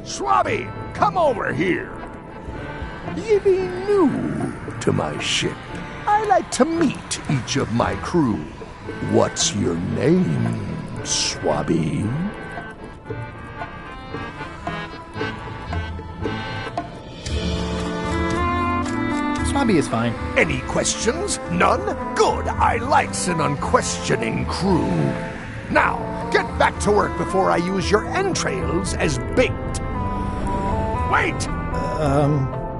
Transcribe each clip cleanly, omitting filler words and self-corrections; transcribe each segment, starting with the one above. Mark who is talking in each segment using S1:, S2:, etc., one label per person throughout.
S1: Swabby, come over here. Ye be new to my ship. I like to meet each of my crew. What's your name, Swabby?
S2: Swabby is fine.
S1: Any questions? None? Good. I likes an unquestioning crew. Now, get back to work before I use your entrails as bait. Wait!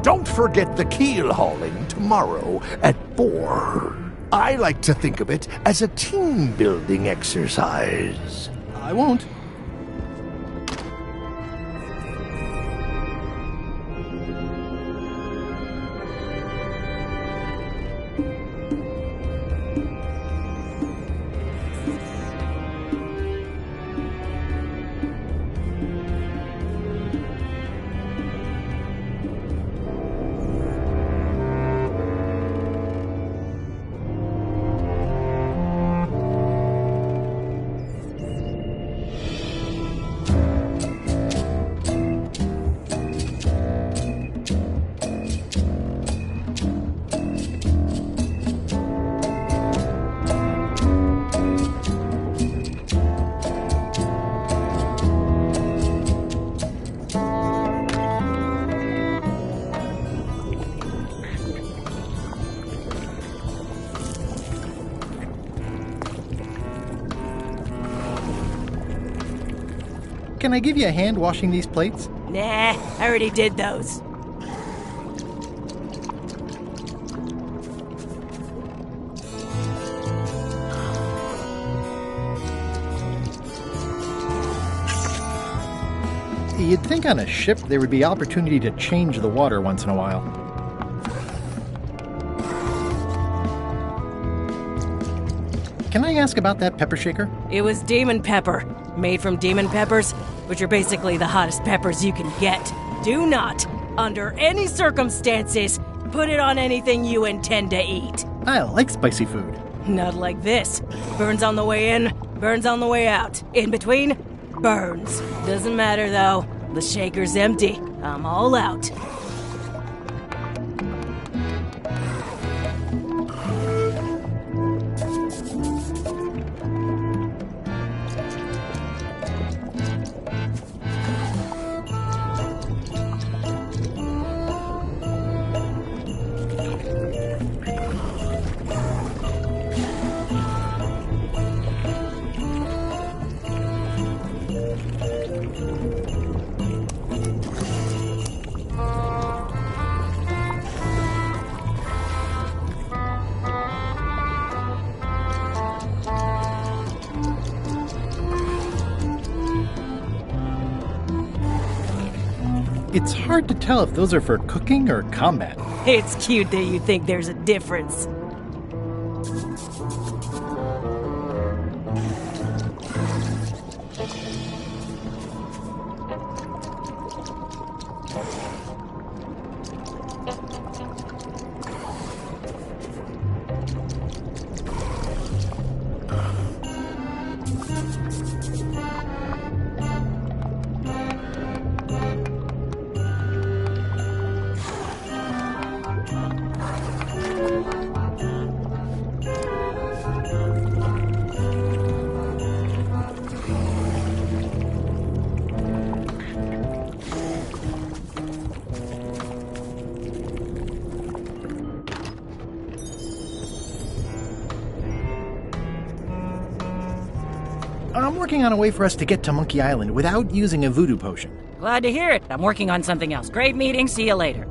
S1: Don't forget the keel hauling tomorrow at 4. I like to think of it as a team-building exercise.
S2: I won't. Can I give you a hand washing these plates?
S3: Nah, I already did those.
S2: You'd think on a ship there would be opportunity to change the water once in a while. Can I ask about that pepper shaker?
S3: It was demon pepper, made from demon peppers, which are basically the hottest peppers you can get. Do not, under any circumstances, put it on anything you intend to eat.
S2: I like spicy food.
S3: Not like this. Burns on the way in, burns on the way out. In between, burns. Doesn't matter though. The shaker's empty. I'm all out.
S2: It's hard to tell if those are for cooking or combat.
S3: It's cute that you think there's a difference.
S2: I'm working on a way for us to get to Monkey Island without using a voodoo potion.
S4: Glad to hear it. I'm working on something else. Great meeting. See you later.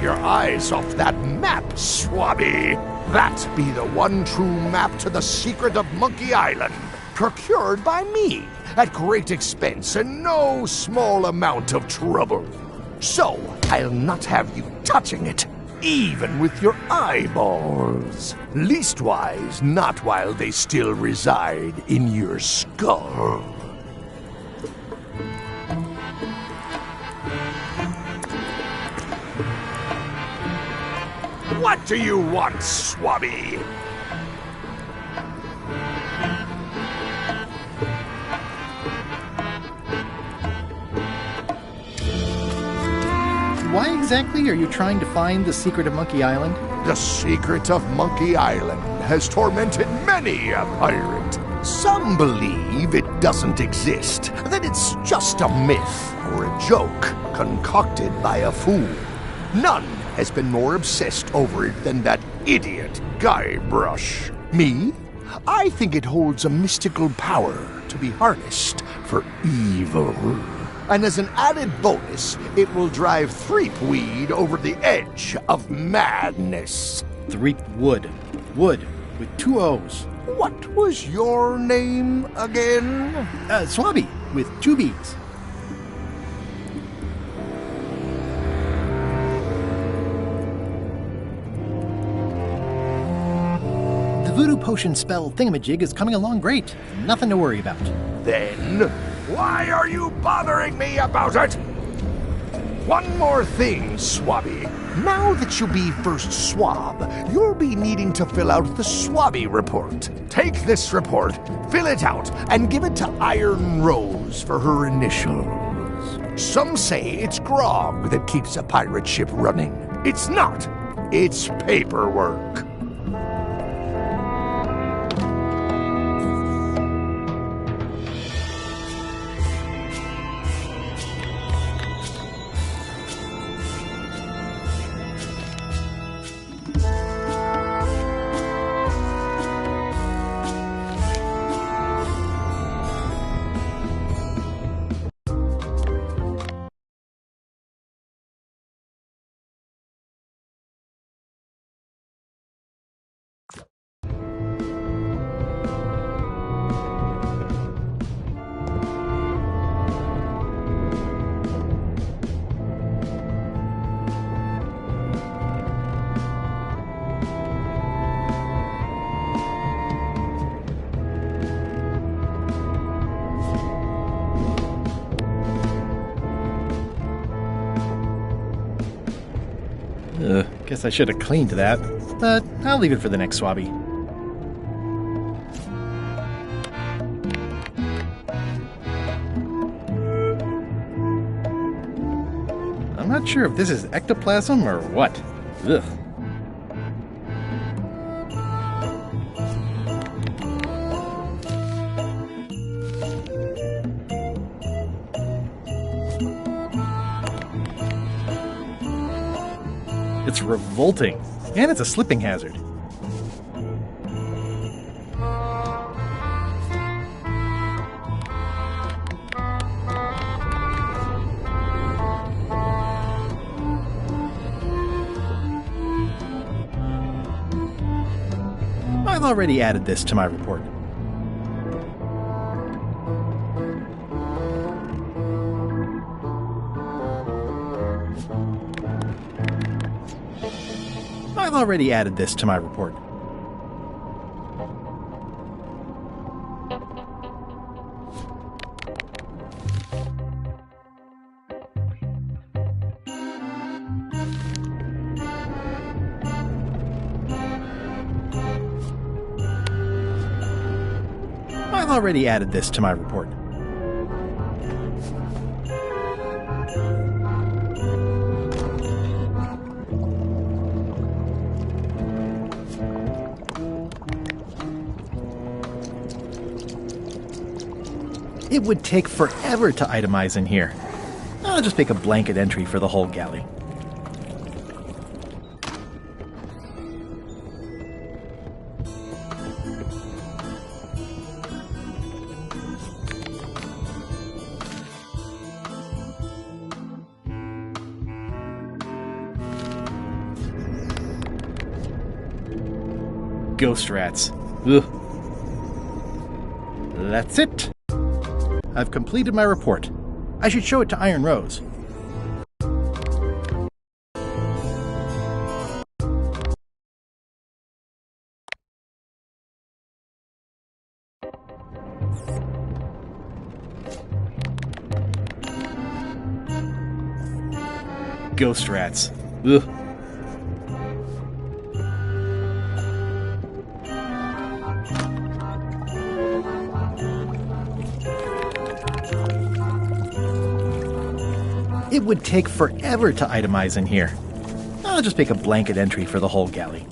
S1: your eyes off that map, Swabby. That be the one true map to the secret of Monkey Island, procured by me at great expense and no small amount of trouble. So, I'll not have you touching it, even with your eyeballs. Leastwise, not while they still reside in your skull. What do you want, Swabby?
S2: Why exactly are you trying to find the secret of Monkey Island?
S1: The secret of Monkey Island has tormented many a pirate. Some believe it doesn't exist, that it's just a myth or a joke concocted by a fool. None has been more obsessed over it than that idiot Guybrush. Me? I think it holds a mystical power to be harnessed for evil. And as an added bonus, it will drive Threepweed over the edge of madness.
S2: Threepwood. Wood, with 2 O's.
S1: What was your name again?
S2: Swabby, with 2 B's. The voodoo potion spell thingamajig is coming along great. Nothing to worry about.
S1: Then, why are you bothering me about it? One more thing, Swabby. Now that you be first swab, you'll be needing to fill out the Swabby report. Take this report, fill it out, and give it to Iron Rose for her initials. Some say it's grog that keeps a pirate ship running. It's not. It's paperwork.
S2: Guess I should have cleaned that, but I'll leave it for the next Swabby. I'm not sure if this is ectoplasm or what. Ugh. It's revolting, and it's a slipping hazard. I've already added this to my report. I've already added this to my report. I've already added this to my report. It would take forever to itemize in here. I'll just make a blanket entry for the whole galley. Ghost rats. Ugh. That's it. I've completed my report. I should show it to Iron Rose. Ghost rats. Ugh. It would take forever to itemize in here. I'll just make a blanket entry for the whole galley.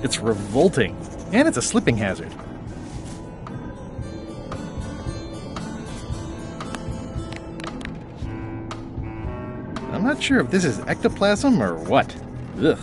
S2: It's revolting, and it's a slipping hazard. I'm not sure if this is ectoplasm or what. Ugh.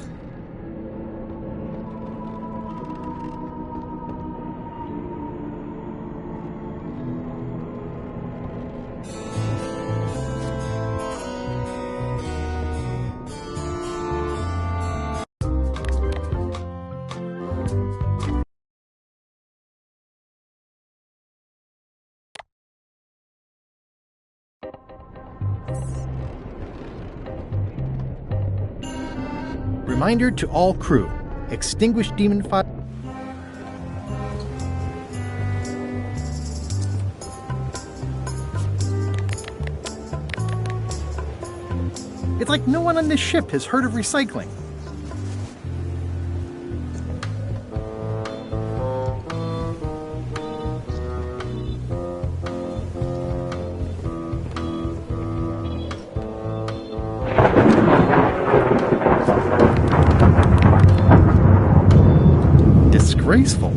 S2: Reminder to all crew. Extinguish demon fire. It's like no one on this ship has heard of recycling. Disgraceful.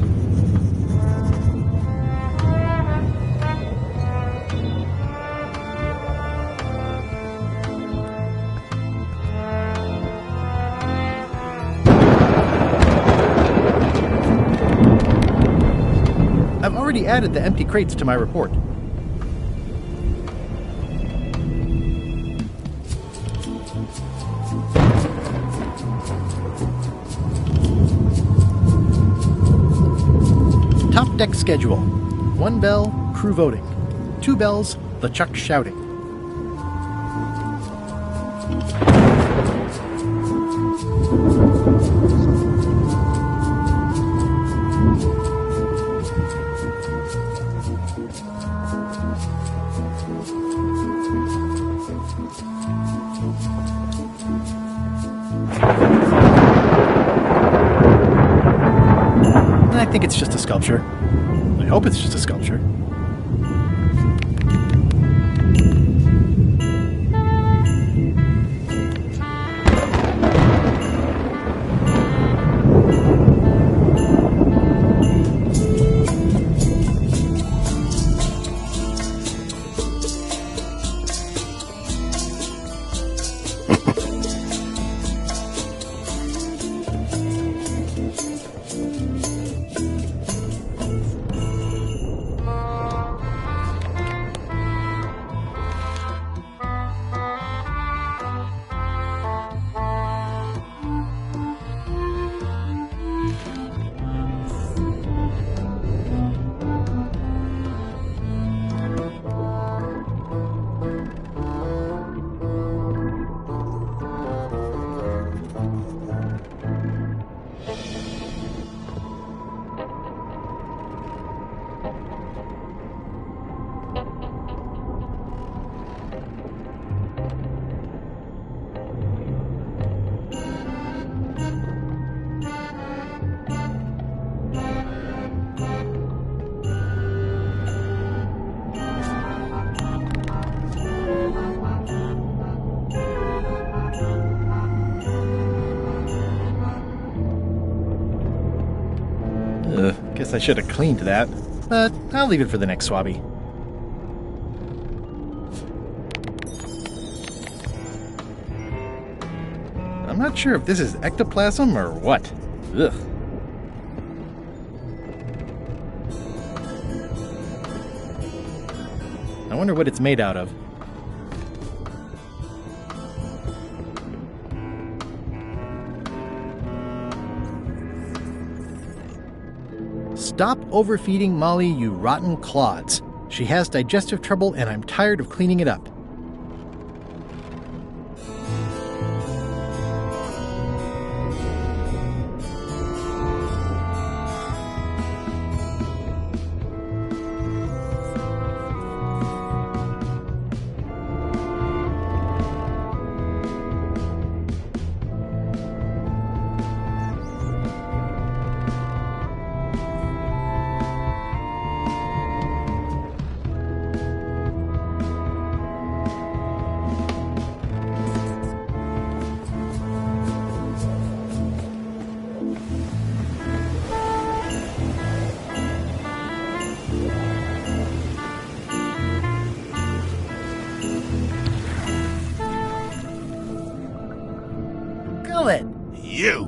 S2: I've already added the empty crates to my report. Top deck schedule. 1 bell, crew voting. 2 bells, LeChuck shouting. I think it's just a sculpture. I hope it's just a sculpture. Guess I should have cleaned that, but I'll leave it for the next swabby. I'm not sure if this is ectoplasm or what. Ugh. wonder what it's made out of. Stop overfeeding Molly, you rotten clods. She has digestive trouble and I'm tired of cleaning it up. Gullet!
S1: You!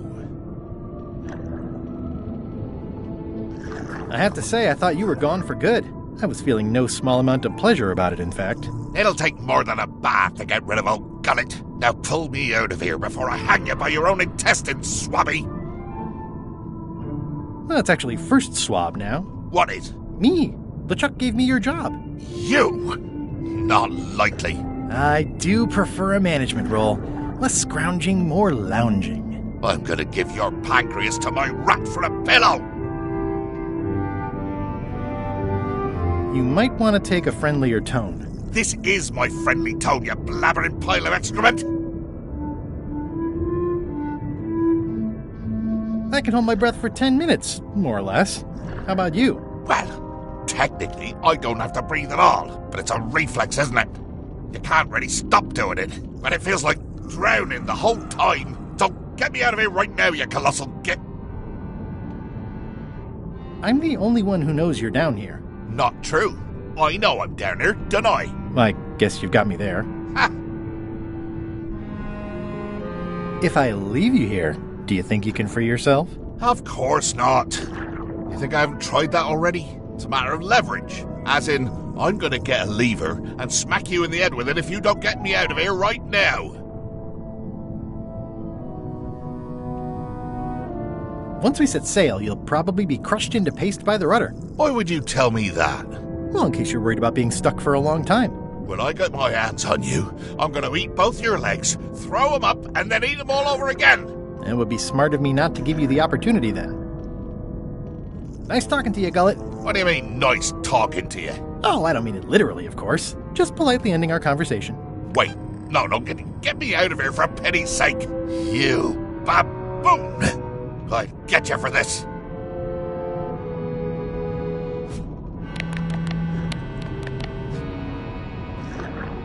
S2: I have to say, I thought you were gone for good. I was feeling no small amount of pleasure about it, in fact.
S1: It'll take more than a bath to get rid of old Gullet. Now pull me out of here before I hang you by your own intestines, swabby!
S2: Well, it's actually first swab now.
S1: What is?
S2: Me. LeChuck gave me your job.
S1: You! Not likely.
S2: I do prefer a management role. Less scrounging, more lounging.
S1: I'm gonna give your pancreas to my rat for a pillow!
S2: You might want to take a friendlier tone.
S1: This is my friendly tone, you blabbering pile of excrement!
S2: I can hold my breath for 10 minutes, more or less. How about you?
S1: Well, technically, I don't have to breathe at all, but it's a reflex, isn't it? You can't really stop doing it, but it feels like drowning the whole time. So get me out of here right now, you colossal git!
S2: I'm the only one who knows you're down here.
S1: Not true. I know I'm down here, don't I?
S2: I guess you've got me there.
S1: Ha!
S2: If I leave you here, do you think you can free yourself?
S1: Of course not. You think I haven't tried that already? It's a matter of leverage. As in, I'm gonna get a lever and smack you in the head with it if you don't get me out of here right now.
S2: Once we set sail, you'll probably be crushed into paste by the rudder.
S1: Why would you tell me that?
S2: Well, in case you're worried about being stuck for a long time.
S1: When I get my hands on you, I'm gonna eat both your legs, throw them up, and then eat them all over again.
S2: It would be smart of me not to give you the opportunity then. Nice talking to you, Gullet.
S1: What do you mean, nice talking to you?
S2: Oh, I don't mean it literally, of course. Just politely ending our conversation.
S1: Wait, no, get me out of here for pity's sake. You baboon! I'll get you for this.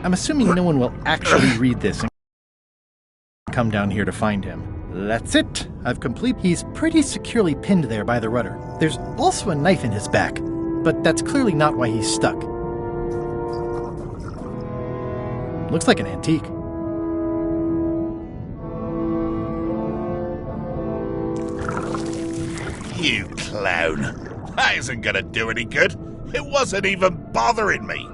S2: I'm assuming no one will actually read this and come down here to find him. That's it. I've completed. He's pretty securely pinned there by the rudder. There's also a knife in his back, but that's clearly not why he's stuck. Looks like an antique.
S1: You clown. That isn't gonna do any good. It wasn't even bothering me.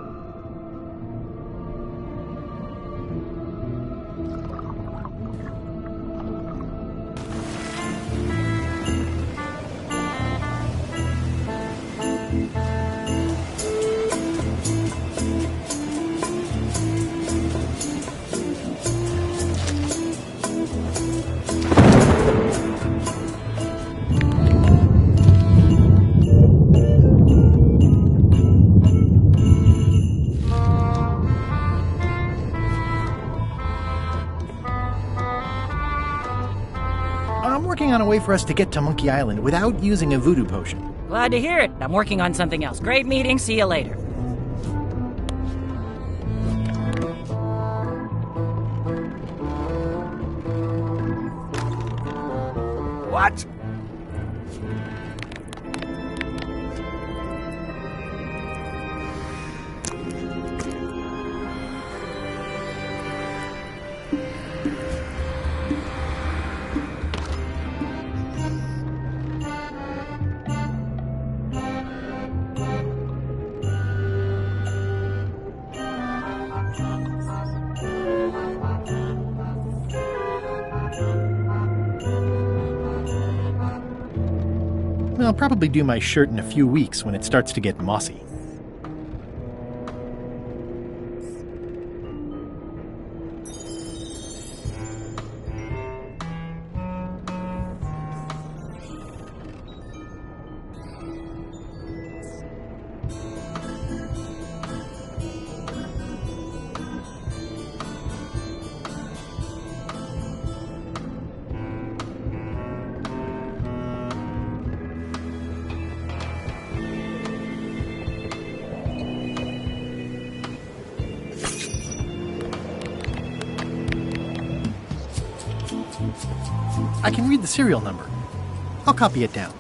S2: I'm working on a way for us to get to Monkey Island without using a voodoo potion.
S4: Glad to hear it. I'm working on something else. Great meeting. See you later.
S1: What?
S2: I'll probably do my shirt in a few weeks when it starts to get mossy. I can read the serial number. I'll copy it down.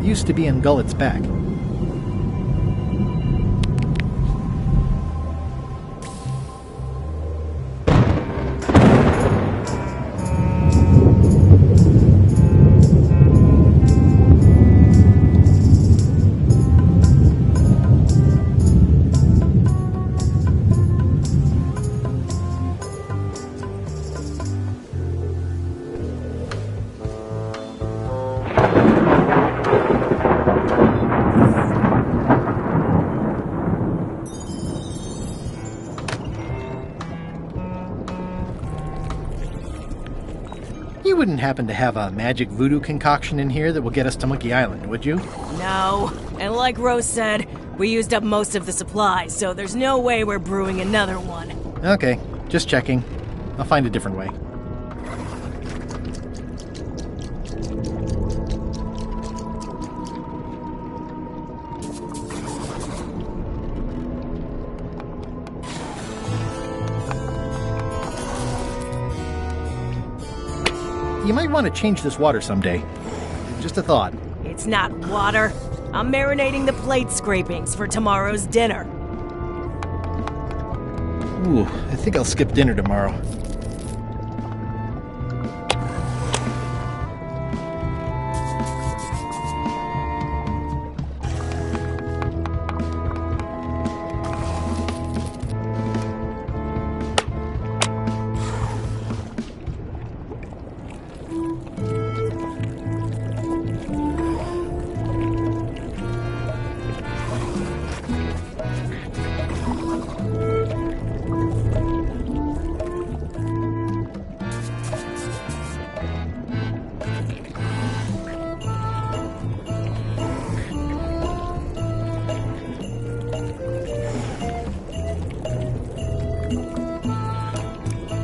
S2: Used to be in Gullet's back. You wouldn't happen to have a magic voodoo concoction in here that will get us to Monkey Island, would you?
S3: No. And like Rose said, we used up most of the supplies, so there's no way we're brewing another one.
S2: Okay, just checking. I'll find a different way. You might want to change this water someday. Just a thought.
S3: It's not water. I'm marinating the plate scrapings for tomorrow's dinner.
S2: Ooh, I think I'll skip dinner tomorrow.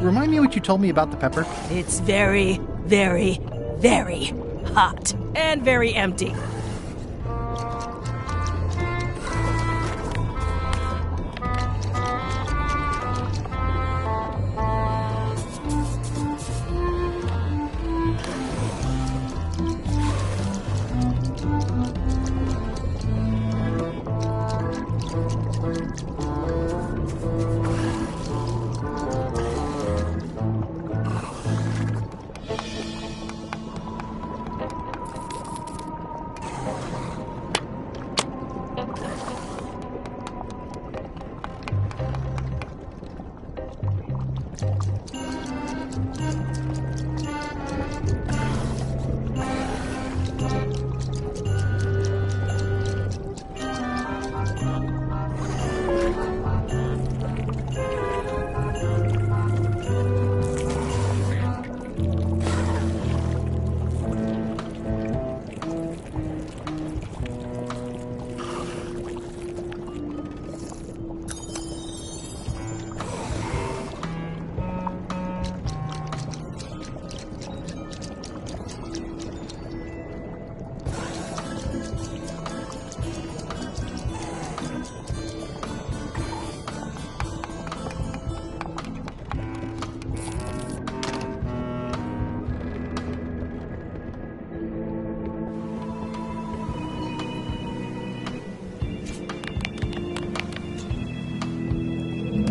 S2: Remind me what you told me about the pepper?
S3: It's very, very, very hot. And very empty.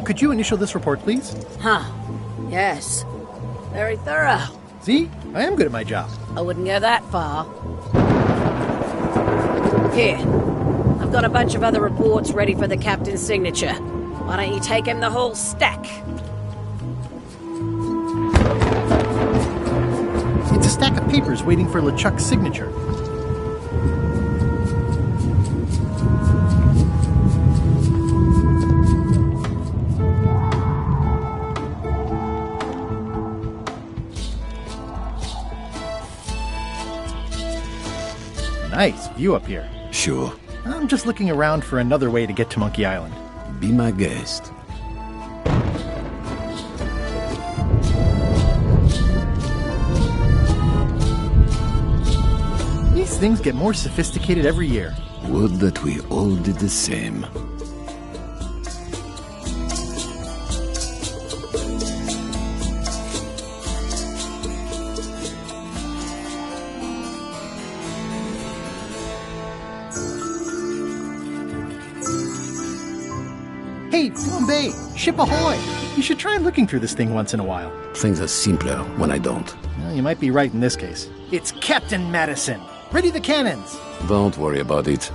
S2: Could you initial this report, please?
S5: Huh. Yes. Very thorough.
S2: See? I am good at my job.
S5: I wouldn't go that far. Here. I've got a bunch of other reports ready for the captain's signature. Why don't you take him the whole stack?
S2: It's a stack of papers waiting for LeChuck's signature. Nice view up here.
S6: Sure.
S2: I'm just looking around for another way to get to Monkey Island.
S6: Be my guest.
S2: These things get more sophisticated every year.
S6: Would that we all did the same.
S2: Hey, Bombay! Ship ahoy! You should try looking through this thing once in a while.
S6: Things are simpler when I don't.
S2: Well, you might be right in this case. It's Captain Madison! Ready the cannons!
S6: Don't worry about it.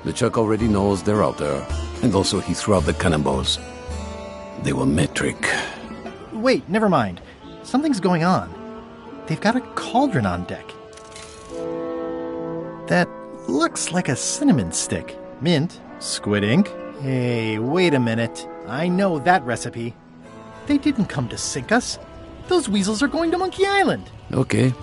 S6: LeChuck already knows they're out there. And also he threw out the cannonballs. They were metric.
S2: Wait, never mind. Something's going on. They've got a cauldron on deck. That looks like a cinnamon stick. Mint, squid ink. Hey, wait a minute. I know that recipe. They didn't come to sink us. Those weasels are going to Monkey Island.
S6: Okay.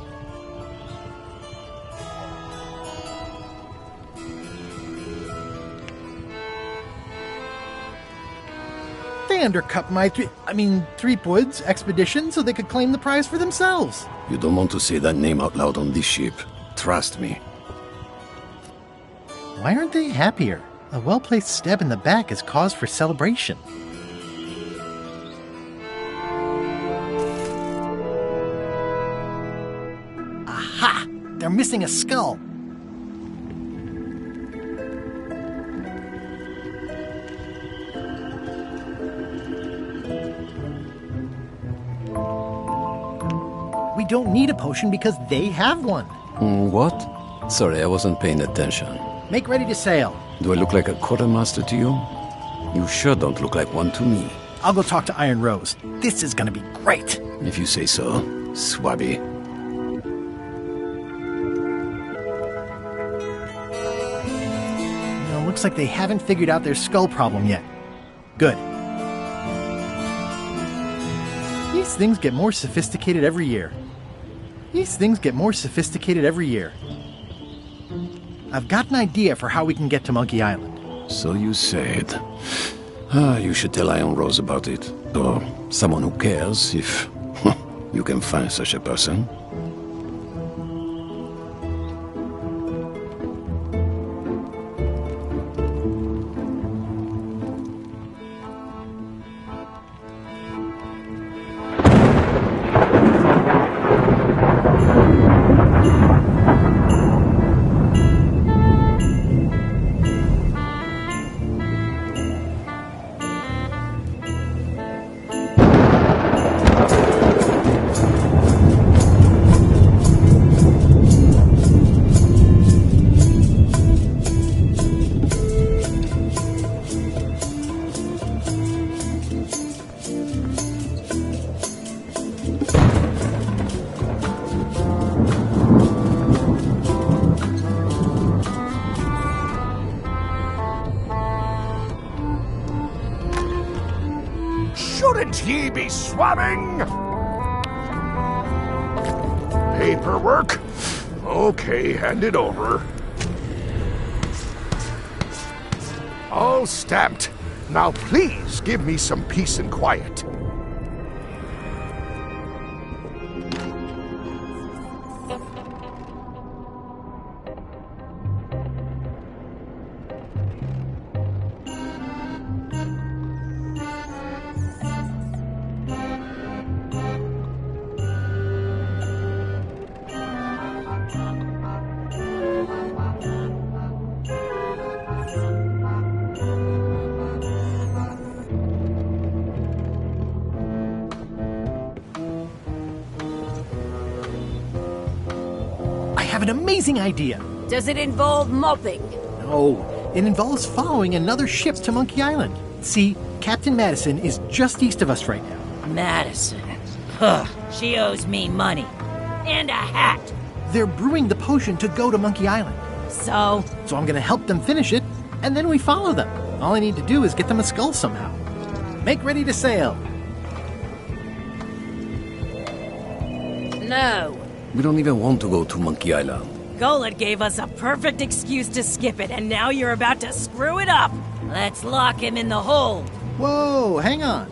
S2: They undercut my Threepwood's expedition so they could claim the prize for themselves.
S6: You don't want to say that name out loud on this ship. Trust me.
S2: Why aren't they happier? A well-placed stab in the back is cause for celebration. Aha! They're missing a skull. We don't need a potion because they have one.
S6: What? Sorry, I wasn't paying attention.
S2: Make ready to sail.
S6: Do I look like a quartermaster to you? You sure don't look like one to me.
S2: I'll go talk to Iron Rose. This is gonna be great.
S6: If you say so, Swabby.
S2: Looks like they haven't figured out their skull problem yet. Good. These things get more sophisticated every year. These things get more sophisticated every year. I've got an idea for how we can get to Monkey Island.
S6: So you said. You should tell Iron Rose about it. Or someone who cares, if you can find such a person.
S1: Shouldn't ye be swabbing? Paperwork? Okay, hand it over. All stamped. Now please give me some peace and quiet.
S2: I have an amazing idea.
S5: Does it involve mopping?
S2: No, it involves following another ship to Monkey Island. See, Captain Madison is just east of us right now.
S4: Madison. Huh. She owes me money. And a hat.
S2: They're brewing the potion to go to Monkey Island.
S3: So,
S2: So I'm gonna help them finish it, and then we follow them. All I need to do is get them a skull somehow. Make ready to sail.
S5: No.
S6: We don't even want to go to Monkey Island.
S3: Golett gave us a perfect excuse to skip it, and now you're about to screw it up.
S4: Let's lock him in the hold.
S2: Whoa, hang on.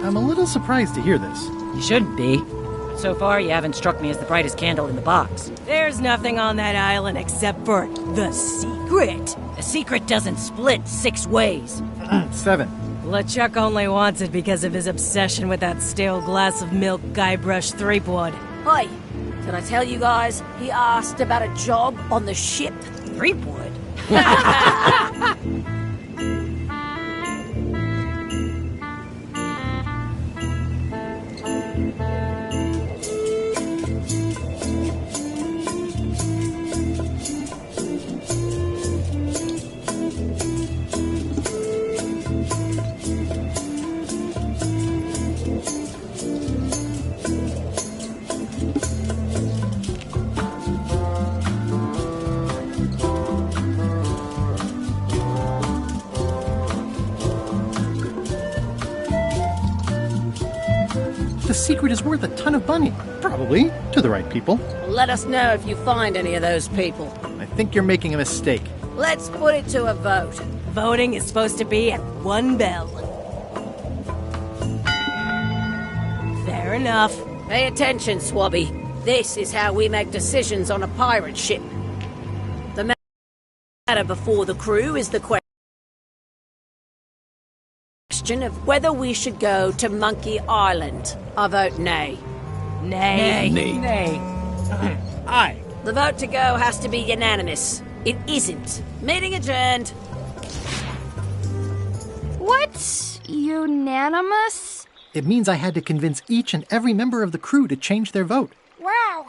S2: I'm a little surprised to hear this.
S4: You shouldn't be. So far, you haven't struck me as the brightest candle in the box.
S3: There's nothing on that island except for the secret.
S4: The secret doesn't split 6 ways.
S2: 7.
S3: LeChuck only wants it because of his obsession with that stale glass of milk Guybrush Threepwood.
S5: Hey, did I tell you guys he asked about a job on the ship?
S4: Threepwood?
S2: The secret is worth a ton of money. Probably, to the right people.
S5: Let us know if you find any of those people.
S2: I think you're making a mistake.
S5: Let's put it to a vote.
S3: Voting is supposed to be at 1 bell. Fair enough.
S5: Pay attention, Swabby. This is how we make decisions on a pirate ship. The matter before the crew is the question of whether we should go to Monkey Island. I vote nay.
S3: Nay.
S6: Nay.
S2: Aye.
S5: The vote to go has to be unanimous. It isn't. Meeting adjourned.
S7: What's unanimous?
S2: It means I had to convince each and every member of the crew to change their vote.
S7: Wow.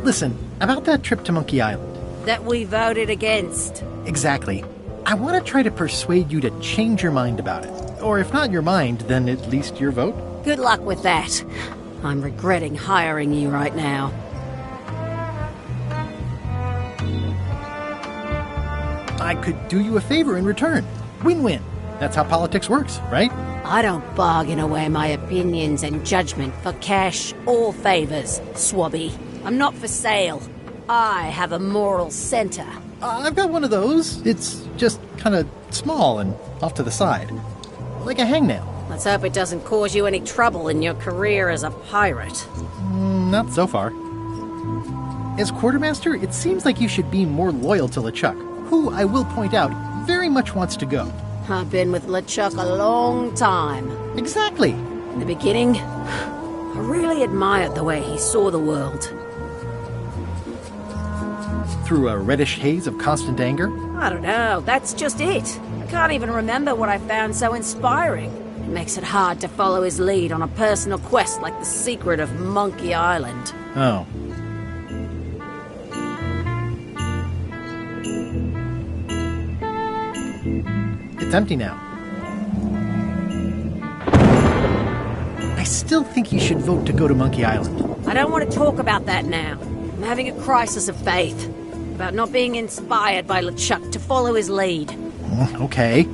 S2: Listen, about that trip to Monkey Island.
S5: That we voted against.
S2: Exactly. I want to try to persuade you to change your mind about it. Or if not your mind, then at least your vote.
S5: Good luck with that. I'm regretting hiring you right now.
S2: I could do you a favor in return. Win-win. That's how politics works, right?
S5: I don't bargain away my opinions and judgment for cash or favors, Swabby. I'm not for sale. I have a moral center.
S2: I've got one of those. It's just kind of small and off to the side. Like a hangnail.
S5: Let's hope it doesn't cause you any trouble in your career as a pirate.
S2: Not so far. As quartermaster, it seems like you should be more loyal to LeChuck, who, I will point out, very much wants to go.
S5: I've been with LeChuck a long time.
S2: Exactly.
S5: In the beginning, I really admired the way he saw the world.
S2: Through a reddish haze of constant anger.
S5: I don't know, that's just it. I can't even remember what I found so inspiring. It makes it hard to follow his lead on a personal quest like the secret of Monkey Island.
S2: Oh. It's empty now. still think you should vote to go to Monkey Island.
S5: I don't want to talk about that now. I'm having a crisis of faith. About not being inspired by LeChuck to follow his lead.
S2: Okay.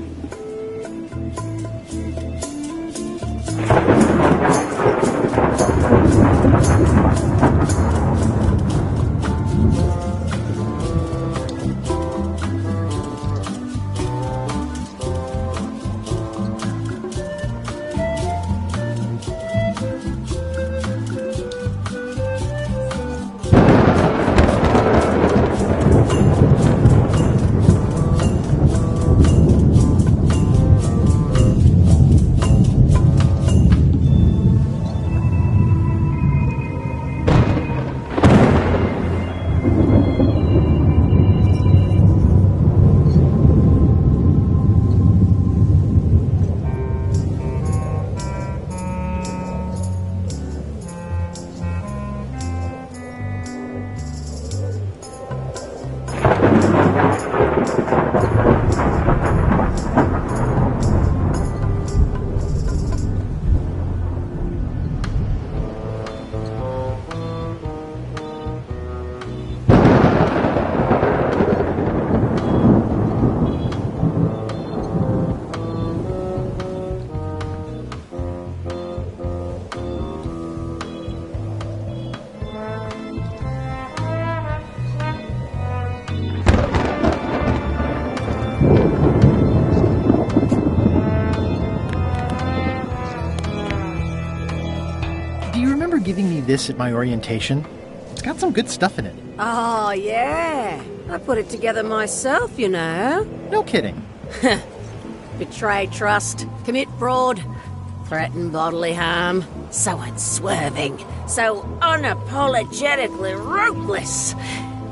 S2: Giving me this at my orientation? It's got some good stuff in it.
S5: Oh, yeah. I put it together myself, you know.
S2: No kidding.
S5: Betray trust, commit fraud, threaten bodily harm. So unswerving, so unapologetically ruthless.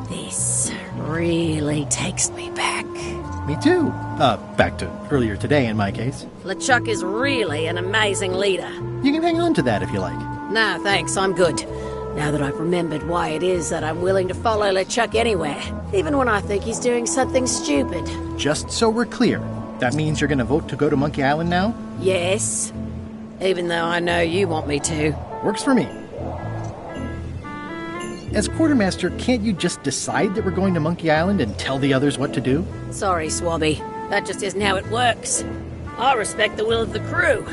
S5: This really takes me back.
S2: Me too. Back to earlier today in my case.
S5: LeChuck is really an amazing leader.
S2: You can hang on to that if you like.
S5: No, thanks, I'm good. Now that I've remembered why it is that I'm willing to follow LeChuck anywhere, even when I think he's doing something stupid.
S2: Just so we're clear, that means you're going to vote to go to Monkey Island now?
S5: Yes. Even though I know you want me to.
S2: Works for me. As quartermaster, can't you just decide that we're going to Monkey Island and tell the others what to do?
S5: Sorry, Swabby. That just isn't how it works. I respect the will of the crew.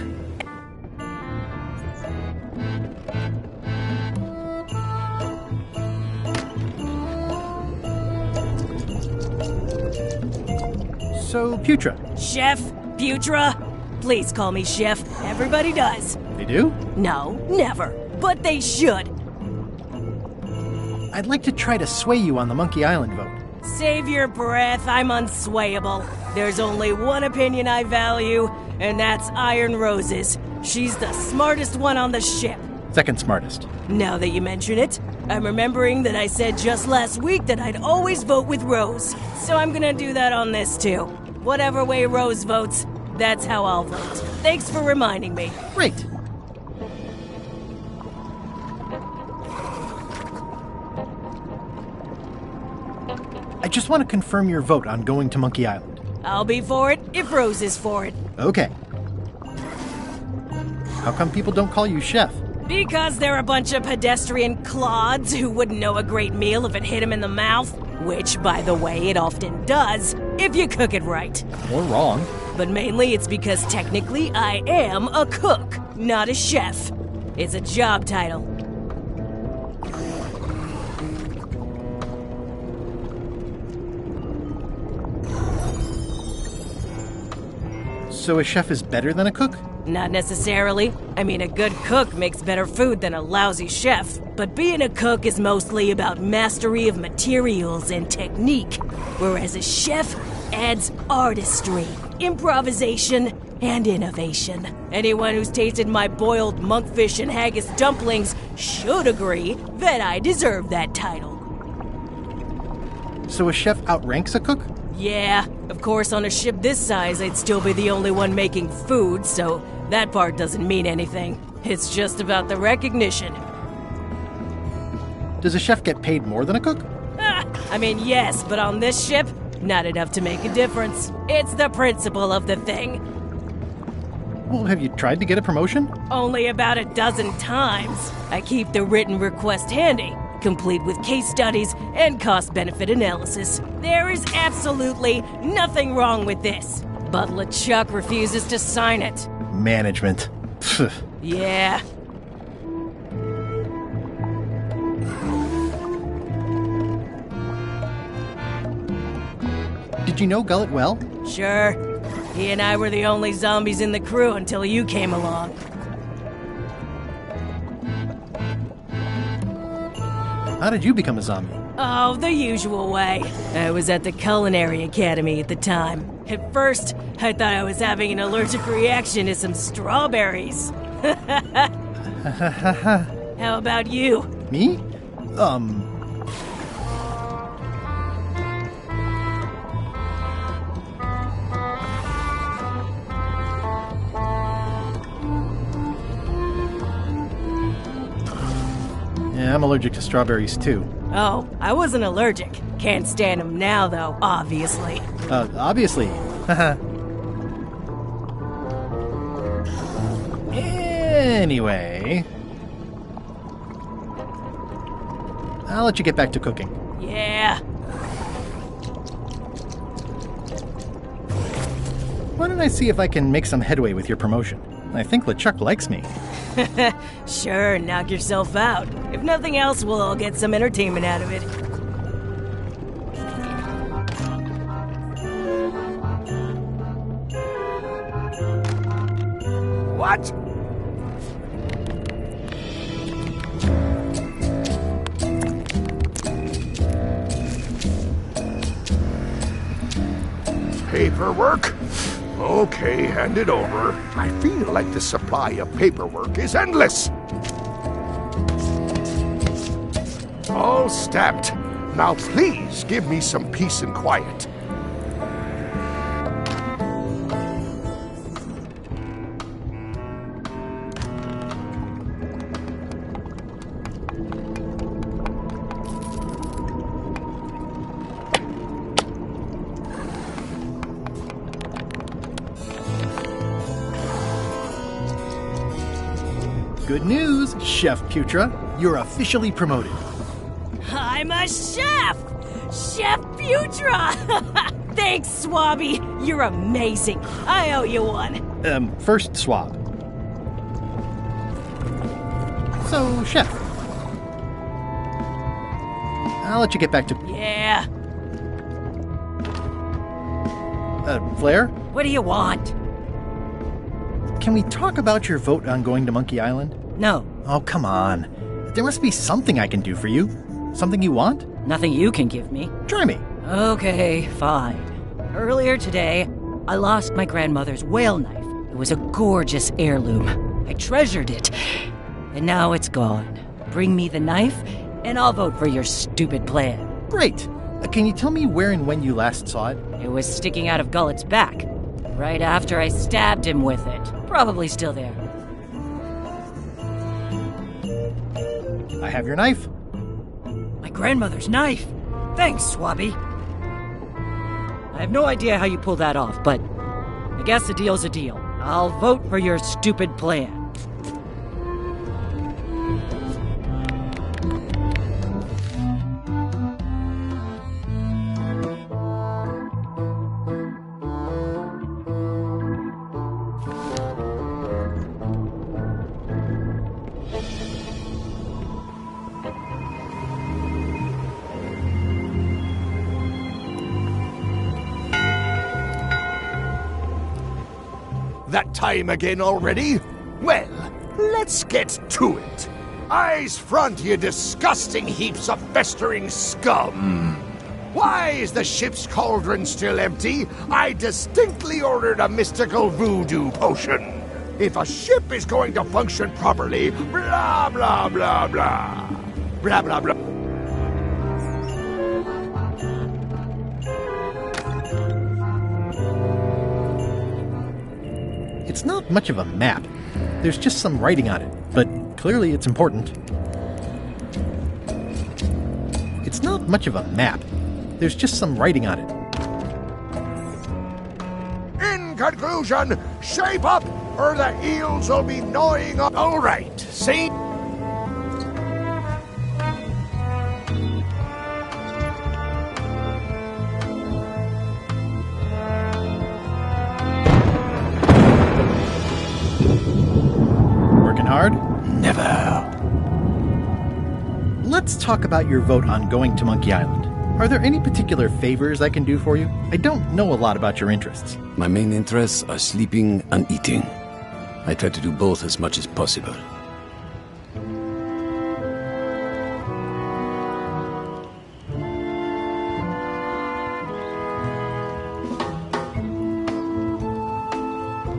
S2: So, Putra.
S3: Chef? Putra? Please call me Chef. Everybody does.
S2: They do?
S3: No, never. But they should.
S2: I'd like to try to sway you on the Monkey Island vote.
S3: Save your breath, I'm unswayable. There's only one opinion I value, and that's Iron Rose's. She's the smartest one on the ship.
S2: Second smartest.
S3: Now that you mention it, I'm remembering that I said just last week that I'd always vote with Rose. So I'm gonna do that on this too. Whatever way Rose votes, that's how I'll vote. Thanks for reminding me.
S2: Great. I just want to confirm your vote on going to Monkey Island.
S3: I'll be for it if Rose is for it.
S2: Okay. How come people don't call you Chef?
S3: Because they're a bunch of pedestrian clods who wouldn't know a great meal if it hit them in the mouth. Which, by the way, it often does, if you cook it right.
S2: Or wrong.
S3: But mainly it's because technically I am a cook, not a chef. It's a job title.
S2: So a chef is better than a cook?
S3: Not necessarily. I mean, a good cook makes better food than a lousy chef. But being a cook is mostly about mastery of materials and technique, whereas a chef adds artistry, improvisation, and innovation. Anyone who's tasted my boiled monkfish and haggis dumplings should agree that I deserve that title.
S2: So a chef outranks a cook?
S3: Yeah, of course on a ship this size I'd still be the only one making food, so that part doesn't mean anything. It's just about the recognition.
S2: Does a chef get paid more than a cook?
S3: I mean, yes, but on this ship, not enough to make a difference. It's the principle of the thing.
S2: Well, have you tried to get a promotion?
S3: Only about a dozen times. I keep the written request handy, complete with case studies and cost-benefit analysis. There is absolutely nothing wrong with this. But LeChuck refuses to sign it.
S2: Management. Pfft.
S3: Yeah.
S2: Did you know Gullet well?
S3: Sure. He and I were the only zombies in the crew until you came along.
S2: How did you become a zombie?
S3: Oh, the usual way. I was at the Culinary Academy at the time. At first, I thought I was having an allergic reaction to some strawberries. How about you?
S2: Me? Yeah, I'm allergic to strawberries too.
S3: Oh, I wasn't allergic. Can't stand them now, though, obviously.
S2: Obviously. Anyway, I'll let you get back to cooking.
S3: Yeah.
S2: Why don't I see if I can make some headway with your promotion? I think LeChuck likes me.
S3: Sure, knock yourself out. If nothing else, we'll all get some entertainment out of it.
S1: What? Paperwork? Okay, hand it over. I feel like the supply of paperwork is endless. All stamped. Now please give me some peace and quiet.
S2: Good news, Chef Putra. You're officially promoted.
S3: I'm a chef! Chef Putra! Thanks, Swabby. You're amazing. I owe you one.
S2: First swab. So, Chef. I'll let you get back to...
S3: Yeah.
S2: Flair?
S4: What do you want?
S2: Can we talk about your vote on going to Monkey Island?
S4: No,
S2: Oh, come on. There must be something I can do for you. Something you want?
S4: nothing you can give me.
S2: Try me.
S4: Okay, fine. Earlier today, I lost my grandmother's whale knife. It was a gorgeous heirloom. I treasured it. And now it's gone. Bring me the knife, and I'll vote for your stupid plan.
S2: Great. Can you tell me where and when you last saw it?
S4: It was sticking out of Gullet's back, right after I stabbed him with it. Probably still there.
S2: I have your knife.
S4: My grandmother's knife. Thanks, Swabby. I have no idea how you pulled that off, but I guess a deal's a deal. I'll vote for your stupid plan.
S1: That time again already? Well, let's get to it. Eyes front, you disgusting heaps of festering scum! Why is the ship's cauldron still empty? I distinctly ordered a mystical voodoo potion. If a ship is going to function properly, blah, blah, blah, blah. Blah, blah, blah.
S2: It's not much of a map. There's just some writing on it, but clearly it's important. It's not much of a map. There's just some writing on it.
S1: In conclusion, shape up or the eels will be gnawing on... All right, see?
S2: Working hard?
S6: Never.
S2: Let's talk about your vote on going to Monkey Island. Are there any particular favors I can do for you? I don't know a lot about your interests.
S6: My main interests are sleeping and eating. I try to do both as much as possible.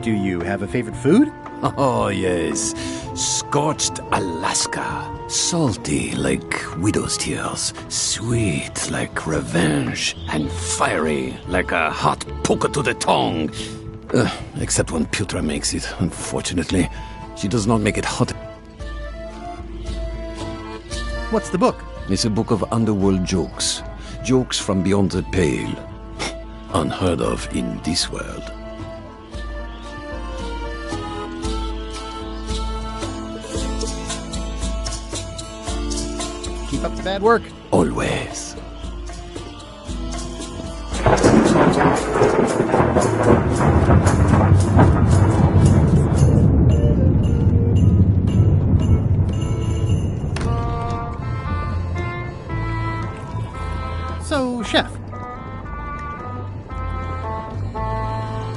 S2: Do you have a favorite food?
S6: Oh, yes. Scorched Alaska. Salty like widow's tears. Sweet like revenge. And fiery like a hot poker to the tongue. Except when Putra makes it, unfortunately. She does not make it hot.
S2: What's the book?
S6: It's a book of underworld jokes. Jokes from beyond the pale. Unheard of in this world.
S2: Keep up the bad work.
S6: Always.
S2: So, Chef,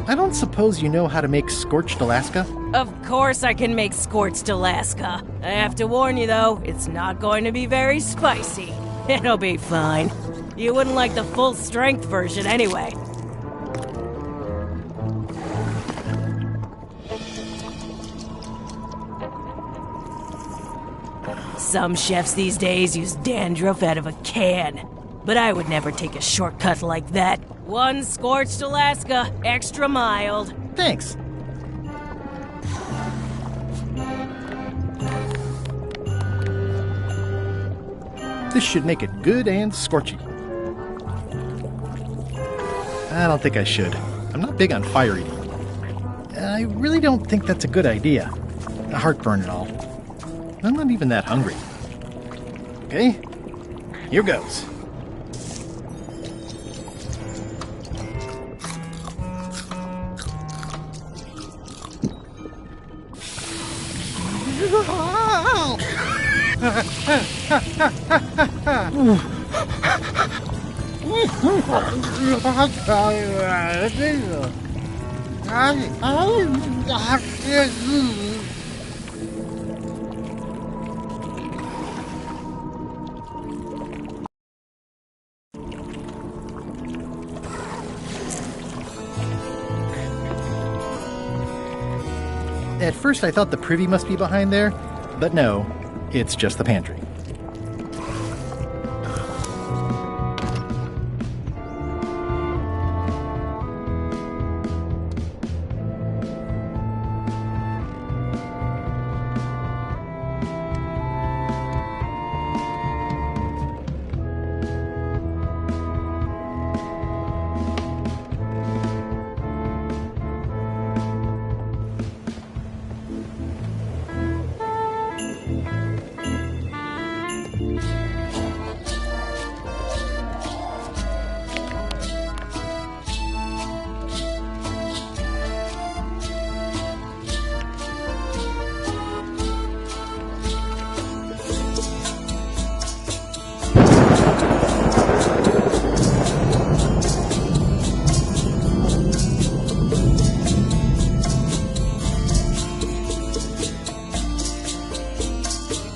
S2: I don't suppose you know how to make scorched Alaska?
S3: Of course I can make scorched Alaska. I have to warn you though, it's not going to be very spicy. It'll be fine. You wouldn't like the full strength version anyway. Some chefs these days use dandruff out of a can. But I would never take a shortcut like that. One scorched Alaska, extra mild.
S2: Thanks. This should make it good and scorchy. I don't think I should. I'm not big on fire eating. I really don't think that's a good idea. Heartburn and all. I'm not even that hungry. Okay, here goes. At first I thought the privy must be behind there, but no, it's just the pantry.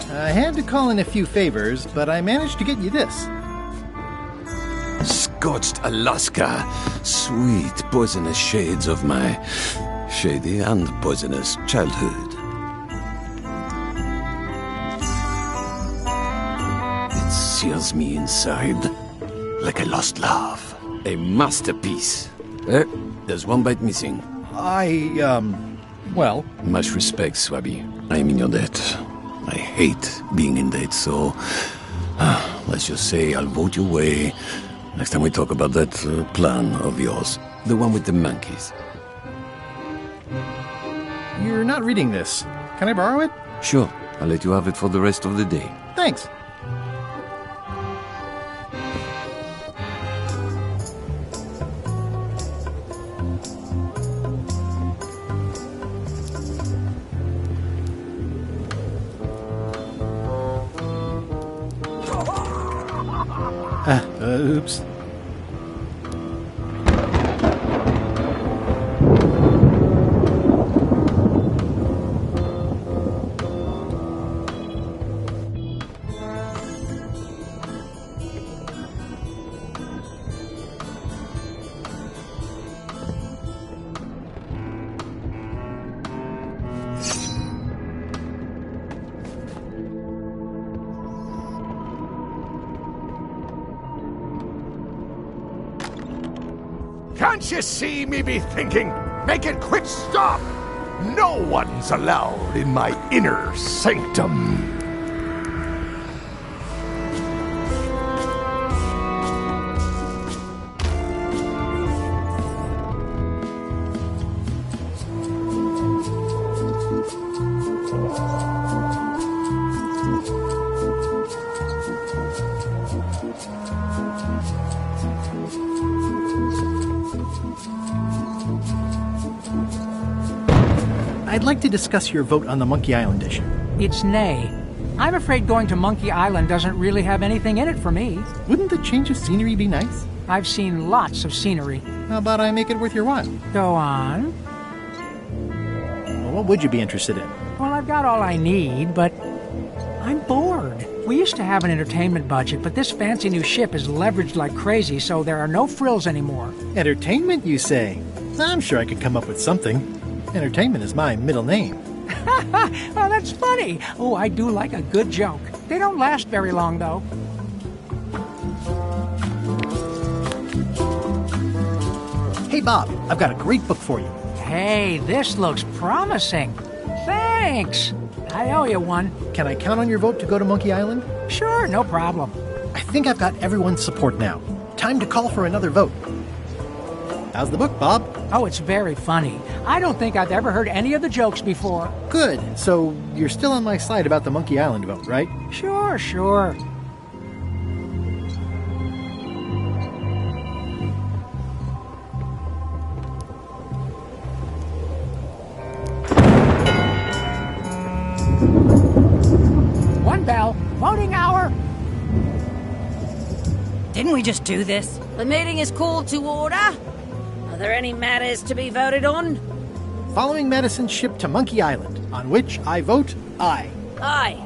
S2: I had to call in a few favors, but I managed to get you this.
S6: Scorched Alaska. Sweet, poisonous shades of my shady and poisonous childhood. It sears me inside like a lost love. A masterpiece. There's one bite missing.
S2: Well...
S6: Much respect, Swabby. I am in your debt. I hate being in debt, so... let's just say I'll vote your way next time we talk about that plan of yours. The one with the monkeys.
S2: You're not reading this. Can I borrow it?
S6: Sure, I'll let you have it for the rest of the day.
S2: Thanks. Oops.
S1: Can't you see me be thinking? Make it quick stop! No one's allowed in my inner sanctum.
S2: I'd like to discuss your vote on the Monkey Island issue.
S8: It's nay. I'm afraid going to Monkey Island doesn't really have anything in it for me.
S2: Wouldn't the change of scenery be nice?
S8: I've seen lots of scenery.
S2: How about I make it worth your while?
S8: Go on.
S2: Well, what would you be interested in?
S8: Well, I've got all I need, but I'm bored. We used to have an entertainment budget, but this fancy new ship is leveraged like crazy, so there are no frills anymore.
S2: Entertainment, you say? I'm sure I could come up with something. Entertainment is my middle name.
S8: Oh, that's funny. Oh, I do like a good joke. They don't last very long, though.
S2: Hey, Bob, I've got a great book for you.
S8: Hey, this looks promising. Thanks. I owe you one.
S2: Can I count on your vote to go to Monkey Island?
S8: Sure, no problem.
S2: I think I've got everyone's support now. Time to call for another vote. How's the book, Bob?
S8: Oh, it's very funny. I don't think I've ever heard any of the jokes before.
S2: Good. So you're still on my side about the Monkey Island vote, right?
S8: Sure. One bell. Voting hour.
S4: Didn't we just do this?
S5: The meeting is called to order. Are there any matters to be voted on?
S2: Following Madison's ship to Monkey Island, on which I vote aye.
S5: Aye.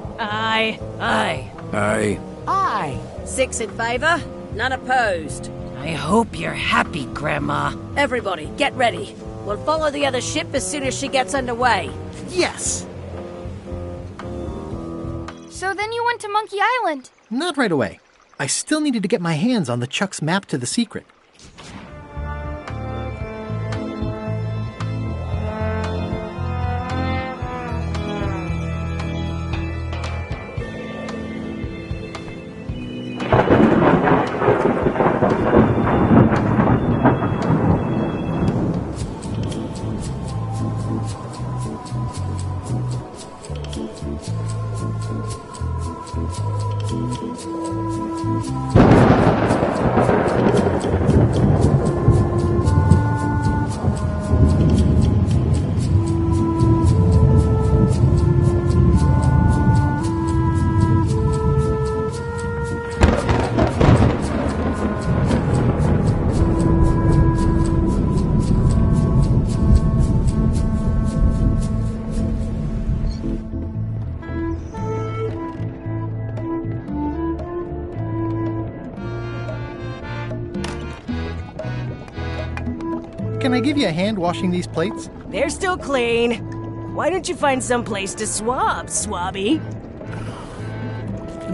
S8: Aye.
S5: 6 in favor, none opposed.
S4: I hope you're happy, Grandma.
S5: Everybody, get ready. We'll follow the other ship as soon as she gets underway.
S2: Yes!
S7: So then you went to Monkey Island.
S2: Not right away. I still needed to get my hands on the Chuck's map to the secret. Can I give you a hand washing these plates?
S3: They're still clean. Why don't you find some place to swab, Swabby?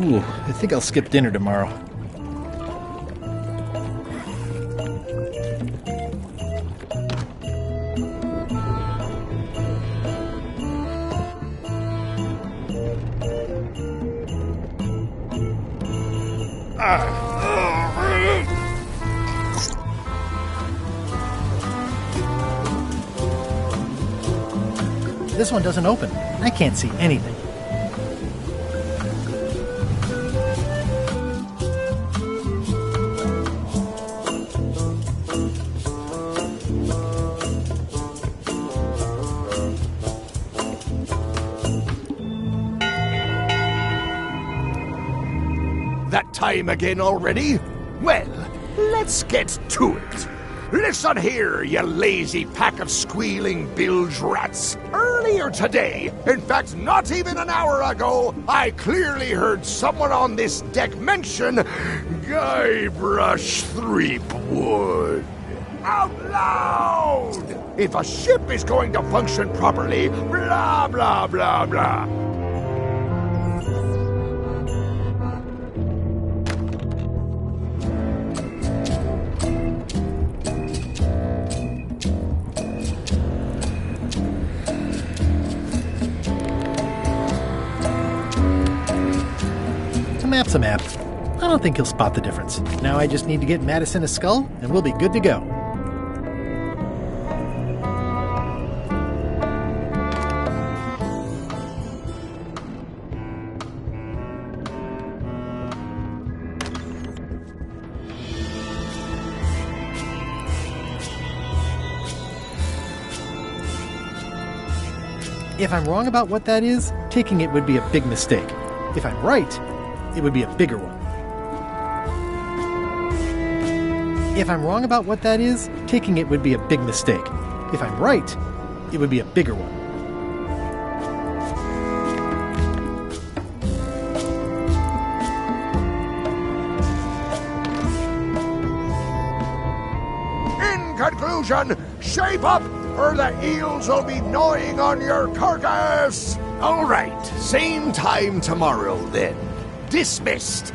S2: Ooh, I think I'll skip dinner tomorrow. This one doesn't open. I can't see anything.
S1: That time again already? Well, let's get to it. Listen here, you lazy pack of squealing bilge rats. Earlier today, in fact not even an hour ago, I clearly heard someone on this deck mention Guybrush Threepwood. Out loud! If a ship is going to function properly, blah blah blah blah.
S2: Map's a map. I don't think he'll spot the difference. Now I just need to get Madison a skull, and we'll be good to go. If I'm wrong about what that is, taking it would be a big mistake. If I'm right, it would be a bigger one. If I'm wrong about what that is, taking it would be a big mistake. If I'm right, it would be a bigger one.
S1: In conclusion, shape up or the eels will be gnawing on your carcass. All right, same time tomorrow then. Dismissed.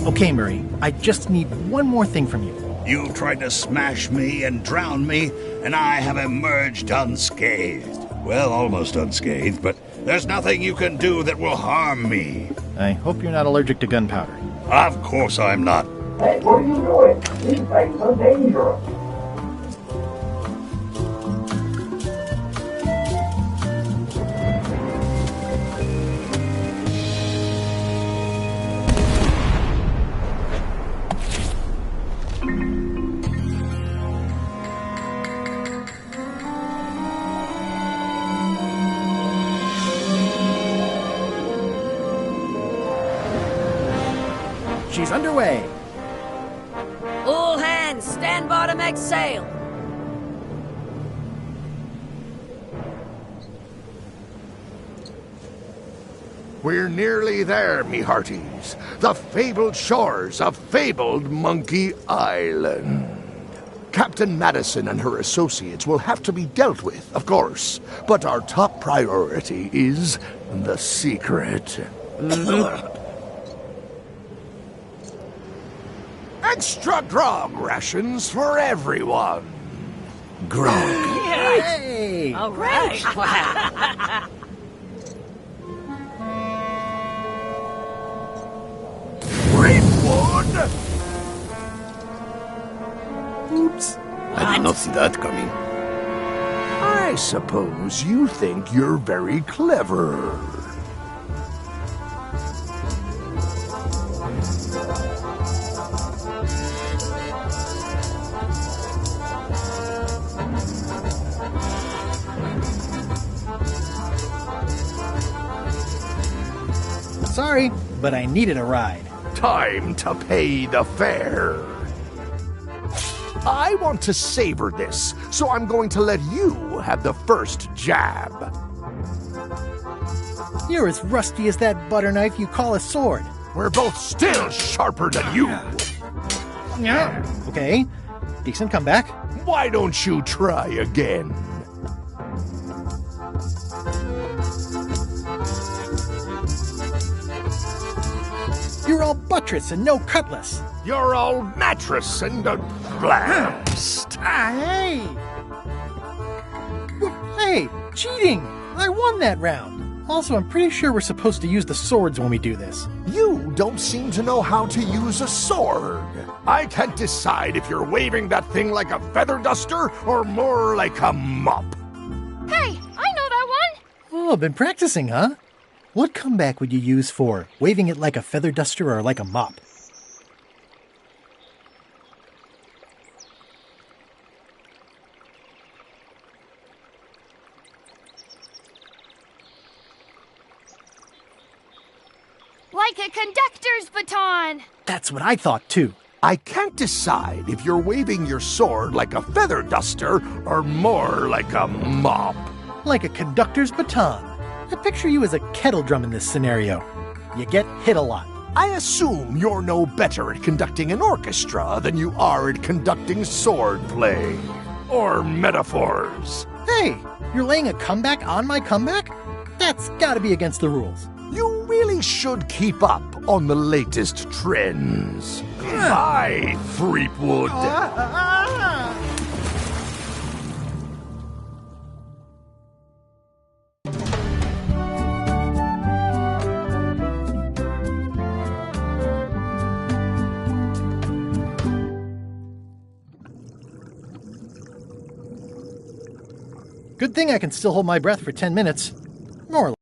S2: Okay, Murray, I just need one more thing from you.
S9: You tried to smash me and drown me, and I have emerged unscathed. Well, almost unscathed, but there's nothing you can do that will harm me.
S2: I hope you're not allergic to gunpowder.
S9: Of course I'm not.
S10: Hey, what are you doing? These things are dangerous.
S2: She's underway.
S5: All hands, stand by to make sail.
S1: We're nearly there, me hearties. The fabled shores of fabled Monkey Island. Captain Madison and her associates will have to be dealt with, of course. But our top priority is the secret. Extra grog rations for everyone.
S6: Grog.
S2: Hey!
S3: All right.
S1: Threepwood!
S2: Oops.
S6: I did not see that coming.
S1: I suppose you think you're very clever.
S2: Sorry, but I needed a ride.
S1: Time to pay the fare. I want to savor this, so I'm going to let you have the first jab.
S2: You're as rusty as that butter knife you call a sword.
S1: We're both still sharper than you.
S2: Okay, decent comeback.
S1: Why don't you try again?
S2: You're You're all buttress and no cutlass.
S1: You're all mattress and a blast.
S2: Hey! Hey, cheating! I won that round. Also, I'm pretty sure we're supposed to use the swords when we do this.
S1: You don't seem to know how to use a sword. I can't decide if you're waving that thing like a feather duster or more like a mop.
S7: Hey, I know that one!
S2: Oh, been practicing, huh? What comeback would you use for waving it like a feather duster or like a mop?
S7: Like a conductor's baton!
S2: That's what I thought, too.
S1: I can't decide if you're waving your sword like a feather duster or more like a mop.
S2: Like a conductor's baton. I picture you as a kettle drum in this scenario. You get hit a lot.
S1: I assume you're no better at conducting an orchestra than you are at conducting sword play. Or metaphors.
S2: Hey, you're laying a comeback on my comeback? That's gotta be against the rules.
S1: You really should keep up on the latest trends. Bye, Threepwood.
S2: Good thing I can still hold my breath for 10 minutes. More or less.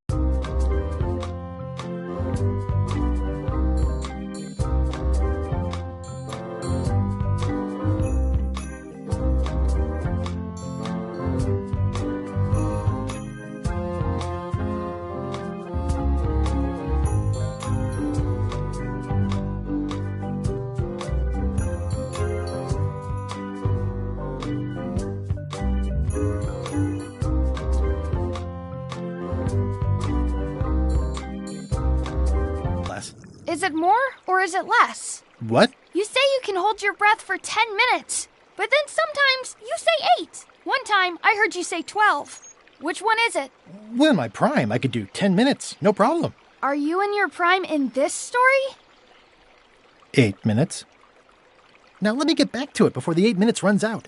S7: Is it more or is it less?
S2: What?
S7: You say you can hold your breath for 10 minutes, but then sometimes you say 8. One time I heard you say 12. Which one is it?
S2: Well, in my prime, I could do 10 minutes. No problem.
S7: Are you in your prime in this story?
S2: 8 minutes. Now let me get back to it before the 8 minutes runs out.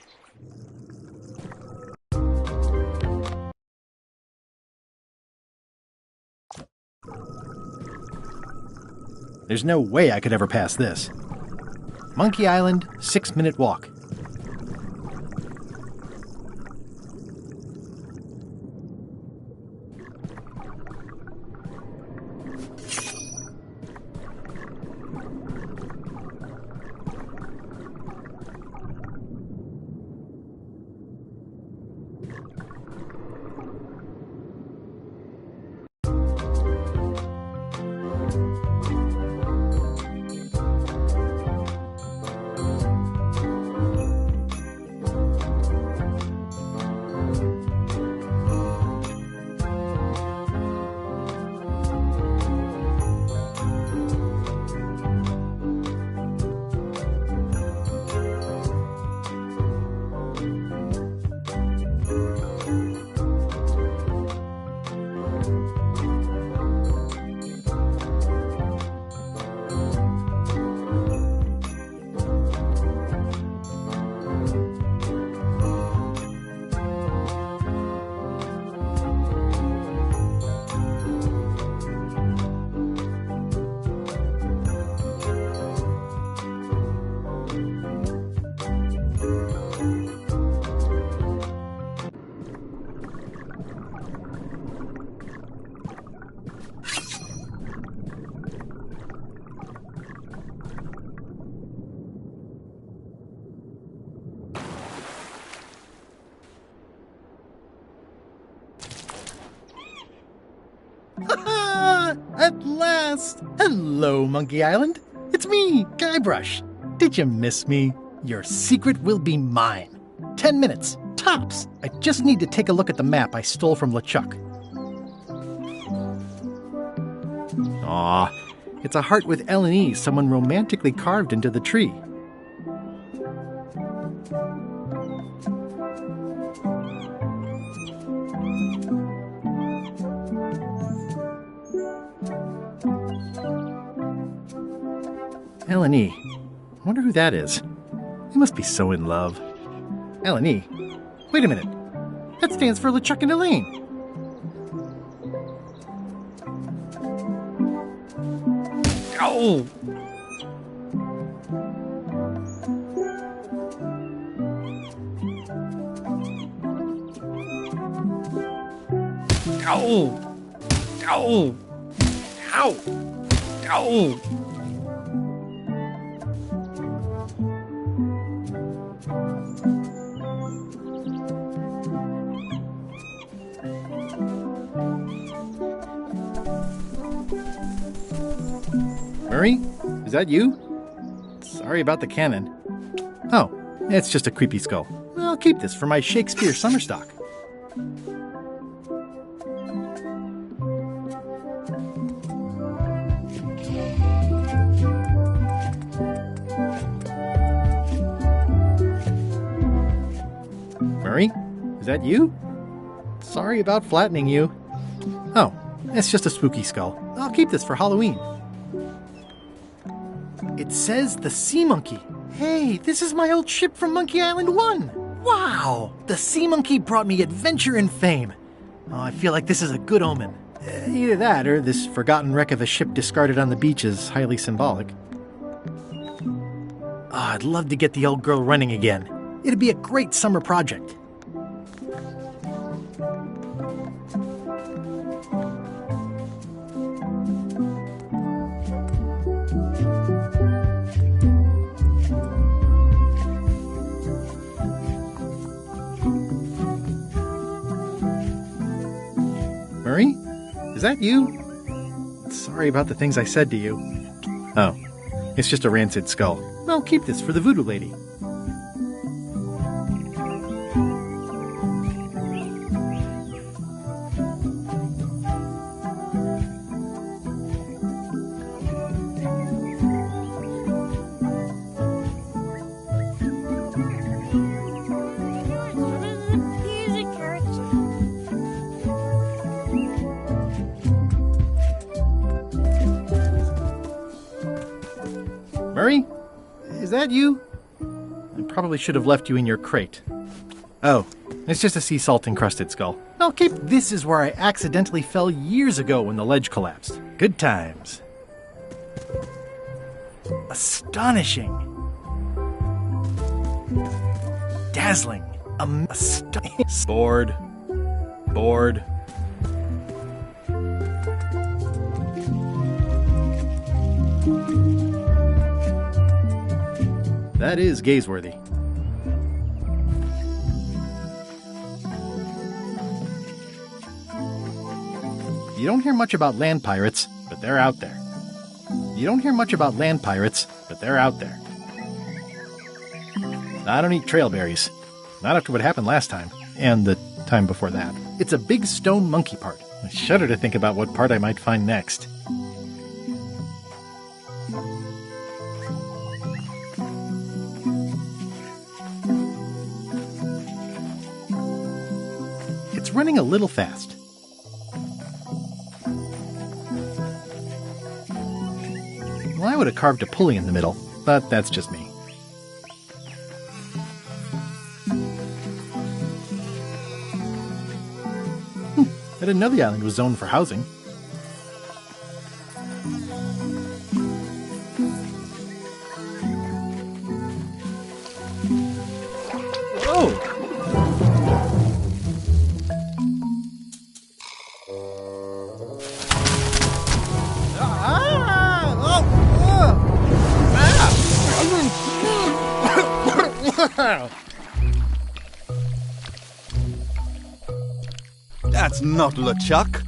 S2: There's no way I could ever pass this. Monkey Island, 6-minute walk. At last! Hello, Monkey Island. It's me, Guybrush. Did you miss me? Your secret will be mine. 10 minutes, tops. I just need to take a look at the map I stole from LeChuck. Aw, it's a heart with L and E someone romantically carved into the tree. L&E. I wonder who that is. He must be so in love. L&E? Wait a minute. That stands for LeChuck and Elaine. Oh! Ow! Ow! Ow! Ow! Murray? Is that you? Sorry about the cannon. Oh, it's just a creepy skull. I'll keep this for my Shakespeare summer stock. Murray? Is that you? Sorry about flattening you. Oh, it's just a spooky skull. I'll keep this for Halloween. It says the Sea Monkey. Hey, this is my old ship from Monkey Island 1. Wow, the Sea Monkey brought me adventure and fame. Oh, I feel like this is a good omen. Either that or this forgotten wreck of a ship discarded on the beach is highly symbolic. Oh, I'd love to get the old girl running again. It'd be a great summer project. Murray? Is that you? Sorry about the things I said to you. Oh, it's just a rancid skull. I'll keep this for the voodoo lady. Murray? Is that you? I probably should have left you in your crate. Oh, it's just a sea salt encrusted skull. I'll keep. This is where I accidentally fell years ago when the ledge collapsed. Good times. Astonishing. Dazzling. Astonishing. Bored. Bored. That is gazeworthy. You don't hear much about land pirates, but they're out there. You don't hear much about land pirates, but they're out there. I don't eat trailberries. Not after what happened last time, and the time before that. It's a big stone monkey part. I shudder to think about what part I might find next. It's running a little fast. Well, I would have carved a pulley in the middle, but that's just me. I didn't know the island was zoned for housing.
S11: That's not LeChuck.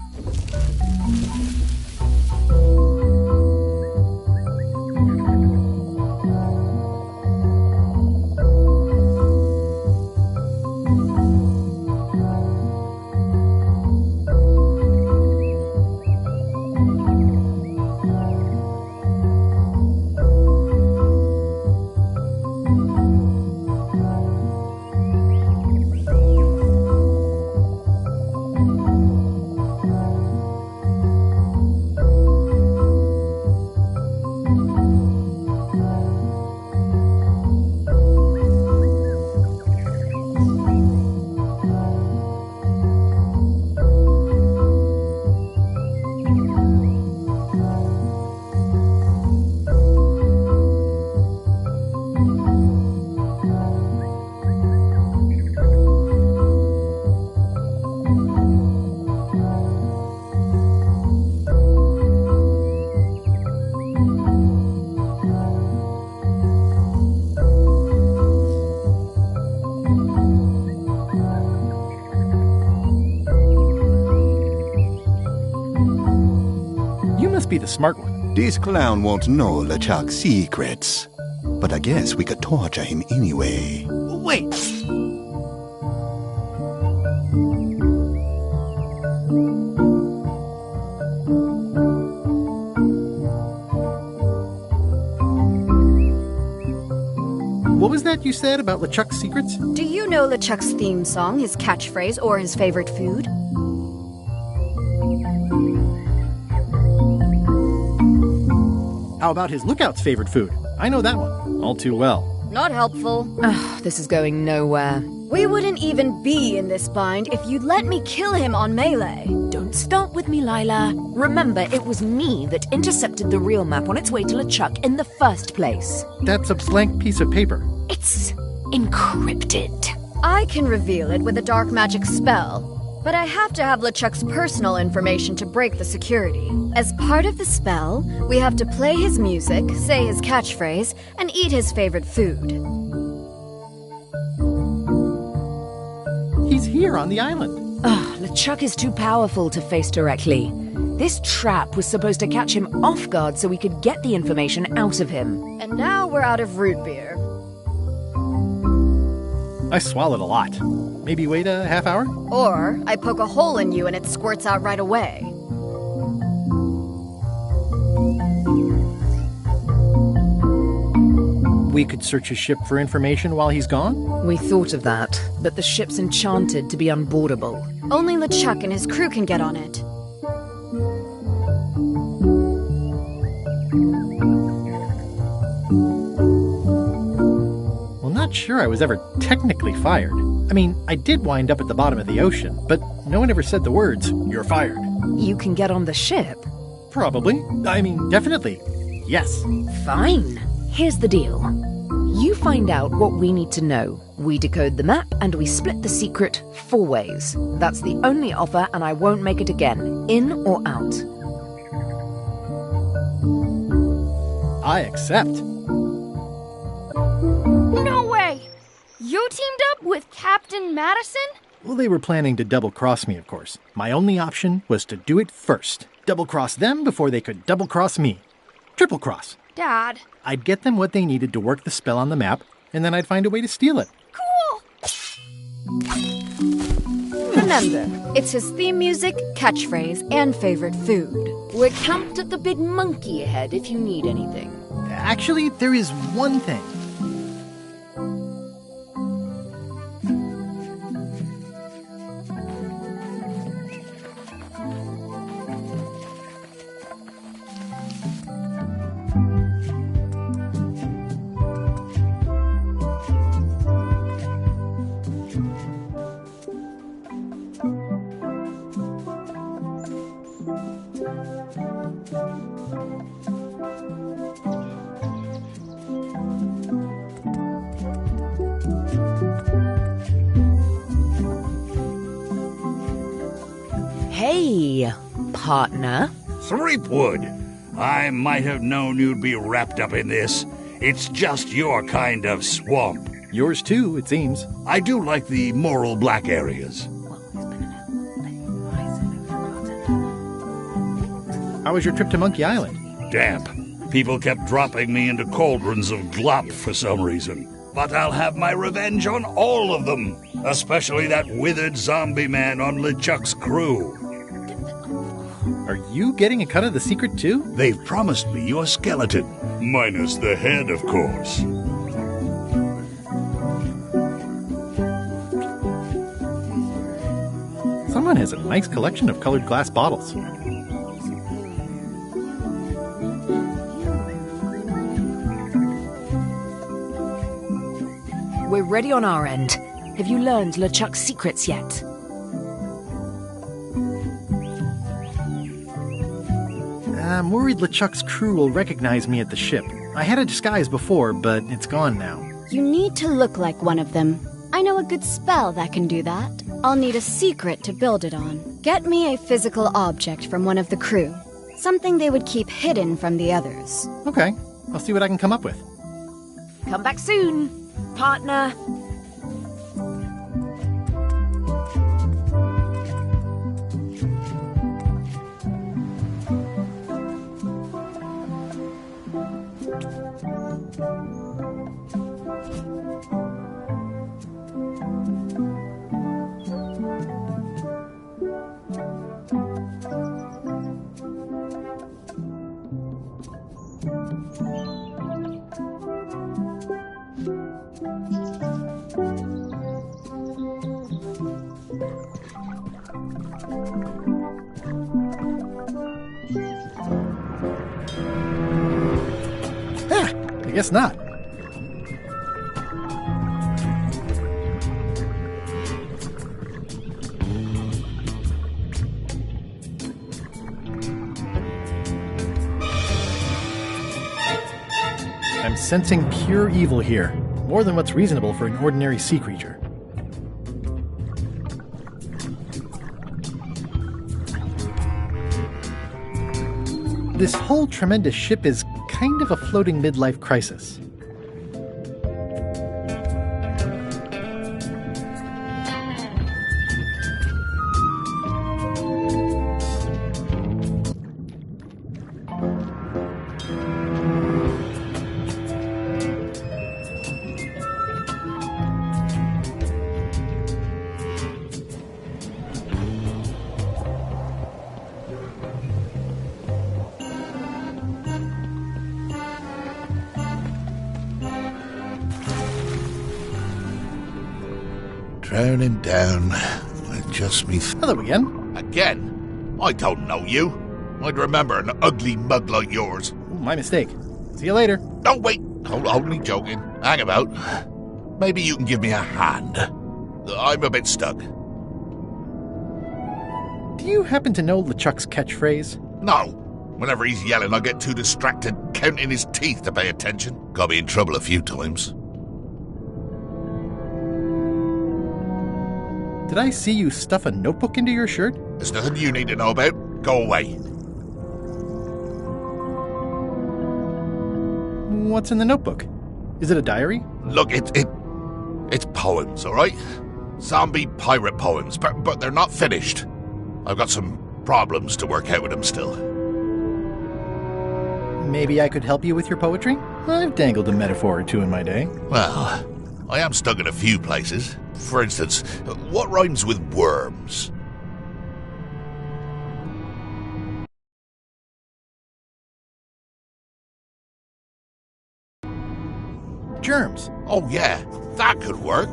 S2: the smart one.
S11: This clown won't know LeChuck's secrets. But I guess we could torture him anyway.
S2: Wait! What was that you said about LeChuck's secrets?
S12: Do you know LeChuck's theme song, his catchphrase, or his favorite food?
S2: How about his lookout's favorite food? I know that one all too well.
S12: Not helpful. This is going nowhere. We wouldn't even be in this bind if you'd let me kill him on melee.
S13: Don't start with me, Lila. Remember, it was me that intercepted the real map on its way to LeChuck in the first place.
S2: That's a blank piece of paper.
S13: It's encrypted.
S12: I can reveal it with a dark magic spell, but I have to have LeChuck's personal information to break the security. As part of the spell, we have to play his music, say his catchphrase, and eat his favorite food.
S2: He's here on the island.
S13: LeChuck is too powerful to face directly. This trap was supposed to catch him off guard so we could get the information out of him.
S12: And now we're out of root beer.
S2: I swallowed a lot. Maybe wait a half hour?
S12: Or I poke a hole in you and it squirts out right away.
S2: We could search his ship for information while he's gone?
S13: We thought of that, but the ship's enchanted to be unboardable.
S12: Only LeChuck and his crew can get on it.
S2: Well, not sure I was ever technically fired. I mean, I did wind up at the bottom of the ocean, but no one ever said the words, "You're fired."
S13: You can get on the ship?
S2: Probably. I mean, definitely. Yes.
S13: Fine. Here's the deal. You find out what we need to know. We decode the map, and we split the secret 4 ways. That's the only offer, and I won't make it again. In or out?
S2: I accept.
S7: No way! You teamed up with Captain Madison?
S2: Well, they were planning to double-cross me, of course. My only option was to do it first. Double-cross them before they could double-cross me. Triple-cross.
S7: Dad.
S2: I'd get them what they needed to work the spell on the map, and then I'd find a way to steal it.
S7: Cool!
S12: Remember, it's his theme music, catchphrase, and favorite food.
S13: We're camped at the Big Monkey Head if you need anything.
S2: Actually, there is one thing.
S13: Hey, partner.
S9: Threepwood, I might have known you'd be wrapped up in this. It's just your kind of swamp.
S2: Yours too, it seems.
S9: I do like the moral black areas.
S2: How was your trip to Monkey Island?
S9: Damp. People kept dropping me into cauldrons of glop for some reason. But I'll have my revenge on all of them, especially that withered zombie man on LeChuck's crew.
S2: Are you getting a cut of the secret too?
S9: They've promised me your skeleton, minus the head, of course.
S2: Someone has a nice collection of colored glass bottles.
S13: We're ready on our end. Have you learned LeChuck's secrets yet?
S2: I'm worried LeChuck's crew will recognize me at the ship. I had a disguise before, but it's gone now.
S12: You need to look like one of them. I know a good spell that can do that. I'll need a secret to build it on. Get me a physical object from one of the crew. Something they would keep hidden from the others.
S2: Okay, I'll see what I can come up with.
S13: Come back soon, partner.
S2: I guess not. I'm sensing pure evil here, more than what's reasonable for an ordinary sea creature. This whole tremendous ship is kind of a floating midlife crisis.
S14: Drowning down with just me.
S2: Hello again.
S14: Again? I don't know you. I'd remember an ugly mug like yours.
S2: Ooh, my mistake. See you later.
S14: No, wait. Only joking. Hang about. Maybe you can give me a hand. I'm a bit stuck.
S2: Do you happen to know LeChuck's catchphrase?
S14: No. Whenever he's yelling, I get too distracted counting his teeth to pay attention. Got me in trouble a few times.
S2: Did I see you stuff a notebook into your shirt?
S14: There's nothing you need to know about. Go away.
S2: What's in the notebook? Is it a diary?
S14: Look, it's poems, all right? Zombie pirate poems, but they're not finished. I've got some problems to work out with them still.
S2: Maybe I could help you with your poetry? I've dangled a metaphor or two in my day.
S14: Well, I am stuck in a few places. For instance, what rhymes with worms?
S2: Germs.
S14: Oh yeah, that could work.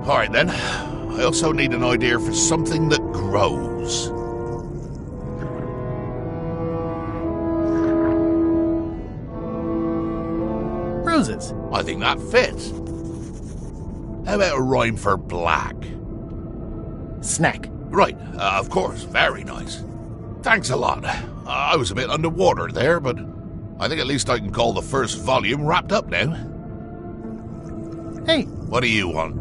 S14: Alright then, I also need an idea for something that grows.
S2: Roses.
S14: I think that fits. How about a rhyme for black?
S2: Snack.
S14: Right, of course, very nice. Thanks a lot. I was a bit underwater there, but I think at least I can call the first volume wrapped up now.
S2: Hey.
S14: What do you want?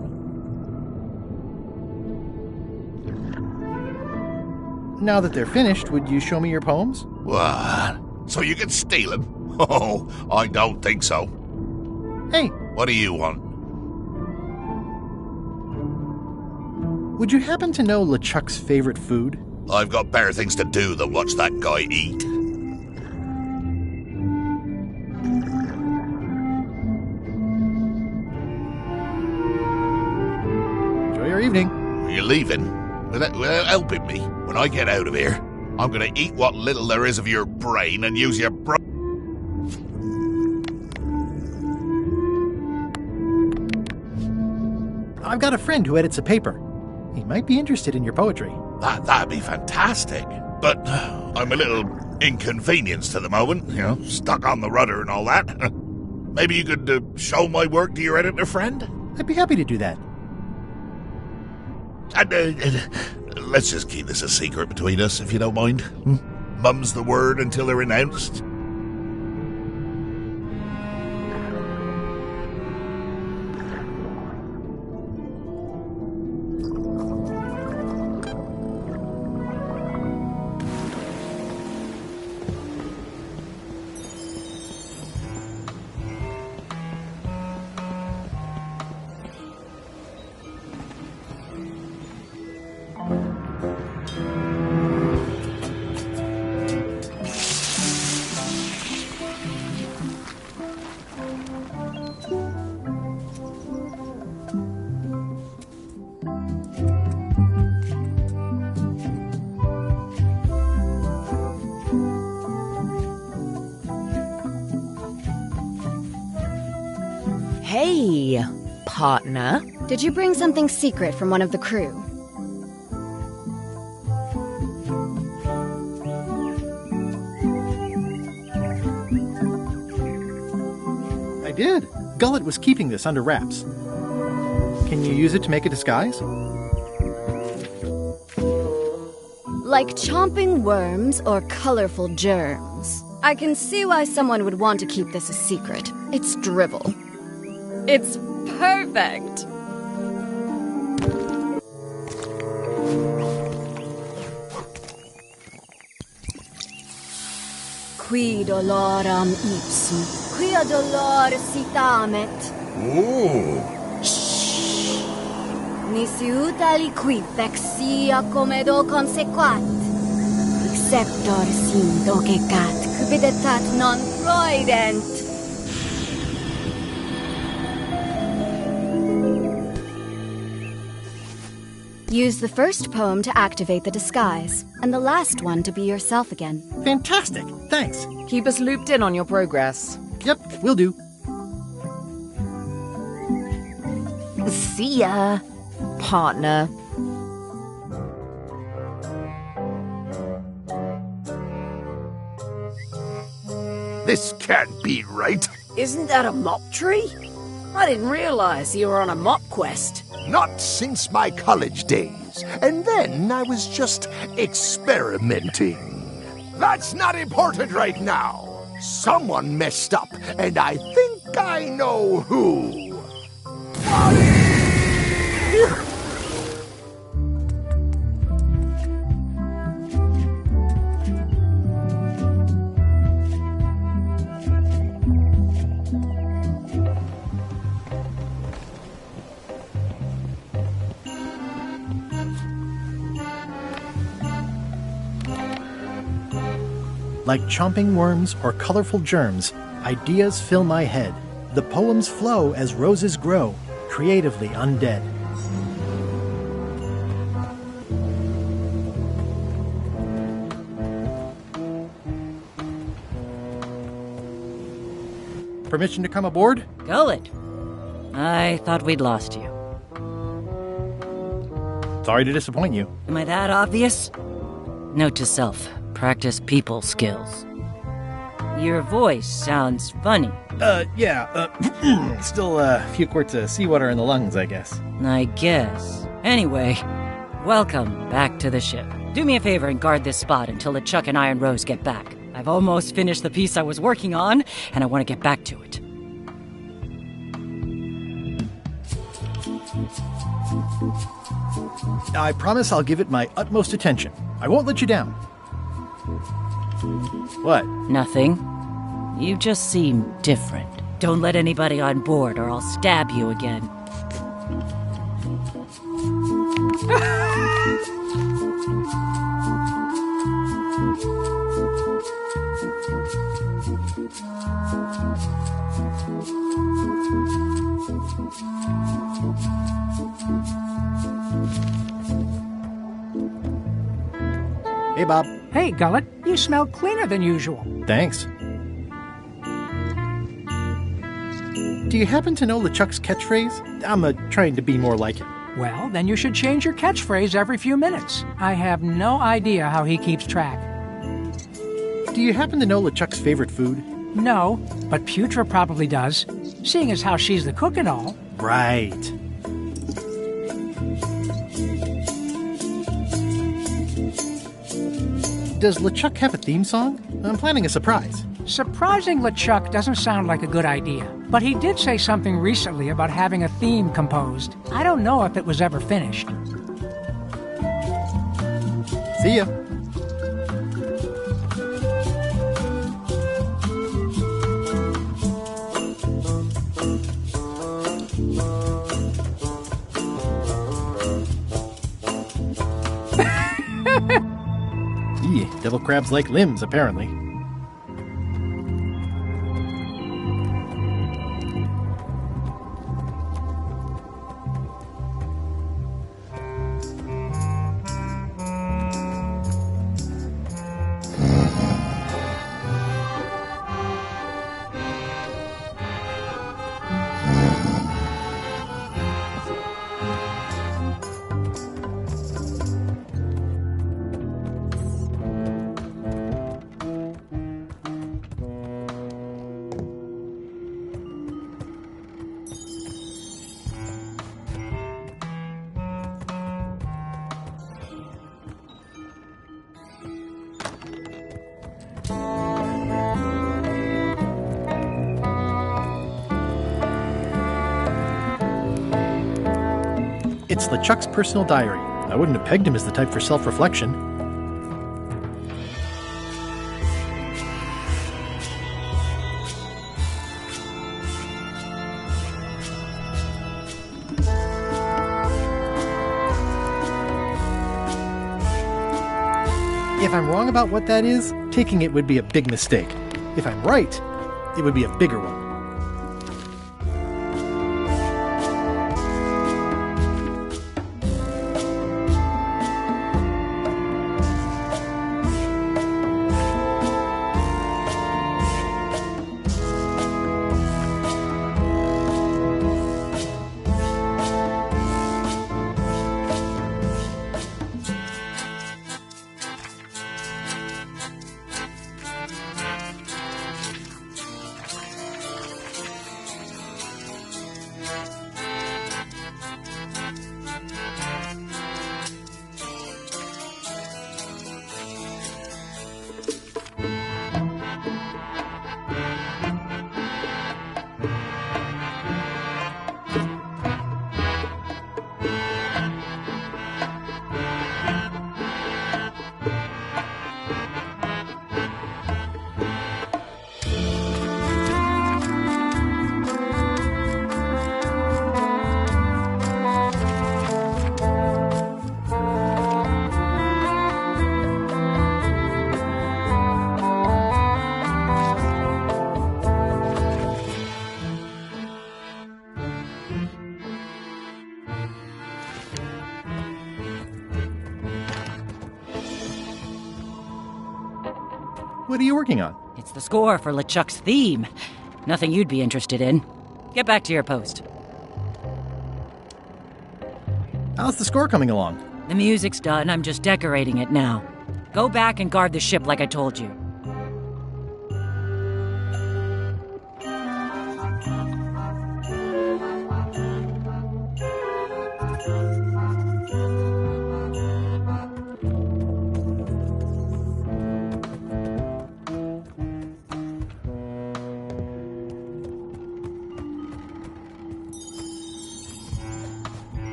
S2: Now that they're finished, would you show me your poems?
S14: What? So you can steal them? Oh, I don't think so.
S2: Hey.
S14: What do you want?
S2: Would you happen to know LeChuck's favorite food?
S14: I've got better things to do than watch that guy eat.
S2: Enjoy your evening.
S14: You're leaving? Without helping me? When I get out of here, I'm gonna eat what little there is of your brain and use your
S2: I've got a friend who edits a paper. He might be interested in your poetry.
S14: That'd be fantastic. But I'm a little inconvenienced at the moment, you know, stuck on the rudder and all that. Maybe you could show my work to your editor friend?
S2: I'd be happy to do that.
S14: And let's just keep this a secret between us, if you don't mind. Mum's the word until they're announced.
S13: Hey, partner.
S12: Did you bring something secret from one of the crew?
S2: I did. Gullet was keeping this under wraps. Can you use it to make a disguise?
S12: Like chomping worms or colorful germs. I can see why someone would want to keep this a secret. It's drivel. It's perfect! Qui doloram ipsum, quia dolor sitamet.
S14: Ooh.
S12: Nisi utali quid vexia comedo consequat. Exceptor sim docecat, cupidetat non proident. Use the first poem to activate the disguise, and the last one to be yourself again.
S2: Fantastic! Thanks.
S13: Keep us looped in on your progress.
S2: Yep, will do.
S13: See ya, partner.
S1: This can't be right.
S5: Isn't that a mop tree? I didn't realize you were on a mop quest.
S1: Not since my college days. And then I was just experimenting. That's not important right now. Someone messed up, and I think I know who.
S2: Like chomping worms or colorful germs, ideas fill my head. The poems flow as roses grow, creatively undead. Permission to come aboard?
S4: Gullet. I thought we'd lost you.
S2: Sorry to disappoint you.
S4: Am I that obvious? Note to self. Practice people skills. Your voice sounds funny.
S2: Yeah, still a few quarts of seawater in the lungs, I guess.
S4: I guess. Anyway, welcome back to the ship. Do me a favor and guard this spot until LeChuck and Iron Rose get back. I've almost finished the piece I was working on, and I want to get back to it.
S2: I promise I'll give it my utmost attention. I won't let you down. What?
S4: Nothing. You just seem different. Don't let anybody on board or I'll stab you again.
S2: Hey, Bob.
S8: Hey, Gullet, you smell cleaner than usual.
S2: Thanks. Do you happen to know LeChuck's catchphrase? I'm trying to be more like him.
S8: Well, then you should change your catchphrase every few minutes. I have no idea how he keeps track.
S2: Do you happen to know LeChuck's favorite food?
S8: No, but Putra probably does, seeing as how she's the cook and all.
S2: Right. Does LeChuck have a theme song? I'm planning a surprise.
S8: Surprising LeChuck doesn't sound like a good idea, but he did say something recently about having a theme composed. I don't know if it was ever finished.
S2: See ya. Devil crabs like limbs, apparently. It's LeChuck's personal diary. I wouldn't have pegged him as the type for self-reflection. If I'm wrong about what that is, taking it would be a big mistake. If I'm right, it would be a bigger one. What are you working on?
S4: It's the score for LeChuck's theme. Nothing you'd be interested in. Get back to your post.
S2: How's the score coming along?
S4: The music's done, I'm just decorating it now. Go back and guard the ship like I told you.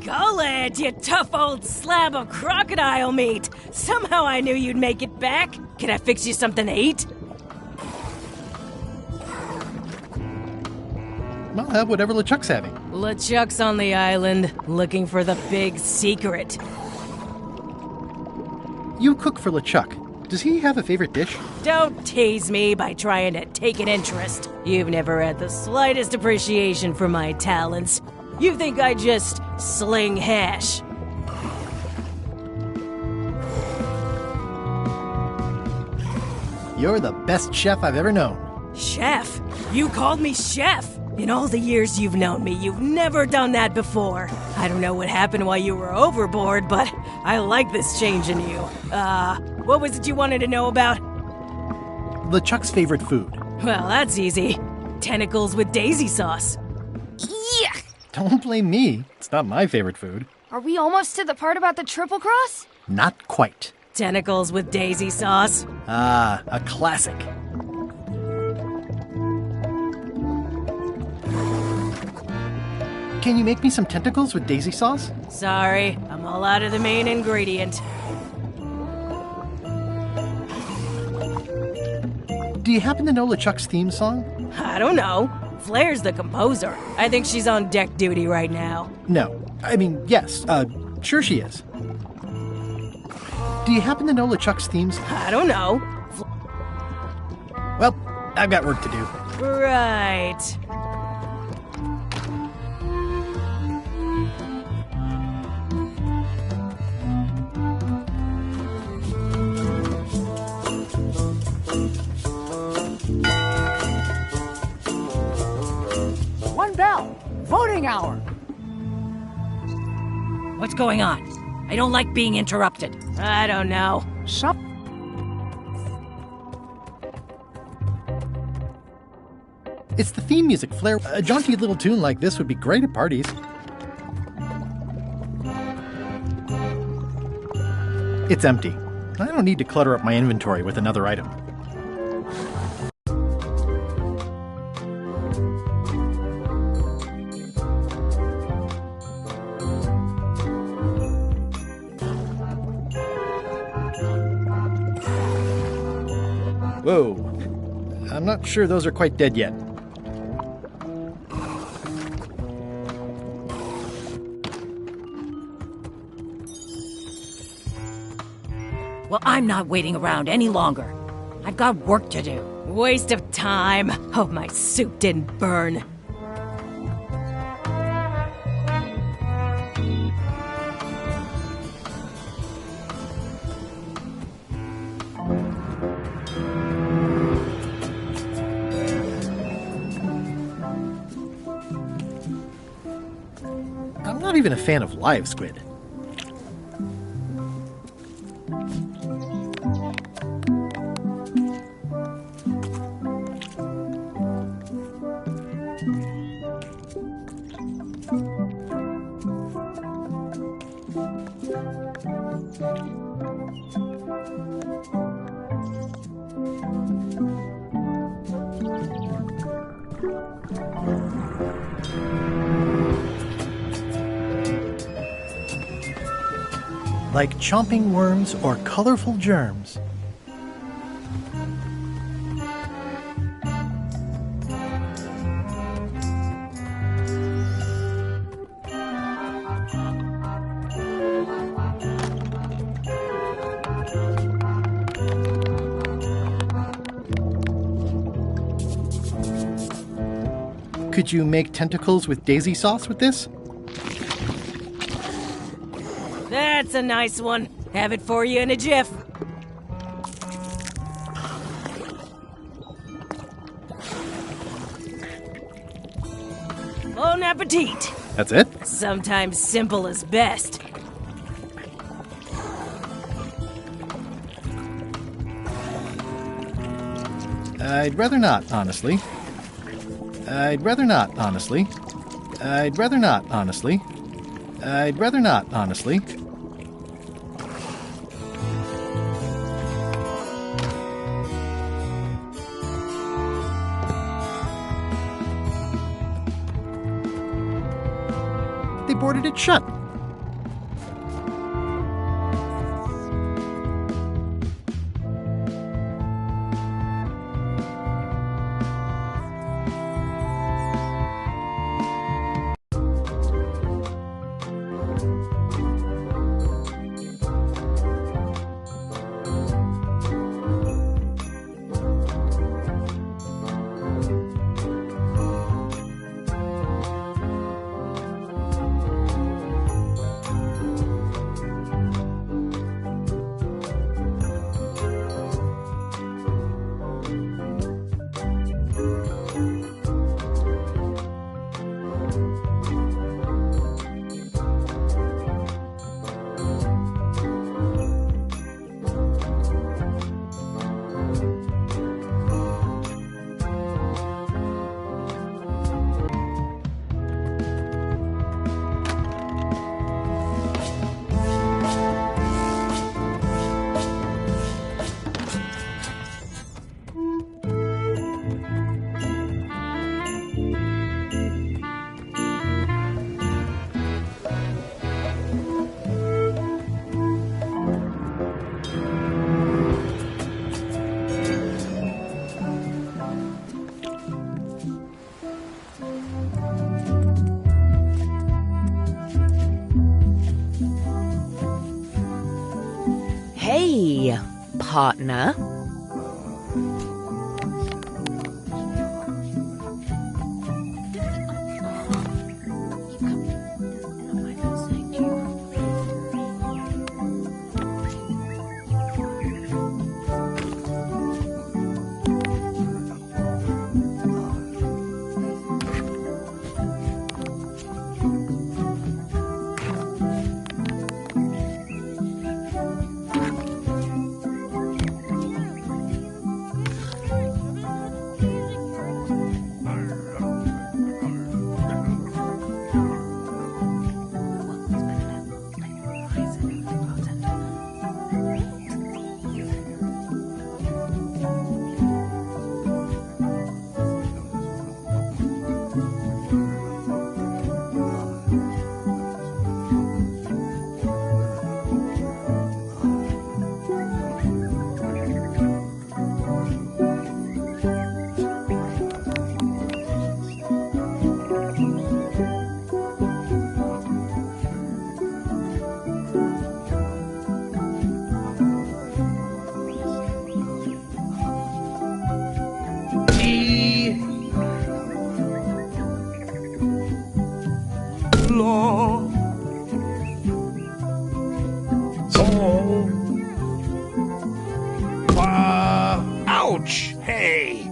S3: Gullet, you tough old slab of crocodile meat! Somehow I knew you'd make it back. Can I fix you something to eat?
S2: I'll have whatever LeChuck's having.
S3: LeChuck's on the island, looking for the big secret.
S2: You cook for LeChuck. Does he have a favorite dish?
S3: Don't tease me by trying to take an interest. You've never had the slightest appreciation for my talents. You think I just sling hash.
S2: You're the best chef I've ever known.
S3: Chef? You called me chef? In all the years you've known me, you've never done that before. I don't know what happened while you were overboard, but I like this change in you. What was it you wanted to know about?
S2: LeChuck's favorite food.
S3: Well, that's easy. Tentacles with daisy sauce.
S7: Yuck!
S2: Don't blame me. It's not my favorite food.
S7: Are we almost to the part about the triple cross?
S2: Not quite.
S3: Tentacles with daisy sauce.
S2: Ah, a classic. Can you make me some tentacles with daisy sauce?
S3: Sorry, I'm all out of the main ingredient.
S2: Do you happen to know LeChuck's theme song?
S3: I don't know. Flair's the composer. I think she's on deck duty right now.
S2: No. I mean, yes. Sure she is. Do you happen to know LeChuck's themes?
S3: I don't know.
S2: Well, I've got work to do.
S3: Right.
S8: Bell. Voting hour.
S4: What's going on? I don't like being interrupted.
S3: I don't know.
S8: Sup?
S2: It's the theme music, Flair. A jaunty little tune like this would be great at parties. It's empty. I don't need to clutter up my inventory with another item. Whoa. I'm not sure those are quite dead yet.
S4: Well, I'm not waiting around any longer. I've got work to do.
S3: Waste of time. Hope my suit didn't burn.
S2: I'm not even a fan of live squid. Like chomping worms or colorful germs. Could you make tentacles with daisy sauce with this?
S3: That's a nice one. Have it for you in a jiff. Bon appetit.
S2: That's it?
S3: Sometimes simple is best.
S2: I'd rather not, honestly. I'd rather not, honestly. I'd rather not, honestly. I'd rather not, honestly. They boarded it shut.
S13: Hey, partner.
S9: Ouch! Hey!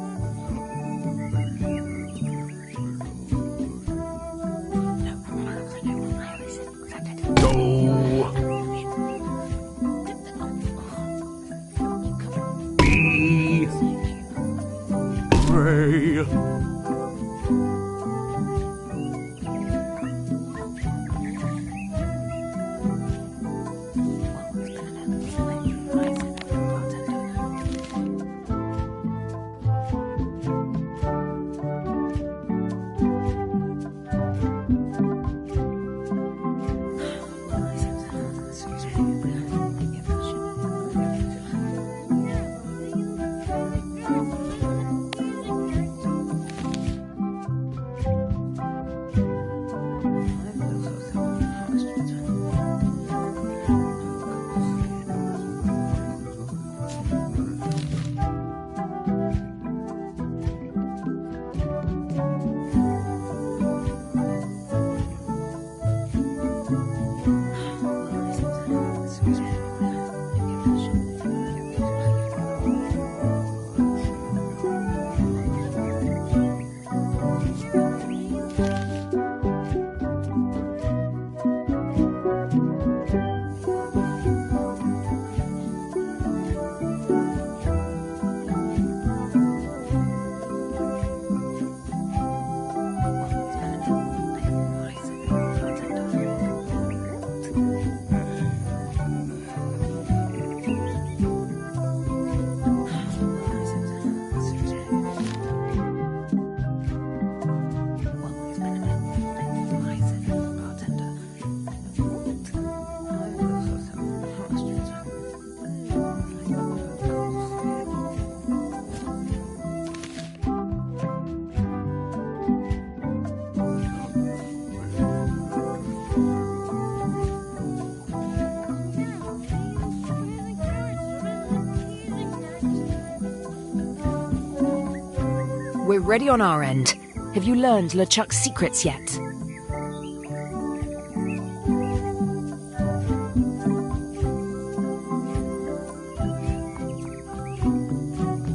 S13: We're ready on our end. Have you learned LeChuck's secrets yet?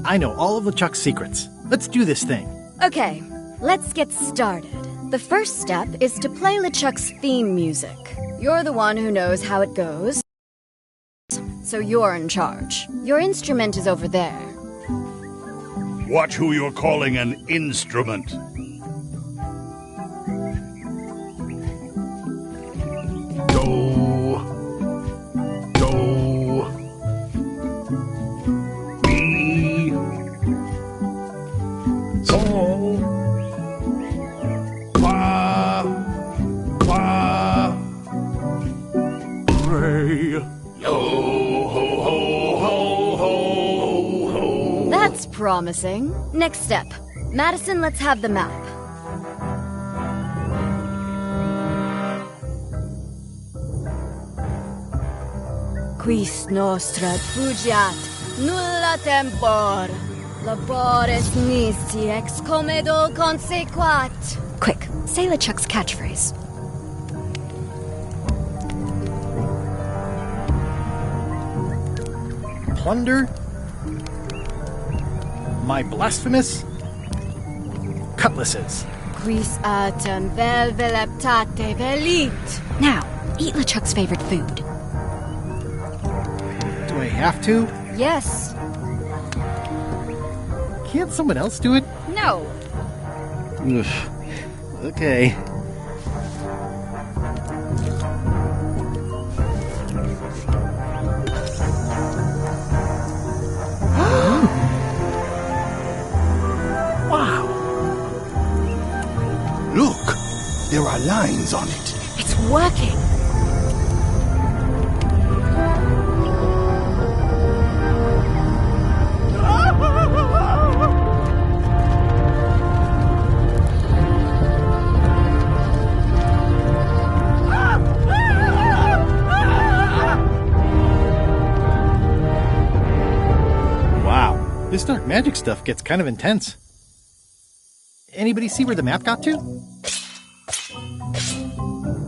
S2: I know all of LeChuck's secrets. Let's do this thing.
S12: Okay, let's get started. The first step is to play LeChuck's theme music. You're the one who knows how it goes, so you're in charge. Your instrument is over there.
S9: Watch who you're calling an instrument.
S1: Do. Mi. Sol. Fa. Fa. Re. Yo ho ho ho ho ho.
S12: That's promising. Next step. Madison, let's have the map. Quis nostra fugiat, nulla tempor. Labores nisi ex comedo consequat. Quick, say LeChuck's catchphrase.
S2: Plunder? My blasphemous cutlasses.
S12: Quis autem vel veleptate velit. Now, eat LeChuck's favorite food.
S2: Do I have to?
S12: Yes.
S2: Can't someone else do it?
S12: No.
S2: Ugh. Okay.
S11: Wow. Look, there are lines on it.
S12: It's working.
S2: This dark magic stuff gets kind of intense. Anybody see where the map got to?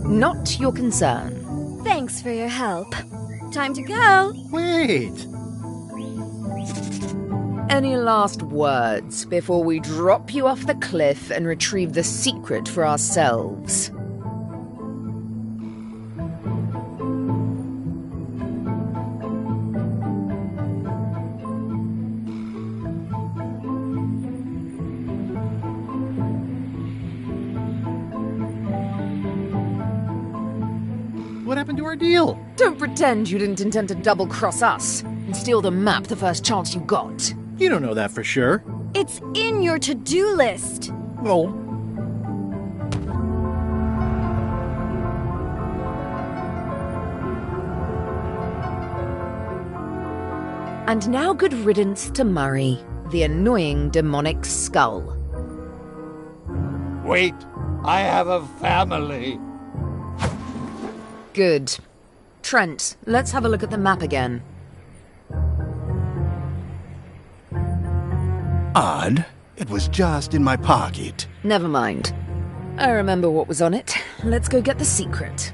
S13: Not your concern.
S12: Thanks for your help. Time to go.
S2: Wait.
S13: Any last words before we drop you off the cliff and retrieve the secret for ourselves?
S2: What happened to our deal?
S13: Don't pretend you didn't intend to double-cross us and steal the map the first chance you got.
S2: You don't know that for sure.
S12: It's in your to-do list.
S2: Oh.
S13: And now good riddance to Murray, the annoying demonic skull.
S15: Wait, I have a family.
S13: Good. Trent, let's have a look at the map again.
S11: Odd. It was just in my pocket.
S13: Never mind. I remember what was on it. Let's go get the secret.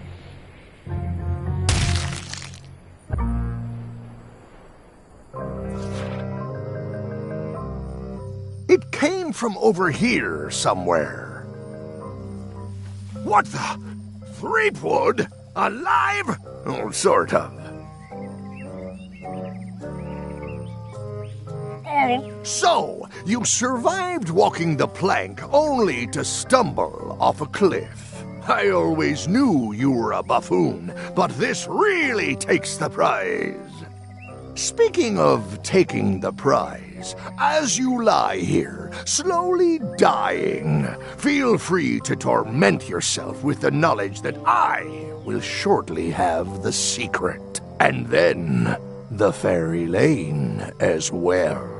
S1: It came from over here somewhere. What the? Threepwood? Alive? Oh, sort of. So, you survived walking the plank only to stumble off a cliff. I always knew you were a buffoon, but this really takes the prize. Speaking of taking the prize, as you lie here, slowly dying, feel free to torment yourself with the knowledge that I will shortly have the secret. And then the fairy lane as well.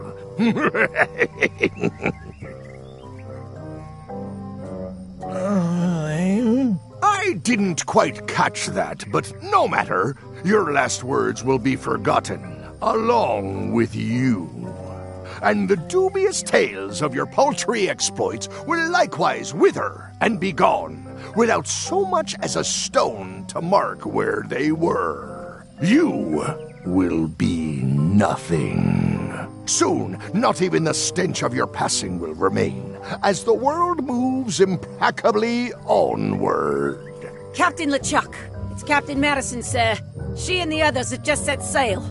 S1: I didn't quite catch that, but no matter. Your last words will be forgotten, along with you. And the dubious tales of your paltry exploits will likewise wither and be gone, without so much as a stone to mark where they were. You will be nothing. Soon, not even the stench of your passing will remain, as the world moves implacably onward.
S5: Captain LeChuck, it's Captain Madison, sir. She and the others have just set sail.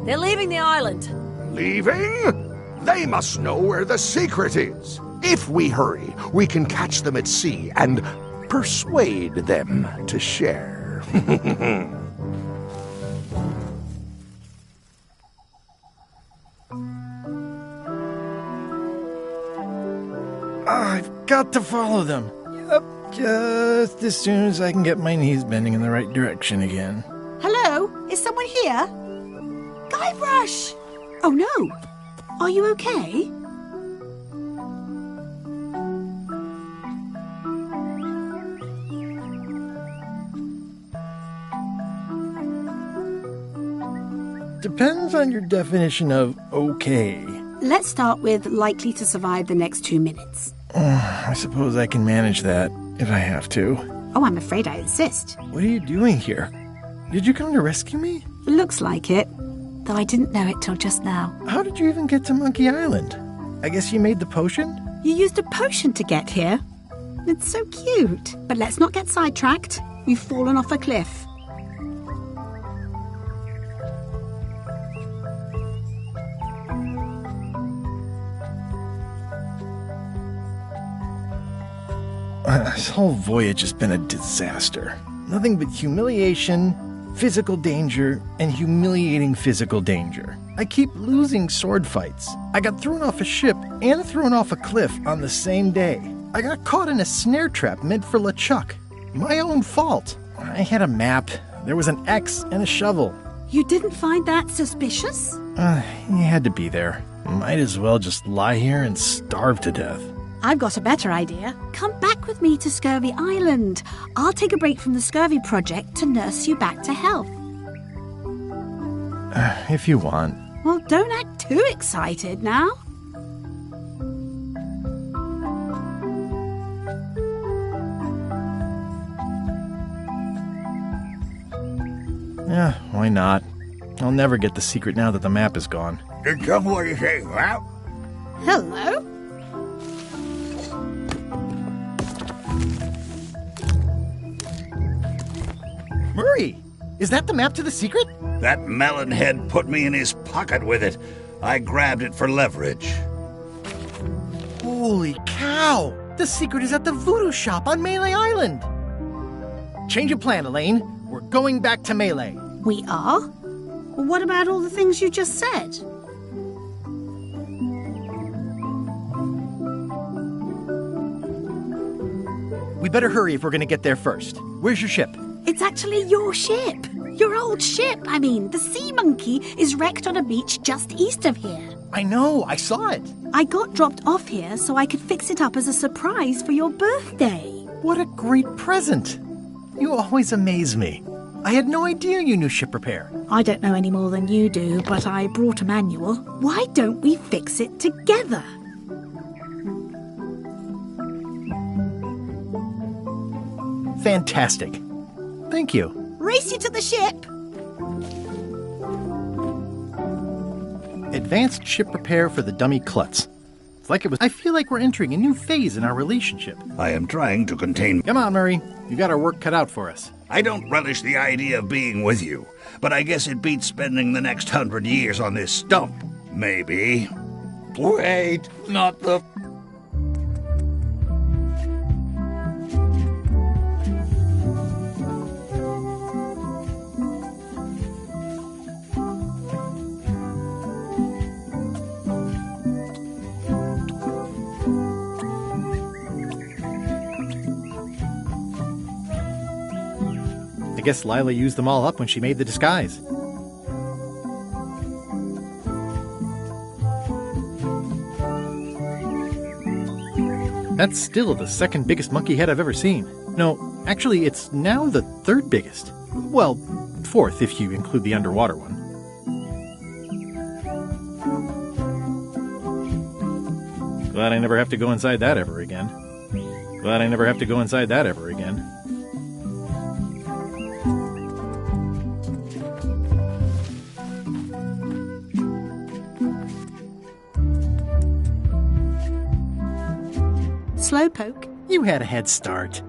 S5: They're leaving the island.
S1: Leaving? They must know where the secret is. If we hurry, we can catch them at sea and persuade them to share.
S2: I've got to follow them. Yep, just as soon as I can get my knees bending in the right direction again.
S16: Hello? Is someone here? Guybrush! Oh no! Are you okay?
S2: Depends on your definition of okay.
S16: Let's start with likely to survive the next 2 minutes.
S2: I suppose I can manage that if I have to.
S16: Oh, I'm afraid I insist.
S2: What are you doing here? Did you come to rescue me?
S16: Looks like it, though I didn't know it till just now.
S2: How did you even get to Monkey Island? I guess you made the potion?
S16: You used a potion to get here. It's so cute. But let's not get sidetracked. You've fallen off a cliff.
S2: This whole voyage has been a disaster. Nothing but humiliation, physical danger, and humiliating physical danger. I keep losing sword fights. I got thrown off a ship and thrown off a cliff on the same day. I got caught in a snare trap meant for LeChuck. My own fault. I had a map. There was an X and a shovel.
S16: You didn't find that suspicious?
S2: You had to be there. Might as well just lie here and starve to death.
S16: I've got a better idea. Come back with me to Scurvy Island. I'll take a break from the Scurvy Project to nurse you back to health.
S2: If you want.
S16: Well, don't act too excited now.
S2: Yeah, why not? I'll never get the secret now that the map is gone.
S15: Did somebody say map?
S16: Hello?
S2: Murray, is that the map to the secret?
S9: That melonhead put me in his pocket with it. I grabbed it for leverage.
S2: Holy cow! The secret is at the voodoo shop on Melee Island! Change of plan, Elaine. We're going back to Melee.
S16: We are? Well, what about all the things you just said?
S2: We better hurry if we're gonna get there first. Where's your ship?
S16: It's actually your ship. Your old ship, I mean. The Sea Monkey is wrecked on a beach just east of here.
S2: I know, I saw it.
S16: I got dropped off here so I could fix it up as a surprise for your birthday.
S2: What a great present. You always amaze me. I had no idea you knew ship repair.
S16: I don't know any more than you do, but I brought a manual. Why don't we fix it together?
S2: Fantastic. Thank you.
S16: Race you to the ship!
S2: Advanced ship repair for the dummy klutz. It's like it was. I feel like we're entering a new phase in our relationship.
S9: I am trying to contain...
S2: Come on, Murray. You got our work cut out for us.
S9: I don't relish the idea of being with you, but I guess it beats spending the next 100 years on this stump. Maybe.
S15: Wait, not the...
S2: I guess Lila used them all up when she made the disguise. That's still the second biggest monkey head I've ever seen. No, actually, it's now the third biggest. Well, fourth if you include the underwater one. Glad I never have to go inside that ever again. Glad I never have to go inside that ever again.
S16: Slowpoke.
S2: You had a head start.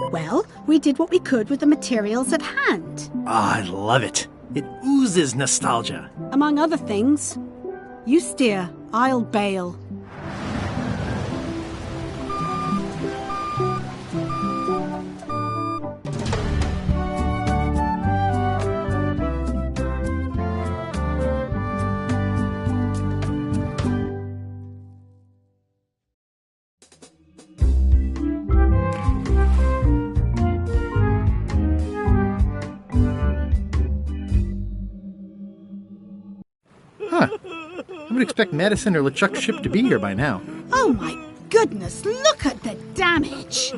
S16: Well, we did what we could with the materials at hand.
S2: I love it. It oozes nostalgia.
S16: Among other things, you steer, I'll bail.
S2: Huh. I would expect Madison or LeChuck's ship to be here by now.
S16: Oh my goodness, look at the damage!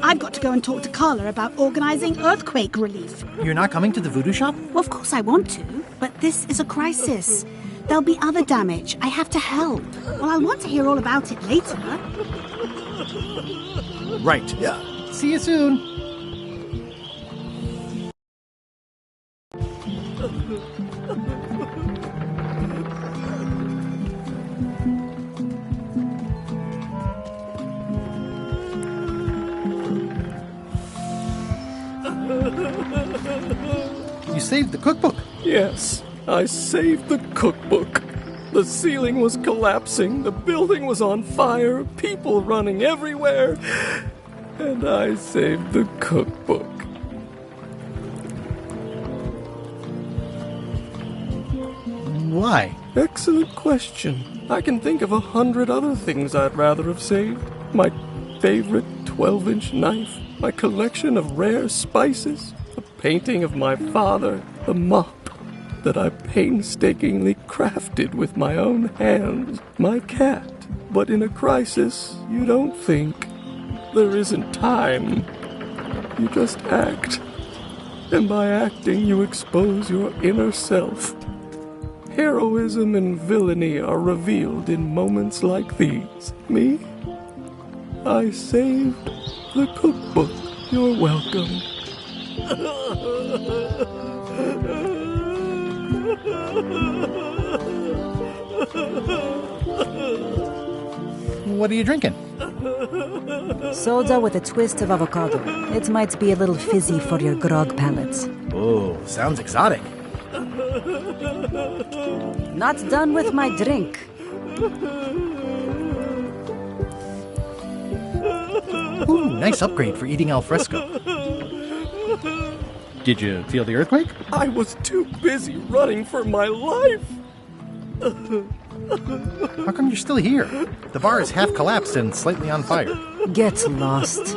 S16: I've got to go and talk to Carla about organising earthquake relief.
S2: You're not coming to the voodoo shop?
S16: Well, of course I want to, but this is a crisis. There'll be other damage. I have to help. Well, I'll want to hear all about it later.
S2: Right. Yeah. See you soon. You saved the cookbook.
S17: Yes, I saved the cookbook. The ceiling was collapsing, the building was on fire, people running everywhere, and I saved the cookbook.
S2: Why?
S17: Excellent question. I can think of 100 other things I'd rather have saved. My favorite 12-inch knife, my collection of rare spices, a painting of my father, the mop that I painstakingly crafted with my own hands, my cat. But in a crisis, you don't think. There isn't time. You just act. And by acting, you expose your inner self. Heroism and villainy are revealed in moments like these. Me? I saved the cookbook. You're welcome.
S2: What are you drinking?
S18: Soda with a twist of avocado. It might be a little fizzy for your grog palates.
S2: Oh, sounds exotic.
S18: Not done with my drink.
S2: Ooh, nice upgrade for eating al fresco. Did you feel the earthquake?
S17: I was too busy running for my life.
S2: How come you're still here? The bar is half collapsed and slightly on fire.
S18: Get lost.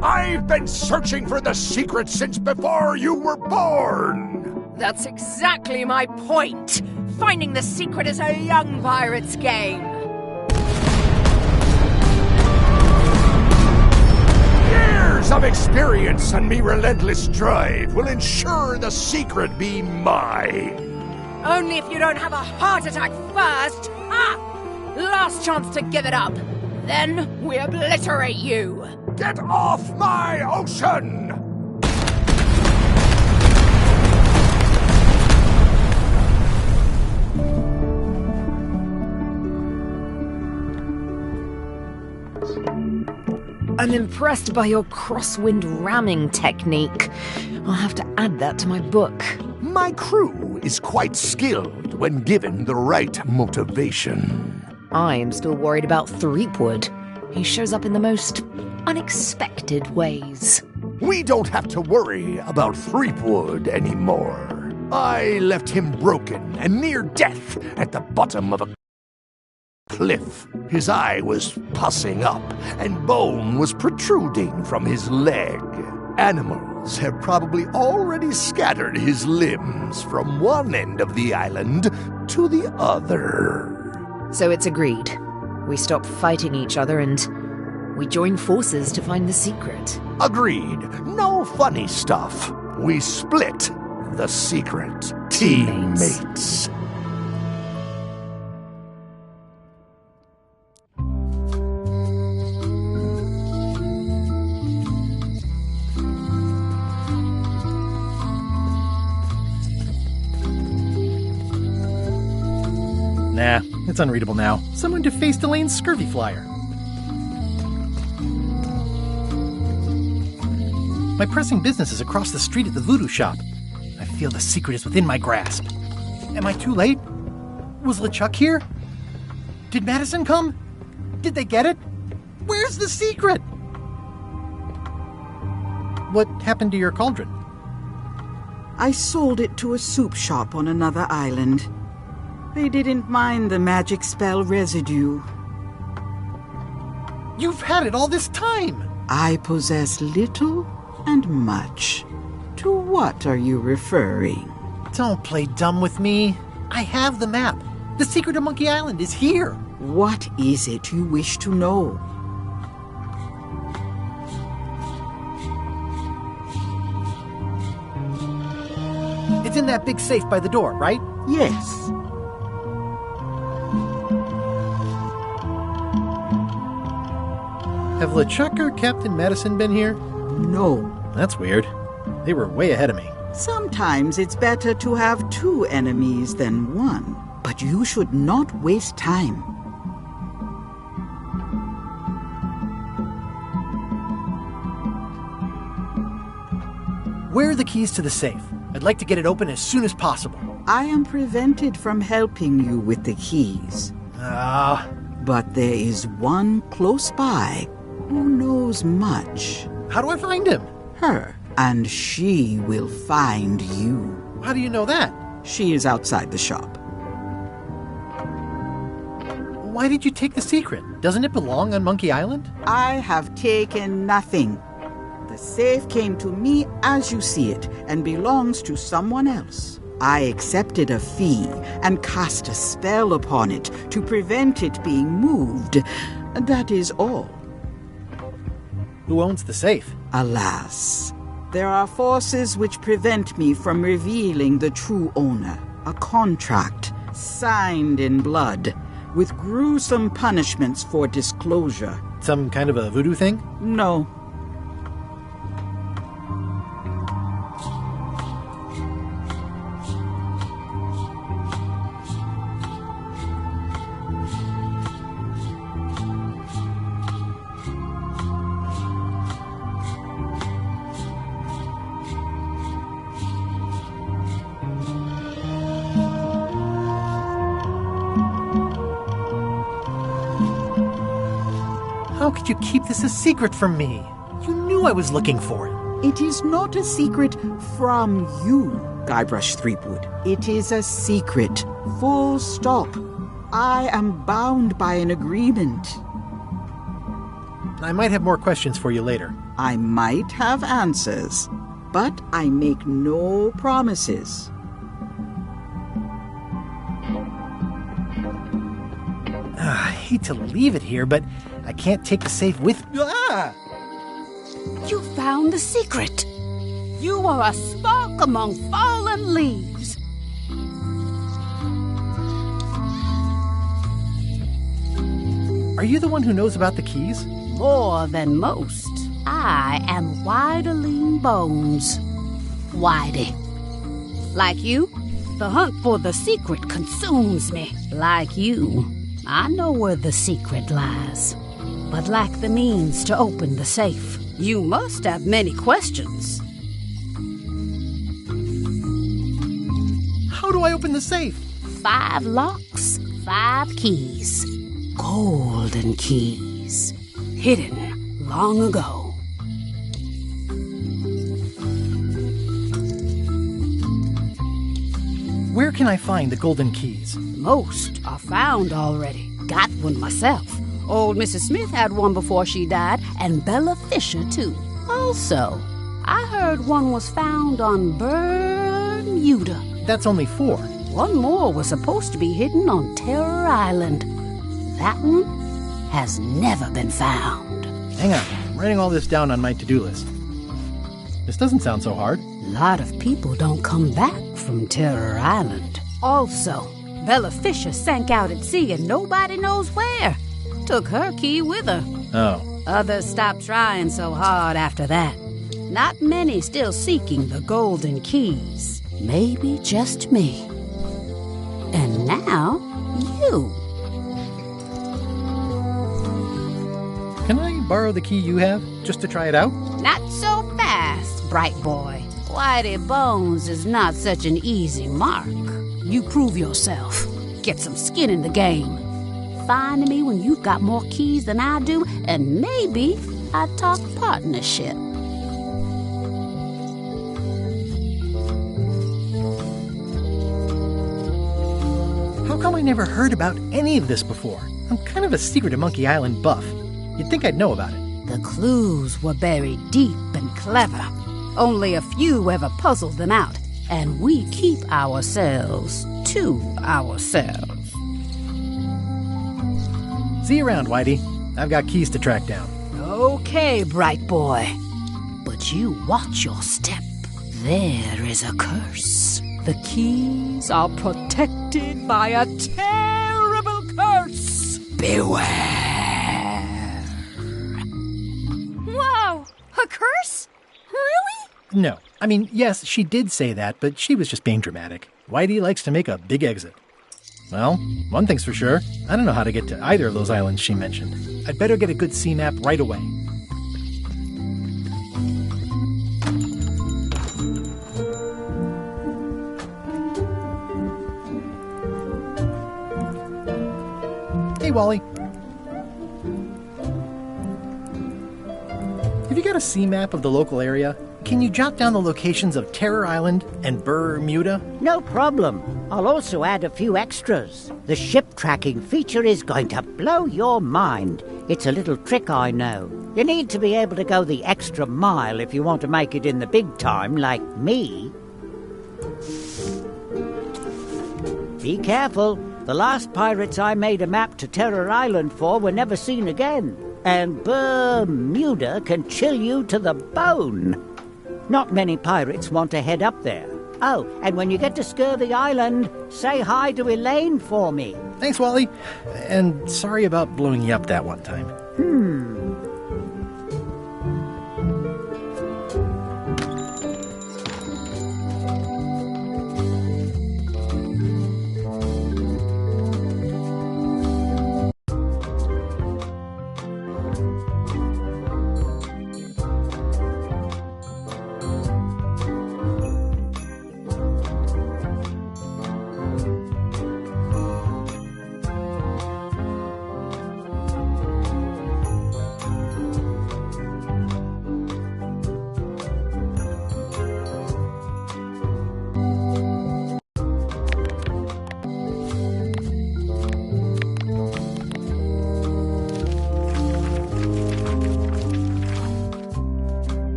S1: I've been searching for the secret since before you were born!
S19: That's exactly my point! Finding the secret is a young pirate's game!
S1: Years of experience and me relentless drive will ensure the secret be mine!
S19: Only if you don't have a heart attack first! Last chance to give it up! Then we obliterate you!
S1: Get off my ocean!
S13: I'm impressed by your crosswind ramming technique. I'll have to add that to my book.
S1: My crew is quite skilled when given the right motivation.
S13: I am still worried about Threepwood. He shows up in the most unexpected ways.
S1: We don't have to worry about Threepwood anymore. I left him broken and near death at the bottom of a cliff. His eye was pussing up, and bone was protruding from his leg. Animals have probably already scattered his limbs from one end of the island to the other.
S13: So it's agreed. We stop fighting each other and we join forces to find the secret.
S1: Agreed. No funny stuff. We split the secret. Teammates.
S2: Nah, it's unreadable now. Someone defaced Elaine's scurvy flyer. My pressing business is across the street at the voodoo shop. I feel the secret is within my grasp. Am I too late? Was LeChuck here? Did Madison come? Did they get it? Where's the secret? What happened to your cauldron?
S20: I sold it to a soup shop on another island. They didn't mind the magic spell residue.
S2: You've had it all this time!
S20: I possess little and much. To what are you referring?
S2: Don't play dumb with me. I have the map. The secret of Monkey Island is here.
S20: What is it you wish to know?
S2: It's in that big safe by the door, right?
S20: Yes.
S2: Have LeChuck or Captain Madison been here?
S20: No.
S2: That's weird. They were way ahead of me.
S20: Sometimes it's better to have two enemies than one. But you should not waste time.
S2: Where are the keys to the safe? I'd like to get it open as soon as possible.
S20: I am prevented from helping you with the keys. But there is one close by who knows much.
S2: How do I find him?
S20: Her. And she will find you.
S2: How do you know that?
S20: She is outside the shop.
S2: Why did you take the secret? Doesn't it belong on Monkey Island?
S20: I have taken nothing. The safe came to me as you see it and belongs to someone else. I accepted a fee and cast a spell upon it to prevent it being moved. That is all.
S2: Who owns the safe?
S20: Alas, there are forces which prevent me from revealing the true owner. A contract signed in blood with gruesome punishments for disclosure.
S2: Some kind of a voodoo thing?
S20: No.
S2: How could you keep this a secret from me? You knew I was looking for it.
S20: It is not a secret from you, Guybrush Threepwood. It is a secret. Full stop. I am bound by an agreement.
S2: I might have more questions for you later.
S20: I might have answers, but I make no promises.
S2: I hate to leave it here, but I can't take the safe with me.
S16: You found the secret. You are a spark among fallen leaves.
S2: Are you the one who knows about the keys?
S16: More than most. I am Whiterling Bones. Whitey. Like you, the hunt for the secret consumes me. Like you, I know where the secret lies, but lack the means to open the safe. You must have many questions.
S2: How do I open the safe?
S16: 5 locks, 5 keys. Golden keys. Hidden long ago.
S2: Where can I find the golden keys?
S16: Most are found already. Got one myself. Old Mrs. Smith had one before she died, and Bella Fisher, too. Also, I heard one was found on Bermuda.
S2: That's only 4.
S16: One more was supposed to be hidden on Terror Island. That one has never been found.
S2: Hang on, I'm writing all this down on my to-do list. This doesn't sound so hard.
S16: A lot of people don't come back from Terror Island. Also, Bella Fisher sank out at sea and nobody knows where. Took her key with her.
S2: Oh.
S16: Others stopped trying so hard after that. Not many still seeking the golden keys. Maybe just me. And now, you.
S2: Can I borrow the key you have, just to try it out?
S16: Not so fast, bright boy. Whitey Bones is not such an easy mark. You prove yourself. Get some skin in the game. Find me when you've got more keys than I do, and maybe I'd talk partnership.
S2: How come I never heard about any of this before? I'm kind of a Secret of Monkey Island buff. You'd think I'd know about it.
S16: The clues were buried deep and clever. Only a few ever puzzled them out, and we keep ourselves to ourselves.
S2: See you around, Whitey. I've got keys to track down.
S16: Okay, bright boy. But you watch your step. There is a curse. The keys are protected by a terrible curse. Beware.
S7: Whoa! A curse? Really?
S2: No. I mean, yes, she did say that, but she was just being dramatic. Whitey likes to make a big exit. Well, one thing's for sure. I don't know how to get to either of those islands she mentioned. I'd better get a good sea map right away. Hey, Wally. Have you got a sea map of the local area? Can you jot down the locations of Terror Island and Bermuda?
S21: No problem. I'll also add a few extras. The ship tracking feature is going to blow your mind. It's a little trick, I know. You need to be able to go the extra mile if you want to make it in the big time, like me. Be careful. The last pirates I made a map to Terror Island for were never seen again. And Bermuda can chill you to the bone. Not many pirates want to head up there. Oh, and when you get to Scurvy Island, say hi to Elaine for me.
S2: Thanks, Wally. And sorry about blowing you up that one time.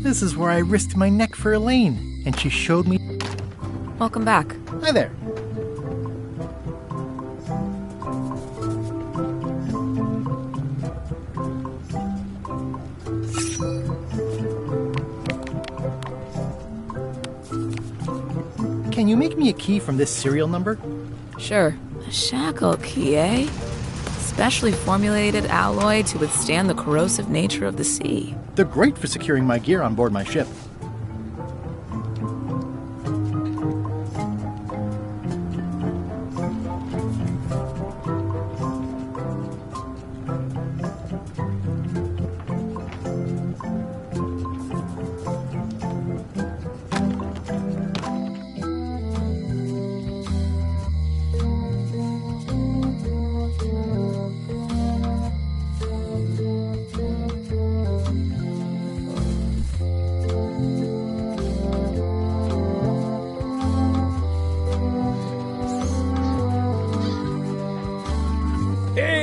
S2: This is where I risked my neck for Elaine, and she showed me...
S22: Welcome back.
S2: Hi there. Can you make me a key from this serial number?
S22: Sure. A shackle key, eh? Specially formulated alloy to withstand the corrosive nature of the sea.
S2: They're great for securing my gear on board my ship.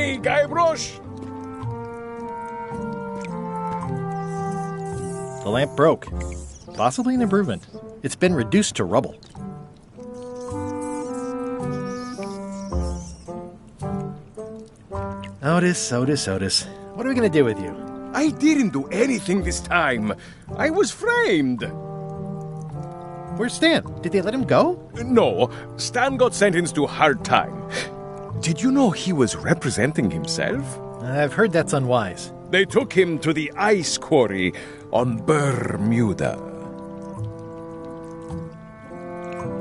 S6: Hey, Guybrush!
S2: The lamp broke. Possibly an improvement. It's been reduced to rubble. Otis. What are we going to do with you?
S6: I didn't do anything this time. I was framed.
S2: Where's Stan? Did they let him go?
S6: No, Stan got sentenced to hard time. Did you know he was representing himself?
S2: I've heard that's unwise.
S6: They took him to the ice quarry on Bermuda.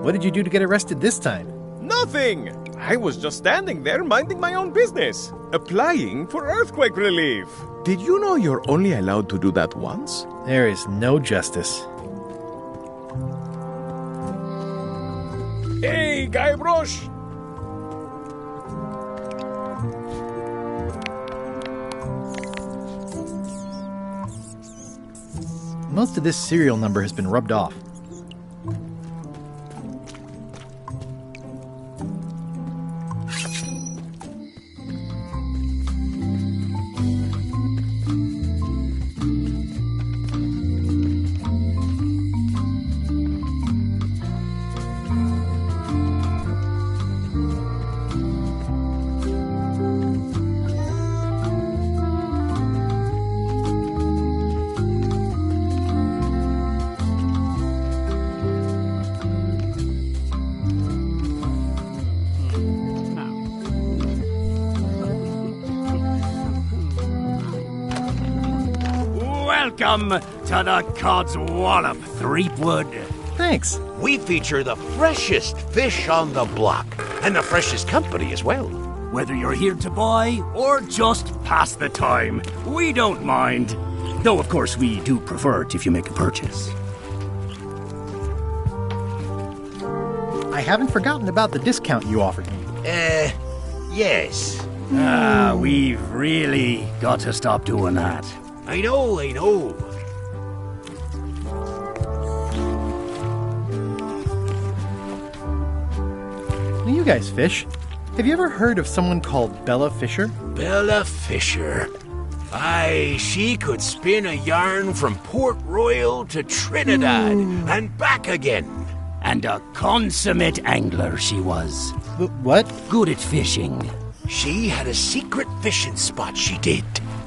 S2: What did you do to get arrested this time?
S6: Nothing! I was just standing there minding my own business, applying for earthquake relief. Did you know you're only allowed to do that once?
S2: There is no justice.
S6: Hey, Guybrush!
S2: Most of this serial number has been rubbed off.
S10: Welcome to the Codswallop, Threepwood.
S2: Thanks.
S1: We feature the freshest fish on the block, and the freshest company as well.
S10: Whether you're here to buy or just pass the time, we don't mind. Though, of course, we do prefer it if you make a purchase.
S2: I haven't forgotten about the discount you offered me.
S1: Yes.
S10: We've really got to stop doing that.
S1: I know.
S2: Well, you guys fish. Have you ever heard of someone called Bella Fisher?
S1: Bella Fisher. Aye, she could spin a yarn from Port Royal to Trinidad and back again.
S10: And a consummate angler she was.
S2: What?
S10: Good at fishing.
S1: She had a secret fishing spot, she did.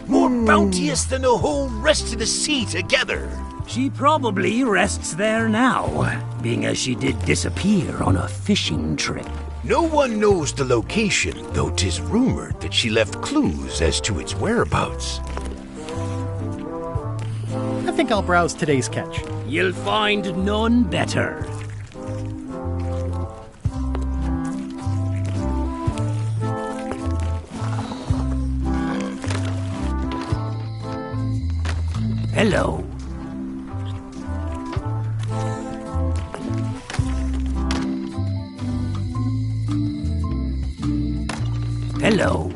S1: More bounteous than the whole rest of the sea together.
S10: She probably rests there now, being as she did disappear on a fishing trip.
S1: No one knows the location, though 'tis rumored that she left clues as to its whereabouts.
S2: I think I'll browse today's catch.
S10: You'll find none better. Hello. Hello.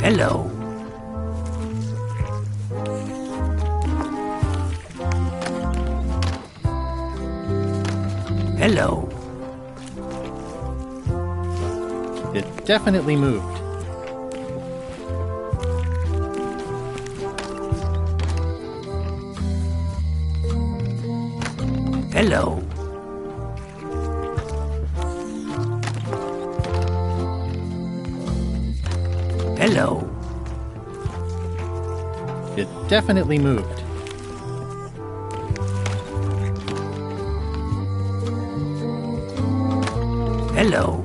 S10: Hello. Hello.
S2: It definitely moved.
S10: Hello. Hello.
S2: It definitely moved.
S10: Hello.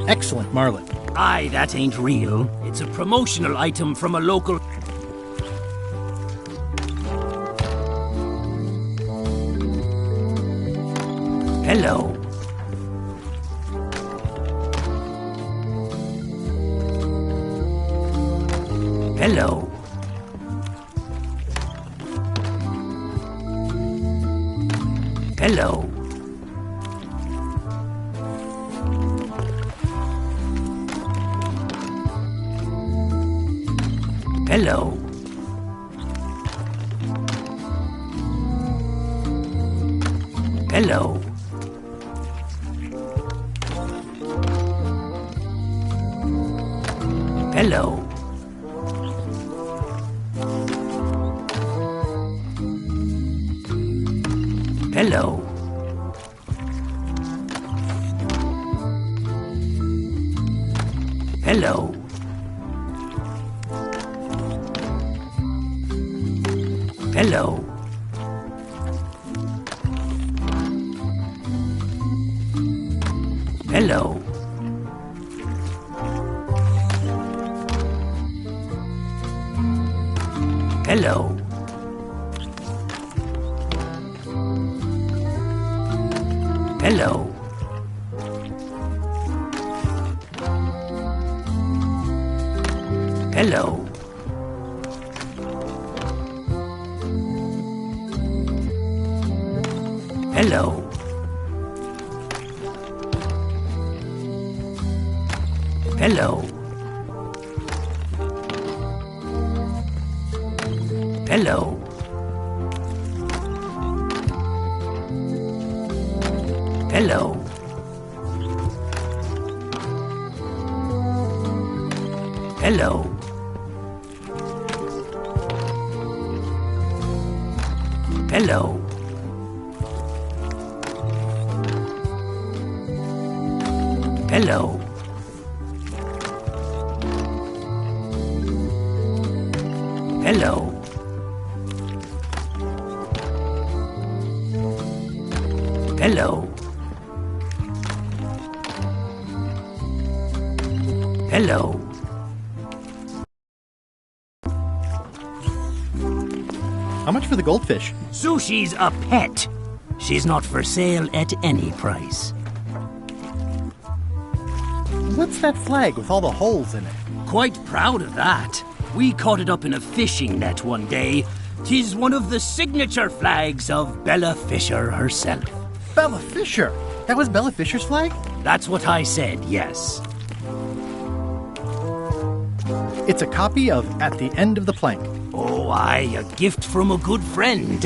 S2: Excellent, Marlin.
S10: Aye, that ain't real. It's a promotional item from a local... Hello. Hello. Hello. Hello. Hello. Hello. Hello. Hello. Hello. Hello. Hello. Hello. Hello. Hello. Hello. Hello. Hello. Hello. Hello. Hello. Hello. Hello. Hello.
S2: How much for the goldfish?
S10: Sushi's a pet. She's not for sale at any price.
S2: What's that flag with all the holes in it?
S10: Quite proud of that. We caught it up in a fishing net one day. 'Tis one of the signature flags of Bella Fisher herself.
S2: Bella Fisher? That was Bella Fisher's flag?
S10: That's what I said, yes.
S2: It's a copy of At the End of the Plank.
S10: Oh, aye, a gift from a good friend.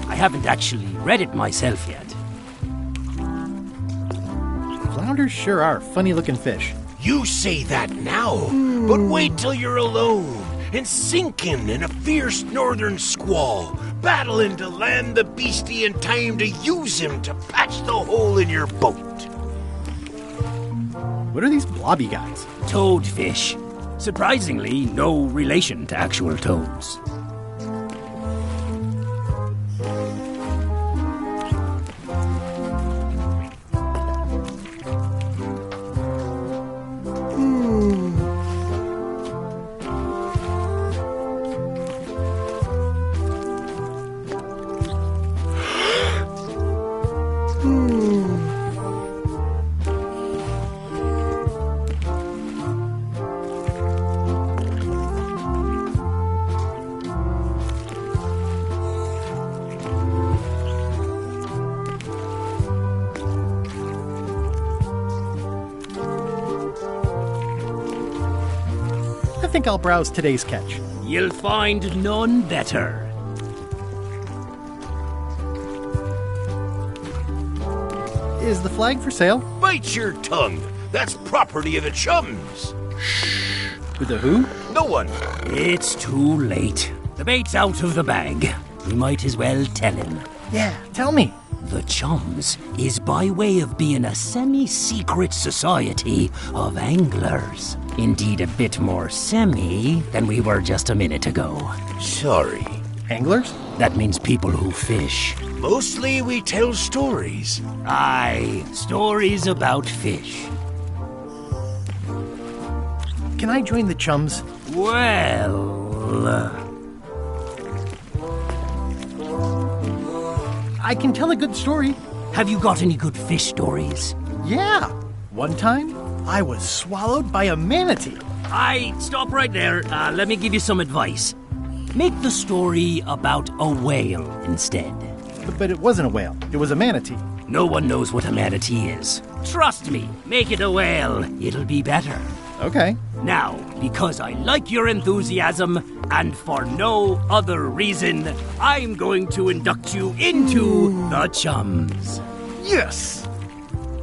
S10: I haven't actually read it myself yet.
S2: Flounders sure are funny-looking fish.
S8: You say that now, but wait till you're alone and sinking in a fierce northern squall, battling to land the beastie in time to use him to patch the hole in your boat.
S2: What are these blobby guys?
S10: Toadfish. Surprisingly, no relation to actual toads.
S2: I think I'll browse today's catch.
S10: You'll find none better.
S2: Is the flag for sale?
S8: Bite your tongue. That's property of the chums.
S2: With the who?
S8: No one.
S10: It's too late. The bait's out of the bag. We might as well tell him.
S2: Yeah, tell me.
S10: The Chums is by way of being a semi-secret society of anglers. Indeed, a bit more semi than we were just a minute ago.
S8: Sorry.
S2: Anglers?
S10: That means people who fish.
S8: Mostly we tell stories.
S10: Aye, stories about fish.
S2: Can I join the Chums?
S10: Well...
S2: I can tell a good story.
S10: Have you got any good fish stories?
S2: Yeah. One time, I was swallowed by a manatee.
S10: Stop right there. Let me give you some advice. Make the story about a whale instead.
S2: But it wasn't a whale. It was a manatee.
S10: No one knows what a manatee is. Trust me, make it a whale. It'll be better.
S2: Okay.
S10: Now, because I like your enthusiasm, and for no other reason, I'm going to induct you into the Chums.
S2: Yes!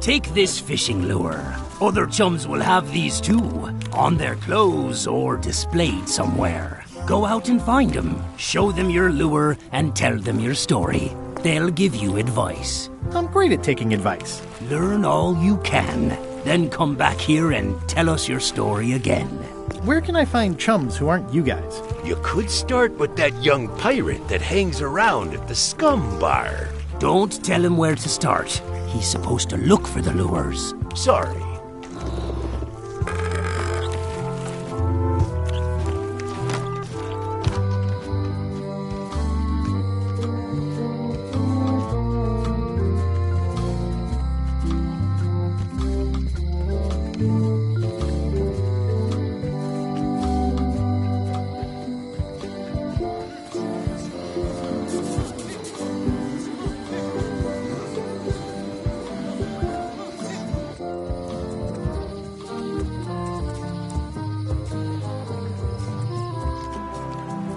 S10: Take this fishing lure. Other chums will have these too, on their clothes or displayed somewhere. Go out and find them, show them your lure, and tell them your story. They'll give you advice.
S2: I'm great at taking advice.
S10: Learn all you can, then come back here and tell us your story again.
S2: Where can I find chums who aren't you guys?
S8: You could start with that young pirate that hangs around at the Scum Bar.
S10: Don't tell him where to start. He's supposed to look for the lures.
S8: Sorry.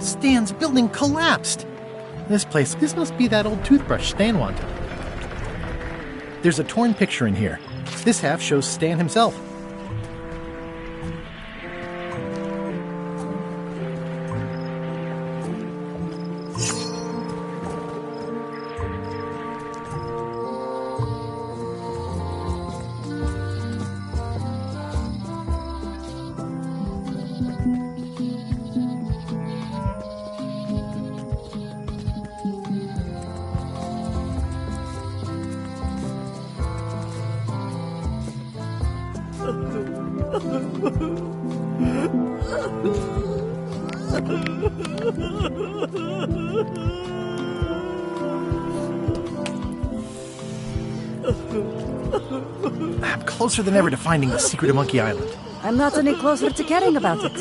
S2: Stan's building collapsed. This must be that old toothbrush Stan wanted. There's a torn picture in here. This half shows Stan himself. I'm closer than ever to finding the secret of Monkey Island.
S18: I'm not any closer to caring about it.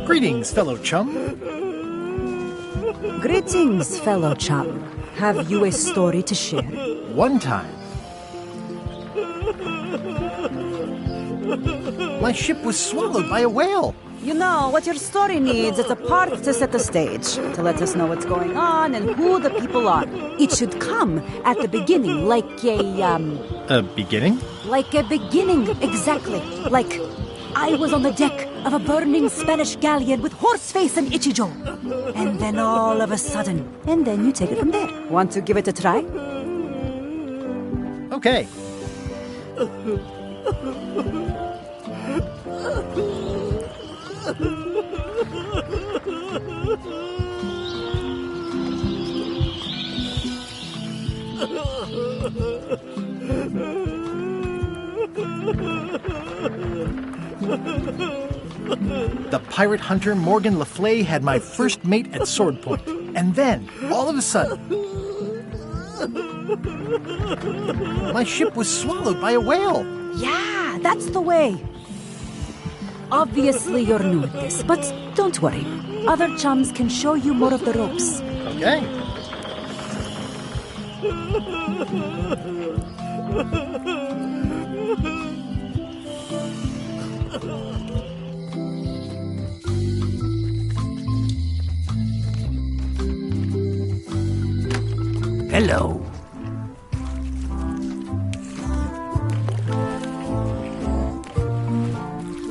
S2: Greetings, fellow chum.
S18: Greetings, fellow chum. Have you a story to share?
S2: One time, my ship was swallowed by a whale.
S18: You know, what your story needs is a part to set the stage, to let us know what's going on and who the people are. It should come at the beginning, like
S2: A beginning?
S18: Like a beginning, exactly. Like, I was on the deck of a burning Spanish galleon with Horseface and Ichijo. And then all of a sudden, and then you take it from there. Want to give it a try?
S2: Okay. The pirate hunter Morgan Le Fay had my first mate at sword point. And then, all of a sudden, my ship was swallowed by a whale.
S18: Yeah, that's the way. Obviously you're new at this, but don't worry. Other chums can show you more of the ropes.
S2: Okay.
S10: Hello.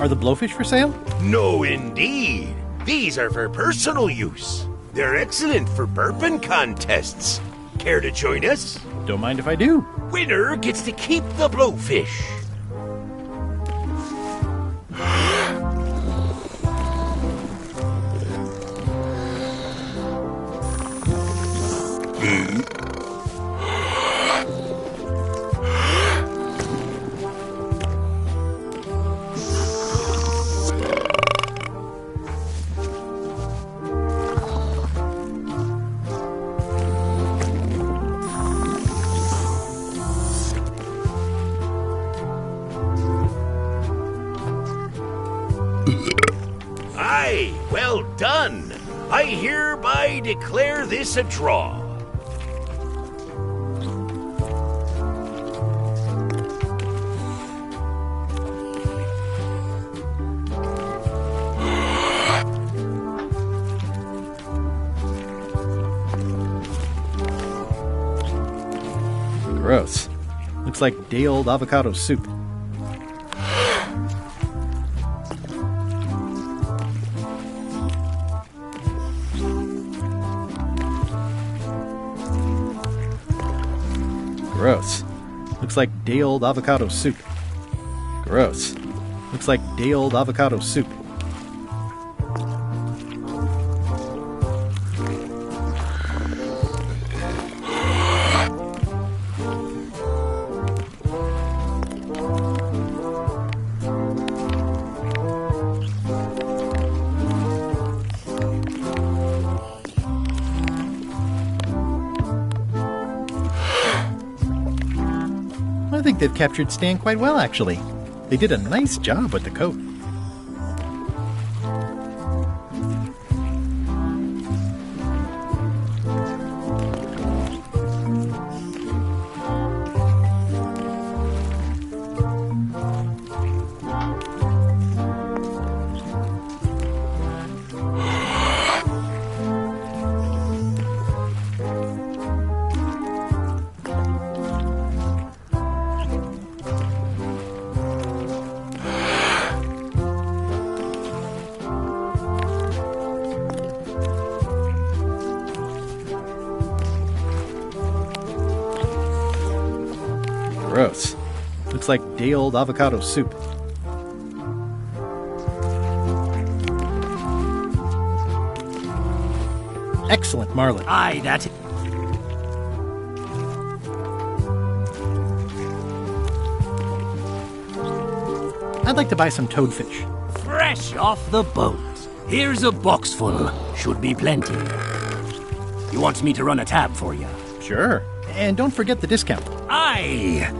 S2: Are the blowfish for sale?
S8: No, indeed. These are for personal use. They're excellent for burping contests. Care to join us?
S2: Don't mind if I do.
S8: Winner gets to keep the blowfish. Aye, well done. I hereby declare this a draw.
S2: Gross. Looks like day-old avocado soup. Gross. Looks like day-old avocado soup. Gross. Looks like day-old avocado soup. I think they've captured Stan quite well, actually. They did a nice job with the coat. Gross. Looks like day-old avocado soup. Excellent, Marlin.
S10: Aye, that's it.
S2: I'd like to buy some toadfish.
S10: Fresh off the boat. Here's a box full. Should be plenty. You want me to run a tab for you?
S2: Sure. And don't forget the discount.
S10: Aye.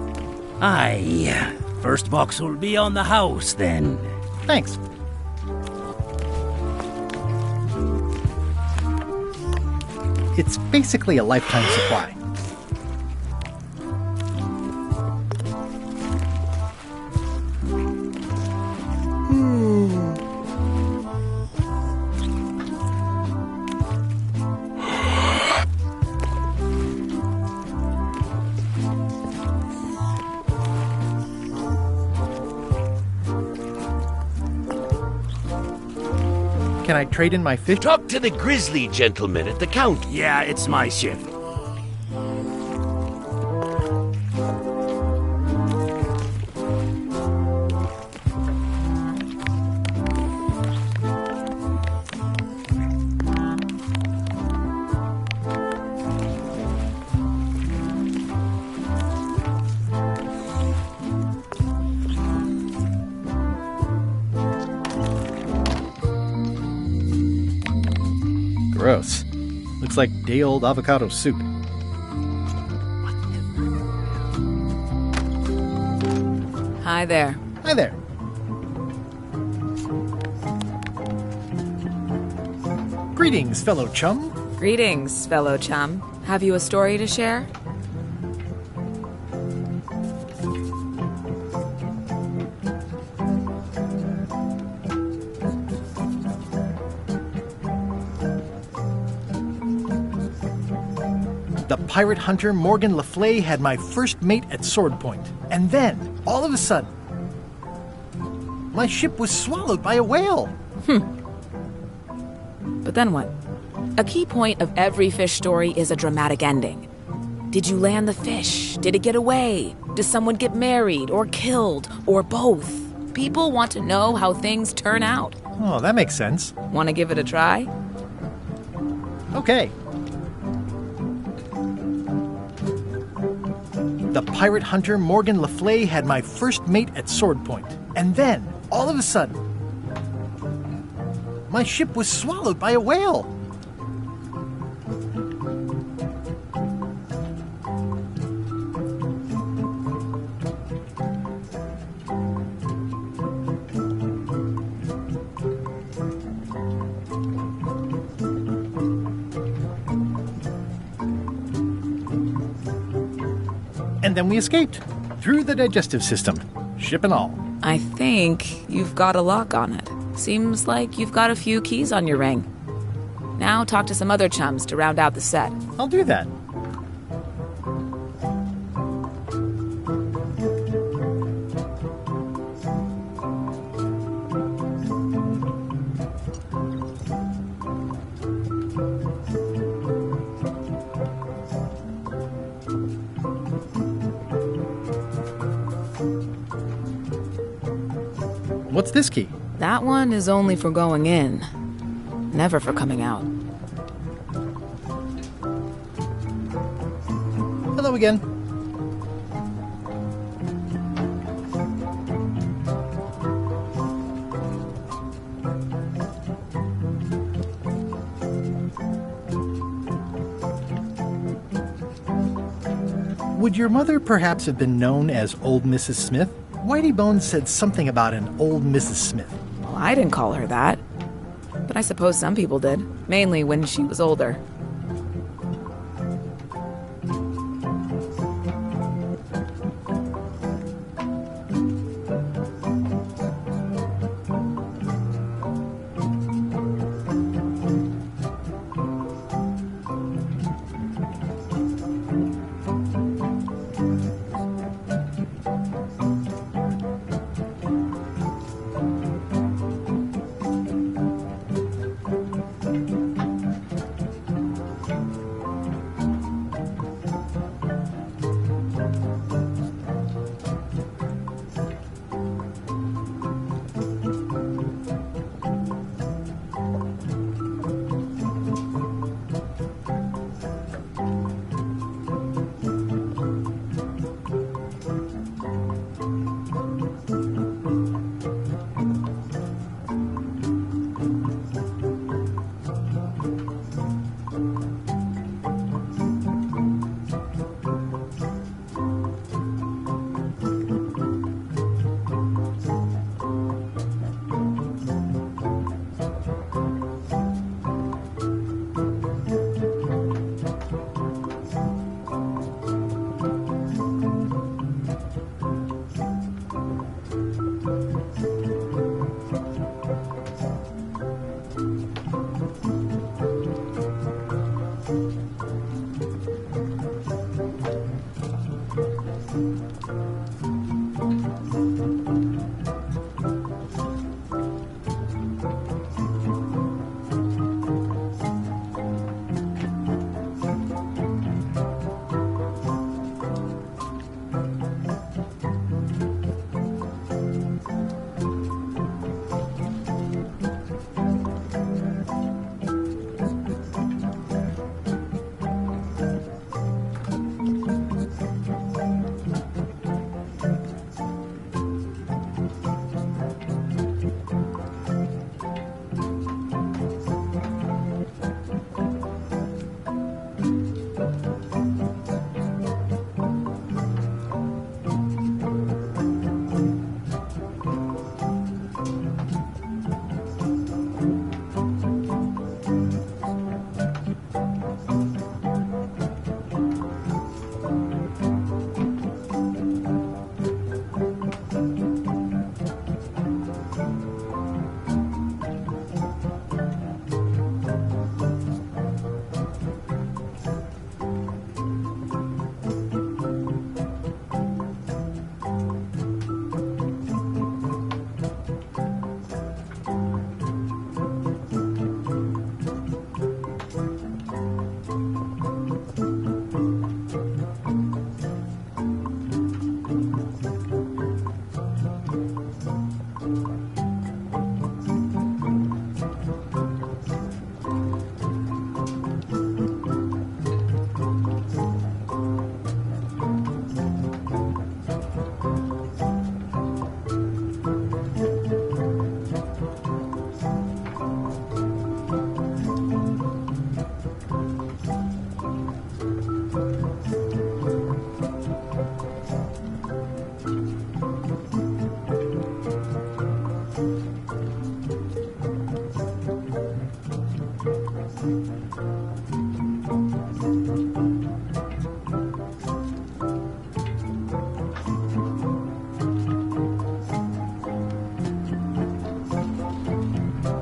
S10: First box will be on the house, then.
S2: Thanks. It's basically a lifetime supply. Can I trade in my fish?
S8: Talk to the grizzly gentleman at the counter.
S10: Yeah, it's my shift.
S2: Gross. Looks like day-old avocado soup.
S22: Hi there.
S2: Hi there. Greetings, fellow chum.
S22: Greetings, fellow chum. Have you a story to share?
S2: The pirate hunter Morgan Le Fay had my first mate at sword point. And then, all of a sudden, my ship was swallowed by a whale.
S22: But then what? A key point of every fish story is a dramatic ending. Did you land the fish? Did it get away? Does someone get married or killed or both? People want to know how things turn out.
S2: Oh, that makes sense.
S22: Want to give it a try?
S2: Okay. The pirate hunter Morgan Le Fay had my first mate at sword point. And then, all of a sudden, my ship was swallowed by a whale. And then we escaped. Through the digestive system. Ship and all.
S22: I think you've got a lock on it. Seems like you've got a few keys on your ring. Now talk to some other chums to round out the set.
S2: I'll do that. What's this key?
S22: That one is only for going in, never for coming out.
S2: Hello again. Would your mother perhaps have been known as Old Mrs. Smith? Whitey Bones said something about an old Mrs. Smith.
S22: Well, I didn't call her that. But I suppose some people did, mainly when she was older.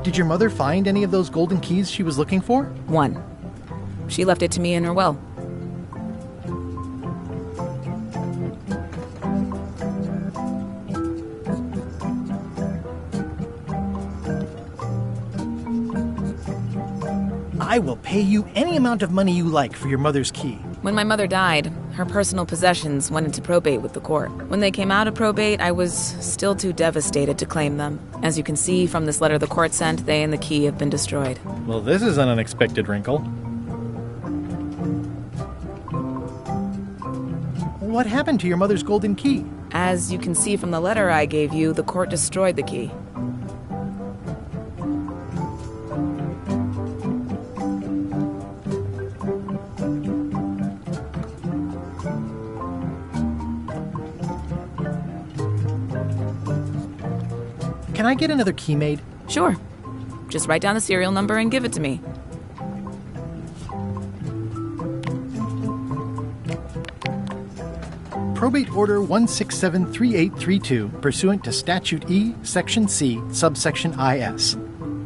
S2: Did your mother find any of those golden keys she was looking for?
S22: One. She left it to me in her will.
S2: I will pay you any amount of money you like for your mother's key.
S22: When my mother died, her personal possessions went into probate with the court. When they came out of probate, I was still too devastated to claim them. As you can see from this letter the court sent, they and the key have been destroyed.
S2: Well, this is an unexpected wrinkle. What happened to your mother's golden key?
S22: As you can see from the letter I gave you, the court destroyed the key.
S2: Can I get another key made?
S22: Sure. Just write down the serial number and give it to me.
S2: Probate Order 1673832, pursuant to Statute E, Section C, subsection IS.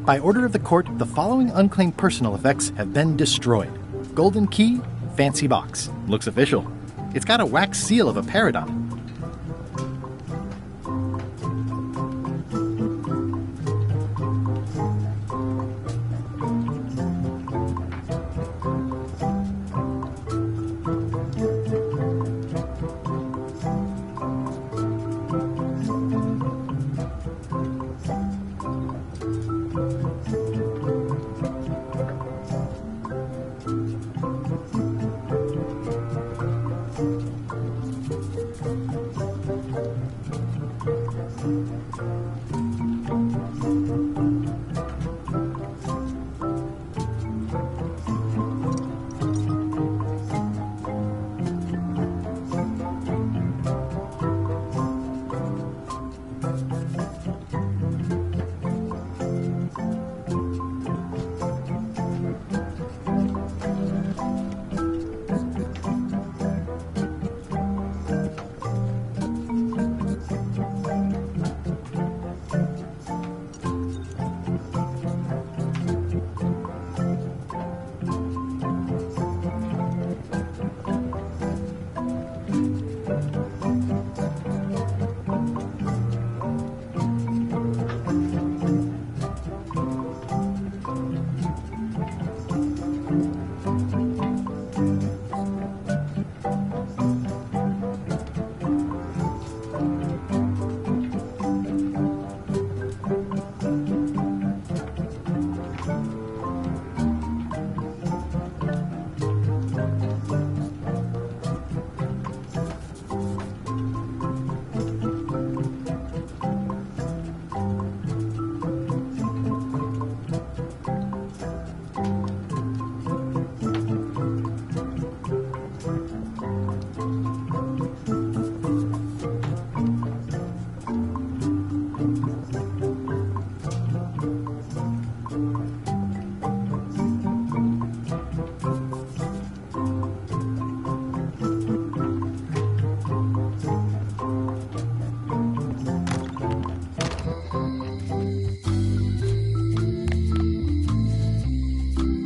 S2: By order of the court, the following unclaimed personal effects have been destroyed. Golden key, fancy box. Looks official. It's got a wax seal of a parrot on it.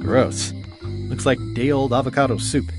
S2: Gross. Looks like day-old avocado soup.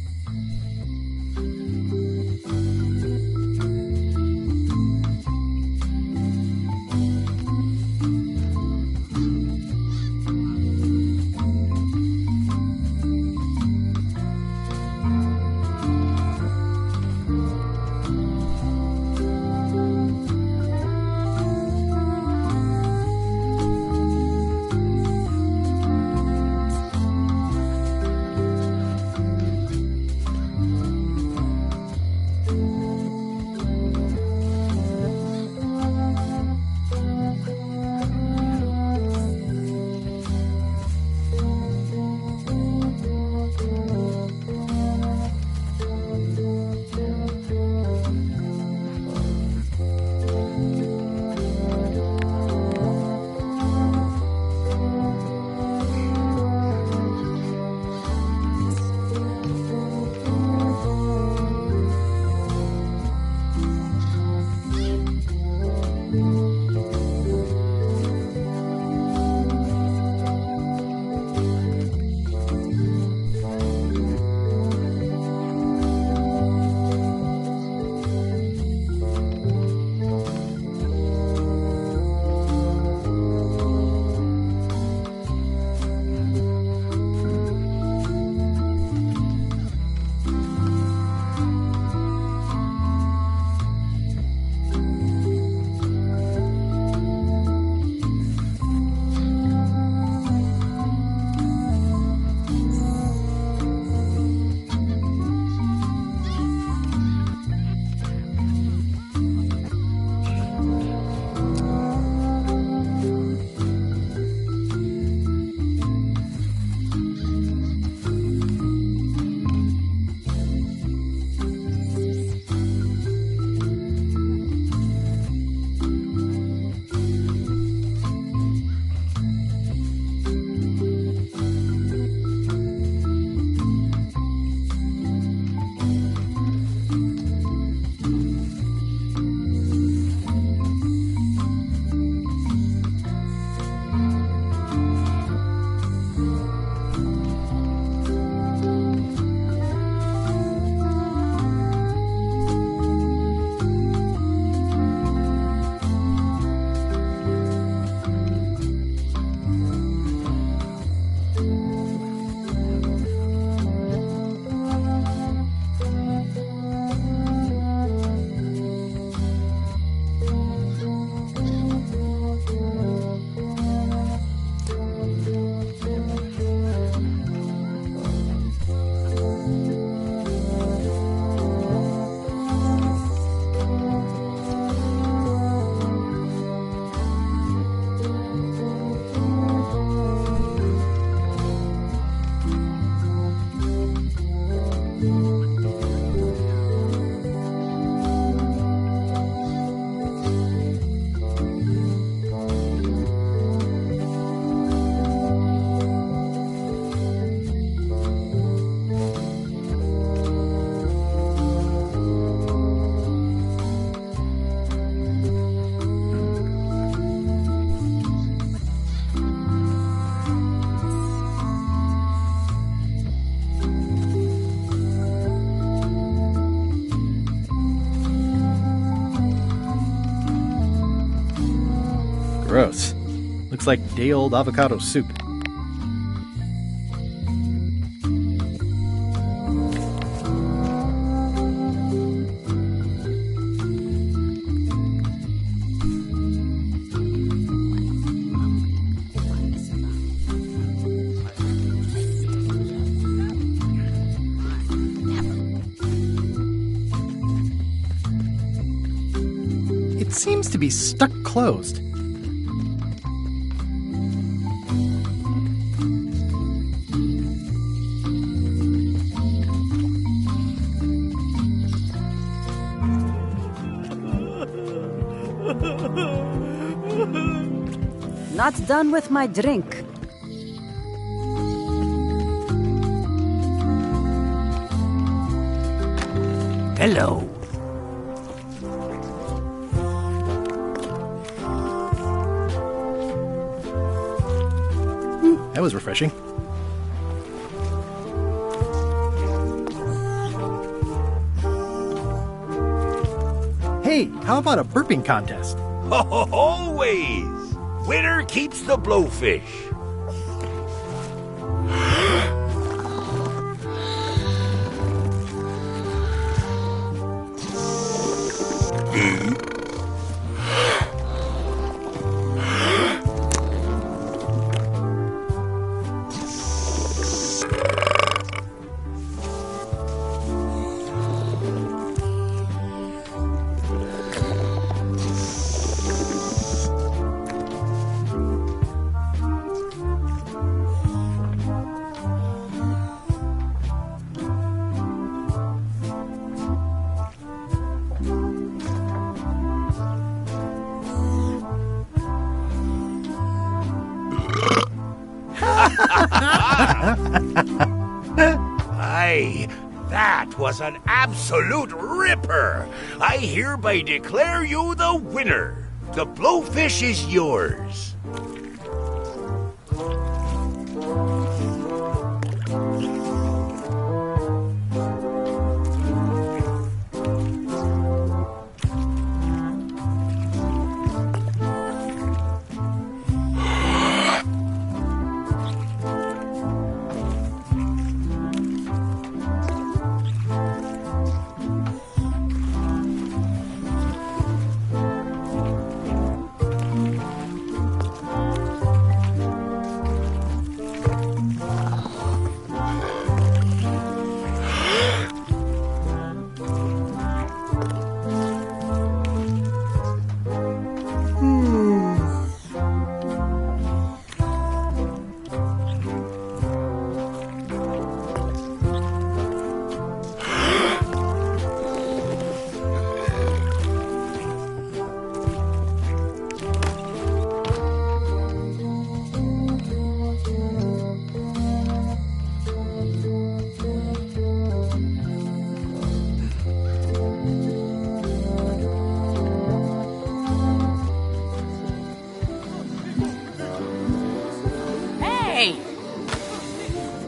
S2: Gross. Looks like day-old avocado soup. It seems to be stuck closed.
S18: Not done with my drink.
S10: Hello.
S2: That was refreshing. Hey, how about a burping contest?
S8: Always! Winner keeps the blowfish. Aye, that was an absolute ripper. I hereby declare you the winner. The blowfish is yours.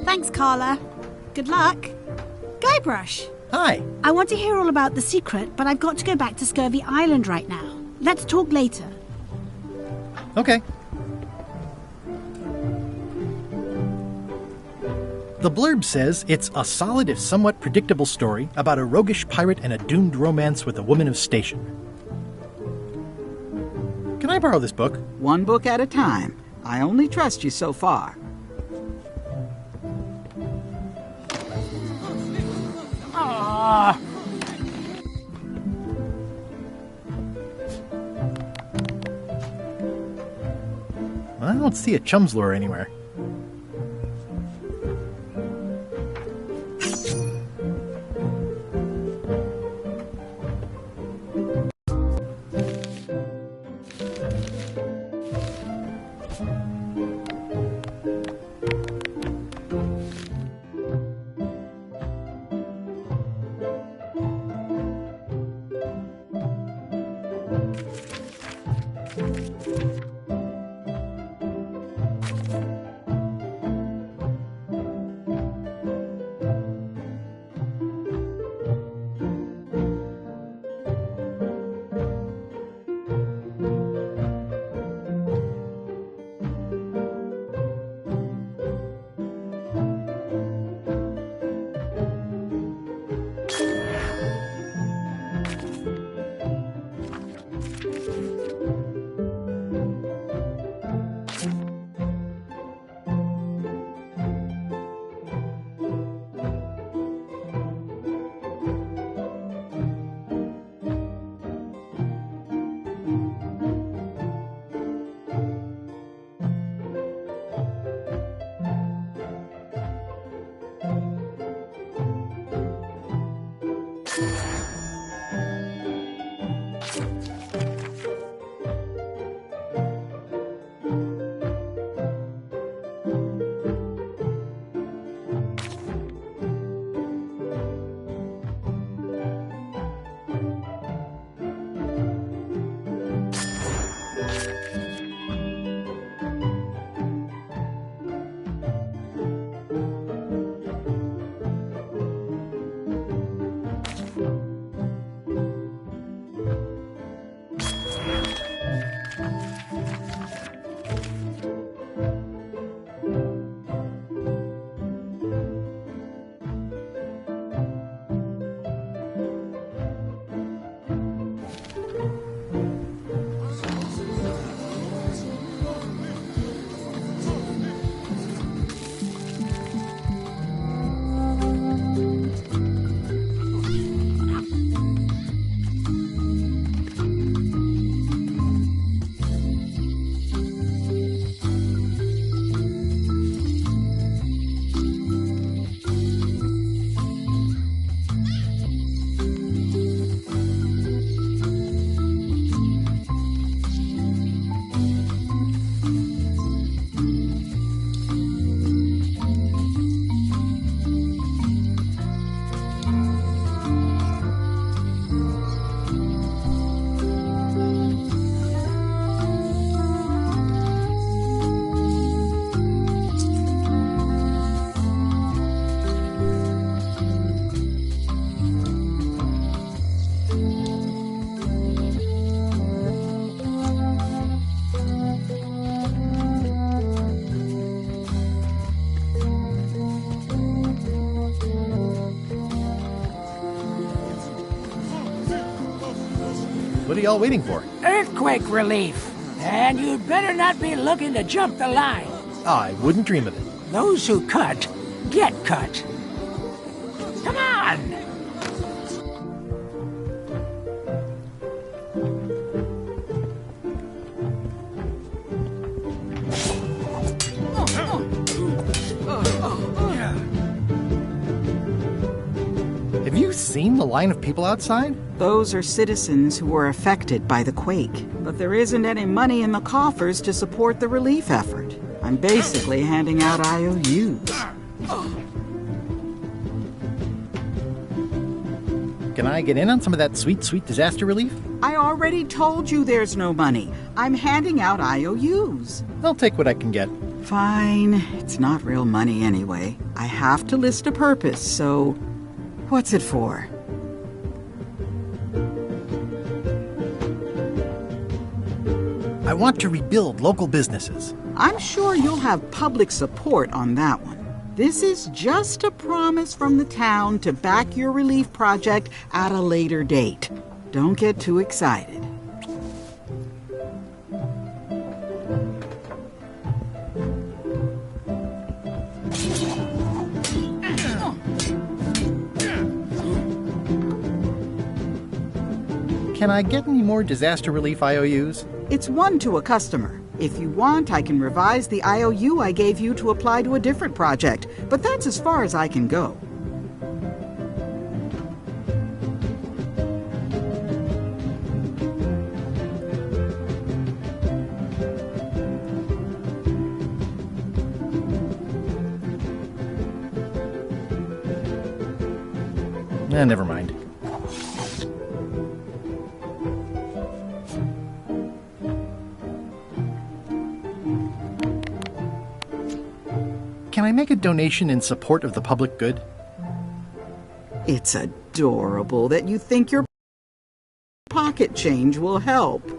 S4: Thanks, Carla. Good luck. Guybrush.
S2: Hi.
S4: I want to hear all about the secret, but I've got to go back to Scurvy Island right now. Let's talk later.
S2: Okay. The blurb says it's a solid if somewhat predictable story about a roguish pirate and a doomed romance with a woman of station. Can I borrow this book?
S20: One book at a time. I only trust you so far.
S2: I don't see a chum's lure anywhere. What are y'all waiting for?
S3: Earthquake relief. And you'd better not be looking to jump the line.
S2: I wouldn't dream of it.
S3: Those who cut, get cut. Come on!
S2: Have you seen the line of people outside?
S20: Those are citizens who were affected by the quake. But there isn't any money in the coffers to support the relief effort. I'm basically handing out IOUs.
S2: Can I get in on some of that sweet, sweet disaster relief?
S20: I already told you there's no money. I'm handing out IOUs.
S2: I'll take what I can get.
S20: Fine. It's not real money anyway. I have to list a purpose, so what's it for?
S2: I want to rebuild local businesses.
S20: I'm sure you'll have public support on that one. This is just a promise from the town to back your relief project at a later date. Don't get too excited.
S2: Can I get any more disaster relief IOUs?
S20: It's one to a customer. If you want, I can revise the IOU I gave you to apply to a different project, but that's as far as I can go.
S2: Never mind. Can I make a donation in support of the public good?
S20: It's adorable that you think your pocket change will help.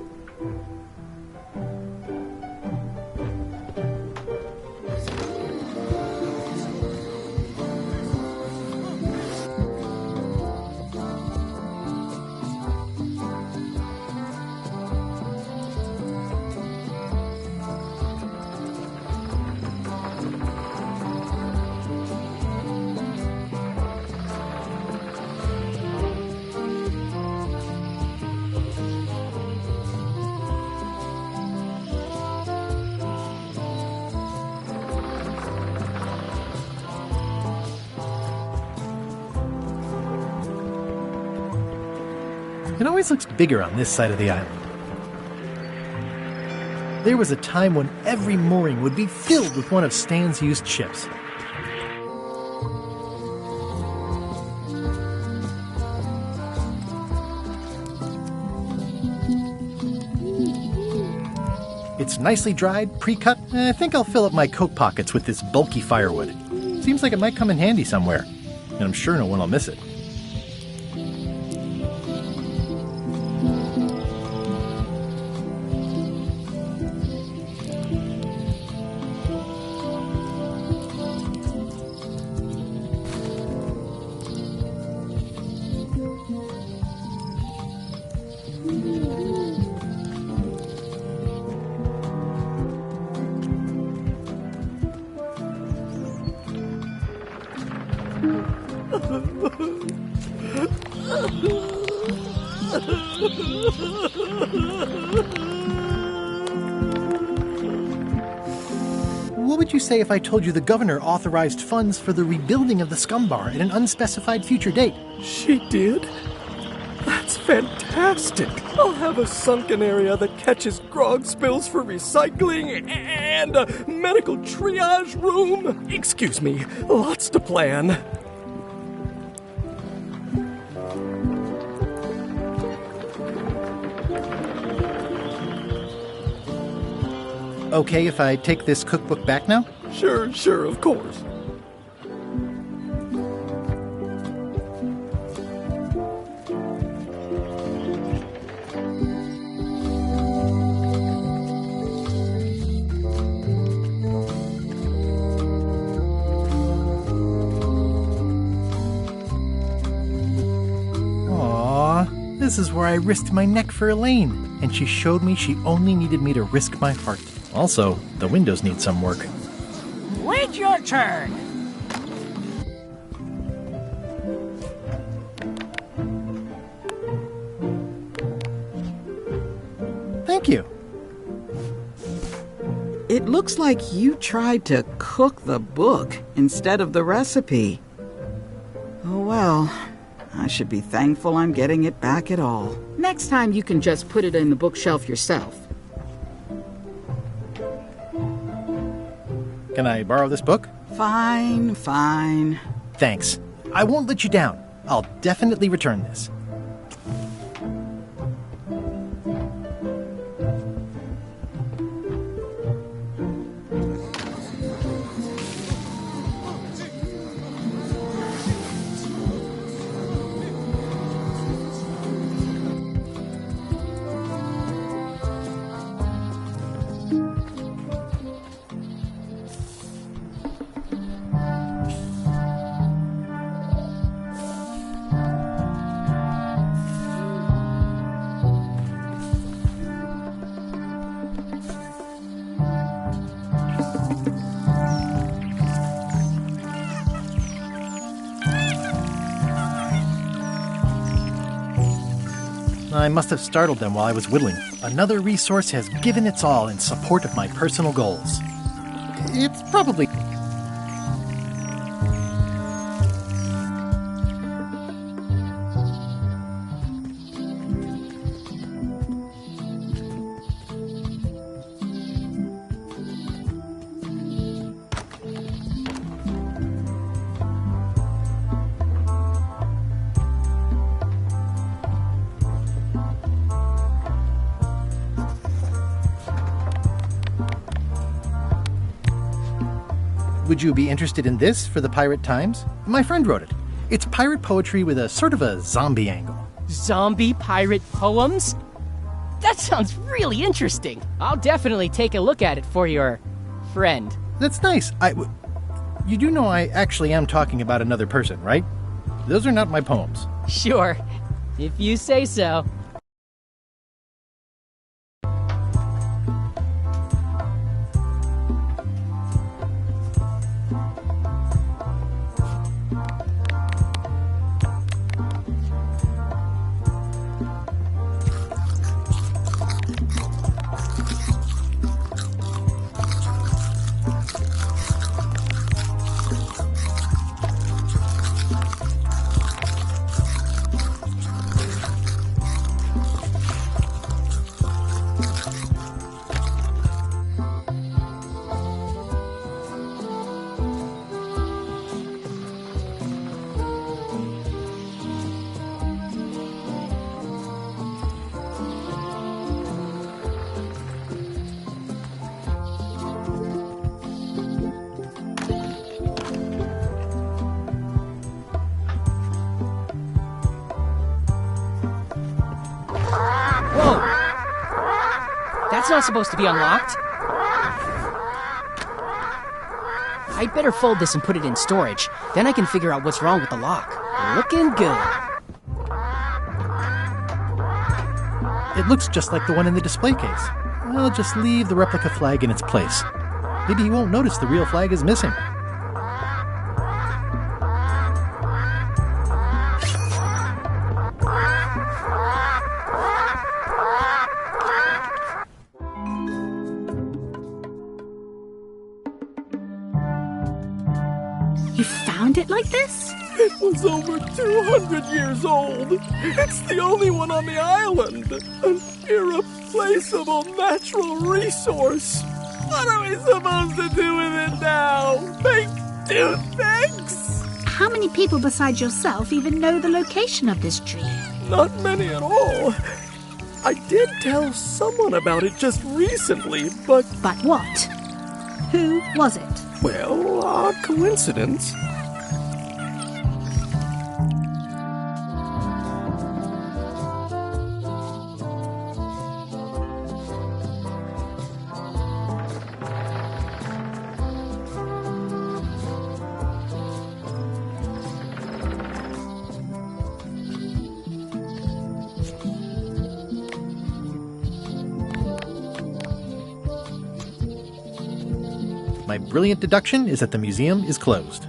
S2: It always looks bigger on this side of the island. There was a time when every mooring would be filled with one of Stan's used ships. It's nicely dried, pre-cut, and I think I'll fill up my coat pockets with this bulky firewood. Seems like it might come in handy somewhere, and I'm sure no one will miss it. What would you say if I told you the governor authorized funds for the rebuilding of the scum bar at an unspecified future date?
S17: She did? That's fantastic! I'll have a sunken area that catches grog spills for recycling and a medical triage room. Excuse me, lots to plan.
S2: Okay if I take this cookbook back now?
S17: Sure, of course.
S2: This is where I risked my neck for Elaine, and she showed me she only needed me to risk my heart. Also, the windows need some work.
S3: Wait your turn.
S2: Thank you.
S20: It looks like you tried to cook the book instead of the recipe. Oh well, I should be thankful I'm getting it back at all. Next time you can just put it in the bookshelf yourself.
S2: Can I borrow this book?
S20: Fine.
S2: Thanks. I won't let you down. I'll definitely return this. I must have startled them while I was whittling. Another resource has given its all in support of my personal goals. It's probably... Would you be interested in this for the Pirate Times? My friend wrote it. It's pirate poetry with a sort of a zombie angle.
S12: Zombie pirate poems? That sounds really interesting. I'll definitely take a look at it for your friend.
S2: That's nice. You do know I actually am talking about another person, right? Those are not my poems.
S12: Sure, if you say so. That's not supposed to be unlocked. I'd better fold this and put it in storage. Then I can figure out what's wrong with the lock. Looking good.
S2: It looks just like the one in the display case. I'll just leave the replica flag in its place. Maybe he won't notice the real flag is missing.
S4: You found it like this?
S17: It was over 200 years old. It's the only one on the island. An irreplaceable natural resource. What are we supposed to do with it now? Make toothpicks?
S4: How many people besides yourself even know the location of this tree?
S17: Not many at all. I did tell someone about it just recently, but...
S4: But what? Who was it?
S17: Well, odd coincidence.
S2: My brilliant deduction is that the museum is closed.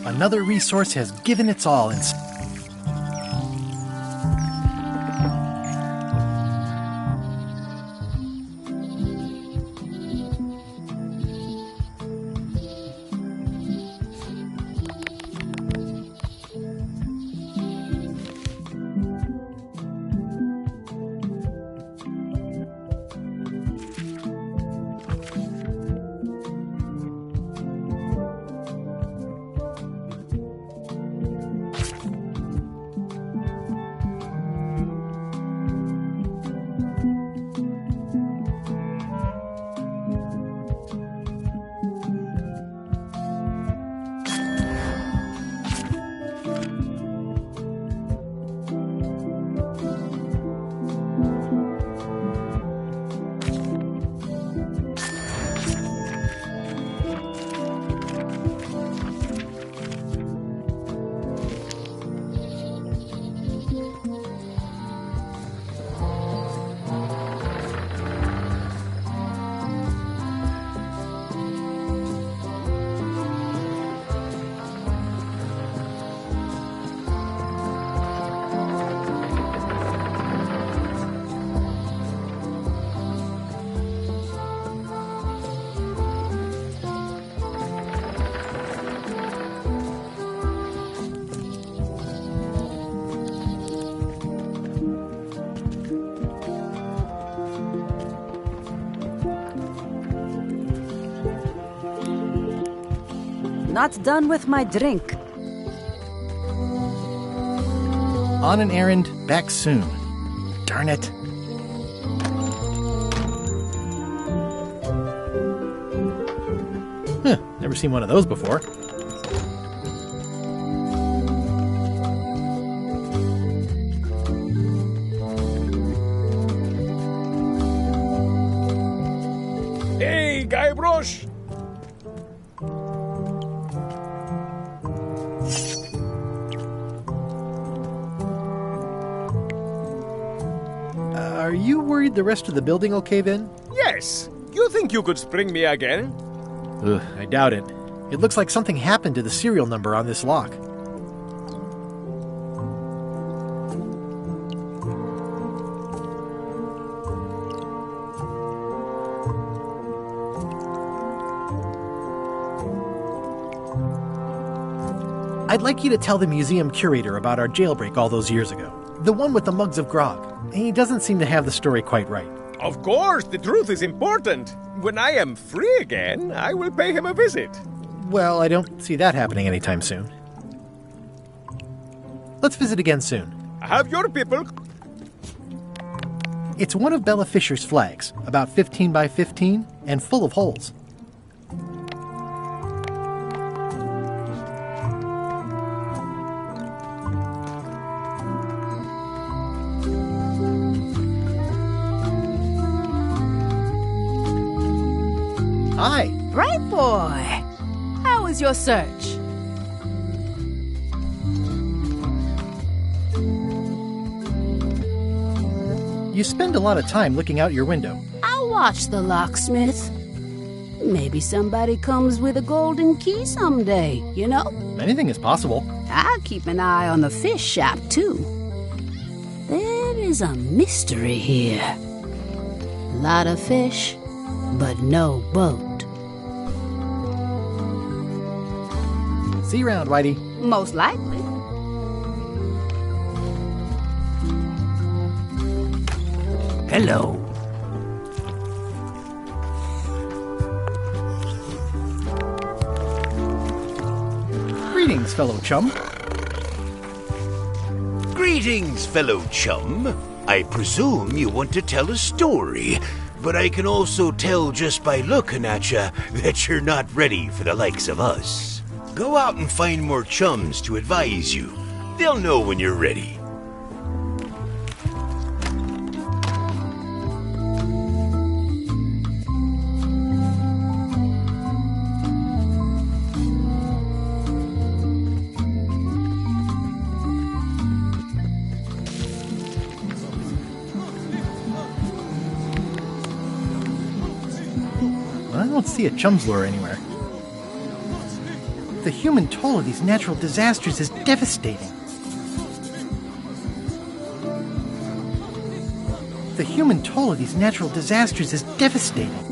S2: Another resource has given its all in...
S18: Not done with my drink.
S2: On an errand, back soon. Darn it. Never seen one of those before.
S6: Hey, Guybrush!
S2: Are you worried the rest of the building will cave in?
S6: Yes. You think you could spring me again?
S2: Ugh, I doubt it. It looks like something happened to the serial number on this lock. I'd like you to tell the museum curator about our jailbreak all those years ago. The one with the mugs of grog. He doesn't seem to have the story quite right.
S6: Of course, the truth is important. When I am free again, I will pay him a visit.
S2: Well, I don't see that happening anytime soon. Let's visit again soon.
S6: Have your people...
S2: It's one of Bella Fisher's flags, about 15 by 15, and full of holes. Hi.
S16: Bright boy. How was your search?
S2: You spend a lot of time looking out your window.
S16: I'll watch the locksmith. Maybe somebody comes with a golden key someday, you know?
S2: Anything is possible.
S16: I'll keep an eye on the fish shop, too. There is a mystery here. Lot of fish, but no boat.
S2: See you around, Whitey.
S16: Most likely.
S10: Hello.
S2: Greetings, fellow chum.
S8: Greetings, fellow chum. I presume you want to tell a story, but I can also tell just by looking at you that you're not ready for the likes of us. Go out and find more chums to advise you. They'll know when you're ready.
S2: I don't see a chum's lure anywhere. The human toll of these natural disasters is devastating. The human toll of these natural disasters is devastating.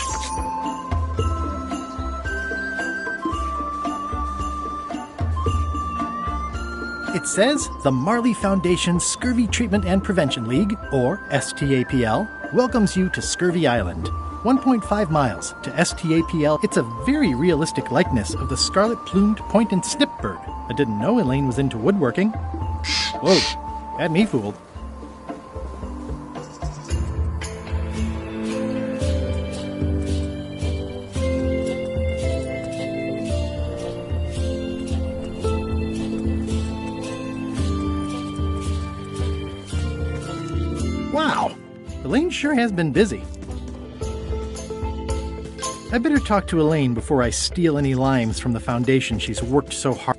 S2: It says the Marley Foundation's Scurvy Treatment and Prevention League, or STAPL, welcomes you to Scurvy Island. 1.5 miles to STAPL. It's a very realistic likeness of the scarlet-plumed point and snip bird. I didn't know Elaine was into woodworking. Whoa, had me fooled. Wow, Elaine sure has been busy. I better talk to Elaine before I steal any limes from the Foundation she's worked so hard.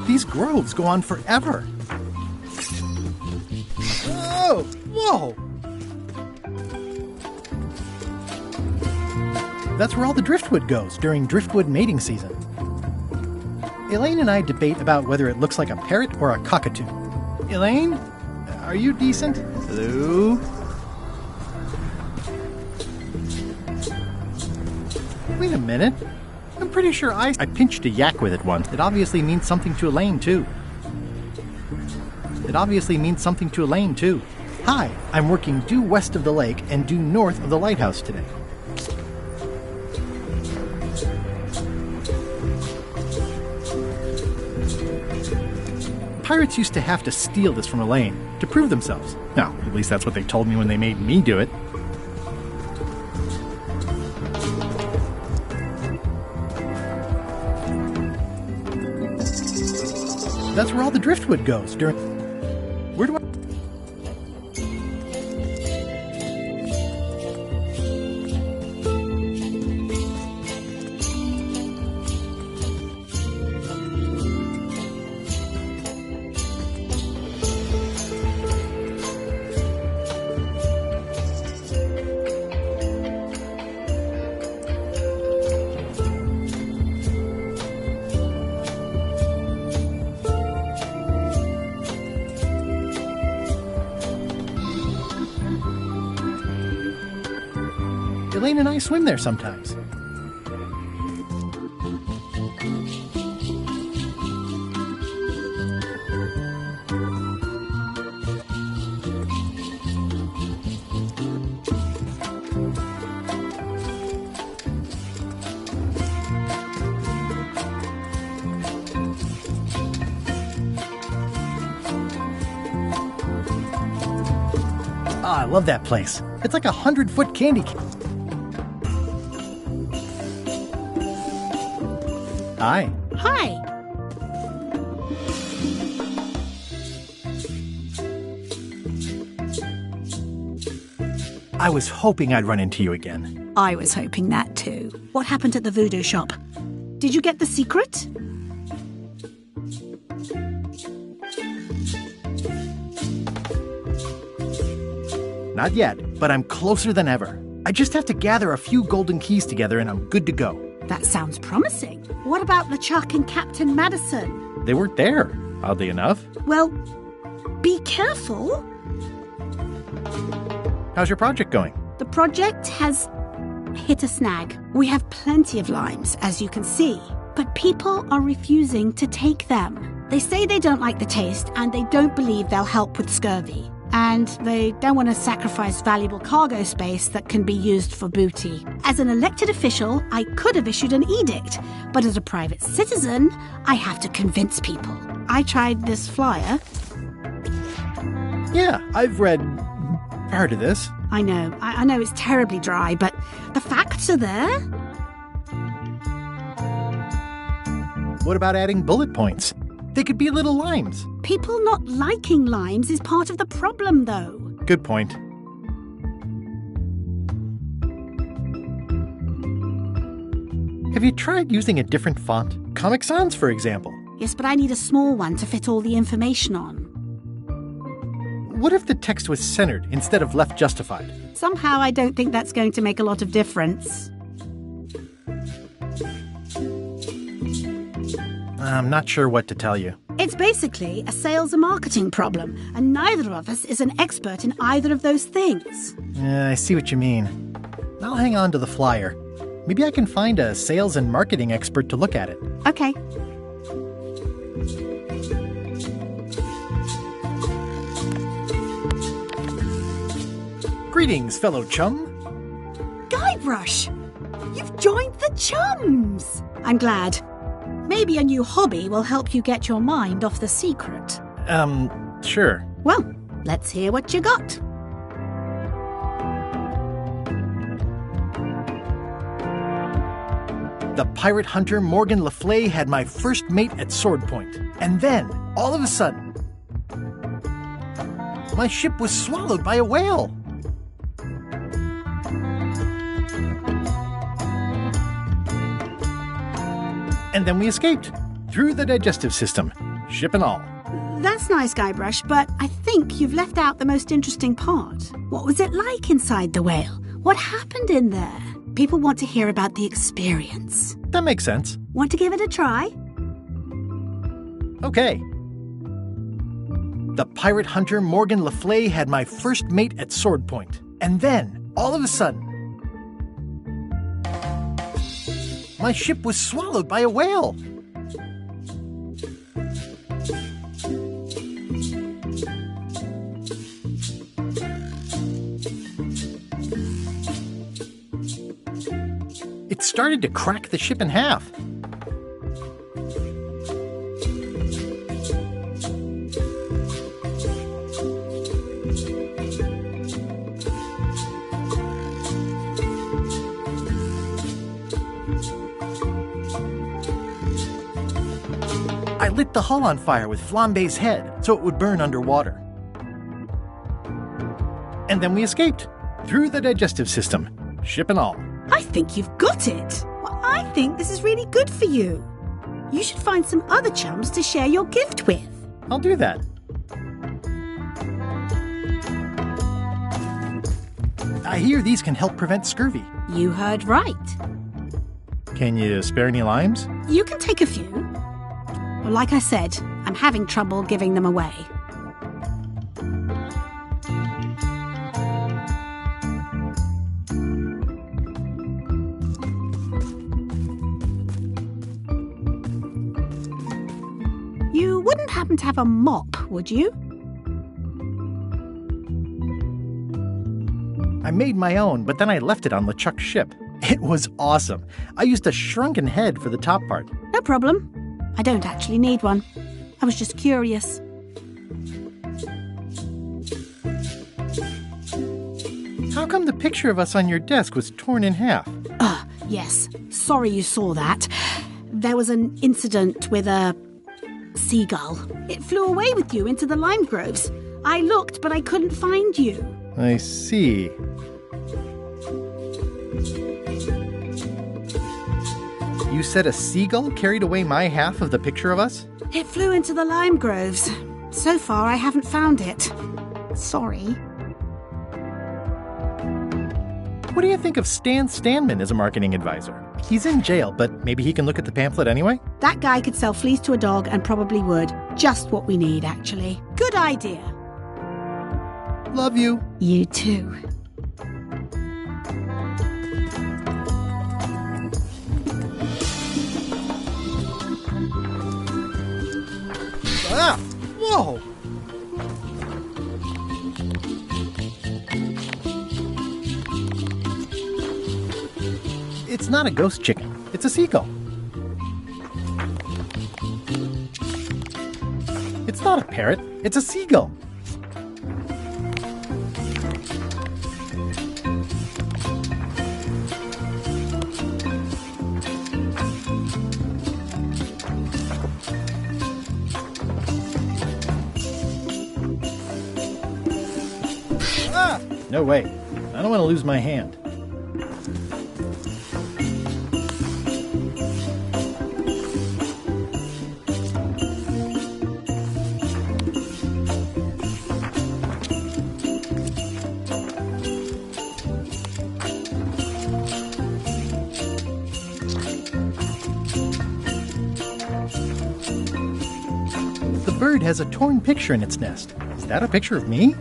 S2: These groves go on forever. Oh, whoa! That's where all the driftwood goes during driftwood mating season. Elaine and I debate about whether it looks like a parrot or a cockatoo. Elaine, are you decent? Hello? Wait a minute. I'm pretty sure I pinched a yak with it once. It obviously means something to Elaine, too. Hi, I'm working due west of the lake and due north of the lighthouse today. Pirates used to have to steal this from Elaine to prove themselves. No, at least that's what they told me when they made me do it. That's where all the driftwood goes during... Where do I... Elaine and I swim there sometimes. Ah, I love that place. It's like 100-foot candy cane. Hi.
S4: Hi.
S2: I was hoping I'd run into you again.
S4: I was hoping that too. What happened at the voodoo shop? Did you get the secret?
S2: Not yet, but I'm closer than ever. I just have to gather a few golden keys together and I'm good to go.
S4: That sounds promising. What about LeChuck and Captain Madison?
S2: They weren't there, oddly enough.
S4: Well, be careful.
S2: How's your project going?
S4: The project has hit a snag. We have plenty of limes, as you can see, but people are refusing to take them. They say they don't like the taste and they don't believe they'll help with scurvy. And they don't want to sacrifice valuable cargo space that can be used for booty. As an elected official, I could have issued an edict, but as a private citizen, I have to convince people. I tried this flyer.
S2: Yeah, I've read part of this.
S4: I know it's terribly dry, but the facts are there.
S2: What about adding bullet points? They could be little limes.
S4: People not liking limes is part of the problem, though.
S2: Good point. Have you tried using a different font? Comic Sans, for example.
S4: Yes, but I need a small one to fit all the information on.
S2: What if the text was centered instead of left justified?
S4: Somehow I don't think that's going to make a lot of difference.
S2: I'm not sure what to tell you.
S4: It's basically a sales and marketing problem, and neither of us is an expert in either of those things.
S2: I see what you mean. I'll hang on to the flyer. Maybe I can find a sales and marketing expert to look at it.
S4: Okay.
S2: Greetings, fellow chum.
S4: Guybrush! You've joined the chums! I'm glad. Maybe a new hobby will help you get your mind off the secret.
S2: Sure.
S4: Well, let's hear what you got.
S2: The pirate hunter Morgan Le Fay had my first mate at sword point. And then, all of a sudden, my ship was swallowed by a whale. And then we escaped through the digestive system, ship and all.
S4: That's nice, Guybrush, but I think you've left out the most interesting part. What was it like inside the whale? What happened in there? People want to hear about the experience.
S2: That makes sense.
S4: Want to give it a try?
S2: Okay. The pirate hunter Morgan Le Fay had my first mate at sword point. And then, all of a sudden, my ship was swallowed by a whale. It started to crack the ship in half. I lit the hull on fire with Flambe's head so it would burn underwater. And then we escaped through the digestive system, ship and all.
S4: I think you've got it. Well, I think this is really good for you. You should find some other chums to share your gift with.
S2: I'll do that. I hear these can help prevent scurvy.
S4: You heard right.
S2: Can you spare any limes?
S4: You can take a few. Well, like I said, I'm having trouble giving them away. You wouldn't happen to have a mop, would you?
S2: I made my own, but then I left it on LeChuck's ship. It was awesome. I used a shrunken head for the top part.
S4: No problem. I don't actually need one. I was just curious.
S2: How come the picture of us on your desk was torn in half?
S4: Yes. Sorry you saw that. There was an incident with a seagull. It flew away with you into the lime groves. I looked, but I couldn't find you.
S2: I see. You said a seagull carried away my half of the picture of us?
S4: It flew into the lime groves. So far, I haven't found it. Sorry.
S2: What do you think of Stan Stanman as a marketing advisor? He's in jail, but maybe he can look at the pamphlet anyway?
S4: That guy could sell fleas to a dog and probably would. Just what we need, actually. Good idea.
S2: Love you.
S4: You too.
S2: Ah! Whoa! It's not a ghost chicken. It's a seagull. It's not a parrot. It's a seagull. Ah! No way. I don't want to lose my hand. bird has a torn picture in its nest. Is that a picture of me?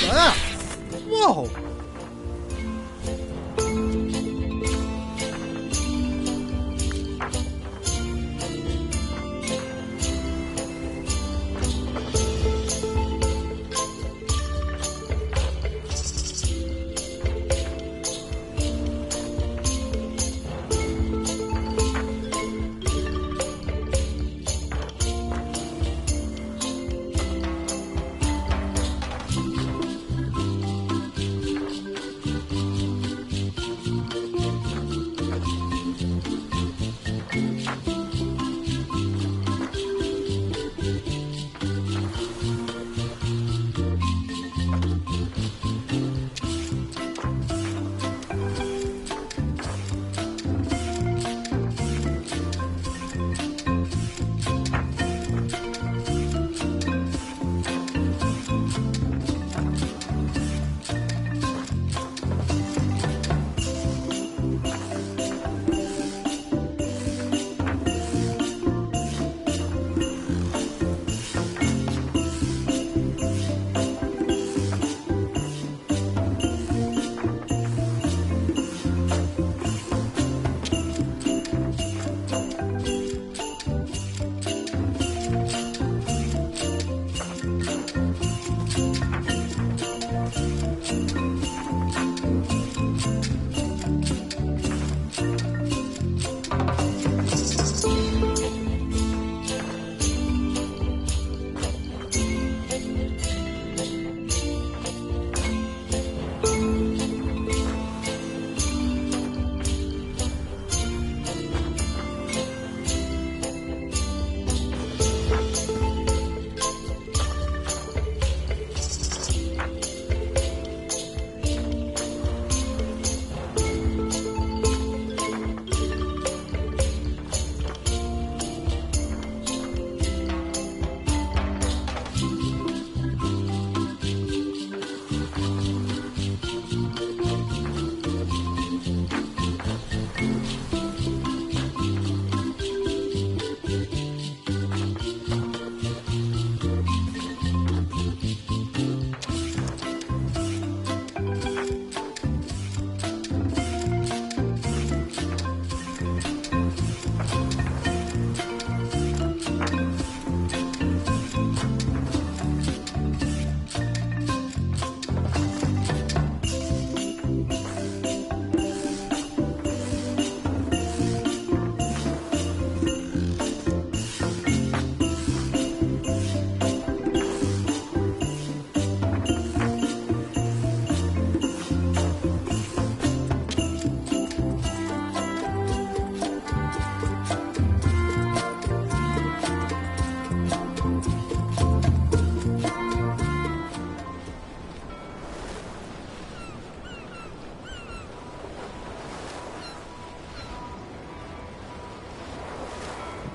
S2: Ah! Whoa!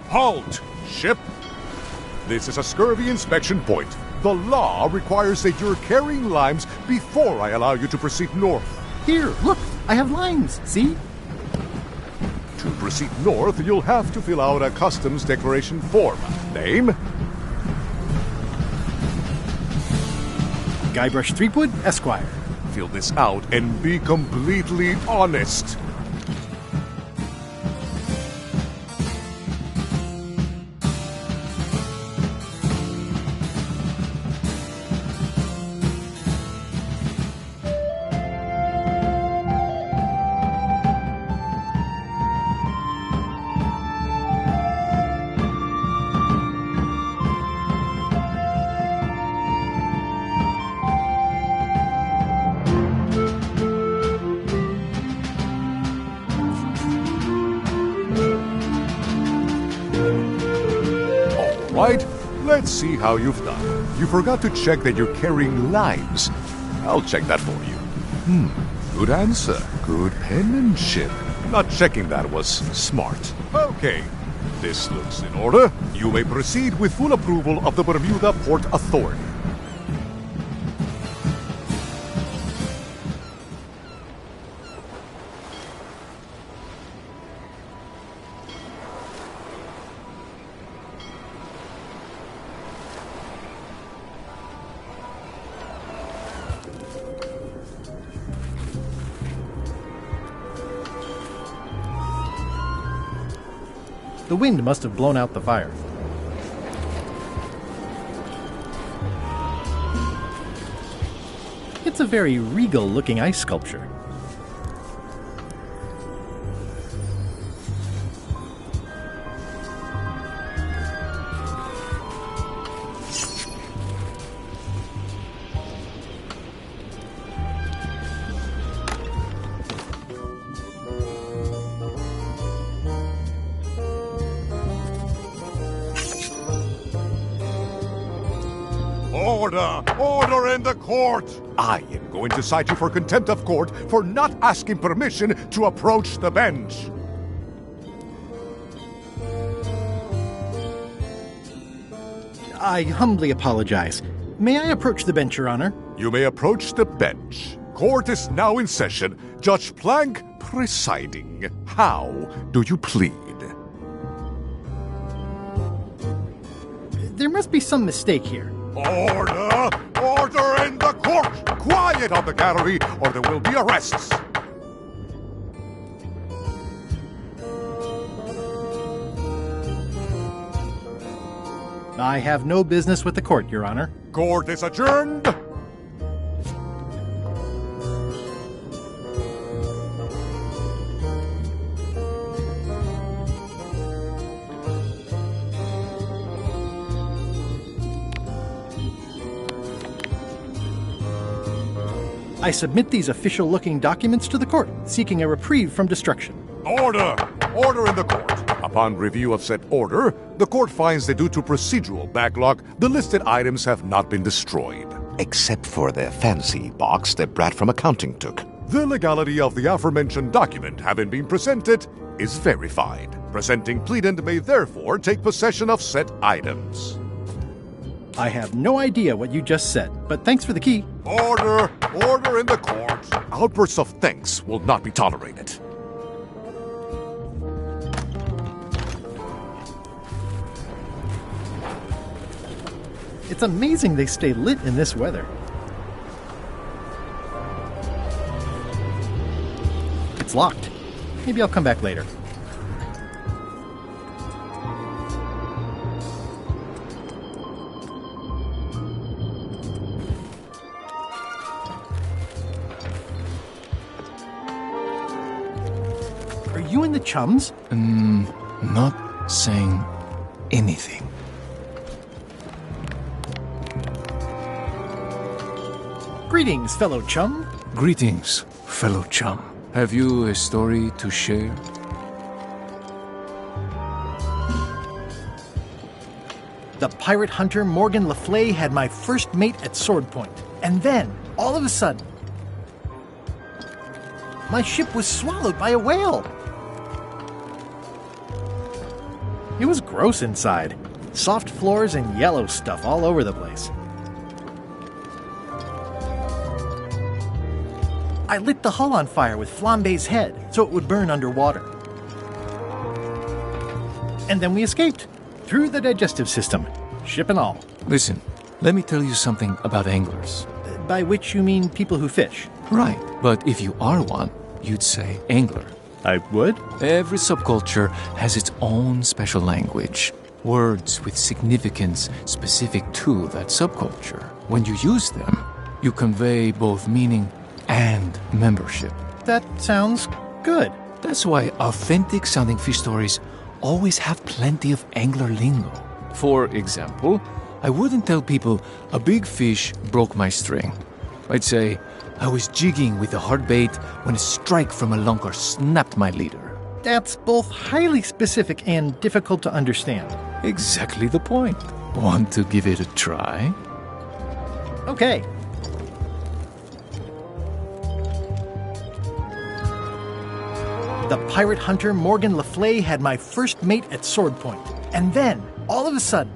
S1: Halt! Ship! This is a scurvy inspection point. The law requires that you're carrying limes before I allow you to proceed north.
S2: Here, look! I have limes, see?
S1: To proceed north, you'll have to fill out a customs declaration form. Name?
S2: Guybrush Threepwood, Esquire.
S1: Fill this out and be completely honest. Right, let's see how you've done. You forgot to check that you're carrying limes. I'll check that for you. Good answer. Good penmanship. Not checking that was smart. Okay, this looks in order. You may proceed with full approval of the Bermuda Port Authority.
S2: The wind must have blown out the fire. It's a very regal-looking ice sculpture.
S1: Order! Order in the court! I am going to cite you for contempt of court for not asking permission to approach the bench.
S2: I humbly apologize. May I approach the bench, Your Honor?
S1: You may approach the bench. Court is now in session. Judge Plank presiding. How do you plead?
S2: There must be some mistake here.
S1: Order! Order in the court! Quiet on the gallery, or there will be arrests!
S2: I have no business with the court, Your Honor.
S1: Court is adjourned!
S2: I submit these official-looking documents to the court, seeking a reprieve from destruction.
S1: Order! Order in the court. Upon review of said order, the court finds that due to procedural backlog, the listed items have not been destroyed.
S5: Except for the fancy box that Brat from accounting took.
S1: The legality of the aforementioned document having been presented is verified. Presenting pleadant may therefore take possession of said items.
S2: I have no idea what you just said, but thanks for the key.
S1: Order! Order in the court! Outbursts of thanks will not be tolerated.
S2: It's amazing they stay lit in this weather. It's locked. Maybe I'll come back later. Are you and the chums?
S17: Not saying anything.
S2: Greetings, fellow chum.
S17: Greetings, fellow chum. Have you a story to share?
S2: The pirate hunter Morgan Le Fay had my first mate at sword point. And then, all of a sudden, my ship was swallowed by a whale. It was gross inside. Soft floors and yellow stuff all over the place. I lit the hull on fire with Flambe's head so it would burn underwater. And then we escaped. Through the digestive system. Ship and all.
S17: Listen, let me tell you something about anglers.
S2: By which you mean people who fish?
S17: Right, but if you are one, you'd say angler.
S2: I would?
S17: Every subculture has its own special language. Words with significance specific to that subculture. When you use them, you convey both meaning and membership.
S2: That sounds good.
S17: That's why authentic sounding fish stories always have plenty of angler lingo. For example, I wouldn't tell people a big fish broke my string. I'd say I was jigging with a hard bait when a strike from a lunker snapped my leader.
S2: That's both highly specific and difficult to understand.
S17: Exactly the point. Want to give it a try?
S2: Okay. The pirate hunter Morgan Le Fay had my first mate at sword point. And then, all of a sudden,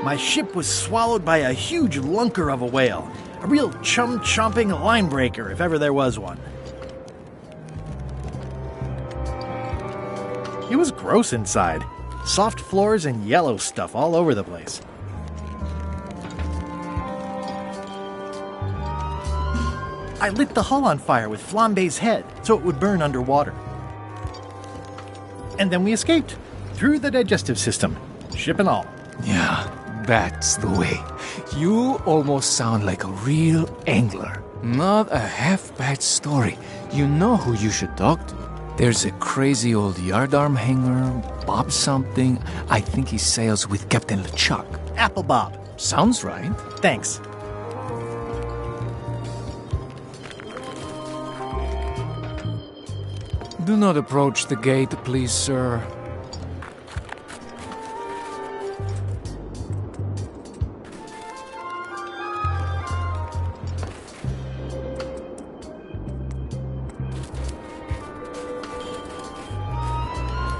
S2: my ship was swallowed by a huge lunker of a whale. A real chum-chomping line breaker, if ever there was one. It was gross inside. Soft floors and yellow stuff all over the place. I lit the hull on fire with Flambe's head so it would burn underwater. And then we escaped through the digestive system, ship and all.
S7: Yeah, that's the way. You almost sound like a real angler. Not a half-bad story. You know who you should talk to. There's a crazy old yardarm hanger, Bob something. I think he sails with Captain LeChuck.
S2: Apple Bob.
S7: Sounds right.
S2: Thanks.
S7: Do not approach the gate, please, sir.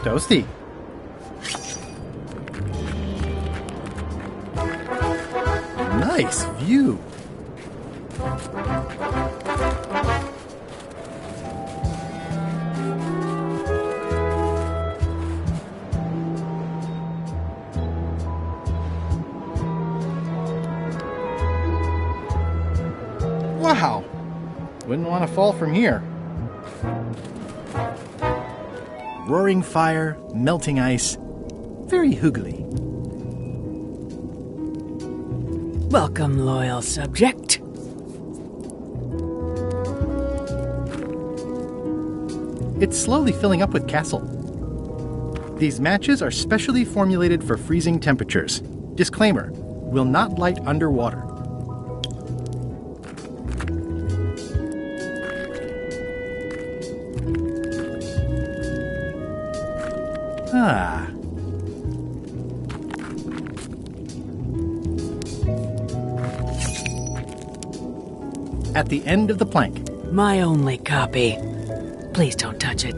S2: Toasty. Nice view. Wow. Wouldn't want to fall from here. Roaring fire, melting ice, very hoogly.
S3: Welcome, loyal subject.
S2: It's slowly filling up with castle. These matches are specially formulated for freezing temperatures. Disclaimer, will not light underwater. Ah. At the end of the plank.
S3: My only copy. Please don't touch it.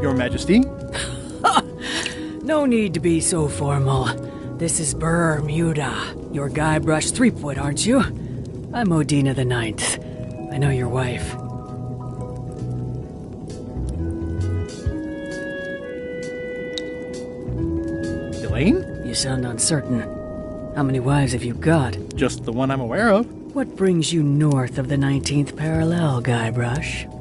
S2: Your Majesty?
S3: No need to be so formal. This is Bermuda. You're Guybrush Threepwood, aren't you? I'm Odina the Ninth. I know your wife.
S2: Elaine?
S3: You sound uncertain. How many wives have you got?
S2: Just the one I'm aware of.
S3: What brings you north of the 19th parallel, Guybrush?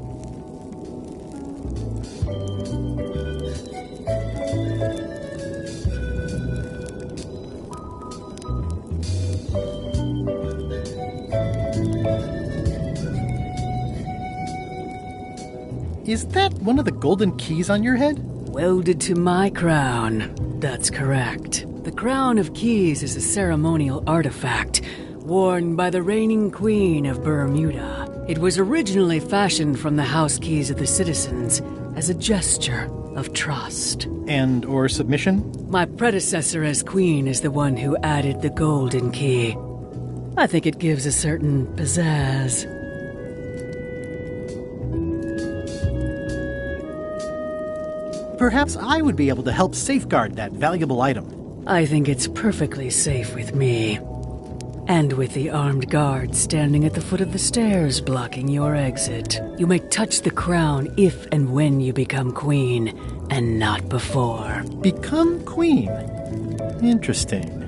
S2: Is that one of the golden keys on your head?
S3: Welded to my crown. That's correct. The Crown of Keys is a ceremonial artifact worn by the reigning queen of Bermuda. It was originally fashioned from the house keys of the citizens as a gesture of trust.
S2: And or submission?
S3: My predecessor as queen is the one who added the golden key. I think it gives a certain pizzazz.
S2: Perhaps I would be able to help safeguard that valuable item.
S3: I think it's perfectly safe with me. And with the armed guards standing at the foot of the stairs blocking your exit. You may touch the crown if and when you become queen, and not before.
S2: Become queen? Interesting.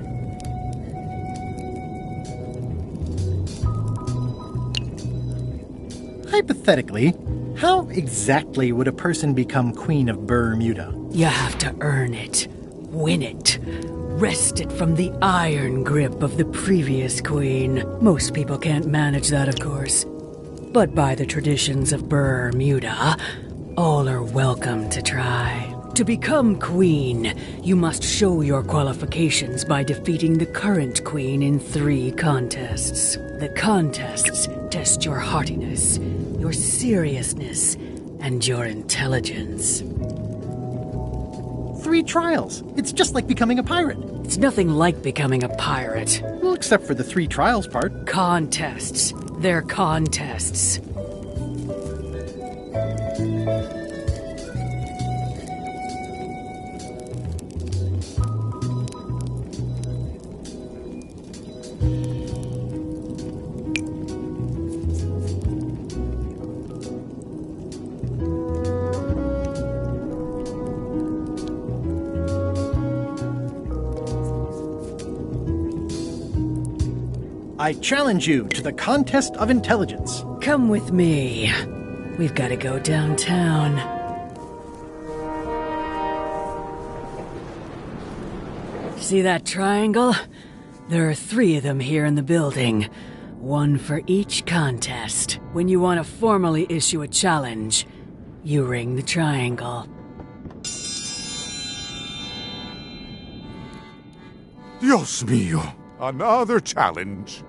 S2: Hypothetically, how exactly would a person become Queen of Bermuda?
S3: You have to earn it, win it, wrest it from the iron grip of the previous queen. Most people can't manage that, of course. But by the traditions of Bermuda, all are welcome to try. To become queen, you must show your qualifications by defeating the current queen in 3 contests. The contests test your heartiness, your seriousness, and your intelligence.
S2: 3 trials. It's just like becoming a pirate.
S3: It's nothing like becoming a pirate.
S2: Well, except for the 3 trials part.
S3: Contests. They're contests.
S2: I challenge you to the contest of intelligence.
S3: Come with me. We've got to go downtown. See that triangle? There are 3 of them here in the building. 1 for each contest. When you want to formally issue a challenge, you ring the triangle.
S1: Dios mío, another challenge.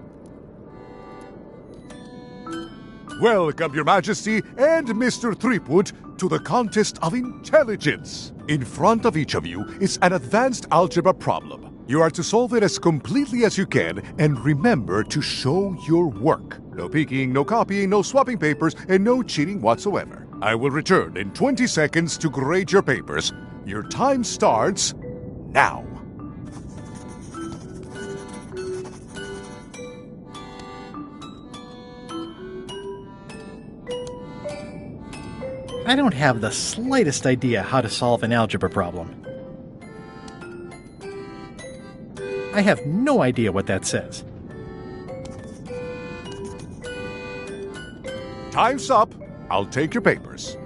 S1: Welcome, Your Majesty and Mr. Threepwood, to the Contest of Intelligence. In front of each of you is an advanced algebra problem. You are to solve it as completely as you can, and remember to show your work. No peeking, no copying, no swapping papers, and no cheating whatsoever. I will return in 20 seconds to grade your papers. Your time starts now.
S2: I don't have the slightest idea how to solve an algebra problem. I have no idea what that says.
S1: Time's up. I'll take your papers.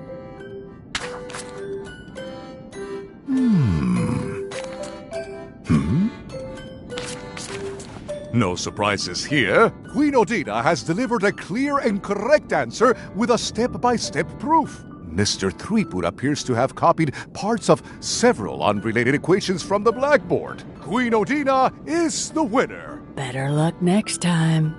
S1: No surprises here. Queen Odina has delivered a clear and correct answer with a step-by-step proof. Mr. Threepwood appears to have copied parts of several unrelated equations from the blackboard. Queen Odina is the winner.
S3: Better luck next time.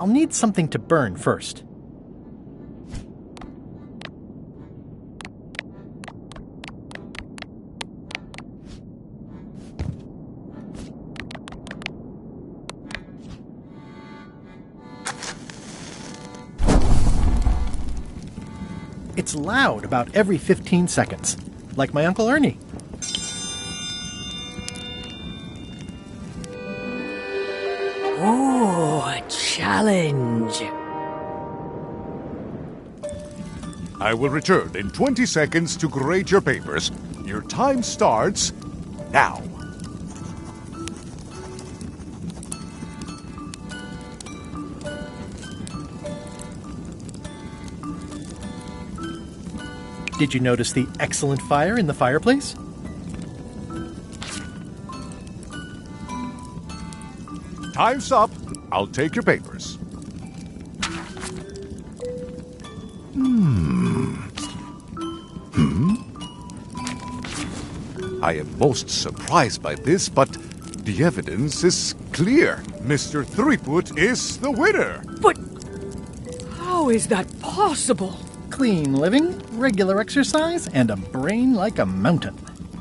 S2: I'll need something to burn first. It's loud about every 15 seconds, like my Uncle Ernie.
S3: Ooh, a challenge.
S1: I will return in 20 seconds to grade your papers. Your time starts now.
S2: Did you notice the excellent fire in the fireplace?
S1: Time's up. I'll take your papers. I am most surprised by this, but the evidence is clear. Mr. Threepwood is the winner.
S3: But how is that possible?
S2: Clean living, regular exercise, and a brain like a mountain.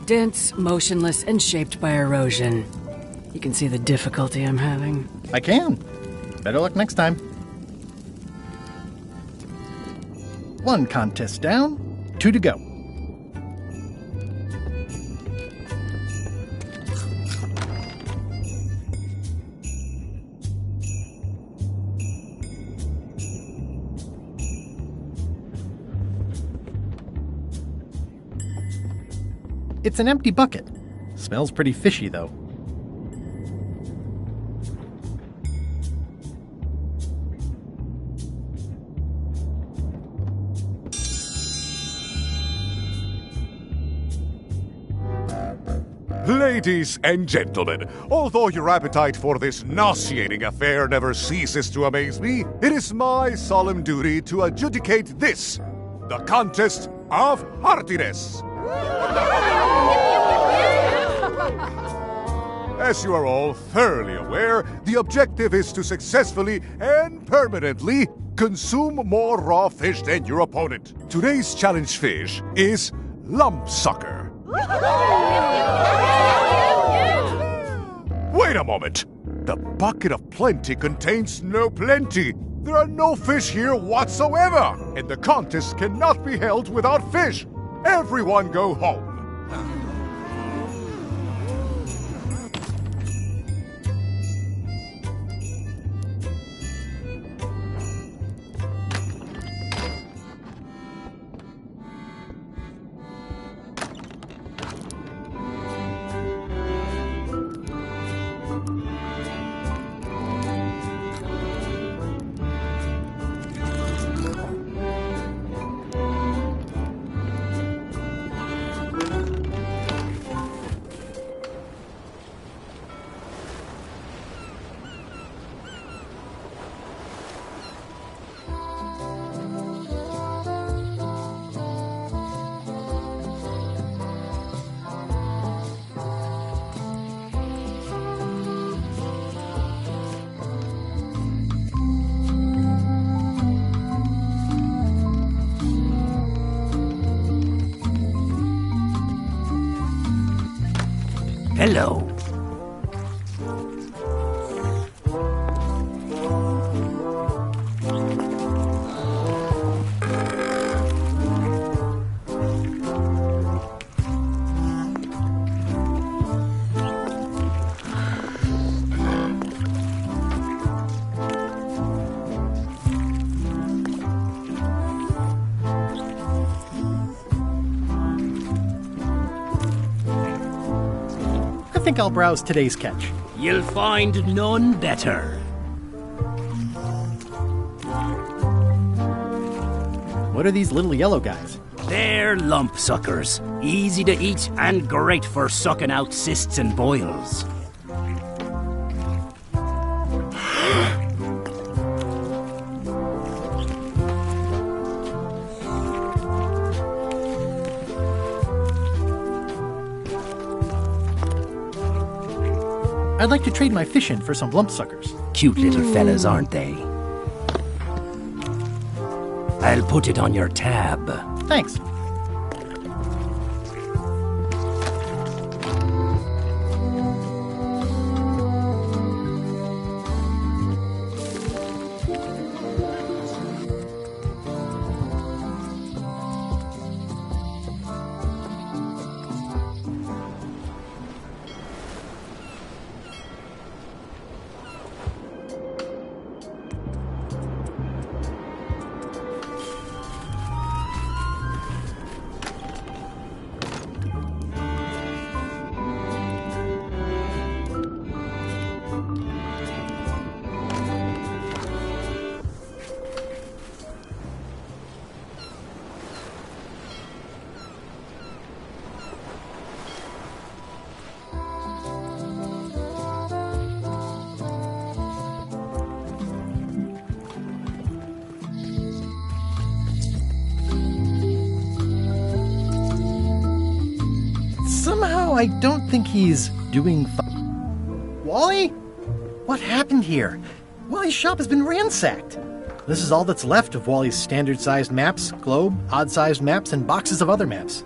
S3: Dense, motionless, and shaped by erosion. You can see the difficulty I'm having.
S2: I can. Better luck next time. 1 contest down, 2 to go. It's an empty bucket. Smells pretty fishy, though.
S15: Ladies and gentlemen, although your appetite for this nauseating affair never ceases to amaze me, it is my solemn duty to adjudicate this, the contest of heartiness. As you are all thoroughly aware, the objective is to successfully and permanently consume more raw fish than your opponent. Today's challenge fish is lumpsucker. Wait a moment! The bucket of plenty contains no plenty. There are no fish here whatsoever, and the contest cannot be held without fish. Everyone go home.
S10: Hello.
S2: I think I'll browse today's catch.
S10: You'll find none better.
S2: What are these little yellow guys?
S10: They're lump suckers. Easy to eat and great for sucking out cysts and boils.
S2: I'd like to trade my fish in for some lump suckers.
S10: Cute little fellas, aren't they? I'll put it on your tab.
S2: Thanks. Somehow I don't think he's doing Wally? What happened here? Wally's shop has been ransacked. This is all that's left of Wally's standard-sized maps, globe, odd-sized maps, and boxes of other maps.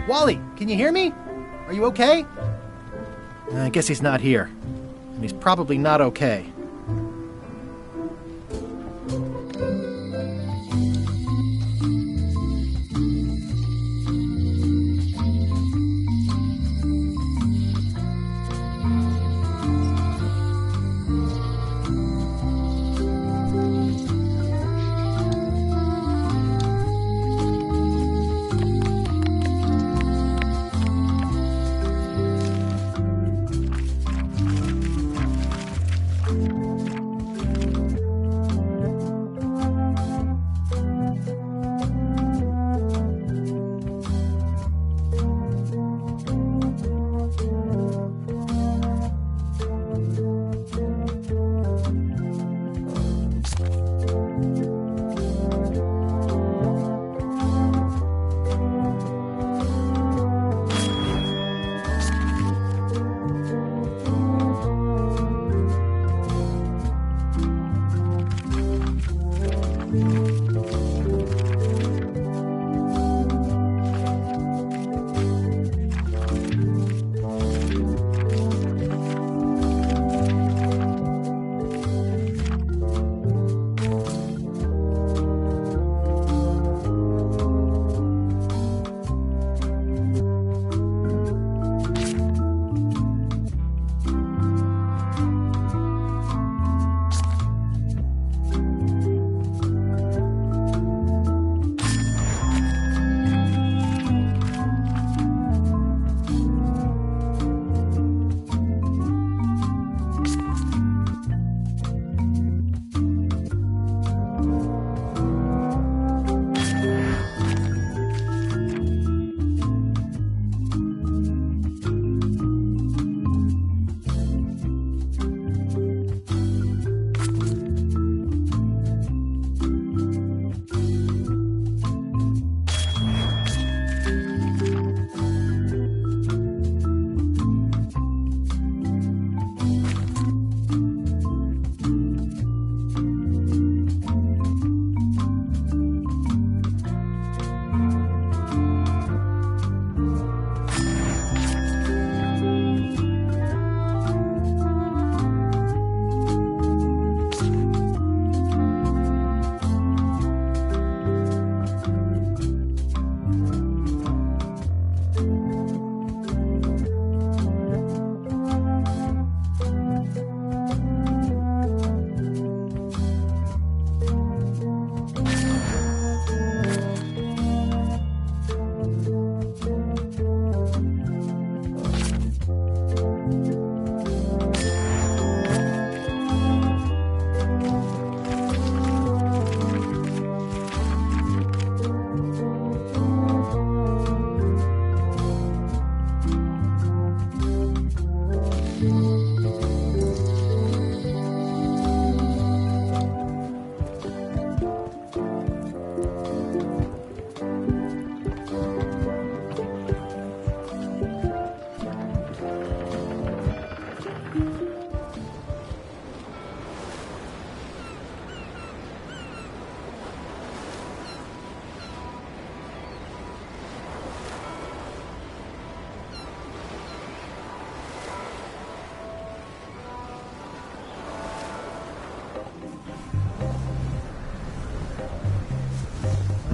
S2: Wally, can you hear me? Are you okay? I guess he's not here. And he's probably not okay.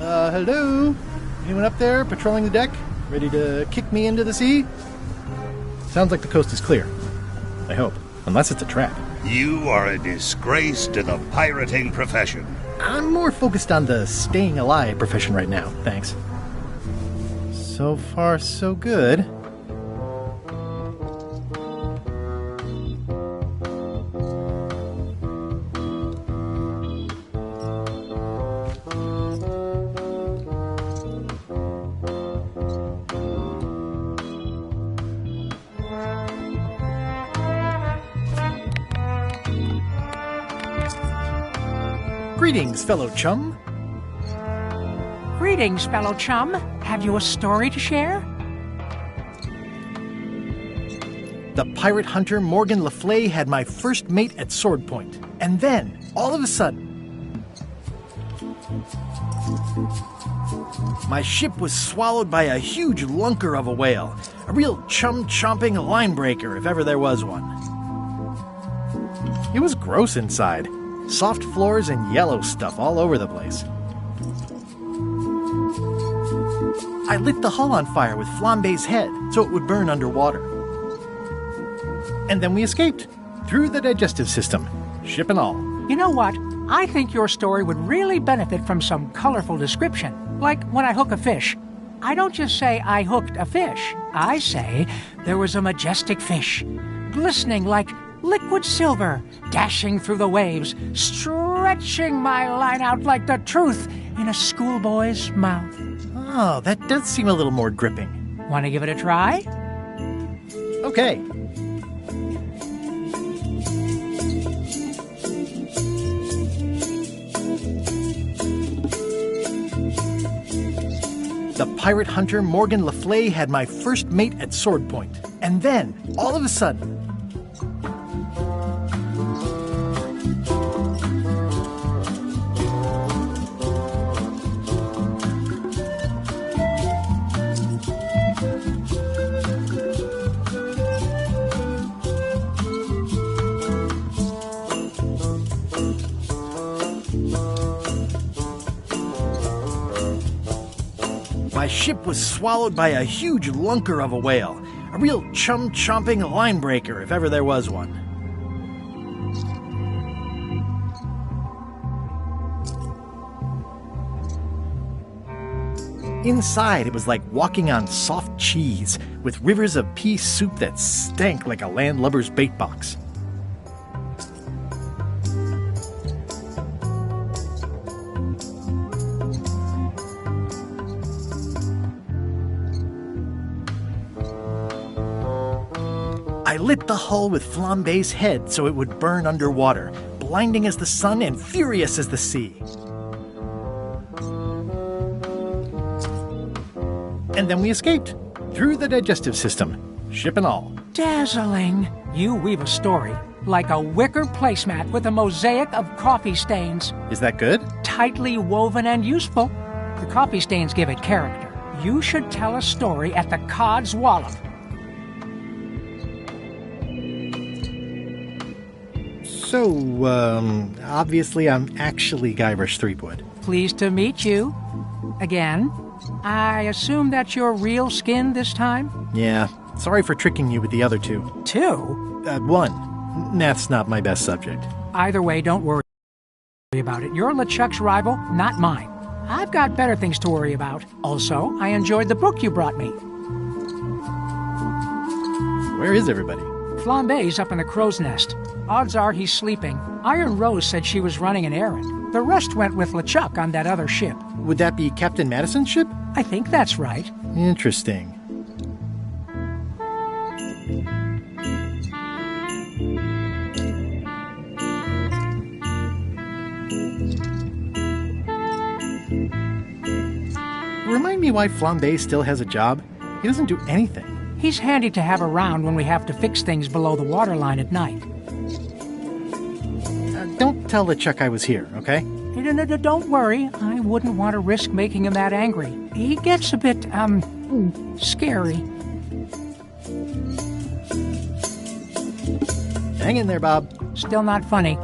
S2: Hello? Anyone up there patrolling the deck? Ready to kick me into the sea? Sounds like the coast is clear. I hope. Unless it's a trap.
S9: You are a disgrace to the pirating profession.
S2: I'm more focused on the staying alive profession right now, thanks. So far, so good. Greetings, fellow chum.
S19: Greetings, fellow chum. Have you a story to share?
S2: The pirate hunter Morgan Le Fay had my first mate at sword point. And then, all of a sudden, my ship was swallowed by a huge lunker of a whale. A real chum-chomping line breaker, if ever there was one. It was gross inside. Soft floors and yellow stuff all over the place. I lit the hull on fire with Flambe's head so it would burn underwater. And then we escaped, through the digestive system, ship and all.
S19: You know what? I think your story would really benefit from some colorful description. Like when I hook a fish. I don't just say I hooked a fish. I say there was a majestic fish, glistening like liquid silver, dashing through the waves, stretching my line out like the truth in a schoolboy's mouth.
S2: Oh, that does seem a little more gripping.
S19: Want to give it a try?
S2: Okay. The pirate hunter Morgan Le Fay had my first mate at sword point. And then, all of a sudden, my ship was swallowed by a huge lunker of a whale. A real chum-chomping line breaker, if ever there was one. Inside, it was like walking on soft cheese, with rivers of pea soup that stank like a landlubber's bait box. I lit the hull with Flambe's head so it would burn underwater, blinding as the sun and furious as the sea. And then we escaped, through the digestive system, ship and all.
S19: Dazzling. You weave a story like a wicker placemat with a mosaic of coffee stains.
S2: Is that good?
S19: Tightly woven and useful. The coffee stains give it character. You should tell a story at the Cod's Wallop.
S2: So, obviously I'm actually Guybrush Threepwood.
S19: Pleased to meet you. Again. I assume that's your real skin this time?
S2: Yeah, sorry for tricking you with the other two.
S19: Two?
S2: One. Math's not my best subject.
S19: Either way, don't worry about it. You're LeChuck's rival, not mine. I've got better things to worry about. Also, I enjoyed the book you brought me.
S2: Where is everybody?
S19: Flambe's up in the crow's nest. Odds are he's sleeping. Iron Rose said she was running an errand. The rest went with LeChuck on that other ship.
S2: Would that be Captain Madison's ship?
S19: I think that's right.
S2: Interesting. Remind me why Flambe still has a job? He doesn't do anything.
S19: He's handy to have around when we have to fix things below the waterline at night.
S2: Don't tell LeChuck I was here, okay?
S19: Don't worry. I wouldn't want to risk making him that angry. He gets a bit, scary.
S2: Hang in there, Bob.
S19: Still not funny.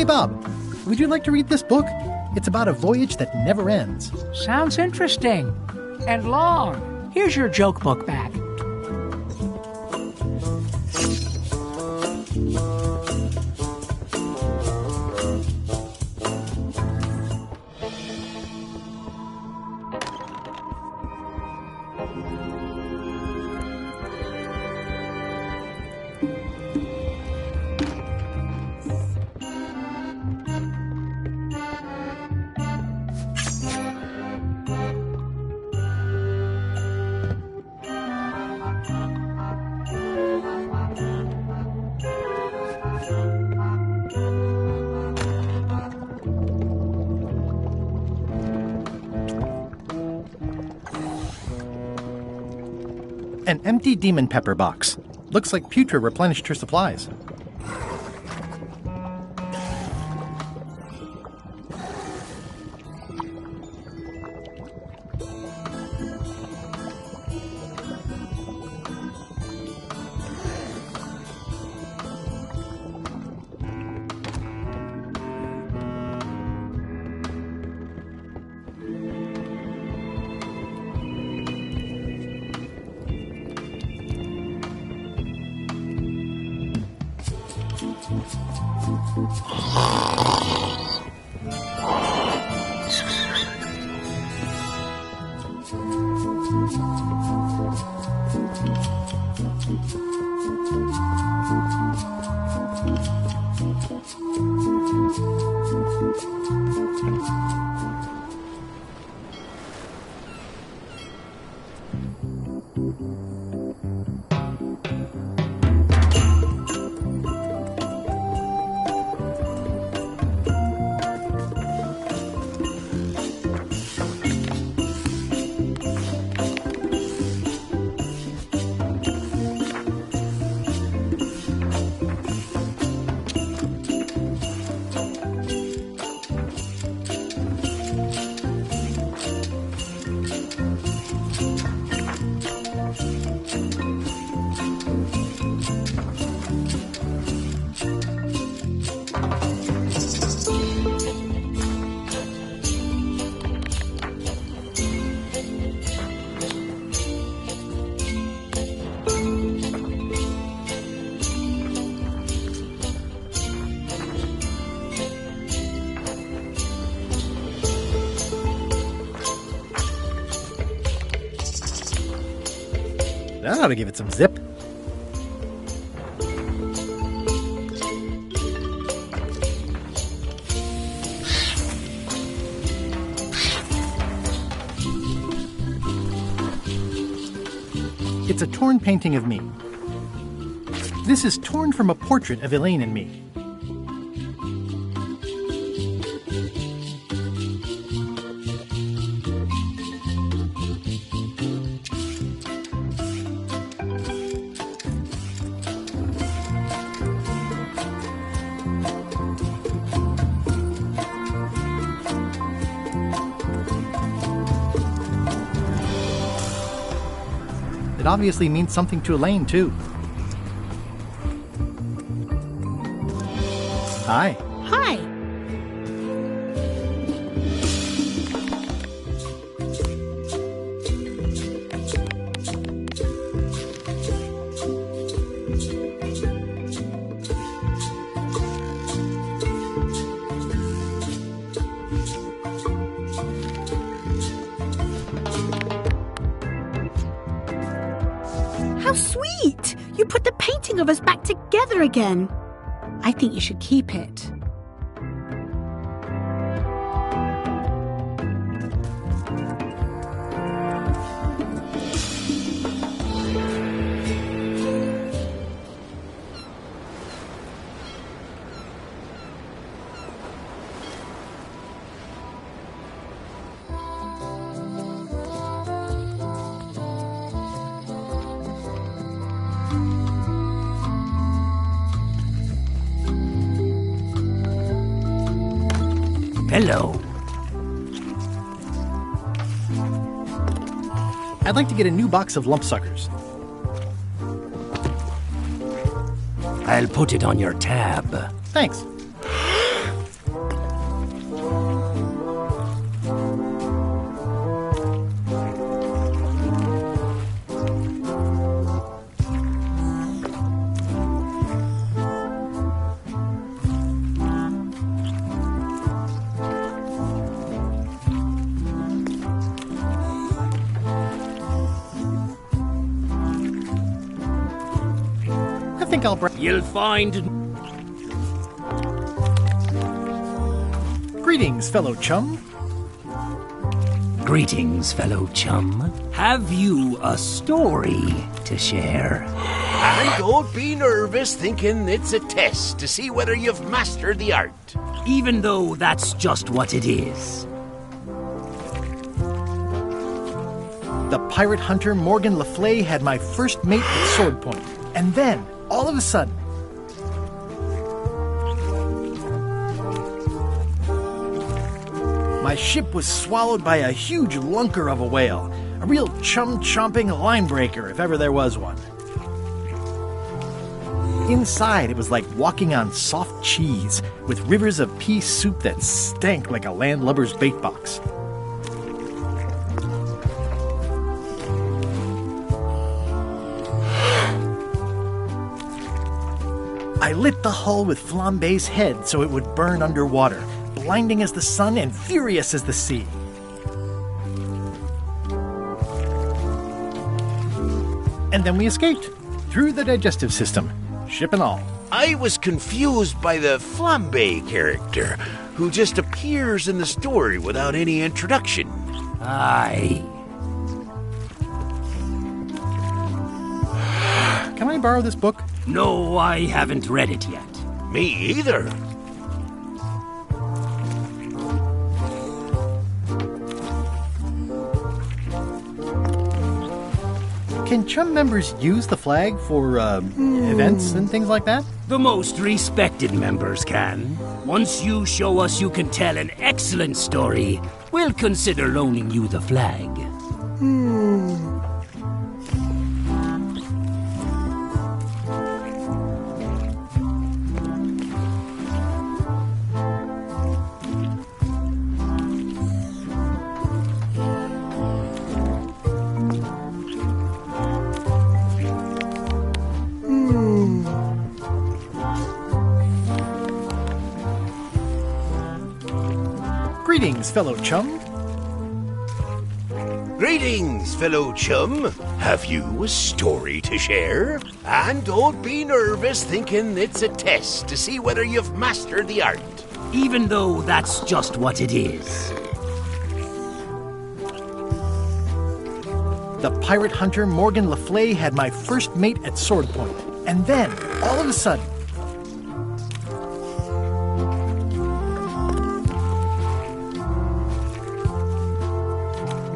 S2: Hey, Bob, would you like to read this book? It's about a voyage that never ends.
S19: Sounds interesting. And long. Here's your joke book back.
S2: An empty demon pepper box. Looks like Putra replenished her supplies. That ought to give it some zip. It's a torn painting of me. This is torn from a portrait of Elaine and me. It obviously means something to Elaine, too. Hi.
S4: Hi. How sweet! You put the painting of us back together again. I think you should keep it.
S10: Hello.
S2: I'd like to get a new box of lumpsuckers.
S10: I'll put it on your tab.
S2: Thanks. think I'll
S10: You'll find...
S2: Greetings, fellow chum.
S10: Greetings, fellow chum. Have you a story to share?
S8: And don't be nervous thinking it's a test to see whether you've mastered the art.
S10: Even though that's just what it is.
S2: The pirate hunter Morgan Le Fay had my first mate at sword point. And then, all of a sudden... my ship was swallowed by a huge lunker of a whale. A real chum-chomping line-breaker, if ever there was one. Inside, it was like walking on soft cheese, with rivers of pea soup that stank like a landlubber's bait box. I lit the hull with Flambe's head so it would burn underwater, blinding as the sun and furious as the sea. And then we escaped, through the digestive system, ship and all.
S8: I was confused by the Flambe character, who just appears in the story without any introduction.
S10: Aye.
S2: Can I borrow this book?
S10: No, I haven't read it yet.
S8: Me either.
S2: Can chum members use the flag for events and things like that?
S10: The most respected members can. Once you show us you can tell an excellent story, we'll consider loaning you the flag.
S2: Greetings, fellow chum.
S8: Greetings, fellow chum. Have you a story to share? And don't be nervous thinking it's a test to see whether you've mastered the art.
S10: Even though that's just what it is.
S2: The pirate hunter Morgan Le Fay had my first mate at sword point. And then, all of a sudden...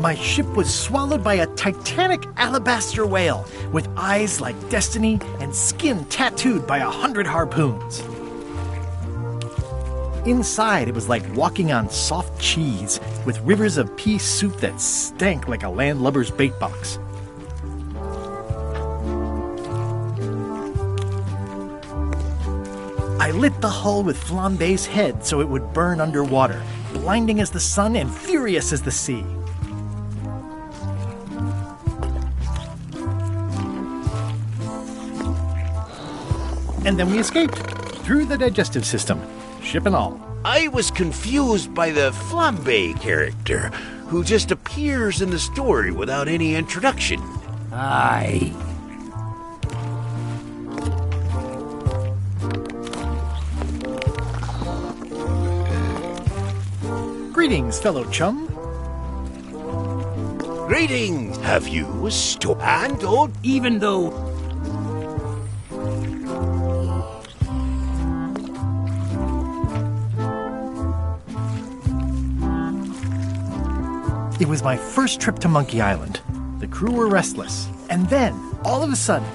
S2: my ship was swallowed by a titanic alabaster whale with eyes like destiny and skin tattooed by 100 harpoons. Inside, it was like walking on soft cheese with rivers of pea soup that stank like a landlubber's bait box. I lit the hull with Flambe's head so it would burn underwater, blinding as the sun and furious as the sea. And then we escaped, through the digestive system, ship and all.
S8: I was confused by the Flambe character, who just appears in the story without any introduction.
S10: Aye.
S2: Greetings, fellow chum.
S8: Greetings. Have you a story? And don't...
S10: Even though...
S2: It was my first trip to Monkey Island. The crew were restless. And then, all of a sudden,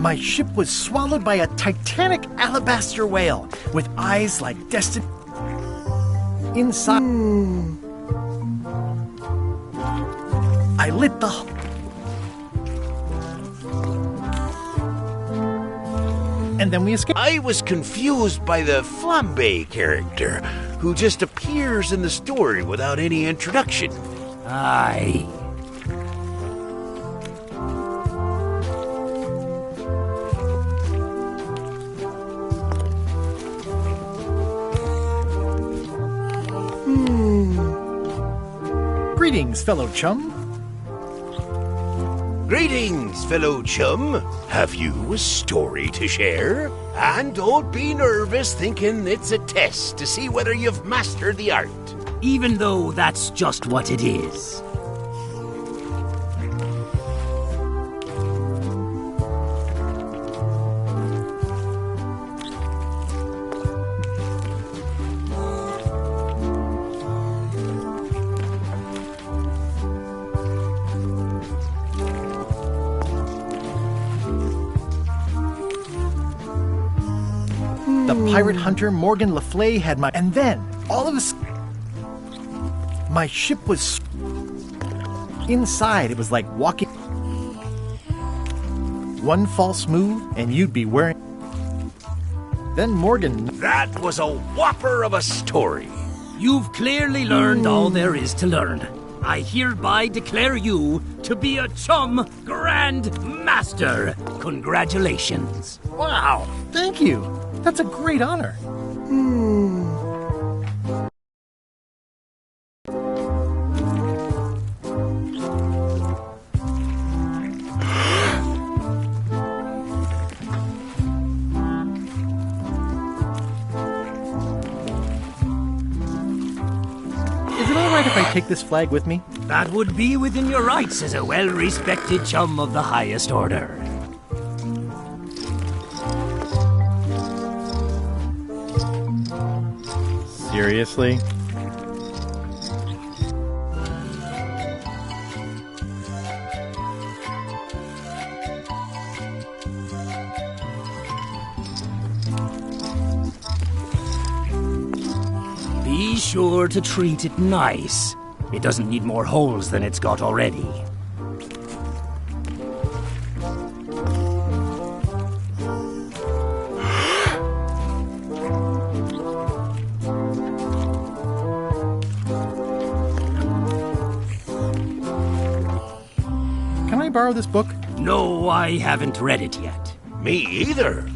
S2: my ship was swallowed by a titanic alabaster whale with eyes like destiny. Inside, I lit the... and then we escaped.
S8: I was confused by the Flambe character, who just appears in the story without any introduction.
S10: Aye.
S2: Greetings, fellow chum.
S8: Greetings, fellow chum. Have you a story to share? And don't be nervous thinking it's a test to see whether you've mastered the art.
S10: Even though that's just what it is.
S2: The pirate hunter Morgan Le Fay had my... And then, all of a sudden, my ship was... Inside, it was like walking... One false move, and you'd be wearing... Then Morgan...
S8: That was a whopper of a story.
S10: You've clearly learned all there is to learn. I hereby declare you to be a Chum Grand Master. Congratulations.
S2: Wow, thank you. That's a great honor. Is it all right if I take this flag with me?
S10: That would be within your rights as a well-respected chum of the highest order.
S2: Seriously?
S10: Be sure to treat it nice. It doesn't need more holes than it's got already.
S2: Can I borrow this book?
S10: No, I haven't read it yet.
S8: Me either.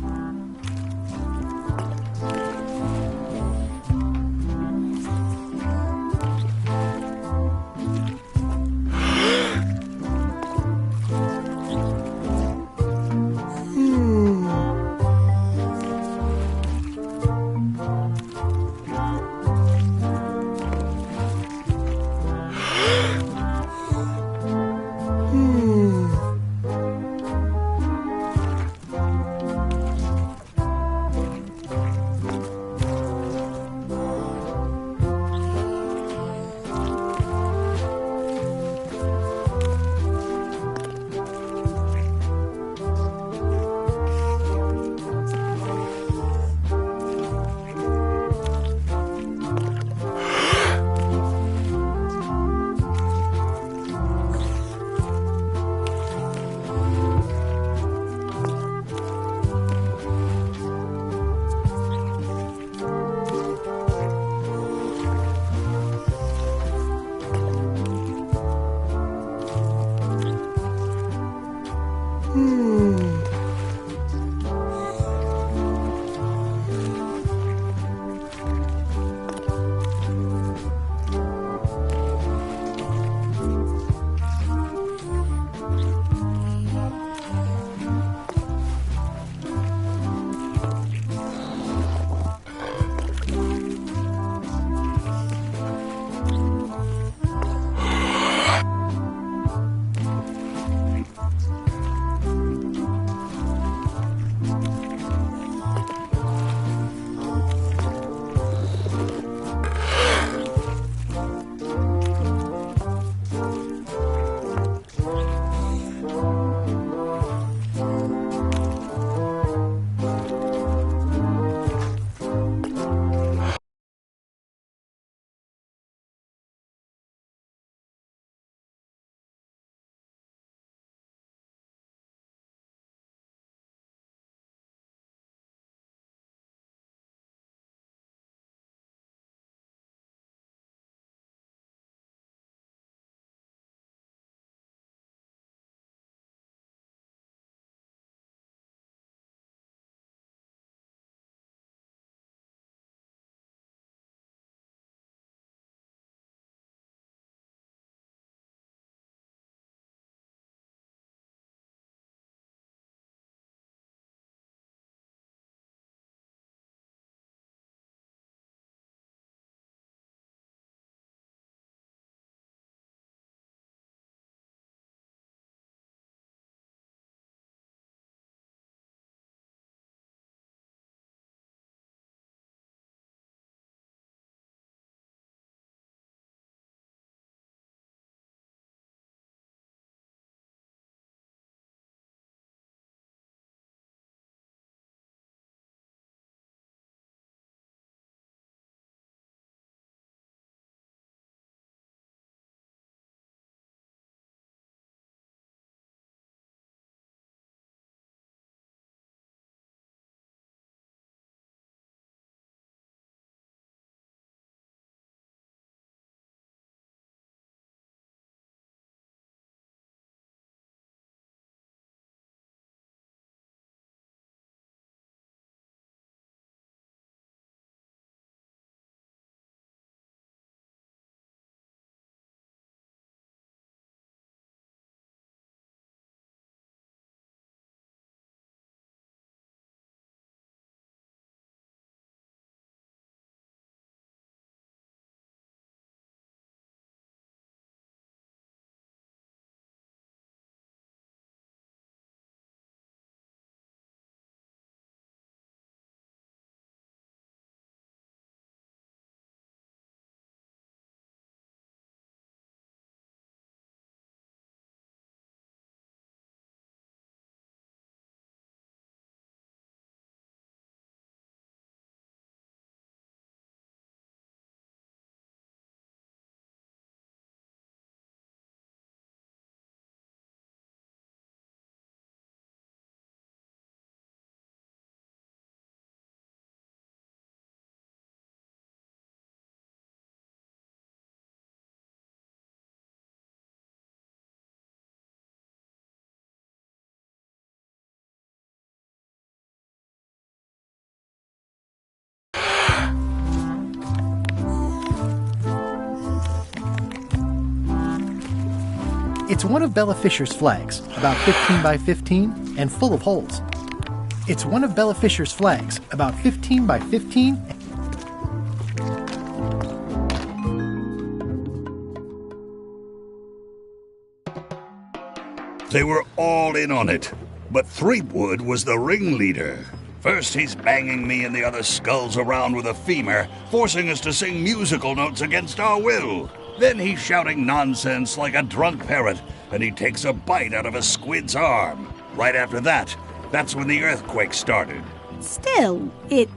S2: It's one of Bella Fisher's flags, about 15 by 15 and full of holes. It's one of Bella Fisher's flags, about 15 by 15.
S9: They were all in on it, but Threepwood was the ringleader. First he's banging me and the other skulls around with a femur, forcing us to sing musical notes against our will. Then he's shouting nonsense like a drunk parrot, and he takes a bite out of a squid's arm. Right after that, that's when the earthquake started.
S4: Still, it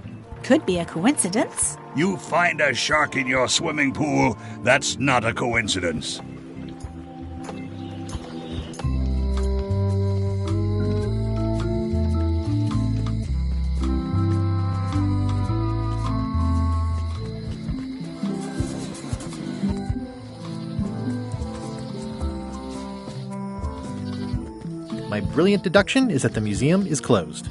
S4: could be a coincidence.
S9: You find a shark in your swimming pool, that's not a coincidence.
S2: My brilliant deduction is that the museum is closed.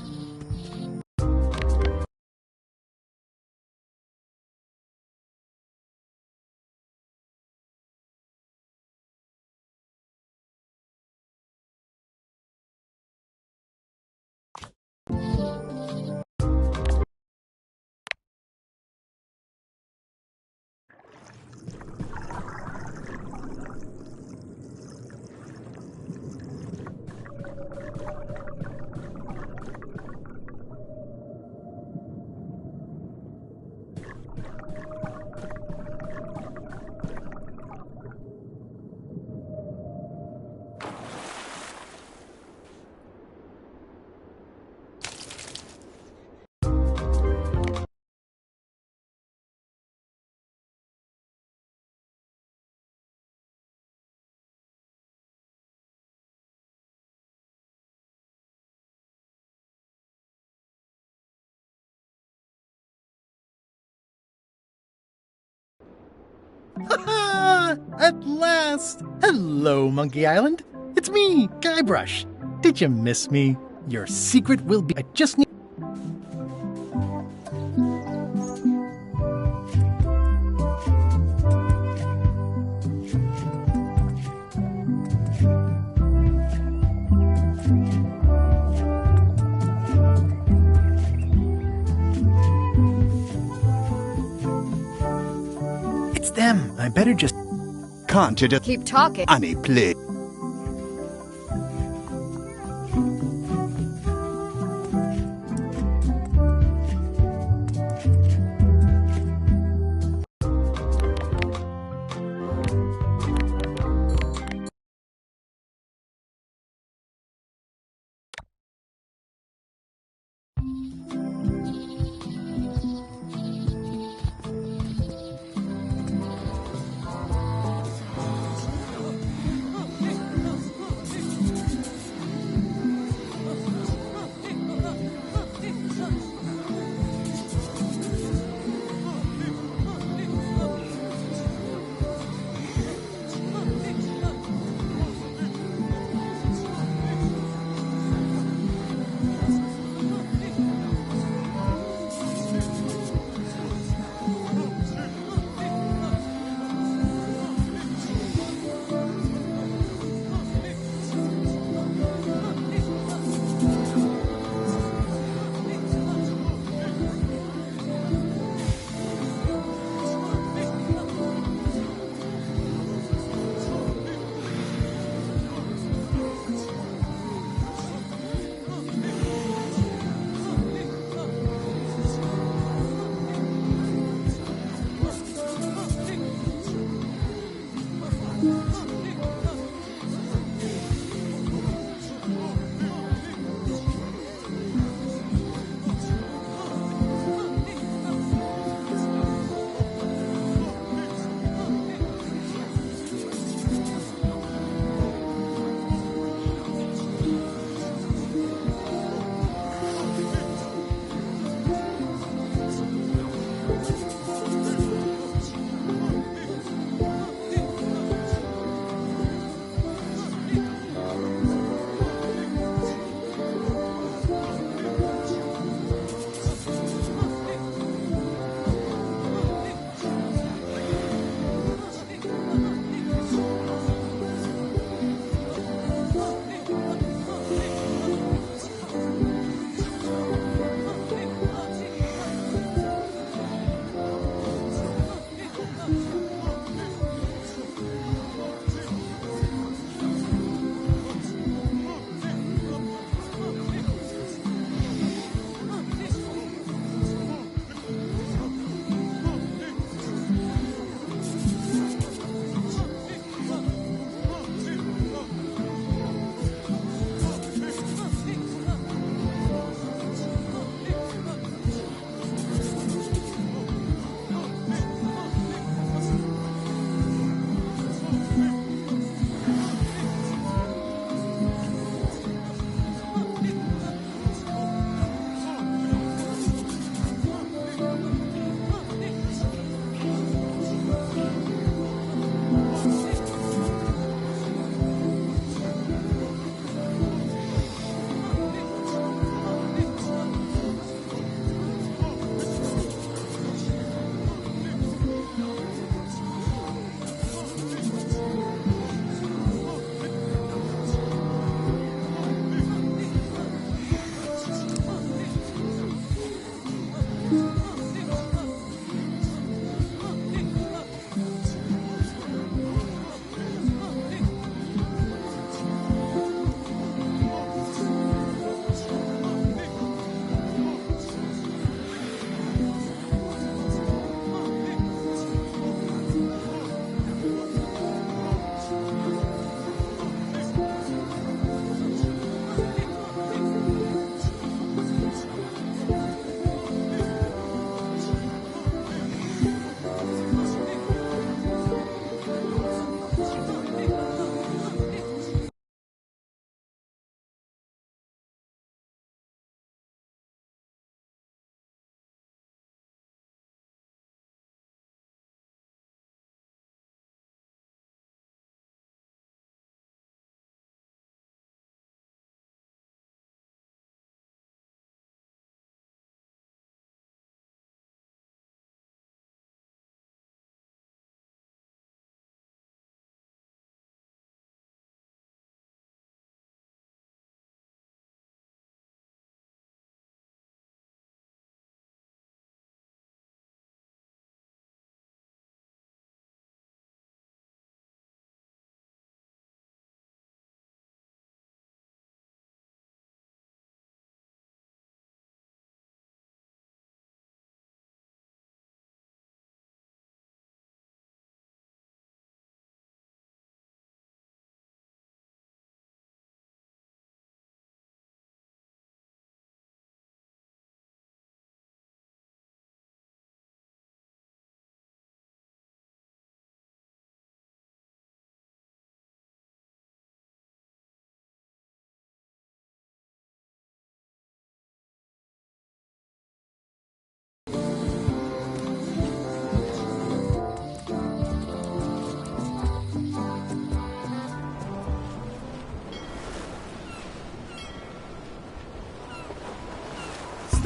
S2: Ha! At last! Hello, Monkey Island. It's me, Guybrush. Did you miss me? Your secret will be... I just need... It's them. I better just...
S14: Can't you just...
S11: Keep talking.
S14: Honey, please.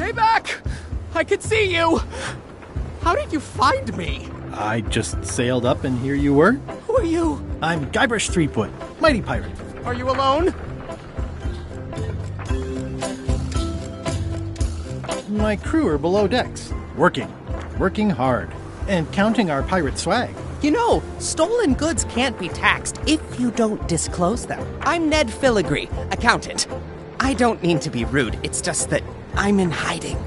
S12: Stay back! I can see you! How did you find me?
S2: I just sailed up and here you were.
S12: Who are you?
S2: I'm Guybrush Threepwood, mighty pirate.
S12: Are you alone?
S2: My crew are below decks, working hard, and counting our pirate swag.
S20: You know, stolen goods can't be taxed if you don't disclose them. I'm Ned Filigree, accountant. I don't mean to be rude, it's just that I'm in hiding.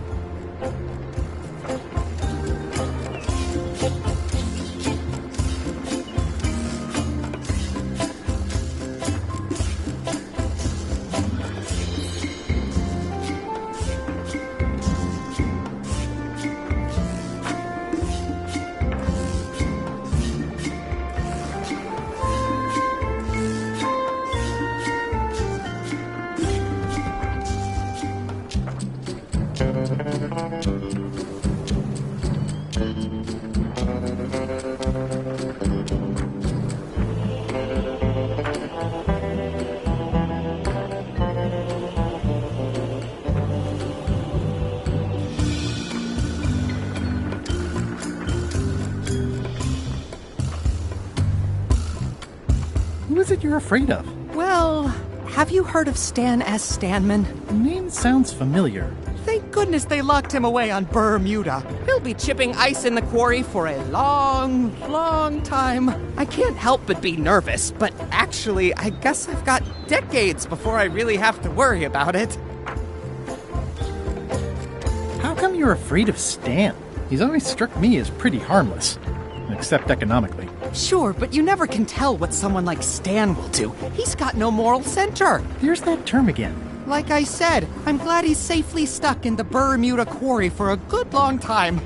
S2: Who is it you're afraid of?
S20: Well, have you heard of Stan S. Stanman?
S2: The name sounds familiar.
S20: Thank goodness they locked him away on Bermuda. He'll be chipping ice in the quarry for a long, long time. I can't help but be nervous, but actually, I guess I've got decades before I really have to worry about it.
S2: How come you're afraid of Stan? He's always struck me as pretty harmless, except economically.
S20: Sure, but you never can tell what someone like Stan will do. He's got no moral center.
S2: Here's that term again.
S20: Like I said, I'm glad he's safely stuck in the Bermuda quarry for a good long time.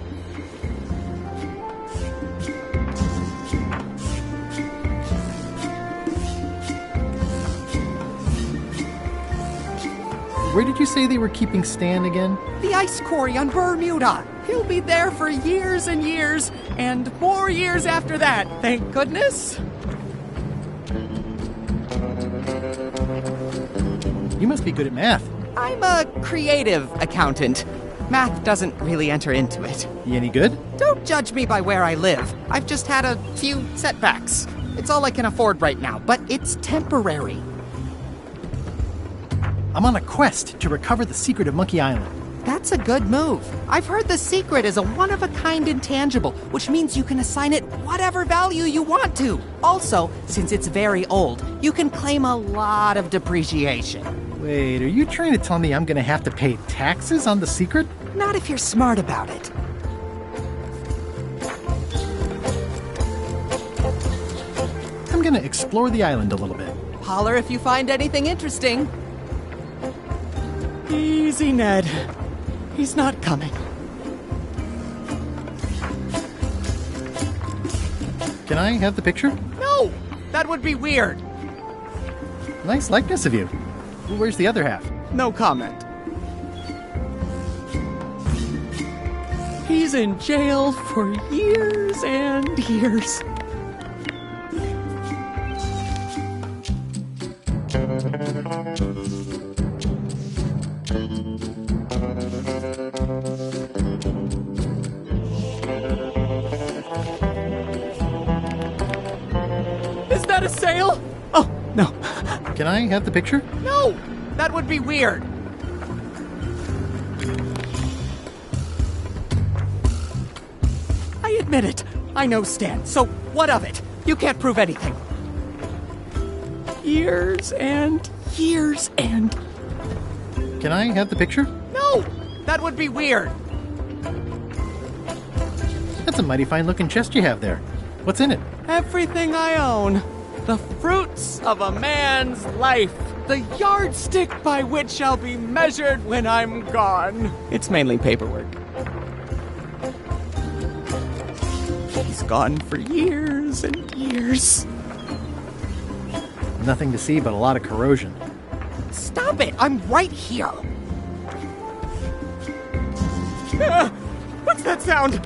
S2: Where did you say they were keeping Stan again?
S20: The ice quarry on Bermuda. He'll be there for years and years, and more years after that, thank goodness.
S2: You must be good at math.
S20: I'm a creative accountant. Math doesn't really enter into it.
S2: You any good?
S20: Don't judge me by where I live. I've just had a few setbacks. It's all I can afford right now, but it's temporary.
S2: I'm on a quest to recover the secret of Monkey Island.
S20: That's a good move. I've heard the secret is a one-of-a-kind intangible, which means you can assign it whatever value you want to. Also, since it's very old, you can claim a lot of depreciation.
S2: Wait, are you trying to tell me I'm gonna have to pay taxes on the secret?
S20: Not if you're smart about it.
S2: I'm gonna explore the island a little bit.
S20: Holler if you find anything interesting. Easy, Ned. He's not coming.
S2: Can I have the picture?
S20: No! That would be weird.
S2: Nice likeness of you. Where's the other half?
S20: No comment. He's in jail for years and years. Is that a sail? Oh, no.
S2: Can I have the picture?
S20: No! That would be weird. I admit it. I know Stan, so what of it? You can't prove anything. Years and years and...
S2: Can I have the picture?
S20: No! That would be weird.
S2: That's a mighty fine-looking chest you have there. What's in it?
S20: Everything I own. The fruits of a man's life. The yardstick by which I'll be measured when I'm gone. It's mainly paperwork. He's gone for years and years.
S2: Nothing to see but a lot of corrosion.
S20: Stop it! I'm right here! What's that sound?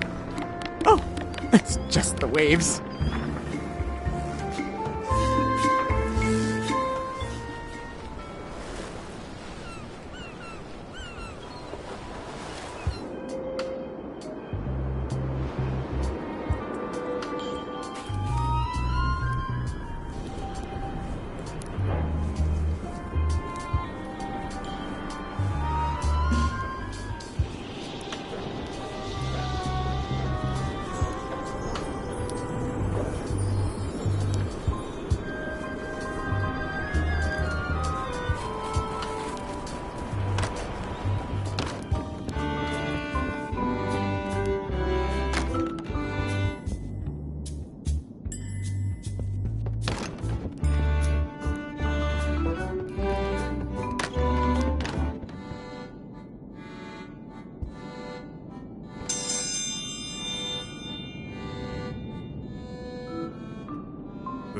S20: Oh, it's just the waves.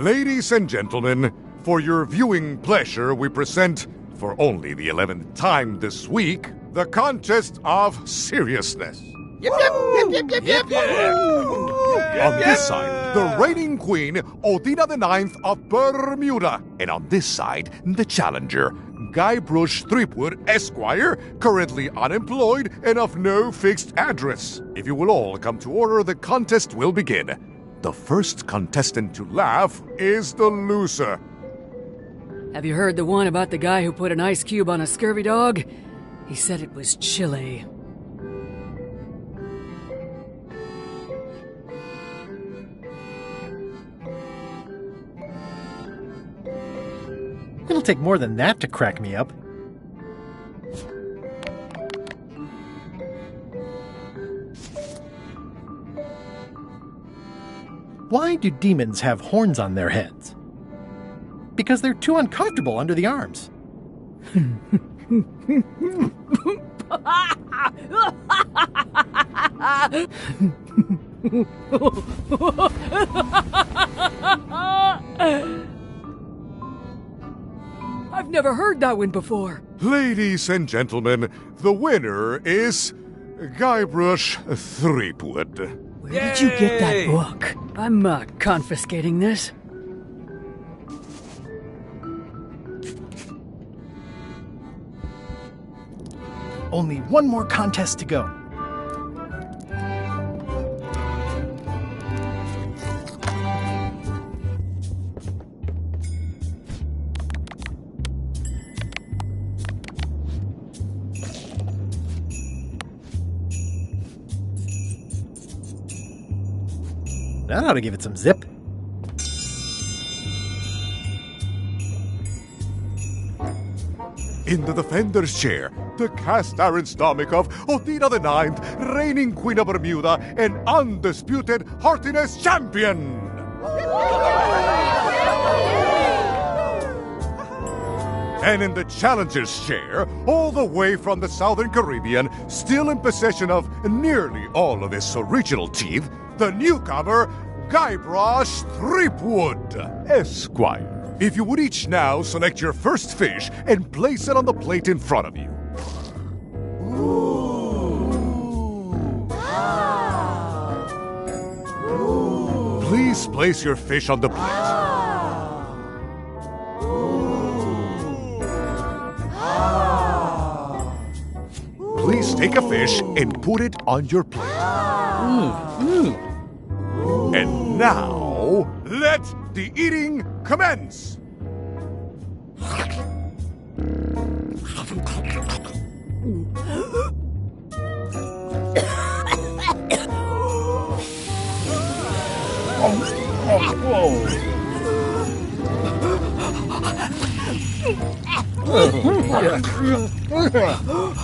S15: Ladies and gentlemen, for your viewing pleasure, we present, for only the 11th time this week, the Contest of Seriousness.
S1: Yep, yep, yep, yep, yep, yep.
S15: On this side, the reigning queen, Odina IX of Bermuda. And on this side, the challenger, Guybrush Threepwood, Esquire, currently unemployed and of no fixed address. If you will all come to order, the contest will begin. The first contestant to laugh is the loser.
S3: Have you heard the one about the guy who put an ice cube on a scurvy dog? He said it was chilly.
S2: It'll take more than that to crack me up. Why do demons have horns on their heads? Because they're too uncomfortable under the arms.
S3: I've never heard that one before.
S15: Ladies and gentlemen, the winner is Guybrush Threepwood.
S3: Where did you get that book? I'm confiscating this.
S2: Only one more contest to go. That ought to give it some zip.
S15: In the defender's chair, the cast-iron stomach of Odina IX, reigning Queen of Bermuda and undisputed heartiness champion! And in the challenger's chair, all the way from the Southern Caribbean, still in possession of nearly all of his original teeth, the newcomer, Guybrush Threepwood, Esquire. If you would each now select your first fish and place it on the plate in front of you. Please place your fish on the plate. Please take a fish and put it on your plate. And now, let the eating commence!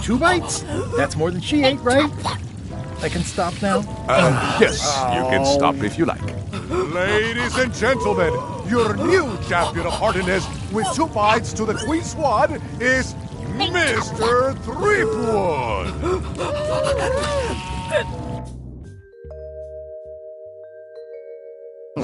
S2: Two bites? That's more than she ate, right? I can stop now?
S15: Yes, you can stop if you like. Ladies and gentlemen, your new champion of heartiness with 2 bites to the Queen's Squad is Mr. Threepwood!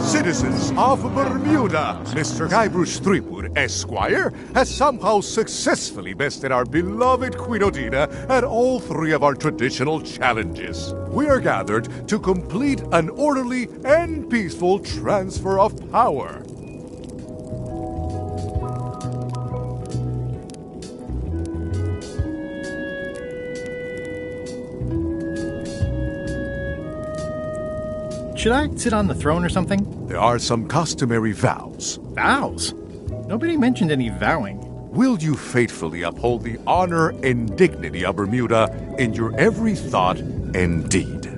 S15: Citizens of Bermuda, Mr. Guybrush Threepwood, Esquire, has somehow successfully bested our beloved Queen Odina at all 3 of our traditional challenges. We are gathered to complete an orderly and peaceful transfer of power.
S2: Should I sit on the throne or something?
S15: There are some customary vows.
S2: Vows? Nobody mentioned any vowing.
S15: Will you faithfully uphold the honor and dignity of Bermuda in your every thought and deed?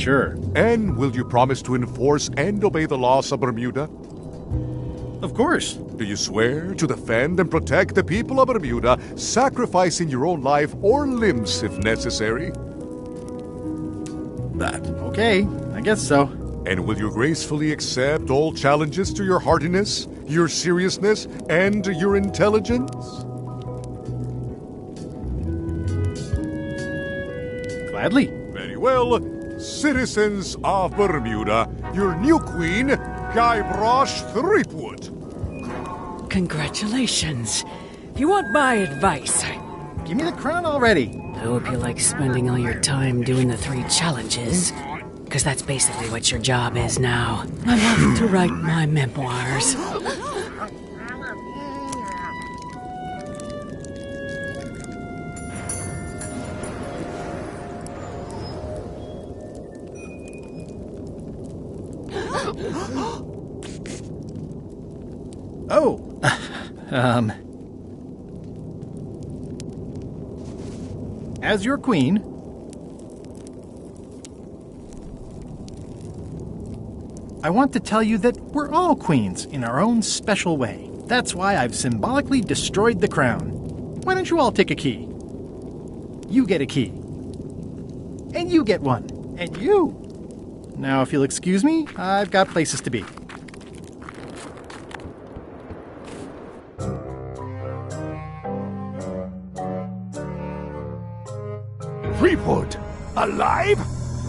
S2: Sure.
S15: And will you promise to enforce and obey the laws of Bermuda?
S2: Of course.
S15: Do you swear to defend and protect the people of Bermuda, sacrificing your own life or limbs if necessary?
S2: That. Okay, I guess so.
S15: And will you gracefully accept all challenges to your heartiness, your seriousness, and your intelligence?
S2: Gladly.
S15: Very well. Citizens of Bermuda, your new queen, Guybrush Threepwood.
S3: Congratulations. If you want my advice,
S2: give me the crown already.
S3: I hope you like spending all your time doing the 3 challenges, because that's basically what your job is now. I'm off to write my memoirs.
S2: Oh. As your queen, I want to tell you that we're all queens in our own special way. That's why I've symbolically destroyed the crown. Why don't you all take a key? You get a key. And you get one. And you. Now, if you'll excuse me, I've got places to be.
S1: Threepwood? Alive?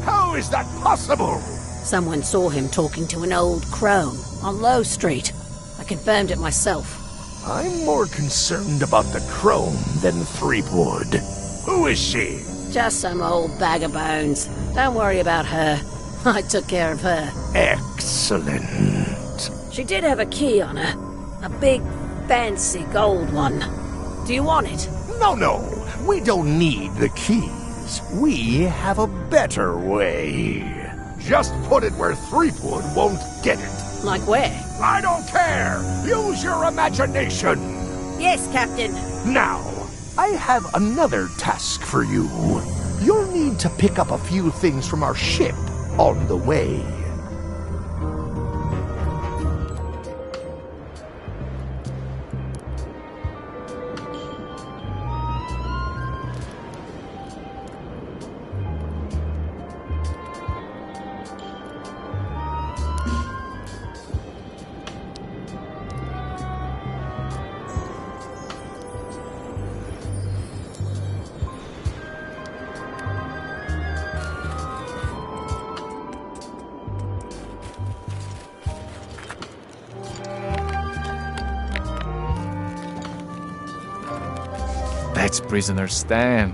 S1: How is that possible?
S16: Someone saw him talking to an old crone on Low Street. I confirmed it myself.
S1: I'm more concerned about the crone than Threepwood. Who is she?
S16: Just some old bag of bones. Don't worry about her. I took care of her.
S1: Excellent.
S16: She did have a key on her. A big, fancy gold one. Do you want it?
S1: No. We don't need the keys. We have a better way. Just put it where Threepwood won't get it.
S16: Like where?
S1: I don't care. Use your imagination.
S16: Yes, Captain.
S1: Now, I have another task for you. You'll need to pick up a few things from our ship on the way.
S7: That's Prisoner Stan.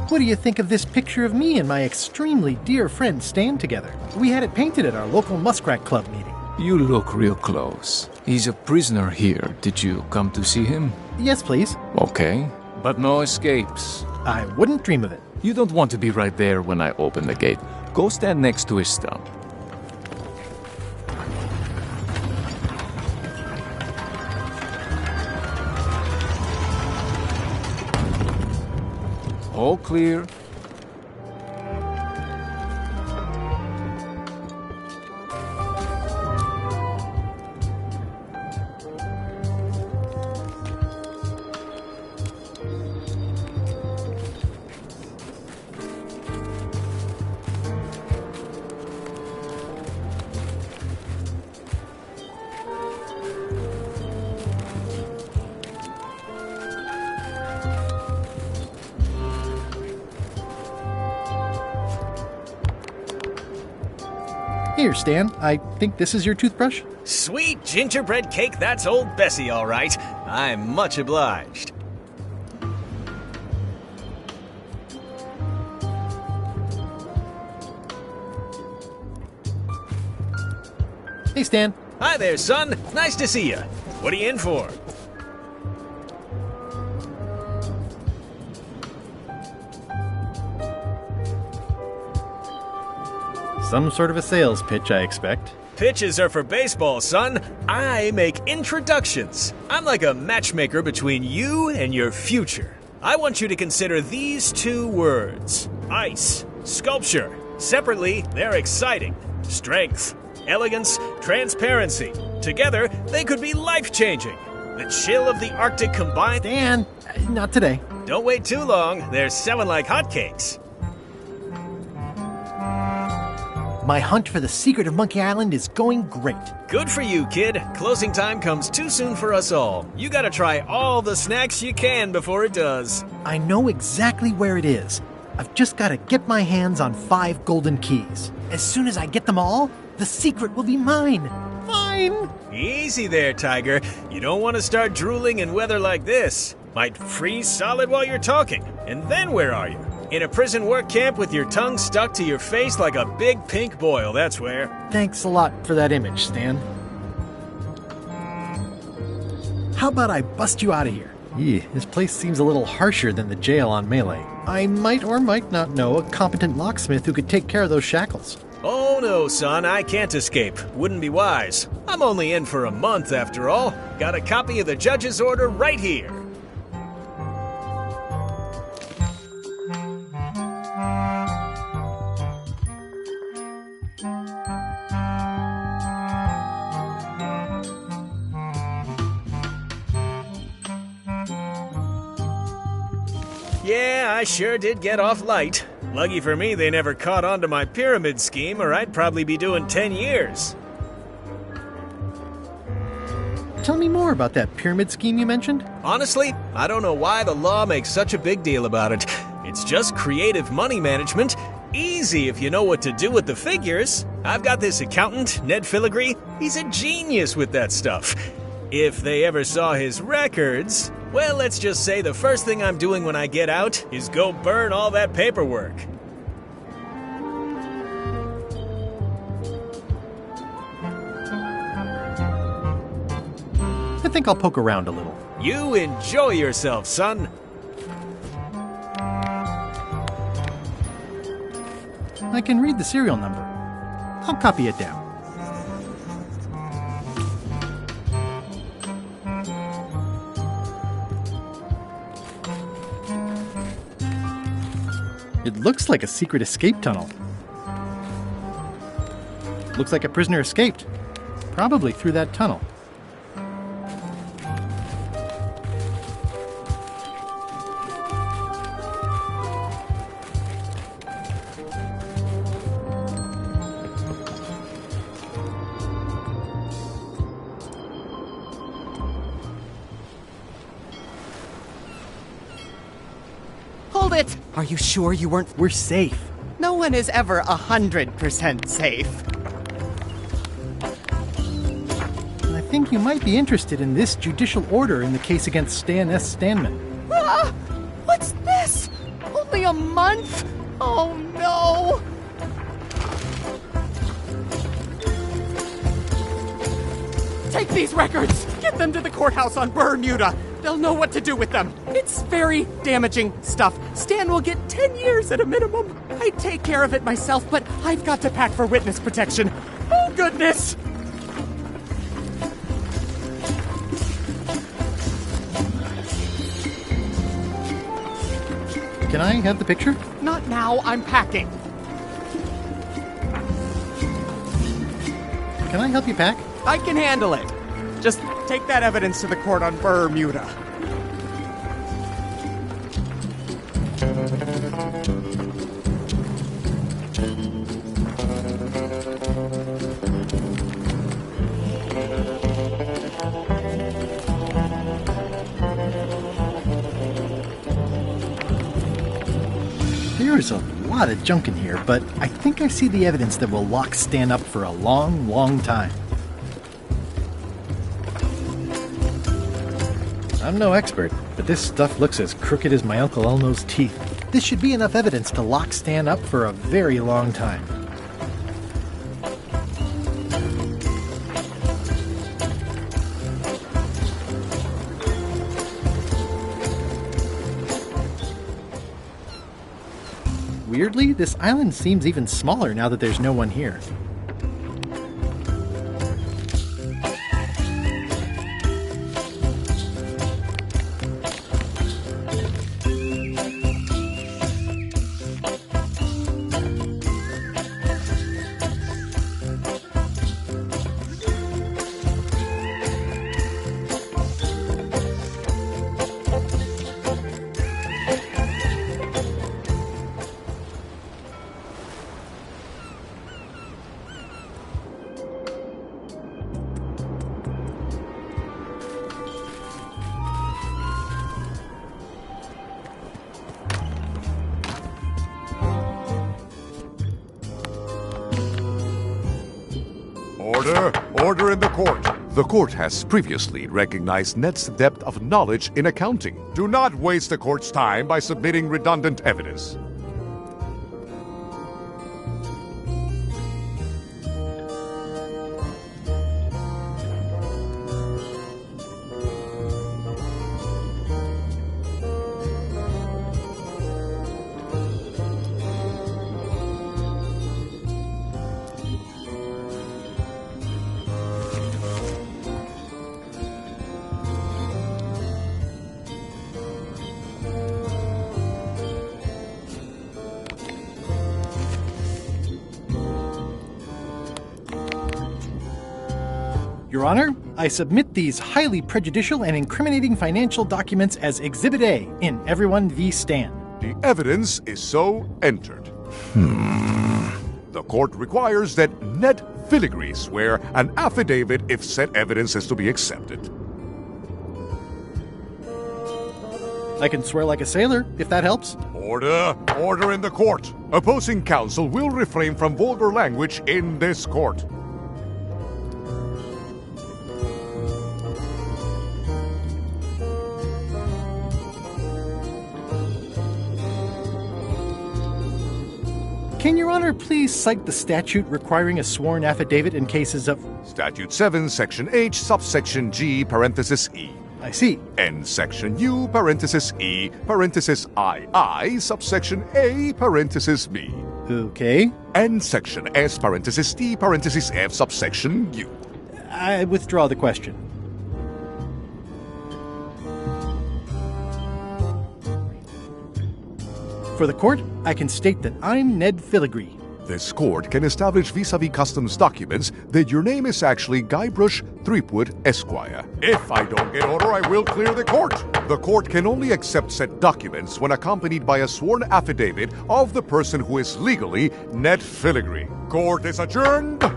S2: What do you think of this picture of me and my extremely dear friend Stan together? We had it painted at our local Muskrat Club meeting.
S7: You look real close. He's a prisoner here. Did you come to see him?
S2: Yes, please.
S7: Okay, but no escapes.
S2: I wouldn't dream of it.
S7: You don't want to be right there when I open the gate. Go stand next to his stump. All clear.
S2: Here, Stan, I think this is your toothbrush.
S18: Sweet gingerbread cake, that's old Bessie, all right. I'm much obliged.
S2: Hey, Stan.
S18: Hi there, son. Nice to see you. What are you in for?
S2: Some sort of a sales pitch, I expect.
S18: Pitches are for baseball, son. I make introductions. I'm like a matchmaker between you and your future. I want you to consider these two words: ice, sculpture. Separately, they're exciting. Strength, elegance, transparency. Together, they could be life-changing. The chill of the Arctic combined...
S2: Dan, not today.
S18: Don't wait too long. They're selling like hotcakes.
S2: My hunt for the secret of Monkey Island is going great.
S18: Good for you, kid. Closing time comes too soon for us all. You gotta try all the snacks you can before it does.
S2: I know exactly where it is. I've just got to get my hands on 5 golden keys. As soon as I get them all, the secret will be mine. Fine.
S18: Easy there, Tiger. You don't want to start drooling in weather like this. Might freeze solid while you're talking. And then where are you? In a prison work camp with your tongue stuck to your face like a big pink boil, that's where.
S2: Thanks a lot for that image, Stan. How about I bust you out of here? This place seems a little harsher than the jail on Melee. I might or might not know a competent locksmith who could take care of those shackles.
S18: Oh no, son, I can't escape. Wouldn't be wise. I'm only in for a month after all. Got a copy of the judge's order right here. Yeah, I sure did get off light. Lucky for me, they never caught on to my pyramid scheme, or I'd probably be doing 10 years.
S2: Tell me more about that pyramid scheme you mentioned.
S18: Honestly, I don't know why the law makes such a big deal about it. It's just creative money management. Easy if you know what to do with the figures. I've got this accountant, Ned Filigree. He's a genius with that stuff. If they ever saw his records, well, let's just say the first thing I'm doing when I get out is go burn all that paperwork.
S2: I think I'll poke around a little.
S18: You enjoy yourself, son.
S2: I can read the serial number. I'll copy it down. It looks like a secret escape tunnel. Looks like a prisoner escaped. Probably through that tunnel.
S20: Hold it! Are you sure you weren't...
S2: We're safe.
S20: No one is ever 100% safe.
S2: I think you might be interested in this judicial order in the case against Stan S. Stanman.
S20: Ah! What's this? Only a month? Oh no! Take these records! Get them to the courthouse on Bermuda! They'll know what to do with them. It's very damaging stuff. Stan will get 10 years at a minimum. I'd take care of it myself, but I've got to pack for witness protection. Oh, goodness!
S2: Can I have the picture?
S20: Not now, I'm packing.
S2: Can I help you pack?
S20: I can handle it. Just take that evidence to the court on Bermuda.
S2: There's a lot of junk in here, but I think I see the evidence that will lock Stan up for a long, long time. I'm no expert, but this stuff looks as crooked as my Uncle Elno's teeth. This should be enough evidence to lock Stan up for a very long time. Weirdly, this island seems even smaller now that there's no one here.
S15: Order in the court. The court has previously recognized Ned's depth of knowledge in accounting. Do not waste the court's time by submitting redundant evidence.
S2: Your Honor, I submit these highly prejudicial and incriminating financial documents as Exhibit A in Everyone v. Stan.
S15: The evidence is so entered. The court requires that Ned Filigree swear an affidavit if said evidence is to be accepted.
S2: I can swear like a sailor, if that helps.
S15: Order in the court. Opposing counsel will refrain from vulgar language in this court.
S2: Can Your Honor please cite the statute requiring a sworn affidavit in cases of...
S15: Statute 7, Section H, subsection G, parenthesis E.
S2: I see.
S15: And Section U, parenthesis E, parenthesis II, subsection A, parenthesis B.
S2: Okay.
S15: And Section S, parenthesis T, parenthesis F, subsection U.
S2: I withdraw the question. For the court, I can state that I'm Ned Filigree.
S15: This court can establish vis-a-vis customs documents that your name is actually Guybrush Threepwood, Esquire. If I don't get order, I will clear the court. The court can only accept said documents when accompanied by a sworn affidavit of the person who is legally Ned Filigree. Court is adjourned.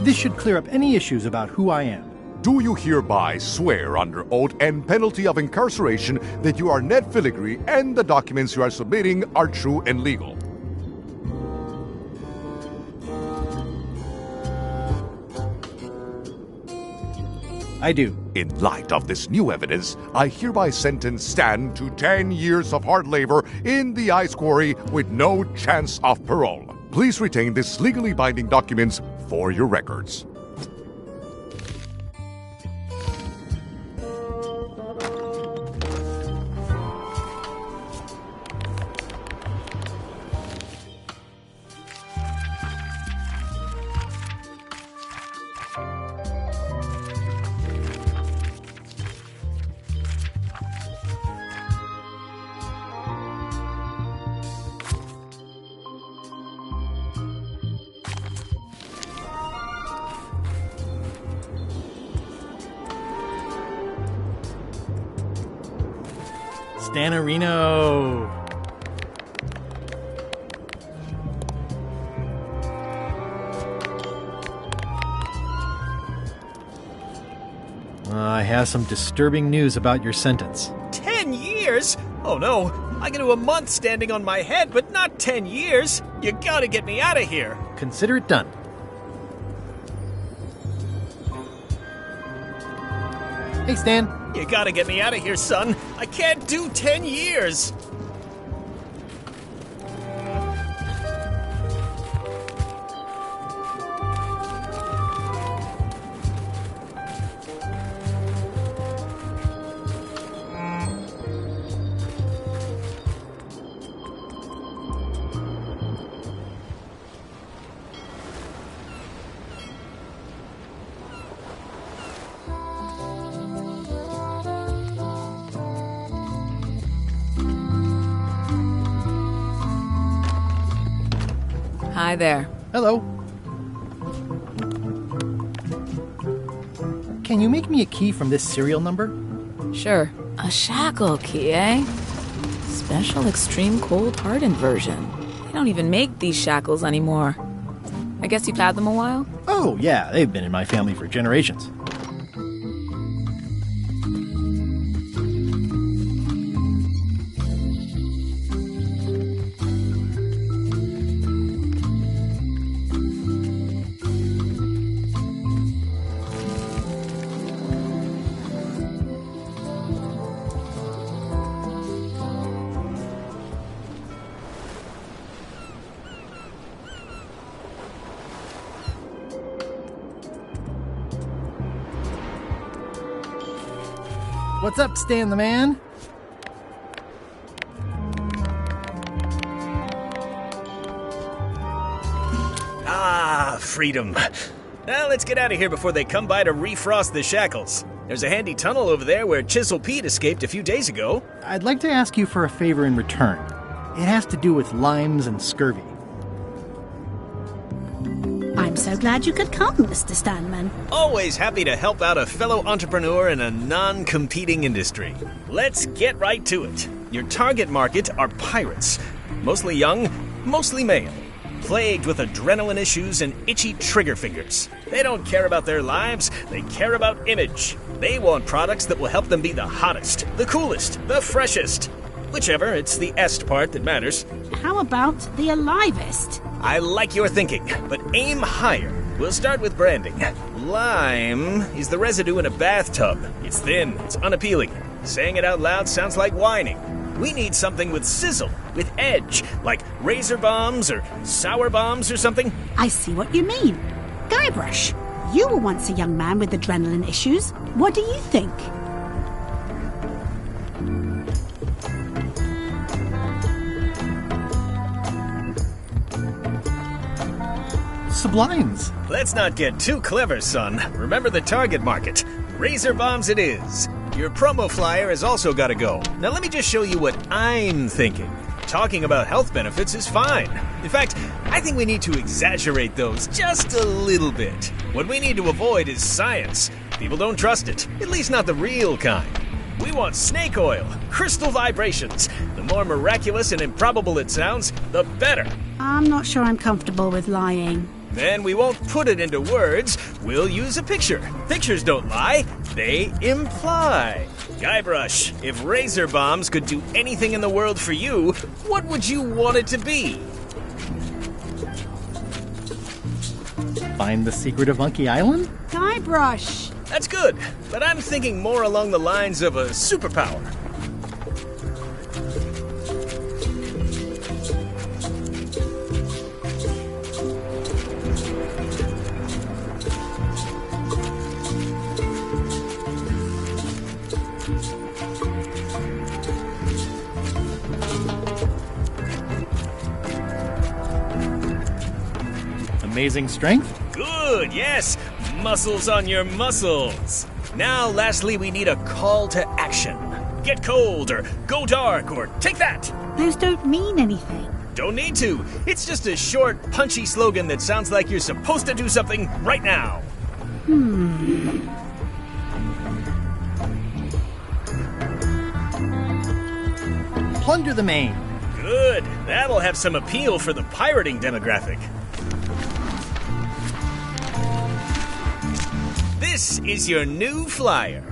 S2: This should clear up any issues about who I am.
S15: Do you hereby swear under oath and penalty of incarceration that you are Ned Filigree and the documents you are submitting are true and legal?
S2: I do.
S15: In light of this new evidence, I hereby sentence Stan to 10 years of hard labor in the ice quarry with no chance of parole. Please retain this legally binding documents for your records.
S2: Stanarino. I have some disturbing news about your sentence.
S18: 10 years? Oh no, I can do a month standing on my head, but not 10 years. You gotta get me out of here.
S2: Consider it done. Hey, Stan.
S18: You gotta get me out of here, son. I can't do 10 years.
S6: Hi there.
S2: Hello. Can you make me a key from this serial number?
S6: Sure. A shackle key, eh? Special extreme cold hardened version. They don't even make these shackles anymore. I guess you've had them a while?
S2: Oh, yeah, they've been in my family for generations. What's up, Stan the Man?
S18: Ah, freedom. Now let's get out of here before they come by to refrost the shackles. There's a handy tunnel over there where Chisel Pete escaped a few days ago.
S2: I'd like to ask you for a favor in return. It has to do with limes and scurvy.
S4: I'm so glad you could come, Mr. Stanman.
S18: Always happy to help out a fellow entrepreneur in a non-competing industry. Let's get right to it. Your target market are pirates. Mostly young, mostly male. Plagued with adrenaline issues and itchy trigger fingers. They don't care about their lives, they care about image. They want products that will help them be the hottest, the coolest, the freshest. Whichever, it's the est part that matters.
S4: How about the alivest?
S18: I like your thinking, but aim higher. We'll start with branding. Lime is the residue in a bathtub. It's thin, it's unappealing. Saying it out loud sounds like whining. We need something with sizzle, with edge, like razor bombs or sour bombs or something.
S4: I see what you mean. Guybrush, you were once a young man with adrenaline issues. What do you think?
S2: Sublimes.
S18: Let's not get too clever, son. Remember the target market. Razor bombs it is. Your promo flyer has also got to go. Now let me just show you what I'm thinking. Talking about health benefits is fine. In fact, I think we need to exaggerate those just a little bit. What we need to avoid is science. People don't trust it, at least not the real kind. We want snake oil, crystal vibrations. The more miraculous and improbable it sounds, the better.
S4: I'm not sure I'm comfortable with lying.
S18: Then we won't put it into words, we'll use a picture. Pictures don't lie, they imply. Guybrush, if razor bombs could do anything in the world for you, what would you want it to be?
S2: Find the secret of Monkey Island?
S4: Guybrush!
S18: That's good, but I'm thinking more along the lines of a superpower.
S2: Amazing strength?
S18: Good, yes! Muscles on your muscles! Now, lastly, we need a call to action. Get cold, or go dark, or take that!
S4: Those don't mean anything.
S18: Don't need to. It's just a short, punchy slogan that sounds like you're supposed to do something right now.
S2: Plunder the Main.
S18: Good. That'll have some appeal for the pirating demographic. This is your new flyer.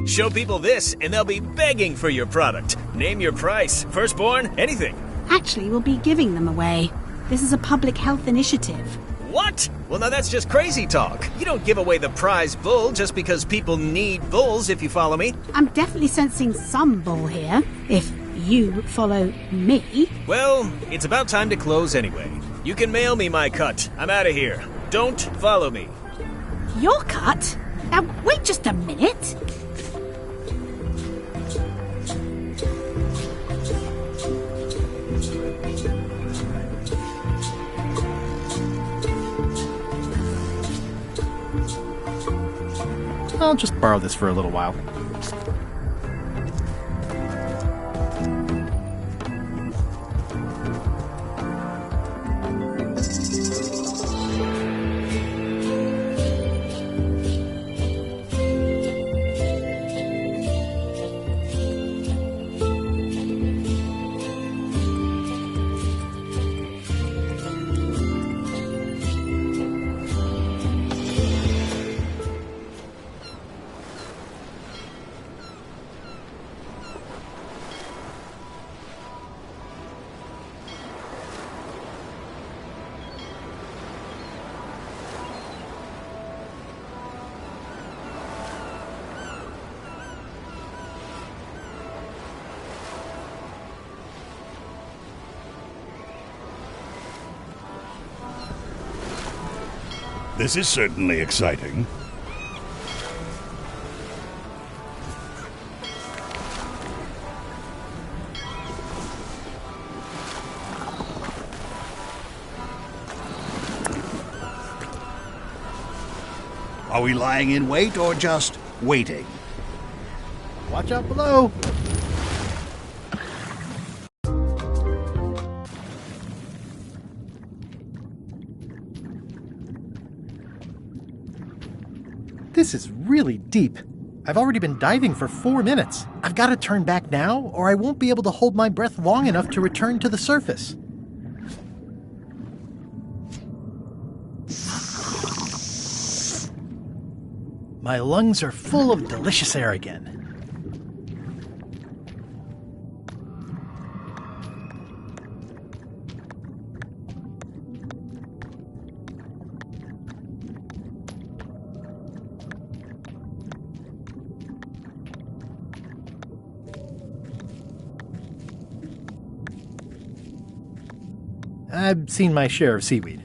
S18: Show people this, and they'll be begging for your product. Name your price, firstborn, anything.
S4: Actually, we'll be giving them away. This is a public health initiative.
S18: What? Well, now that's just crazy talk. You don't give away the prize bull just because people need bulls, if you follow me.
S4: I'm definitely sensing some bull here, if you follow me.
S18: Well, it's about time to close anyway. You can mail me my cut. I'm out of here. Don't follow me.
S4: Your cut? Now, wait just a minute.
S2: I'll just borrow this for a little while.
S9: This is certainly exciting. Are we lying in wait or just waiting?
S2: Watch out below! This is really deep. I've already been diving for 4 minutes. I've got to turn back now, or I won't be able to hold my breath long enough to return to the surface. My lungs are full of delicious air again. I've seen my share of seaweed.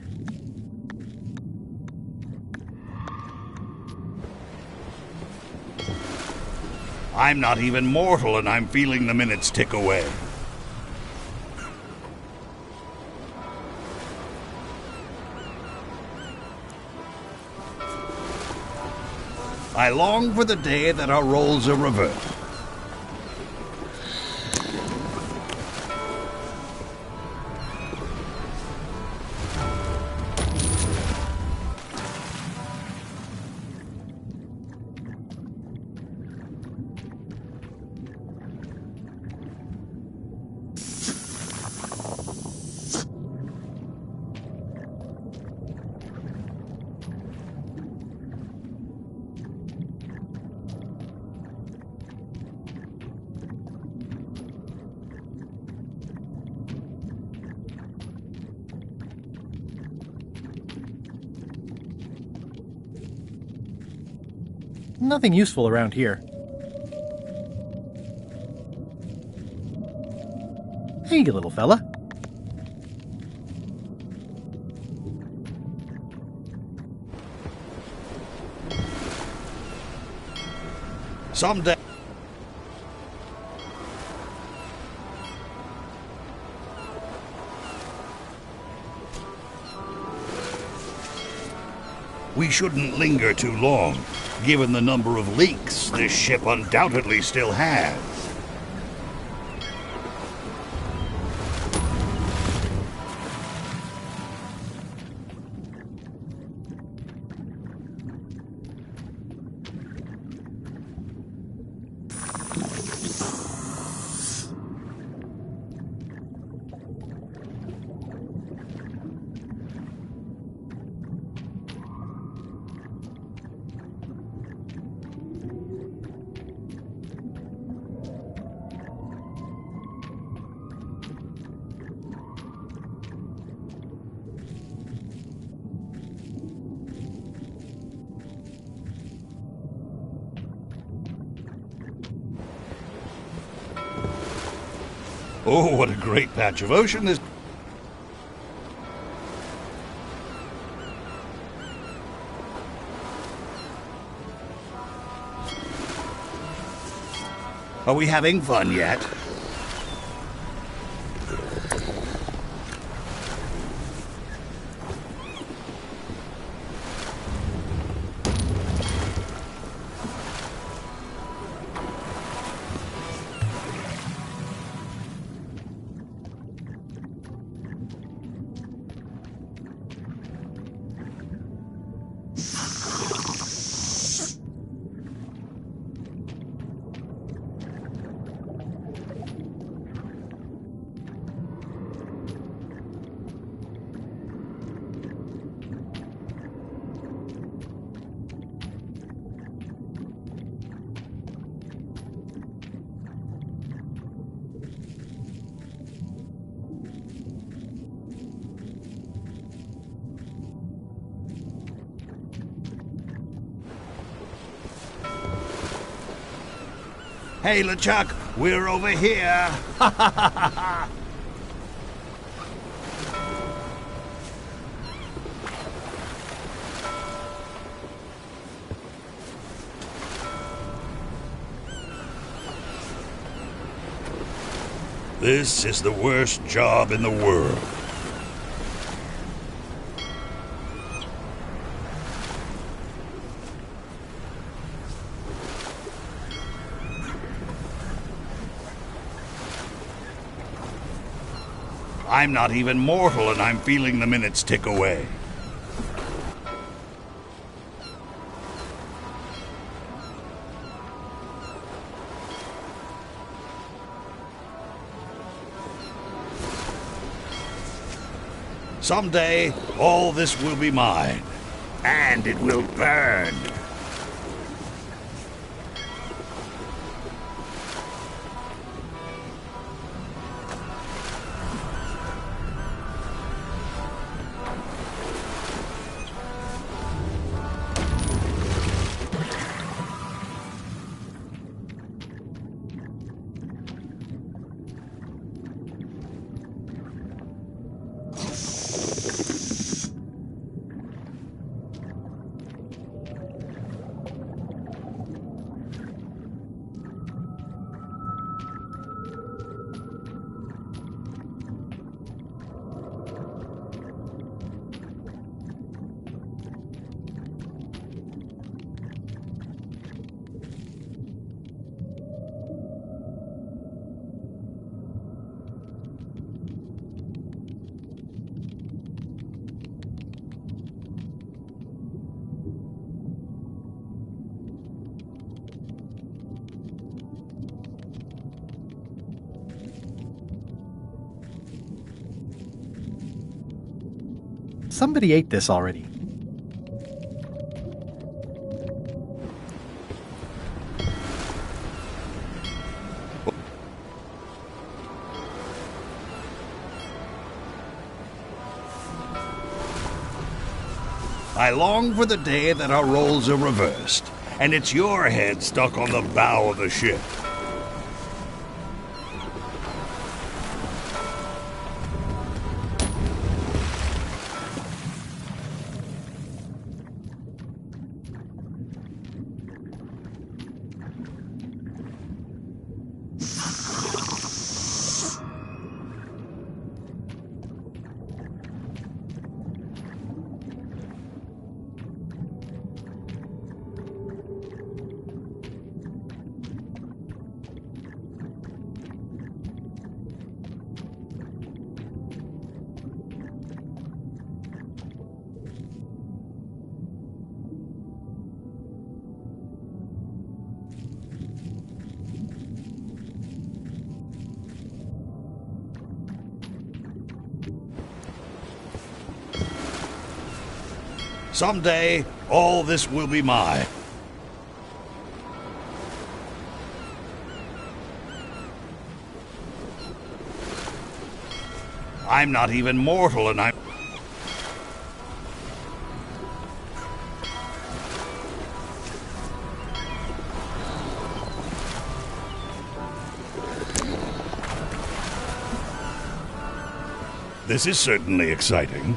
S9: I'm not even mortal and I'm feeling the minutes tick away. I long for the day that our roles are reversed.
S2: Nothing useful around here. Hey, you little fella.
S9: Someday. We shouldn't linger too long, given the number of leaks this ship undoubtedly still has. Oh, what a great patch of ocean this... Are we having fun yet? Hey, LeChuck, we're over here. Ha ha ha ha ha. This is the worst job in the world. I'm not even mortal and I'm feeling the minutes tick away. Someday, all this will be mine, and it will burn.
S2: Somebody ate this already.
S9: I long for the day that our roles are reversed, and it's your head stuck on the bow of the ship. Someday, all this will be mine. I'm not even mortal and I'm... This is certainly exciting.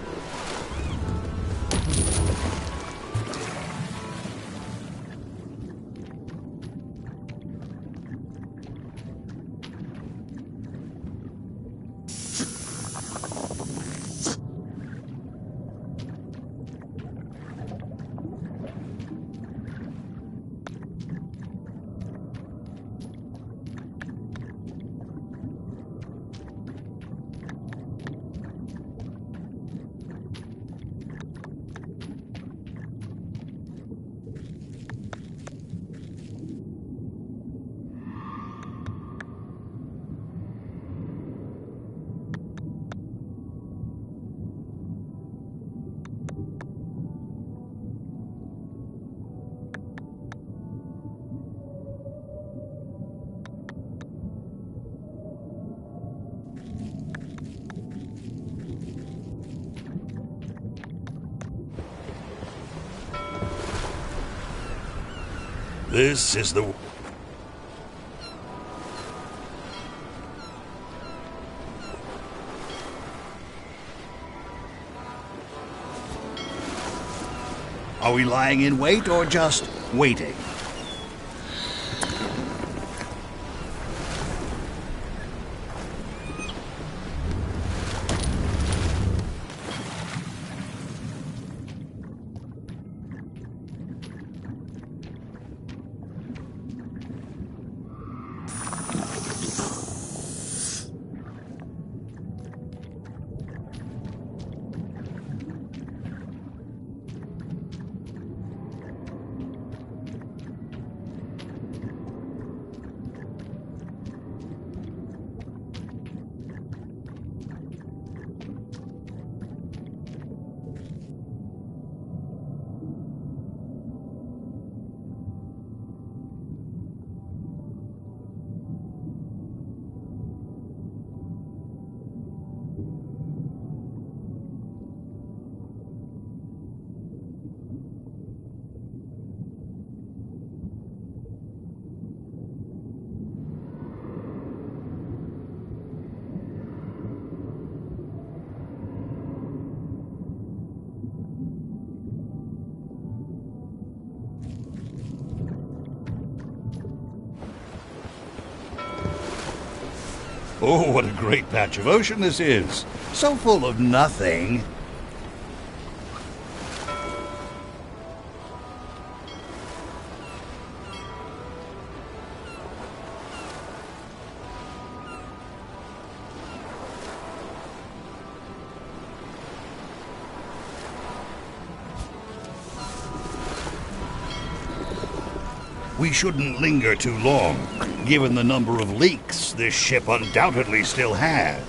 S9: This is the... Are we lying in wait or just waiting? Oh, what a great patch of ocean this is. So full of nothing. We shouldn't linger too long, given the number of leaks this ship undoubtedly still has.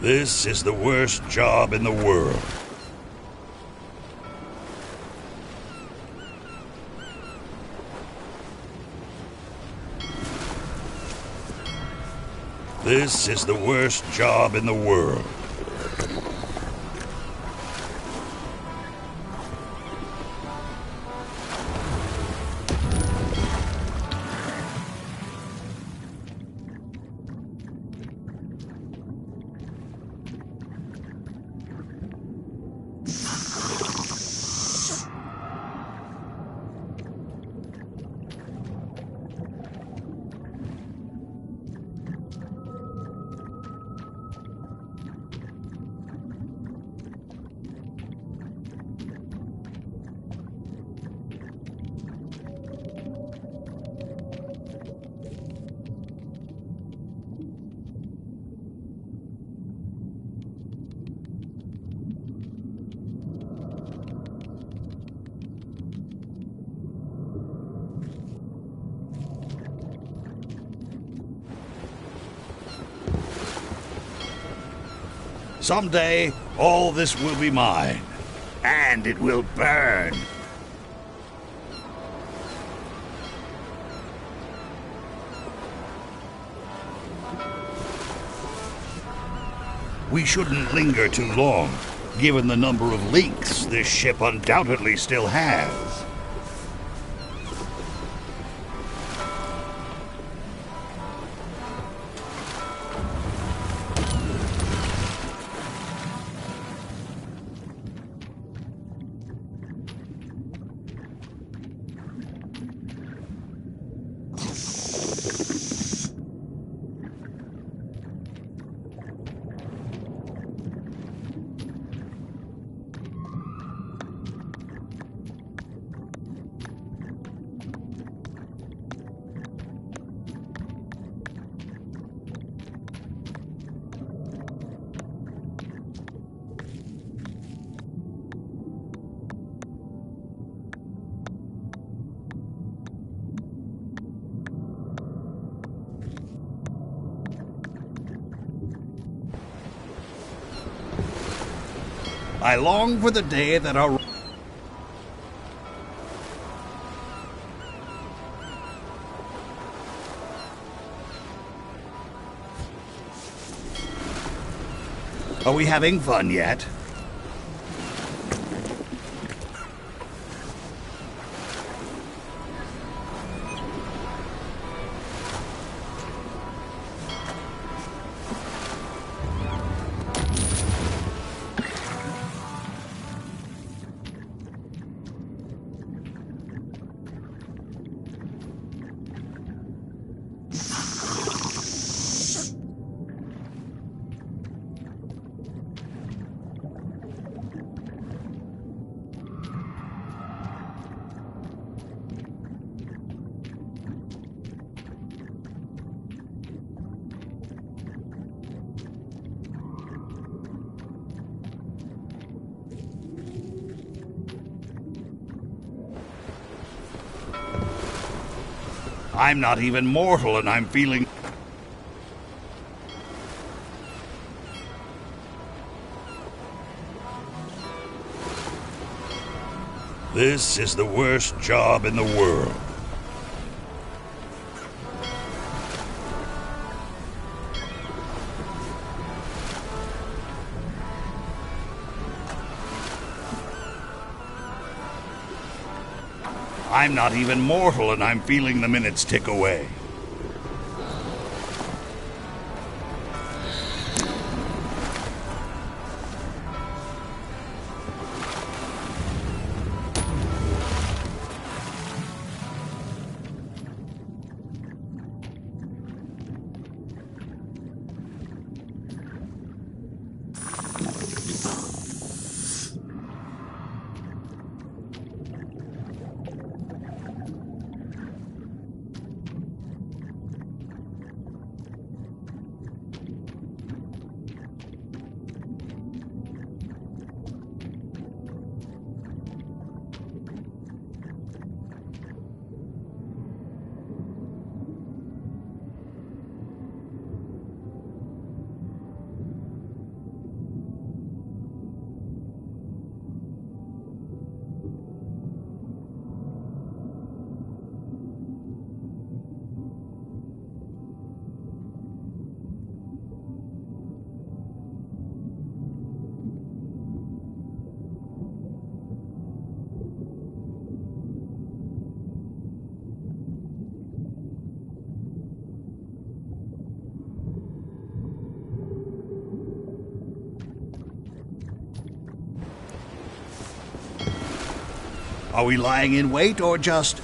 S9: This is the worst job in the world. This is the worst job in the world. Someday, all this will be mine, and it will burn. We shouldn't linger too long, given the number of leaks this ship undoubtedly still has. I long for the day that our... Are we having fun yet? I'm not even mortal, and I'm feeling... This is the worst job in the world. I'm not even mortal, and I'm feeling the minutes tick away. Are we lying in wait or just...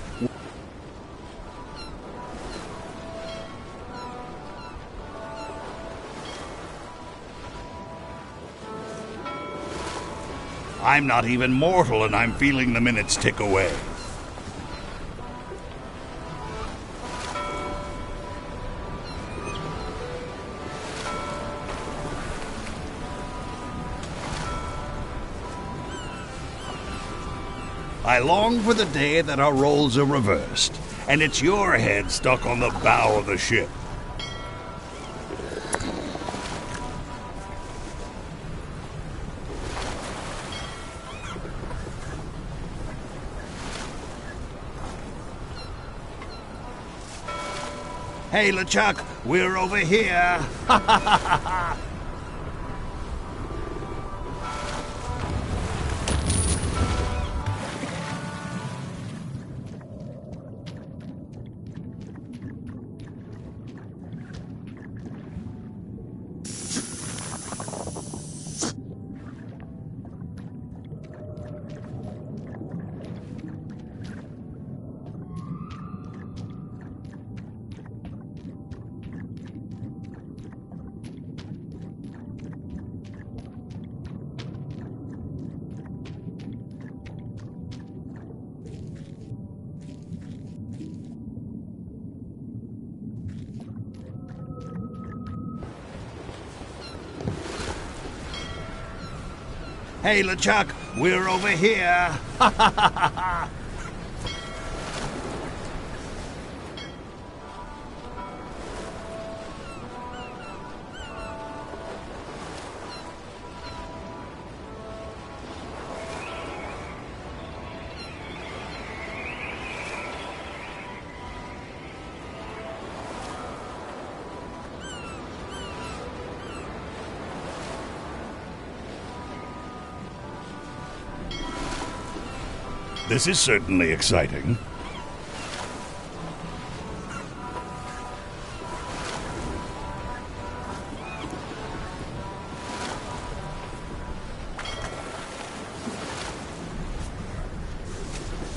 S9: I'm not even mortal, and I'm feeling the minutes tick away. I long for the day that our roles are reversed, and it's your head stuck on the bow of the ship. Hey, LeChuck, we're over here. Ha ha ha ha ha! Hey, LeChuck, we're over here. Ha ha ha ha ha! This is certainly exciting.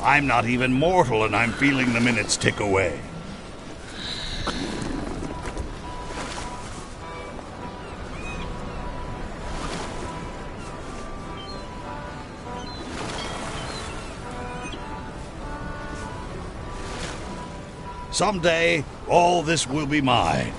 S9: I'm not even mortal and I'm feeling the minutes tick away. Someday, all this will be mine.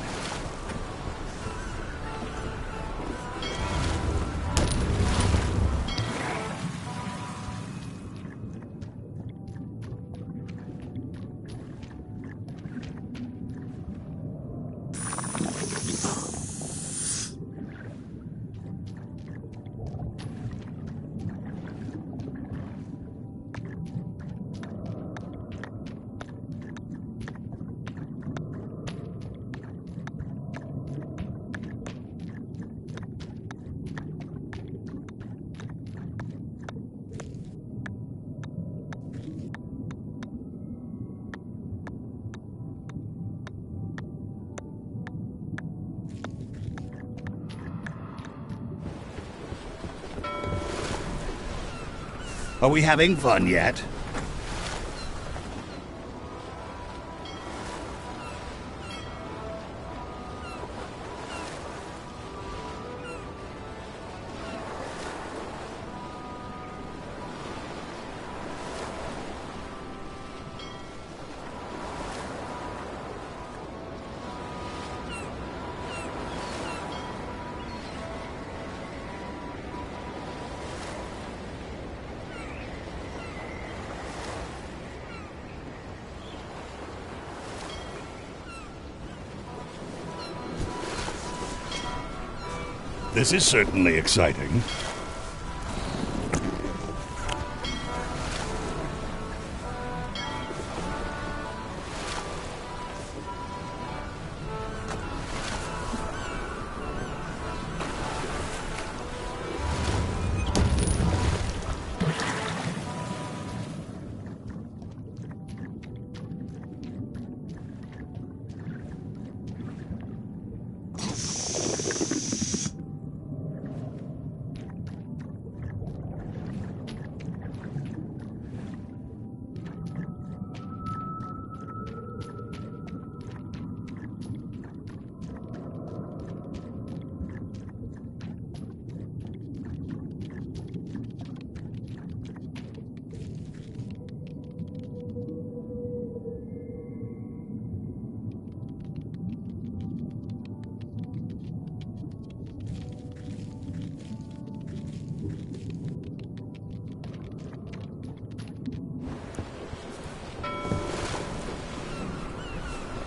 S9: Are we having fun yet? This is certainly exciting.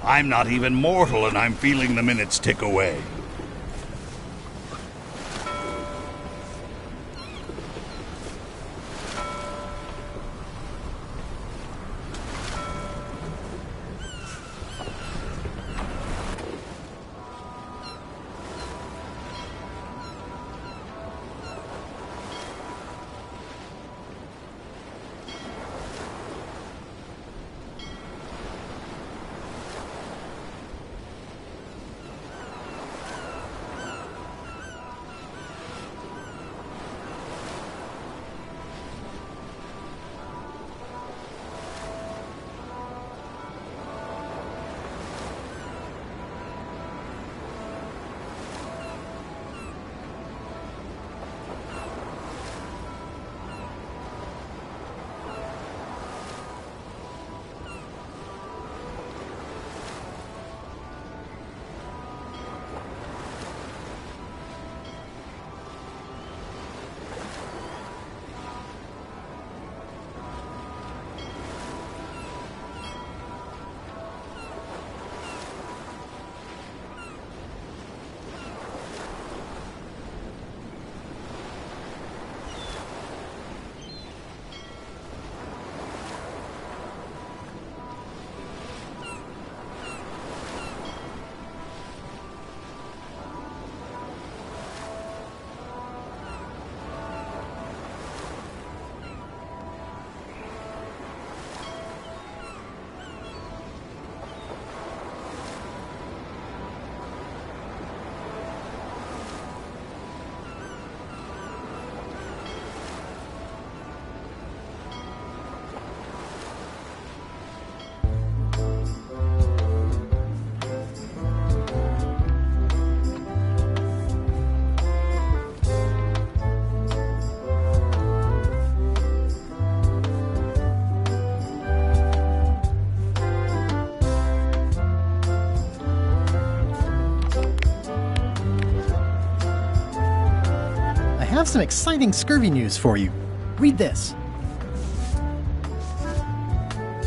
S9: I'm not even mortal and I'm feeling the minutes tick away.
S2: have some exciting scurvy news for you. Read this.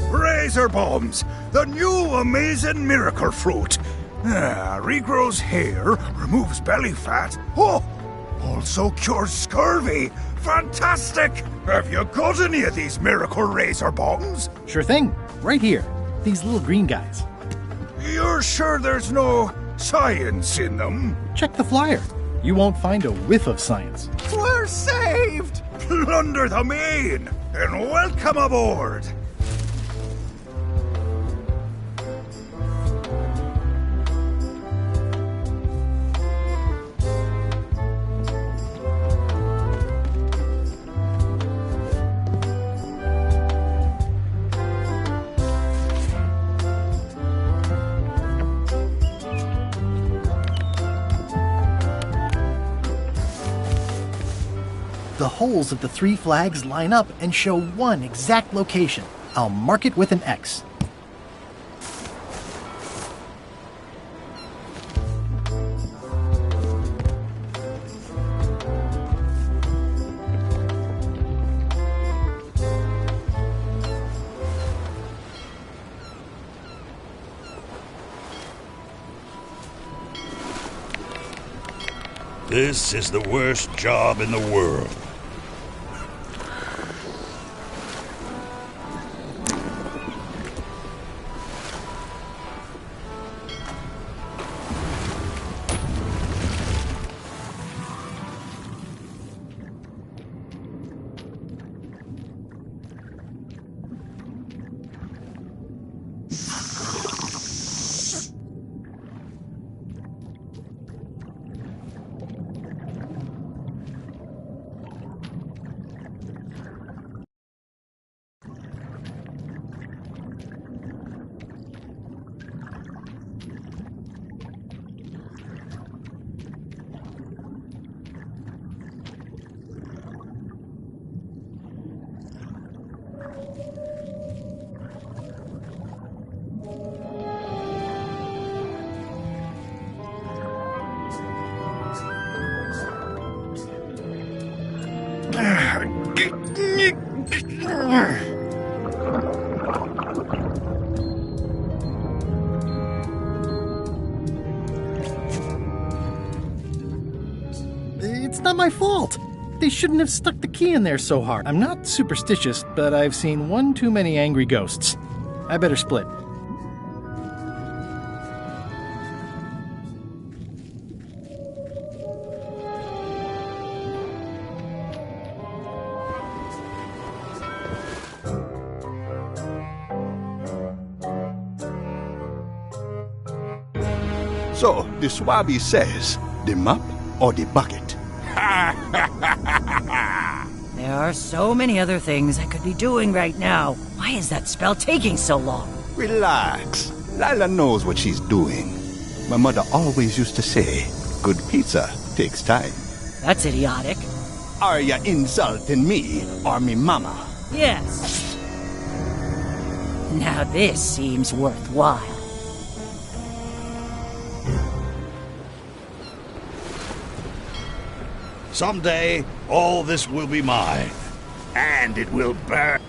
S13: Razor bombs, the new amazing miracle fruit. Regrows hair, removes belly fat. Oh, also cures scurvy. Fantastic! Have you got any of these miracle razor bombs?
S2: Sure thing. Right here. These little green guys.
S13: You're sure there's no science in them?
S2: Check the flyer. You won't find a whiff of science.
S13: We're saved! Plunder the main, and welcome aboard!
S2: The holes of the 3 flags line up and show one exact location. I'll mark it with an X.
S9: This is the worst job in the world.
S2: It's not my fault. They shouldn't have stuck the key in there so hard. I'm not superstitious, but I've seen one too many angry ghosts. I better split.
S14: So, the Swabby says, the mop or the bucket?
S23: There are so many other things I could be doing right now. Why is that spell taking so long?
S14: Relax. Lila knows what she's doing. My mother always used to say, good pizza takes time.
S23: That's idiotic.
S14: Are you insulting me or me mama?
S23: Yes. Now this seems worthwhile.
S9: Someday, all this will be mine, and it will burn.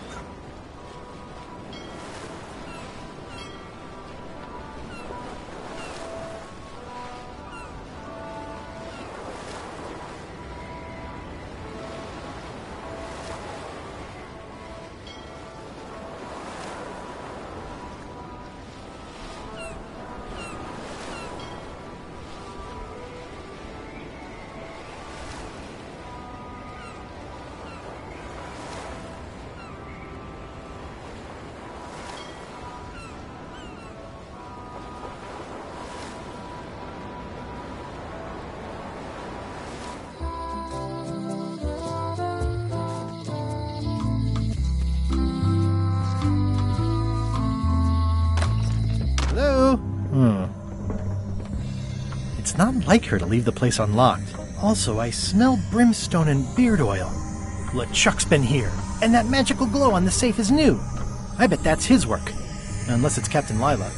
S2: Hello? It's not like her to leave the place unlocked. Also, I smell brimstone and beard oil. LeChuck's been here, and that magical glow on the safe is new. I bet that's his work. Unless it's Captain Lila.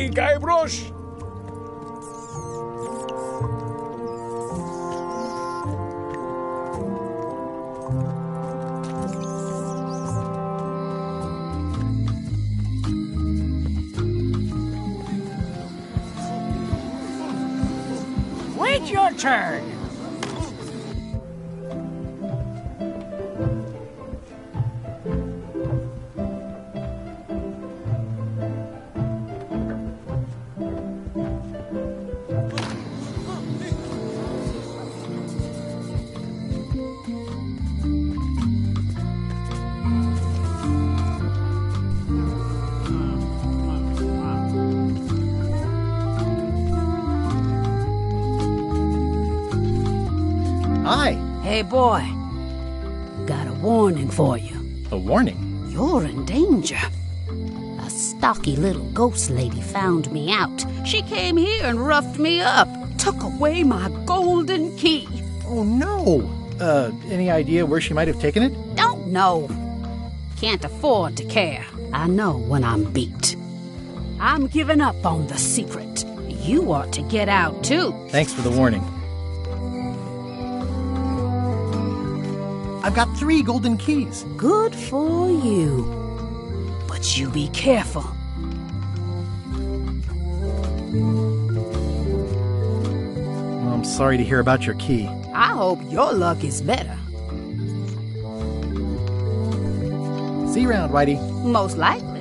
S17: Hey, Guybrush!
S19: Wait your turn.
S2: Hi.
S16: Hey, boy. Got a warning for you.
S2: A warning?
S16: You're in danger. A stocky little ghost lady found me out. She came here and roughed me up. Took away my golden key.
S2: Oh, no. Any idea where she might have taken it?
S16: Don't know. Can't afford to care. I know when I'm beat. I'm giving up on the secret. You ought to get out, too.
S2: Thanks for the warning. I've got 3 golden keys.
S16: Good for you. But you be careful.
S2: Well, I'm sorry to hear about your key.
S16: I hope your luck is better.
S2: See you around, Whitey.
S16: Most likely.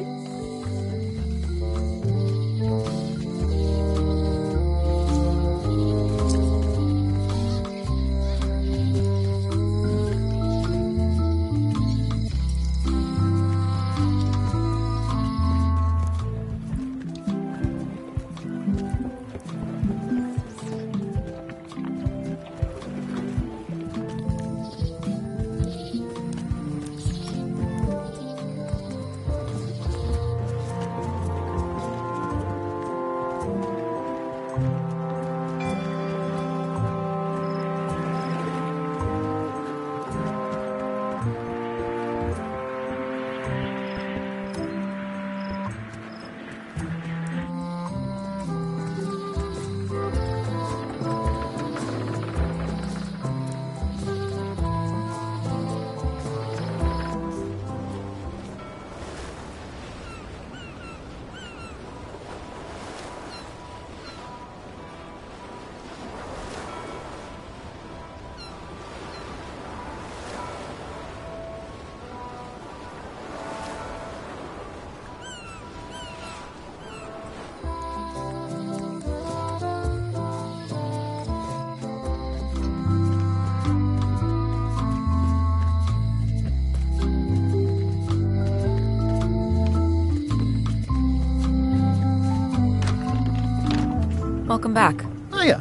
S6: Welcome back.
S2: Hiya.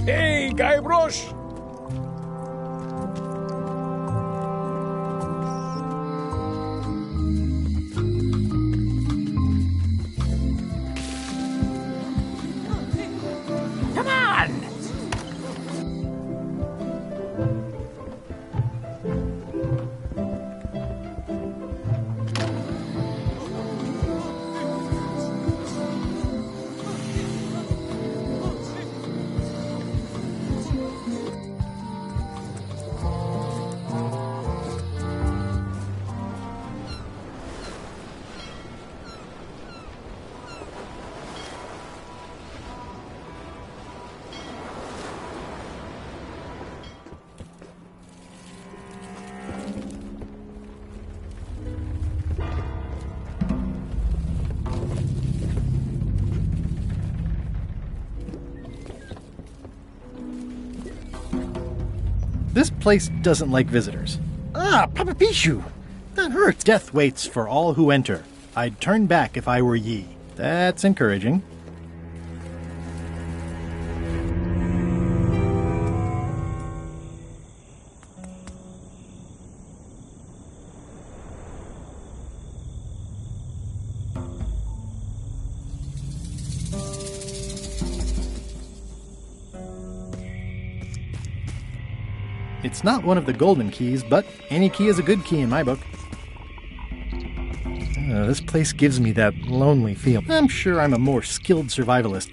S17: Hey, Guybrush!
S19: Come on!
S2: This place doesn't like visitors. Ah, Papa Pichu! That hurts. Death waits for all who enter. I'd turn back if I were ye. That's encouraging. It's not one of the golden keys, but any key is a good key in my book. This place gives me that lonely feel. I'm sure I'm a more skilled survivalist.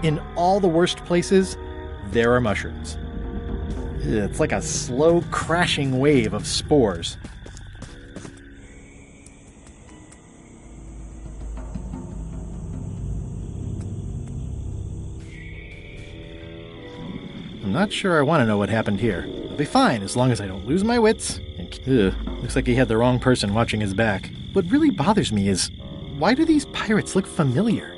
S2: In all the worst places, there are mushrooms. It's like a slow crashing wave of spores. I'm not sure I want to know what happened here. I'll be fine as long as I don't lose my wits. Looks like he had the wrong person watching his back. What really bothers me is, why do these pirates look familiar?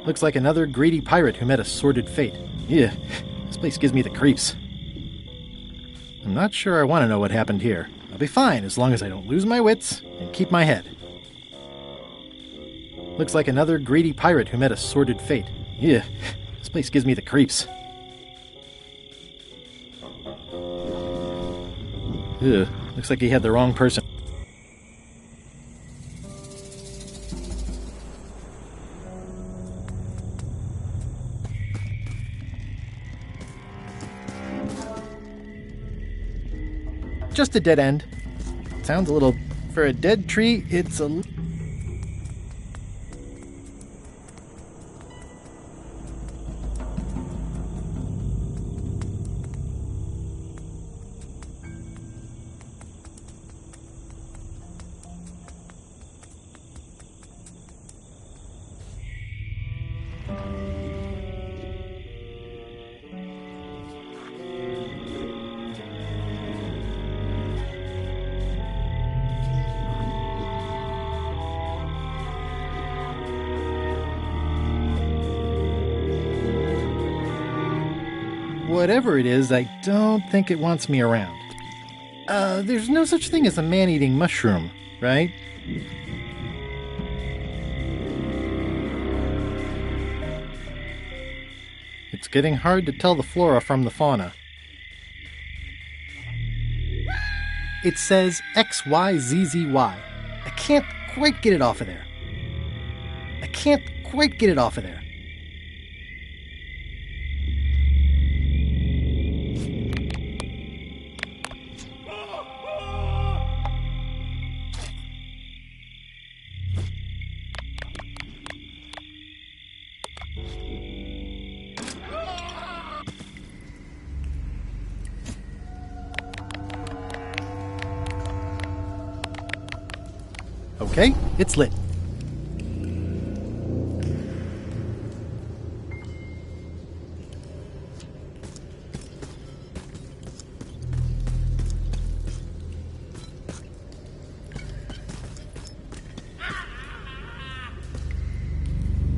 S2: Looks like another greedy pirate who met a sordid fate. Yeah, this place gives me the creeps. I'm not sure I want to know what happened here. I'll be fine as long as I don't lose my wits and keep my head. Looks like another greedy pirate who met a sordid fate. Yeah, this place gives me the creeps. Looks like he had the wrong person. Just a dead end. Sounds a little... For a dead tree, it's a... Whatever it is, I don't think it wants me around. There's no such thing as a man-eating mushroom, right? It's getting hard to tell the flora from the fauna. It says XYZZY. I can't quite get it off of there. Okay, it's lit.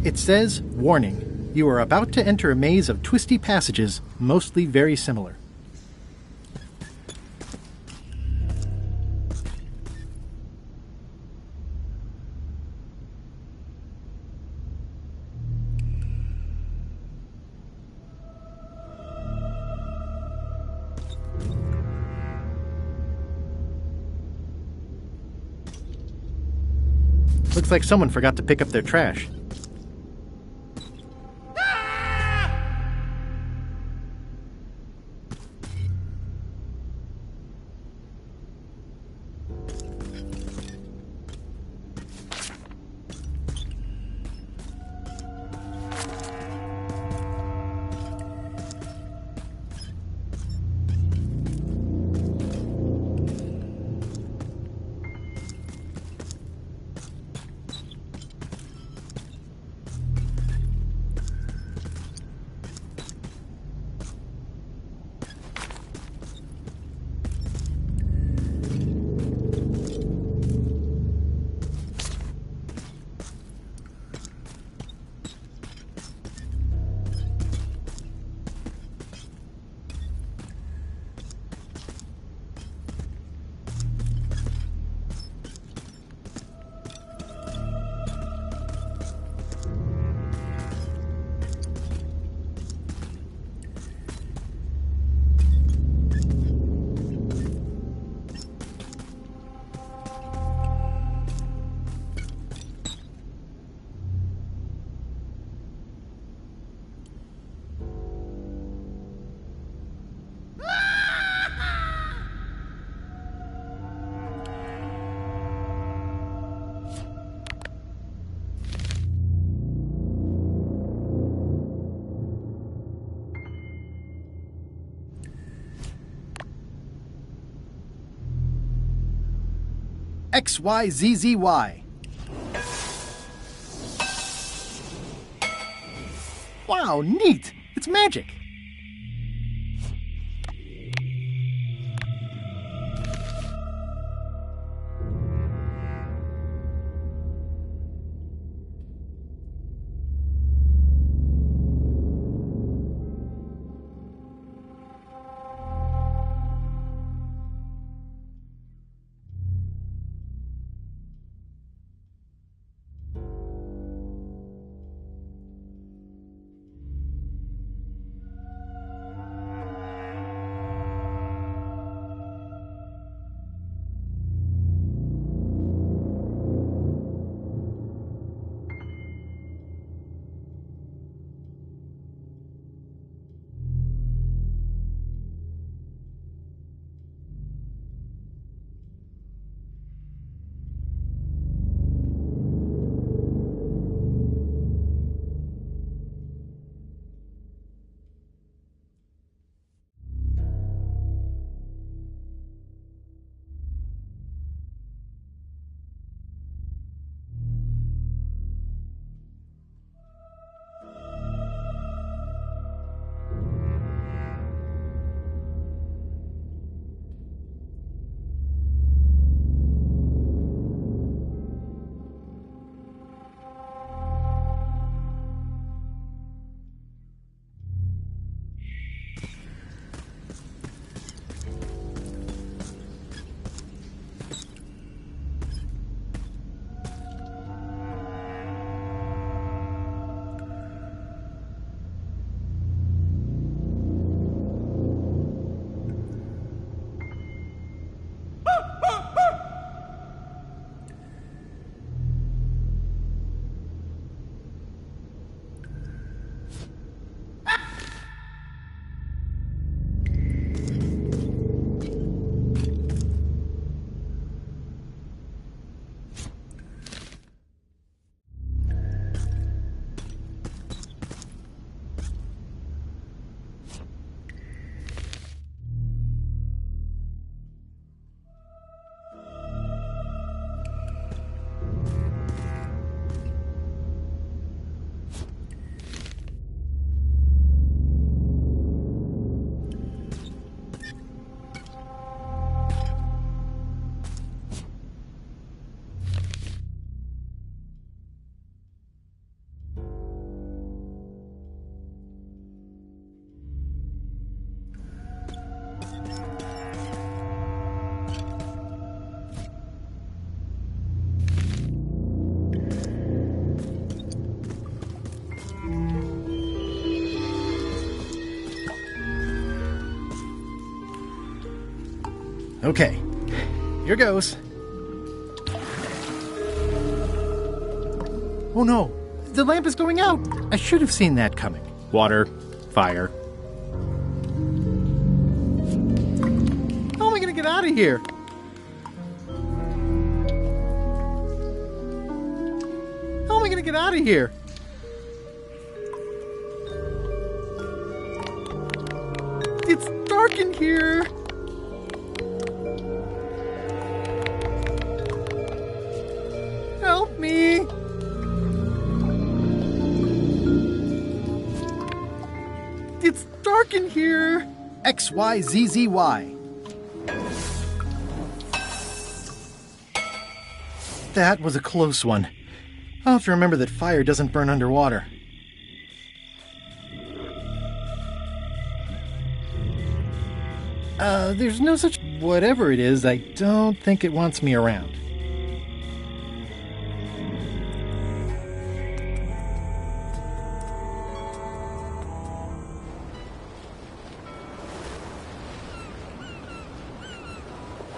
S2: It says, warning, you are about to enter a maze of twisty passages, mostly very similar. Looks like someone forgot to pick up their trash. XYZZY. Wow, neat! It's magic! Okay, here goes. Oh no, the lamp is going out. I should have seen that coming. Water, fire. How am I going to get out of here? How am I going to get out of here? It's dark in here. Help me. It's dark in here. XYZZY. That was a close one. I'll have to remember that fire doesn't burn underwater. There's no such whatever it is. I don't think it wants me around.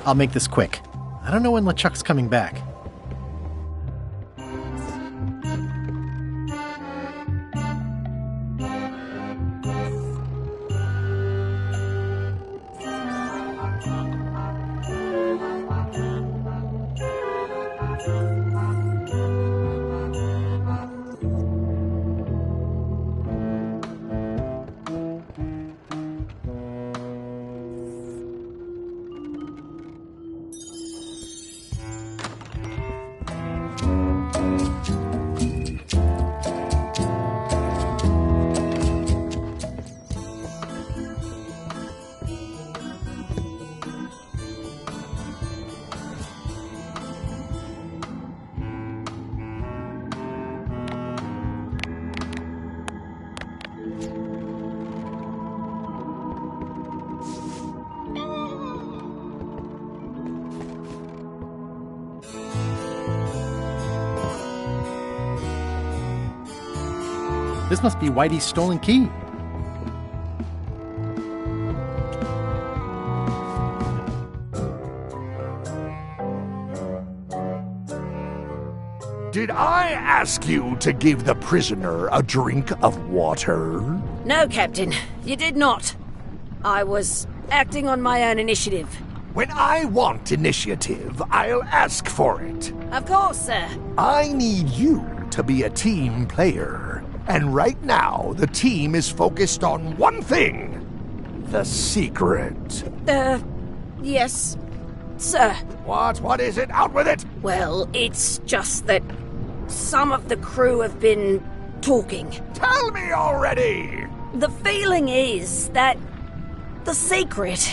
S2: I'll make this quick. I don't know when LeChuck's coming back. This must be Whitey's stolen key.
S1: Did I ask you to give the prisoner a drink of water?
S16: No, Captain, you did not. I was acting on my own initiative.
S1: When I want initiative, I'll ask for it.
S16: Of course, sir.
S1: I need you to be a team player. And right now, the team is focused on one thing. The secret.
S16: Yes, sir.
S1: What is it? Out with it!
S16: Well, it's just that some of the crew have been talking.
S1: Tell me already!
S16: The feeling is that the secret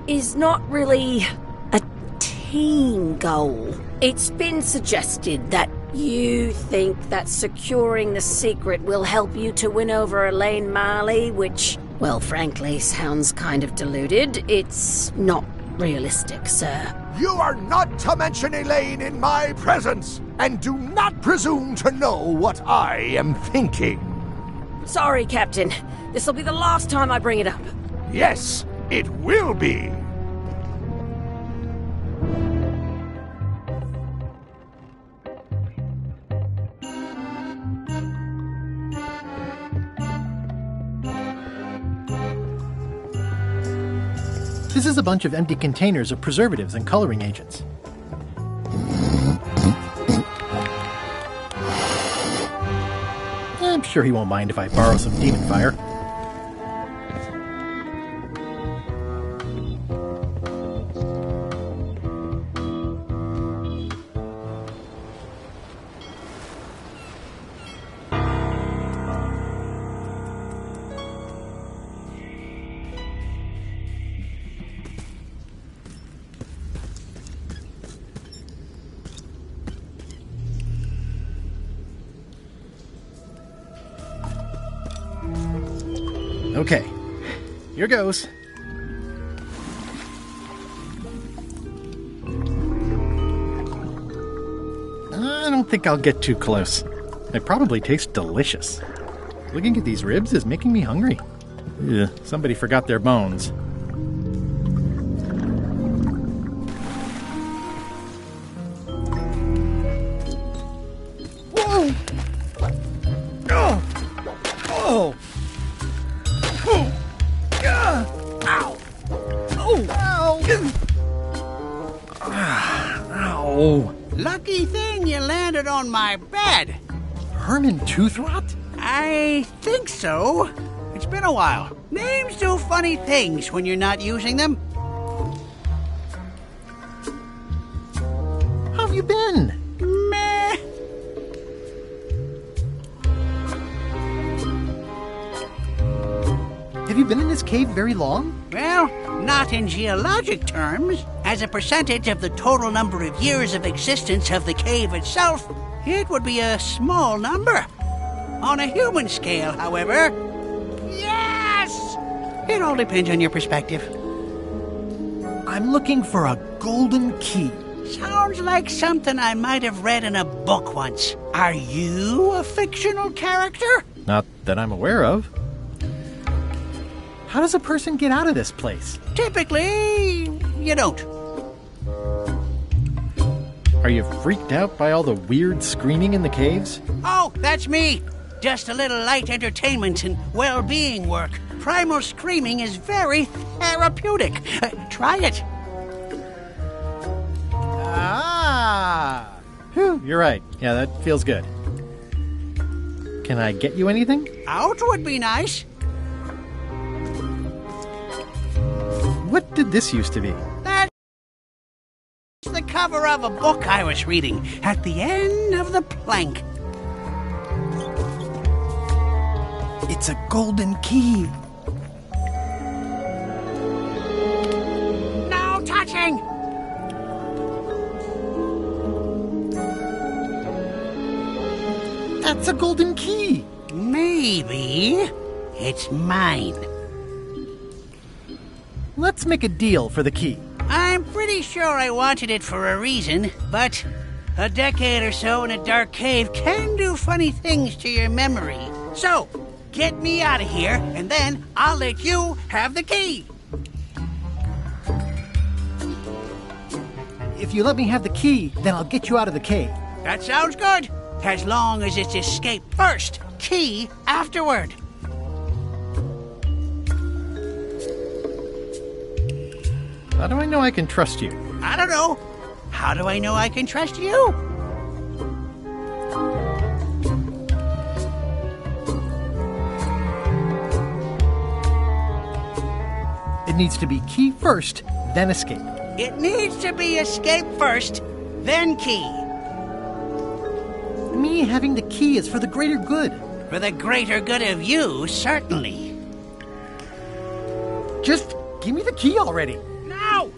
S16: is not really a team goal. It's been suggested that you think that securing the secret will help you to win over Elaine Marley, which, well, frankly, sounds kind of deluded. It's not realistic, sir.
S1: You are not to mention Elaine in my presence, and do not presume to know what I am thinking.
S16: Sorry, Captain. This'll be the last time I bring it up.
S1: Yes, it will be.
S2: This is a bunch of empty containers of preservatives and coloring agents. I'm sure he won't mind if I borrow some demon fire. Okay, here goes. I don't think I'll get too close. They probably taste delicious. Looking at these ribs is making me hungry. Ugh, somebody forgot their bones. Whoa! Oh! Oh! Ow! Oh! Ow!
S5: Lucky thing you landed on my bed.
S2: Herman Toothrot?
S5: I think so. It's been a while. Names do funny things when you're not using them.
S2: How have you been?
S5: Meh.
S2: Have you been in this cave very long?
S5: Well, not in geologic terms. As a percentage of the total number of years of existence of the cave itself, it would be a small number. On a human scale, however, yes! It all depends on your perspective.
S2: I'm looking for a golden key.
S5: Sounds like something I might have read in a book once. Are you a fictional character?
S2: Not that I'm aware of. How does a person get out of this place?
S5: Typically, you don't.
S2: Are you freaked out by all the weird screaming in the caves?
S5: Oh, that's me. Just a little light entertainment and well-being work. Primal screaming is very therapeutic. Try it.
S2: Ah! Whew, you're right. Yeah, that feels good. Can I get you anything?
S5: Out would be nice.
S2: What did this used to be?
S5: That's the cover of a book I was reading at the end of the plank.
S2: It's a golden key.
S5: No touching!
S2: That's a golden key.
S5: Maybe it's mine.
S2: Let's make a deal for the key.
S5: I'm pretty sure I wanted it for a reason, but a decade or so in a dark cave can do funny things to your memory. So, get me out of here, and then I'll let you have the key.
S2: If you let me have the key, then I'll get you out of the cave.
S5: That sounds good. As long as it's escape first, key afterward.
S2: How do I know I can trust you?
S5: I don't know. How do I know I can trust you?
S2: It needs to be key first, then escape.
S5: It needs to be escape first, then key.
S2: Me having the key is for the greater good.
S5: For the greater good of you, certainly.
S2: Just give me the key already.
S5: Now!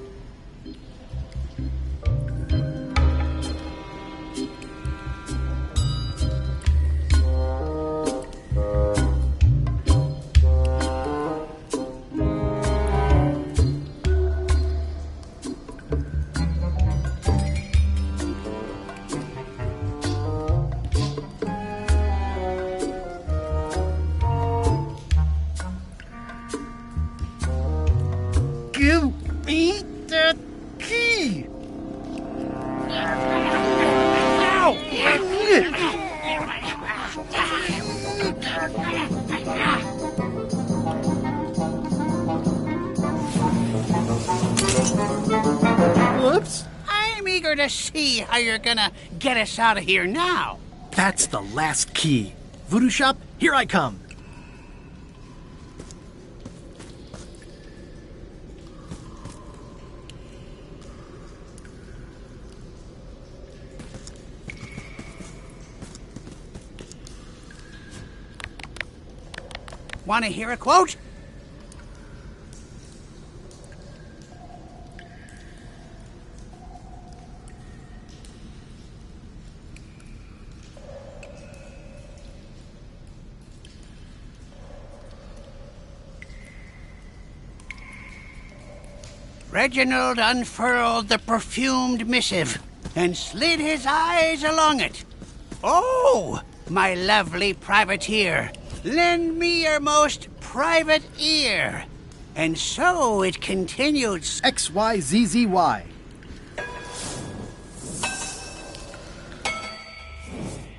S2: Give me the key! Whoops!
S5: I'm eager to see how you're gonna get us out of here now.
S2: That's the last key. Voodoo Shop, here I come.
S5: Want to hear a quote? Reginald unfurled the perfumed missive and slid his eyes along it. Oh, my lovely privateer, lend me your most private ear. And so it continued.
S2: XYZZY.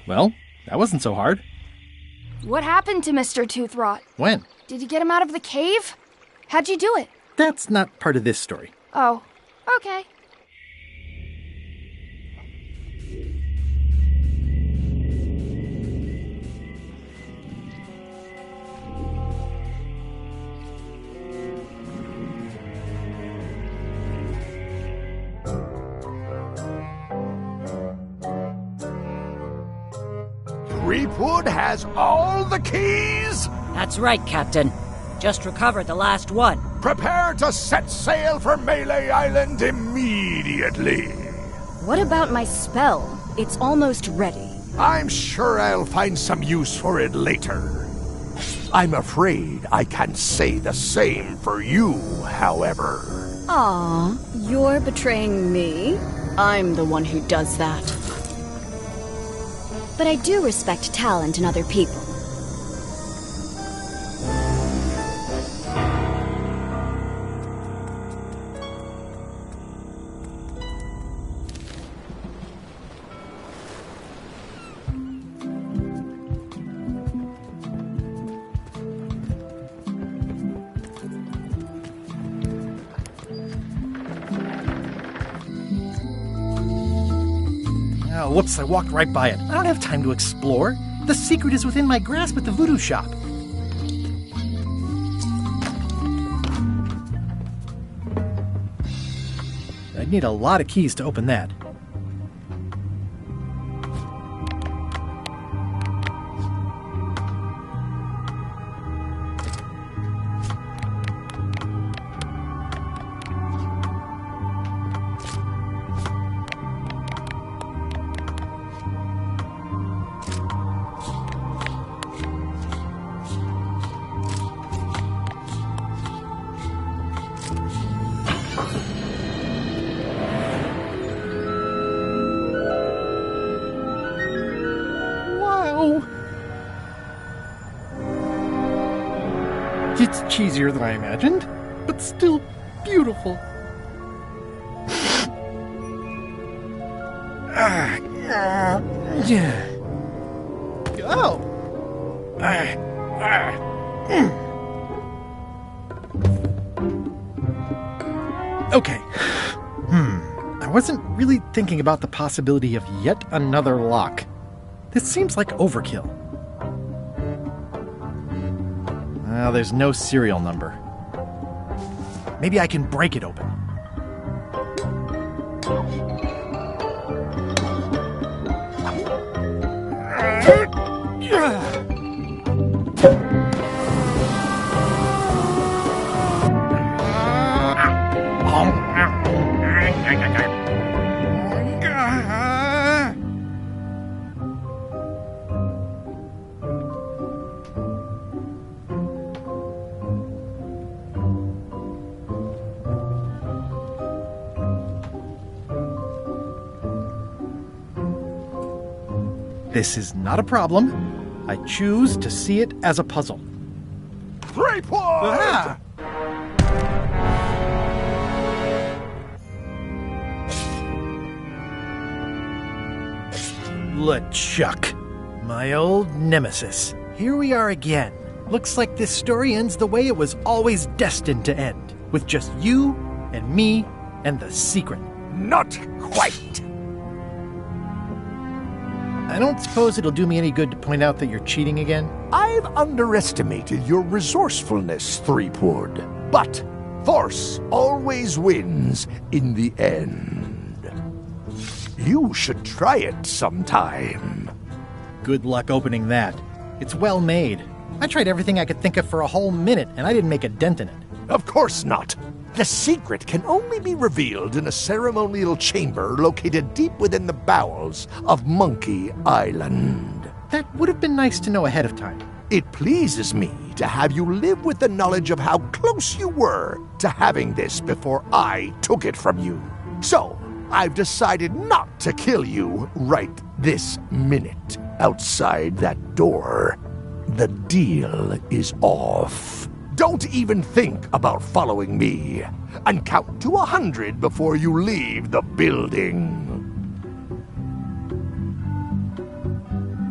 S2: Well, that wasn't so hard.
S10: What happened to Mr. Toothrot?
S2: When?
S10: Did you get him out of the cave? How'd you do it?
S2: That's not part of this story.
S10: Oh, okay.
S1: Creepwood has all the keys?
S23: That's right, Captain. Just recovered the last one.
S1: Prepare to set sail for Melee Island immediately.
S11: What about my spell? It's almost ready.
S1: I'm sure I'll find some use for it later. I'm afraid I can't say the same for you, however.
S11: Aw, you're betraying me? I'm the one who does that. But I do respect talent in other people.
S2: Oh, whoops, I walked right by it. I don't have time to explore. The secret is within my grasp at the Voodoo Shop. I'd need a lot of keys to open that. It's cheesier than I imagined, but still beautiful. Oh! Okay. I wasn't really thinking about the possibility of yet another lock. This seems like overkill. Well, there's no serial number. Maybe I can break it open. This is not a problem. I choose to see it as a puzzle.
S1: 3 points!
S2: Ah! LeChuck, my old nemesis. Here we are again. Looks like this story ends the way it was always destined to end, with just you and me and the secret.
S1: Not quite.
S2: I don't suppose it'll do me any good to point out that you're cheating again?
S1: I've underestimated your resourcefulness, Threepwood. But force always wins in the end. You should try it sometime.
S2: Good luck opening that. It's well made. I tried everything I could think of for a whole minute, and I didn't make a dent in it.
S1: Of course not. The secret can only be revealed in a ceremonial chamber located deep within the bowels of Monkey Island.
S2: That would have been nice to know ahead of time.
S1: It pleases me to have you live with the knowledge of how close you were to having this before I took it from you. So, I've decided not to kill you right this minute. Outside that door, the deal is off. Don't even think about following me, and count to 100 before you leave the building.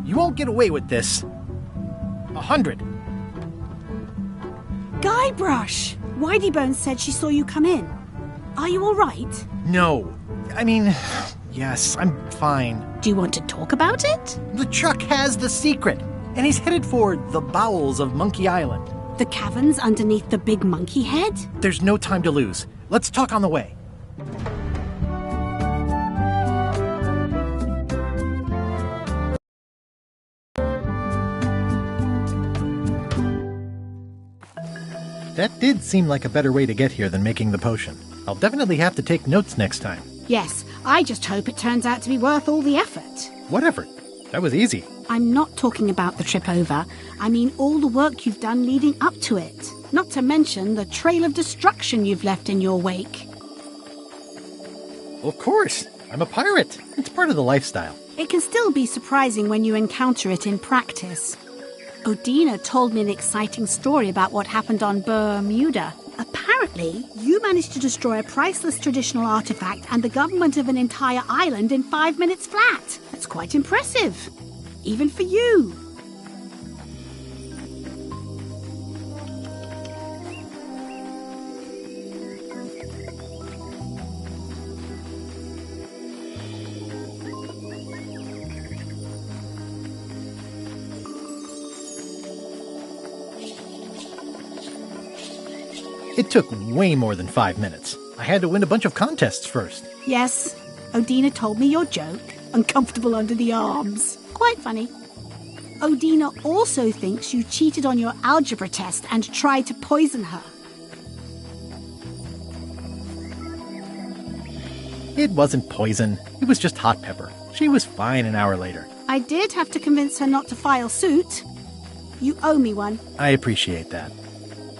S2: You won't get away with this. 100.
S4: Guybrush! Whiteybones said she saw you come in. Are you all right?
S2: No. I mean, yes, I'm fine.
S4: Do you want to talk about it?
S2: LeChuck has the secret, and he's headed for the bowels of Monkey Island.
S4: The caverns underneath the big monkey head?
S2: There's no time to lose. Let's talk on the way. That did seem like a better way to get here than making the potion. I'll definitely have to take notes next time.
S4: Yes, I just hope it turns out to be worth all the effort.
S2: What effort? That was easy.
S4: I'm not talking about the trip over. I mean all the work you've done leading up to it. Not to mention the trail of destruction you've left in your wake.
S2: Of course. I'm a pirate. It's part of the lifestyle.
S4: It can still be surprising when you encounter it in practice. Odina told me an exciting story about what happened on Bermuda. Apparently, you managed to destroy a priceless traditional artifact and the government of an entire island in 5 minutes flat. That's quite impressive. Even for you.
S2: It took way more than 5 minutes. I had to win a bunch of contests first.
S4: Yes, Odina told me your joke. Uncomfortable under the arms. Quite funny. Odina also thinks you cheated on your algebra test and tried to poison her.
S2: It wasn't poison. It was just hot pepper. She was fine an hour later.
S4: I did have to convince her not to file suit. You owe me one.
S2: I appreciate that.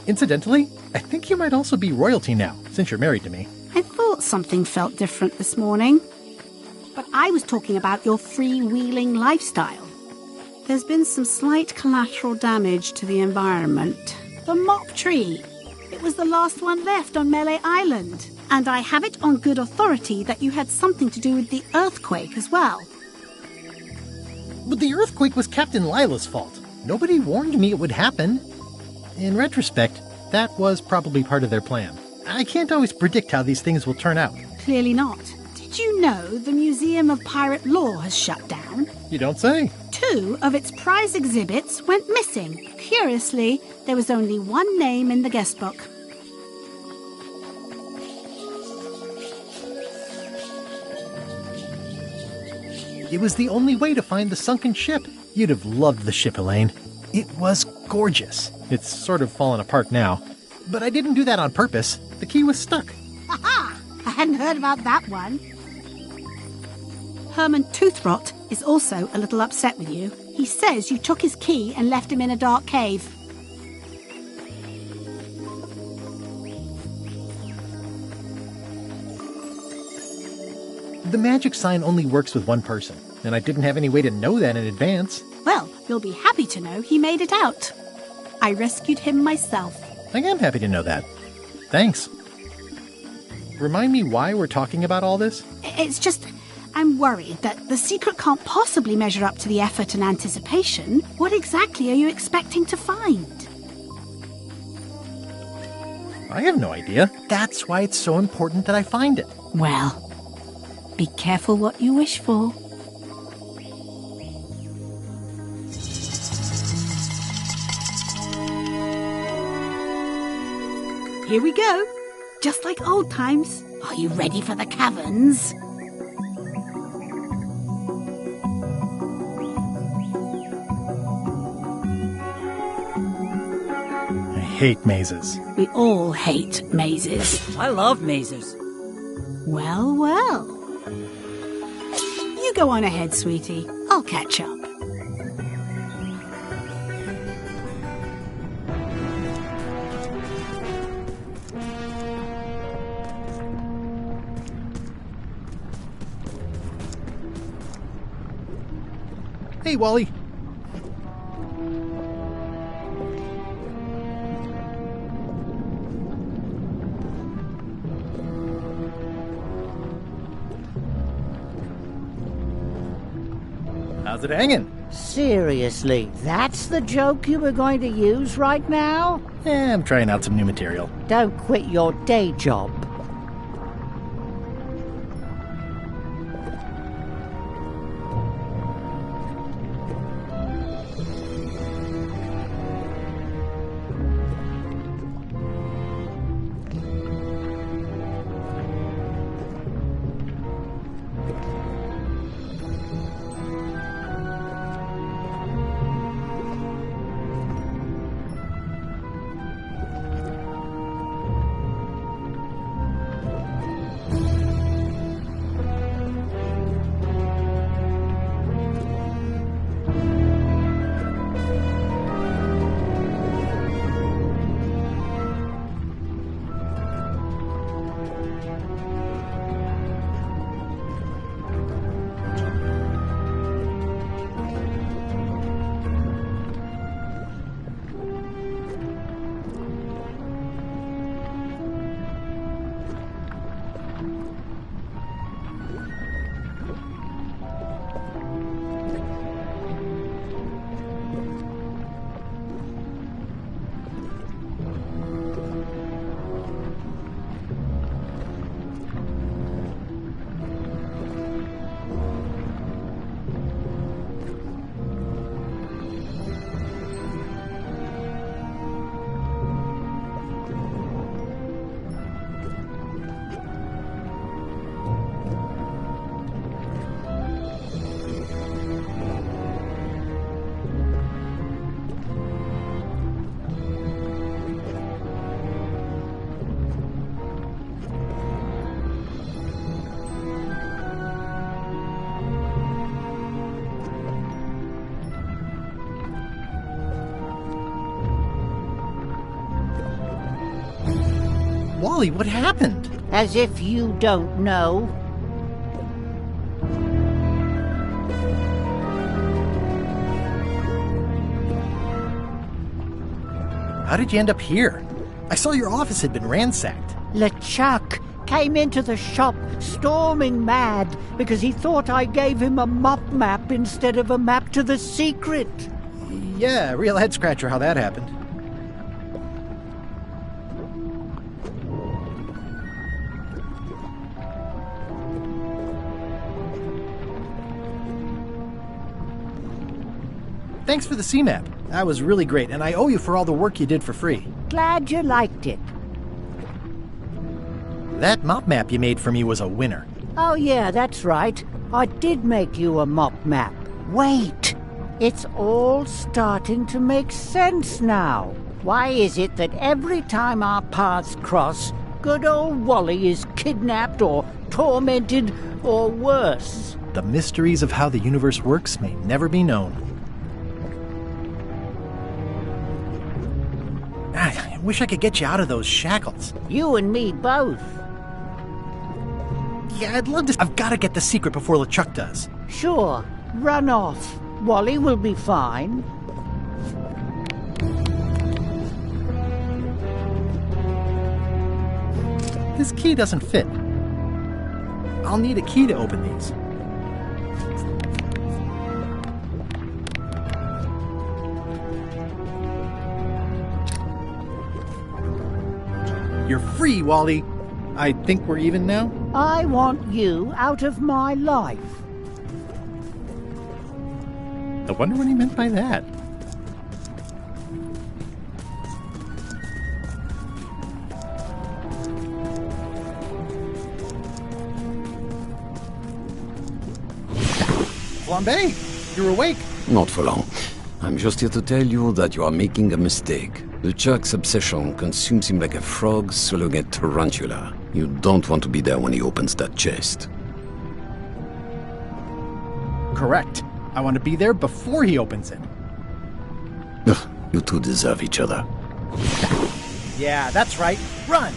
S2: Incidentally, I think you might also be royalty now, since you're married to me.
S4: I thought something felt different this morning. But I was talking about your freewheeling lifestyle. There's been some slight collateral damage to the environment. The mop tree. It was the last one left on Melee Island. And I have it on good authority that you had something to do with the earthquake as well.
S2: But the earthquake was Captain Lila's fault. Nobody warned me it would happen. In retrospect, that was probably part of their plan. I can't always predict how these things will turn out.
S4: Clearly not. Did you know the Museum of Pirate Lore has shut down?
S2: You don't say.
S4: 2 of its prize exhibits went missing. Curiously, there was only one name in the guest book.
S2: It was the only way to find the sunken ship. You'd have loved the ship, Elaine. It was gorgeous. It's sort of fallen apart now. But I didn't do that on purpose. The key was stuck.
S4: Aha! I hadn't heard about that one. Herman Toothrot is also a little upset with you. He says you took his key and left him in a dark cave.
S2: The magic sign only works with one person, and I didn't have any way to know that in advance.
S4: Well, you'll be happy to know he made it out. I rescued him myself.
S2: I am happy to know that. Thanks. Remind me why we're talking about all this?
S4: It's just, I'm worried that the secret can't possibly measure up to the effort and anticipation. What exactly are you expecting to find?
S2: I have no idea. That's why it's so important that I find it.
S4: Well, be careful what you wish for. Here we go. Just like old times. Are you ready for the caverns?
S2: I hate mazes.
S4: We all hate mazes.
S23: I love mazes.
S4: Well, well. You go on ahead, sweetie. I'll catch up.
S2: Hey, Wally. How's it hanging?
S8: Seriously, that's the joke you were going to use right now?
S2: I'm trying out some new material.
S8: Don't quit your day job.
S2: Wally, what happened?
S8: As if you don't know.
S2: How did you end up here? I saw your office had been ransacked.
S8: LeChuck came into the shop storming mad because he thought I gave him a mop map instead of a map to the secret.
S2: Yeah, real head-scratcher how that happened. Thanks for the C-map. That was really great, and I owe you for all the work you did for free.
S8: Glad you liked it.
S2: That mop map you made for me was a winner.
S8: Oh yeah, that's right. I did make you a mop map. Wait! It's all starting to make sense now. Why is it that every time our paths cross, good old Wally is kidnapped or tormented or worse?
S2: The mysteries of how the universe works may never be known. I wish I could get you out of those shackles.
S8: You and me both.
S2: Yeah, I'd love to. I've got to get the secret before LeChuck does.
S8: Sure. Run off. Wally will be fine.
S2: This key doesn't fit. I'll need a key to open these. You're free, Wally. I think we're even now?
S8: I want you out of my life.
S2: I wonder what he meant by that. Flambe, you're awake.
S12: Not for long. I'm just here to tell you that you are making a mistake. LeChuck's obsession consumes him like a frog swallowing a tarantula. You don't want to be there when he opens that chest.
S2: Correct. I want to be there before he opens it.
S12: Ugh, you two deserve each other.
S2: Yeah, that's right. Run!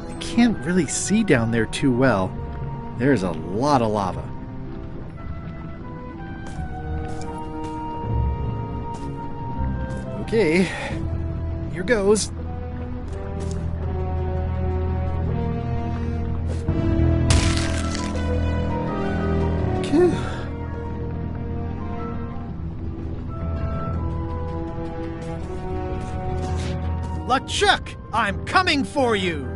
S2: I can't really see down there too well. There's a lot of lava. Okay, here goes. LeChuck, I'm coming for you!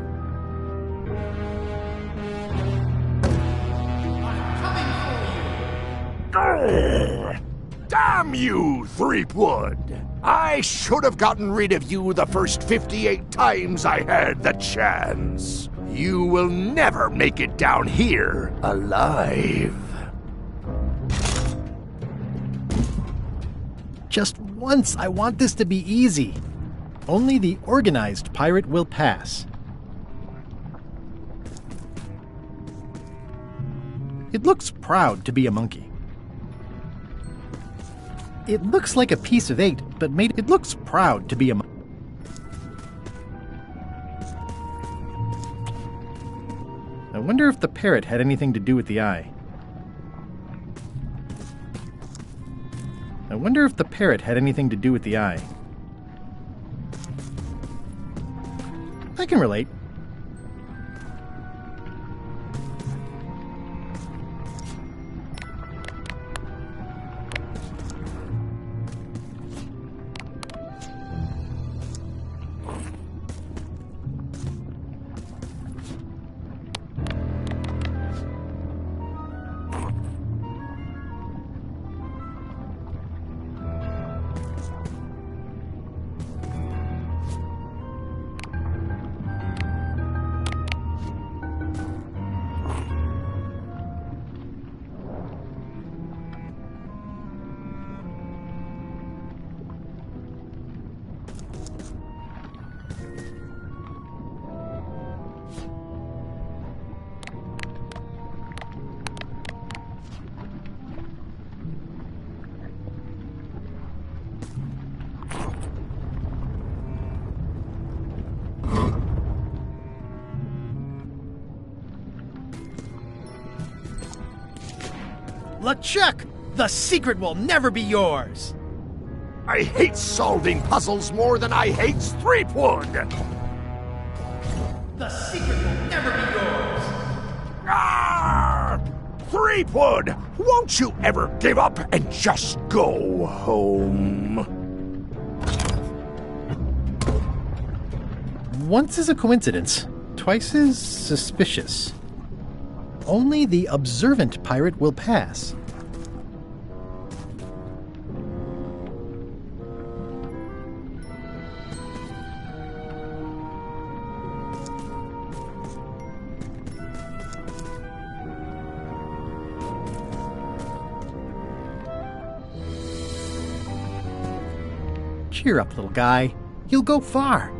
S1: Damn you, Threepwood! I should have gotten rid of you the first 58 times I had the chance. You will never make it down here alive.
S2: Just once, I want this to be easy. Only the organized pirate will pass. It looks proud to be a monkey. It looks like a piece of 8, but it looks proud to be a monkey. I wonder if the parrot had anything to do with the eye. I wonder if the parrot had anything to do with the eye. I can relate. LeChuck, the secret will never be yours!
S1: I hate solving puzzles more than I hate Threepwood!
S2: The secret will never be yours!
S1: Ah! Threepwood, won't you ever give up and just go home?
S2: Once is a coincidence, twice is suspicious. Only the observant pirate will pass. Cheer up, little guy. You'll go far.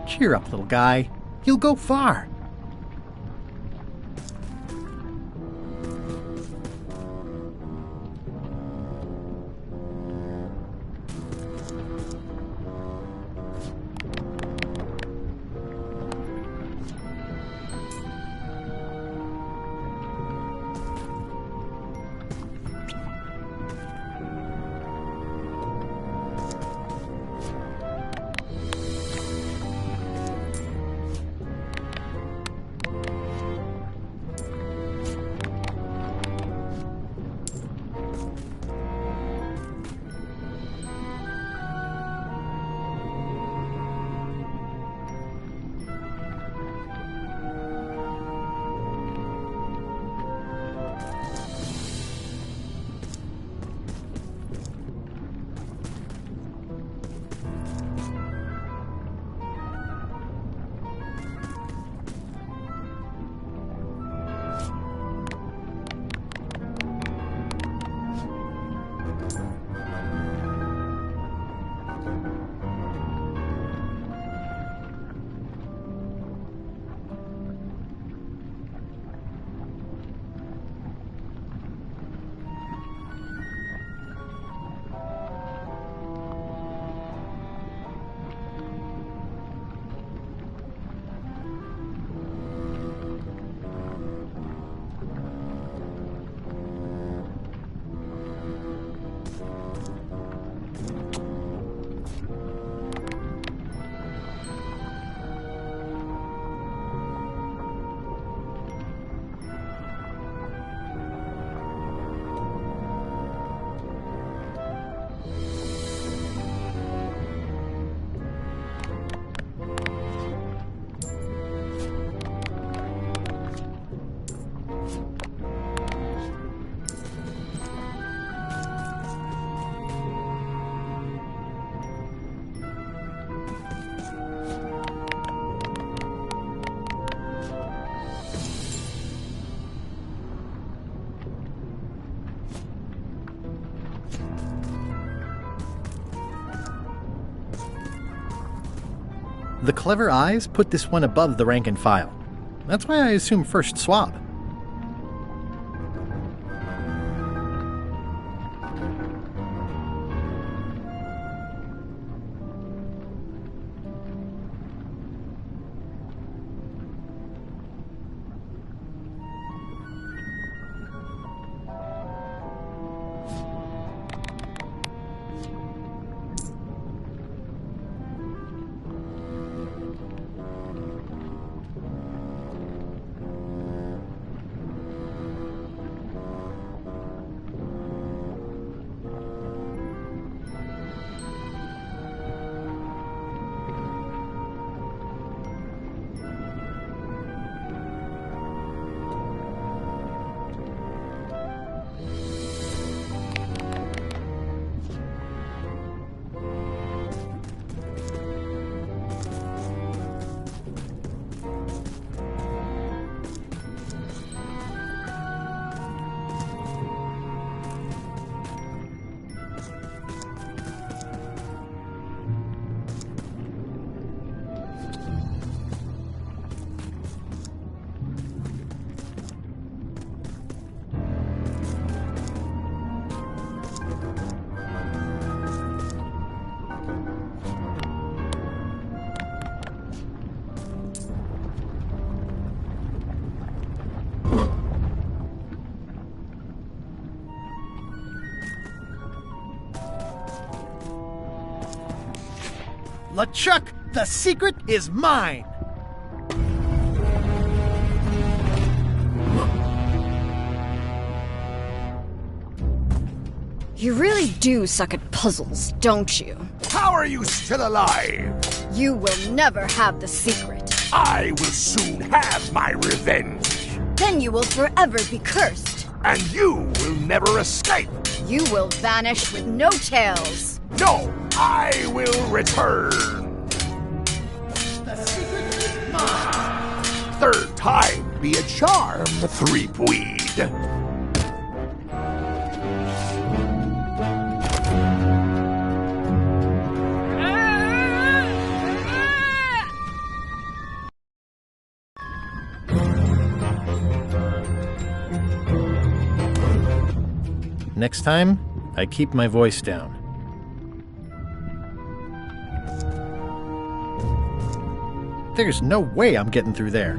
S2: Cheer up, little guy. You'll go far. The clever eyes put this one above the rank and file. That's why I assume first swab. LeChuck, the secret is mine!
S11: You really do suck at puzzles, don't you?
S1: How are you still alive?
S11: You will never have the secret.
S1: I will soon have my revenge.
S11: Then you will forever be cursed.
S1: And you will never escape.
S11: You will vanish with no tails.
S1: No, I will return.
S2: The secret is mine!
S1: Third time be a charm, Threepweed.
S2: Next time, I keep my voice down. There's no way I'm getting through there.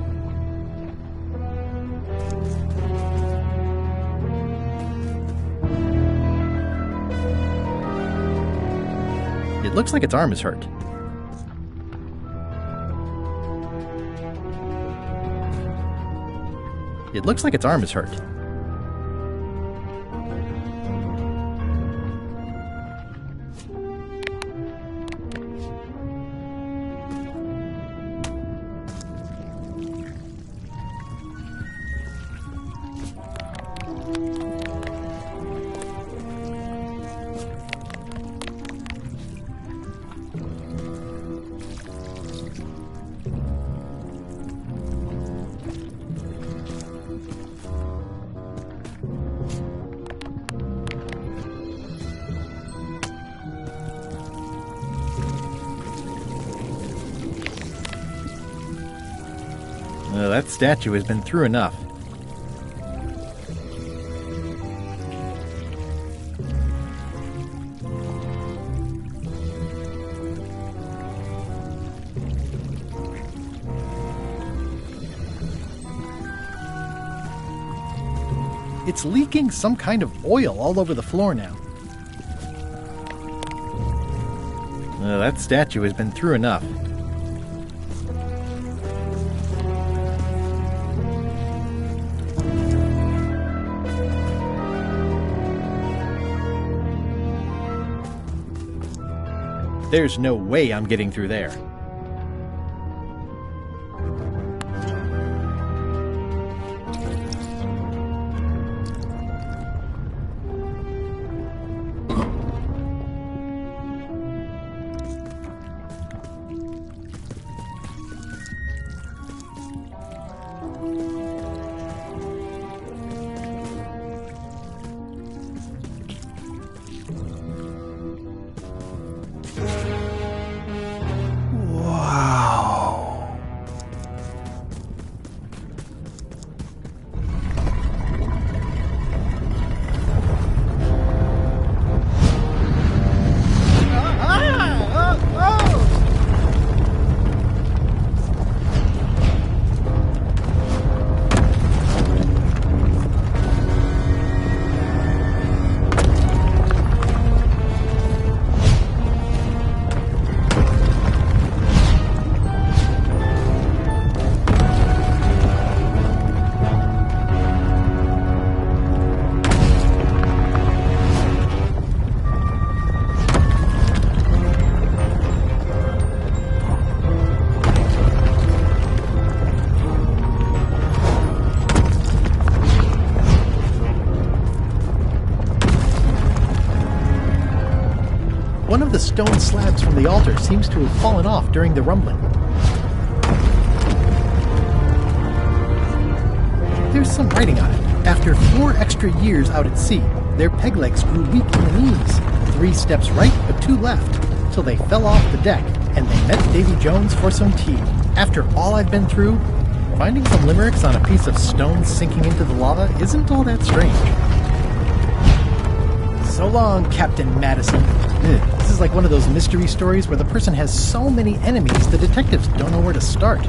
S2: It looks like its arm is hurt. It looks like its arm is hurt. That statue has been through enough. It's leaking some kind of oil all over the floor now. That statue has been through enough. There's no way I'm getting through there. One of the stone slabs from the altar seems to have fallen off during the rumbling. There's some writing on it. After 4 extra years out at sea, their peg legs grew weak in the knees. 3 steps right, but 2 left, till they fell off the deck, and they met Davy Jones for some tea. After all I've been through, finding some limericks on a piece of stone sinking into the lava isn't all that strange. So long, Captain Madison. This is like one of those mystery stories where the person has so many enemies the detectives don't know where to start.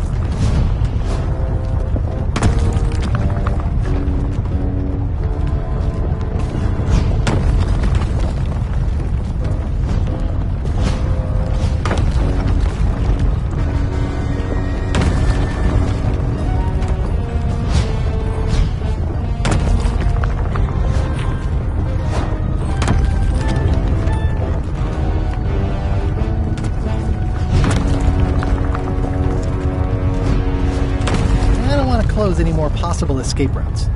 S2: close any more possible escape routes.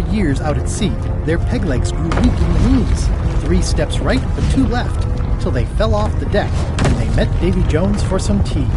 S2: Years out at sea, their peg legs grew weak in the knees. 3 steps right, but 2 left, till they fell off the deck, and they met Davy Jones for some tea.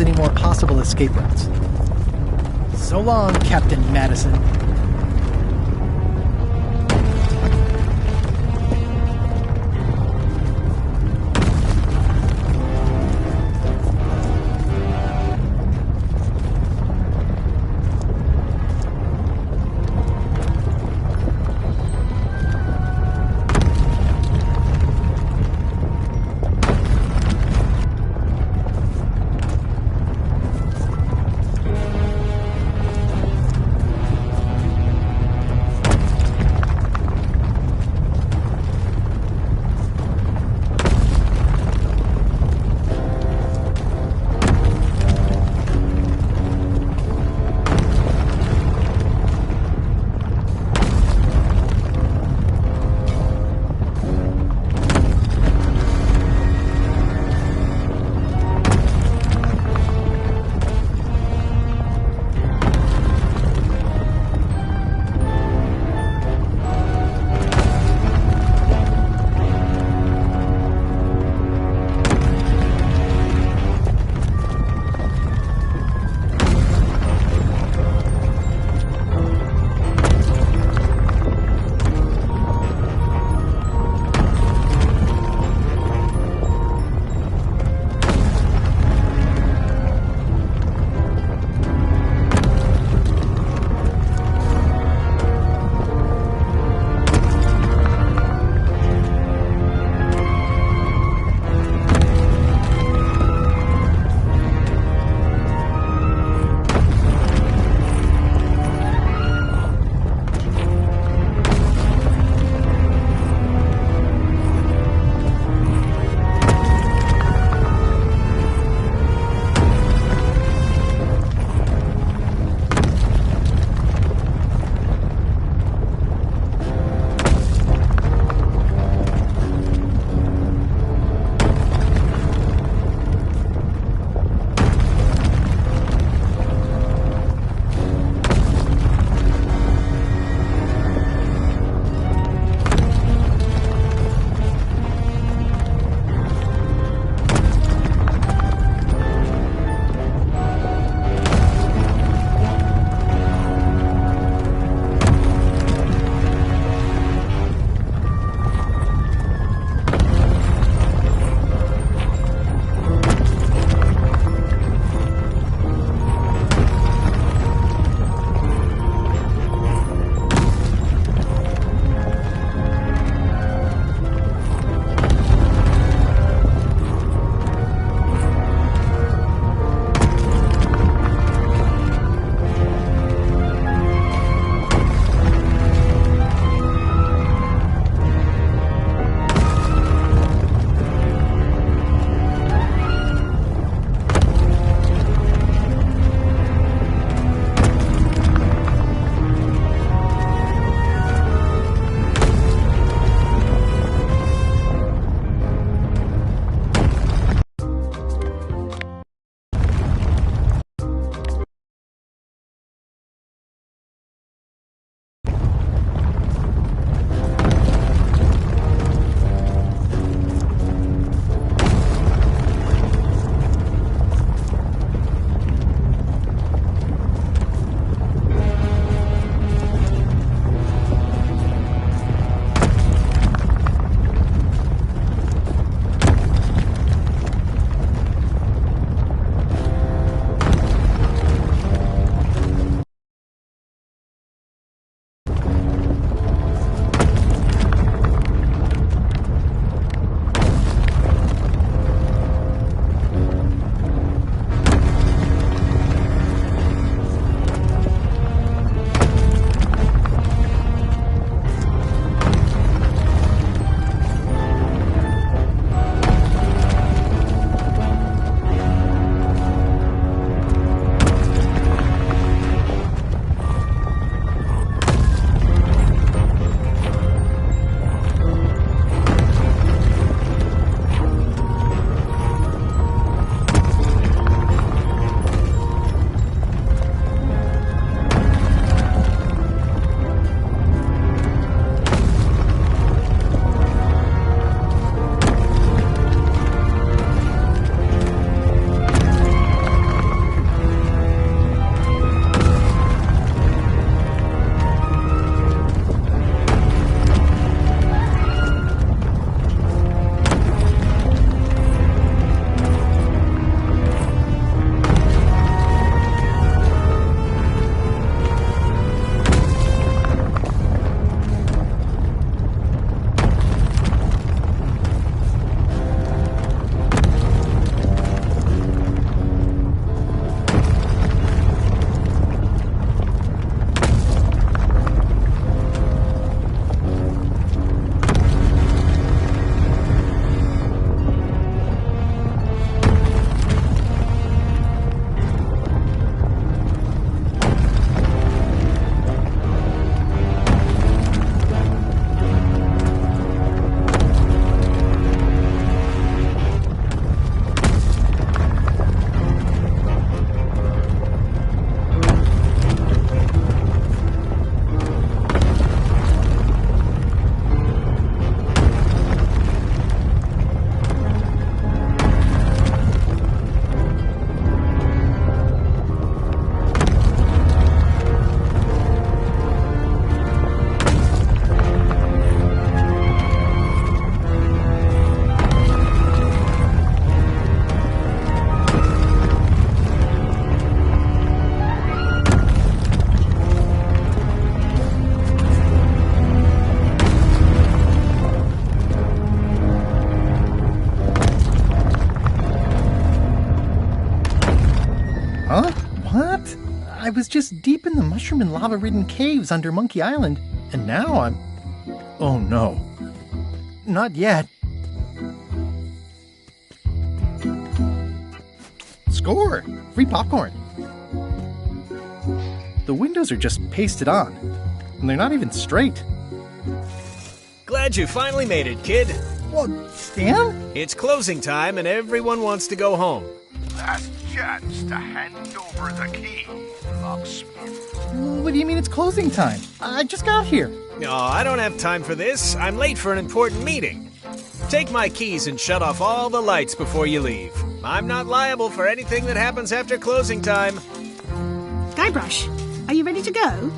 S2: any more possible escape routes. So long, Captain Madison. Huh? What? I was just deep in the mushroom and lava-ridden caves under Monkey Island, and now I'm... Oh no. Not yet. Score! Free popcorn. The windows are just pasted on, and they're not even straight.
S18: Glad you finally made it, kid.
S2: What, Stan?
S18: It's closing time and everyone wants to go home.
S1: Last chance to hand over the key, locksmith.
S2: What do you mean it's closing time? I just got here.
S18: No, I don't have time for this. I'm late for an important meeting. Take my keys and shut off all the lights before you leave. I'm not liable for anything that happens after closing time.
S4: Guybrush, are you ready to go?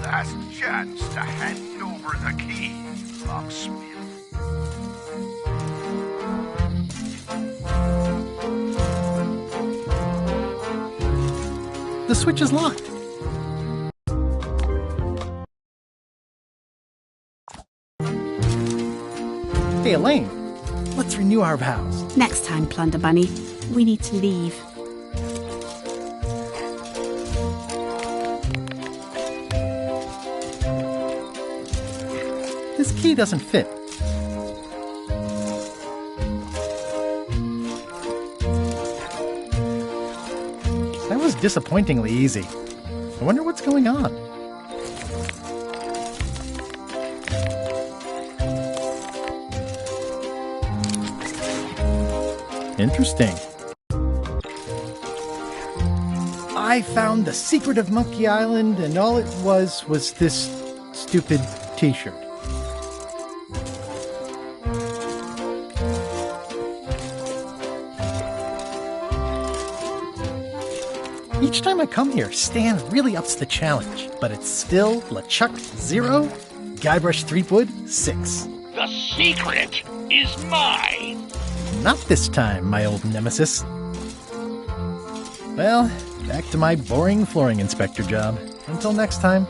S1: Last chance to hand over the key, locksmith.
S2: The switch is locked. Hey, Elaine, let's renew our vows.
S4: Next time, Plunder Bunny, we need to leave.
S2: This key doesn't fit. That was disappointingly easy. I wonder what's going on. Interesting. I found the secret of Monkey Island, and all it was this stupid t-shirt. Each time I come here, Stan really ups the challenge, but it's still LeChuck 0, Guybrush Threepwood 6.
S9: The secret is mine!
S2: Not this time, my old nemesis. Well, back to my boring flooring inspector job. Until next time.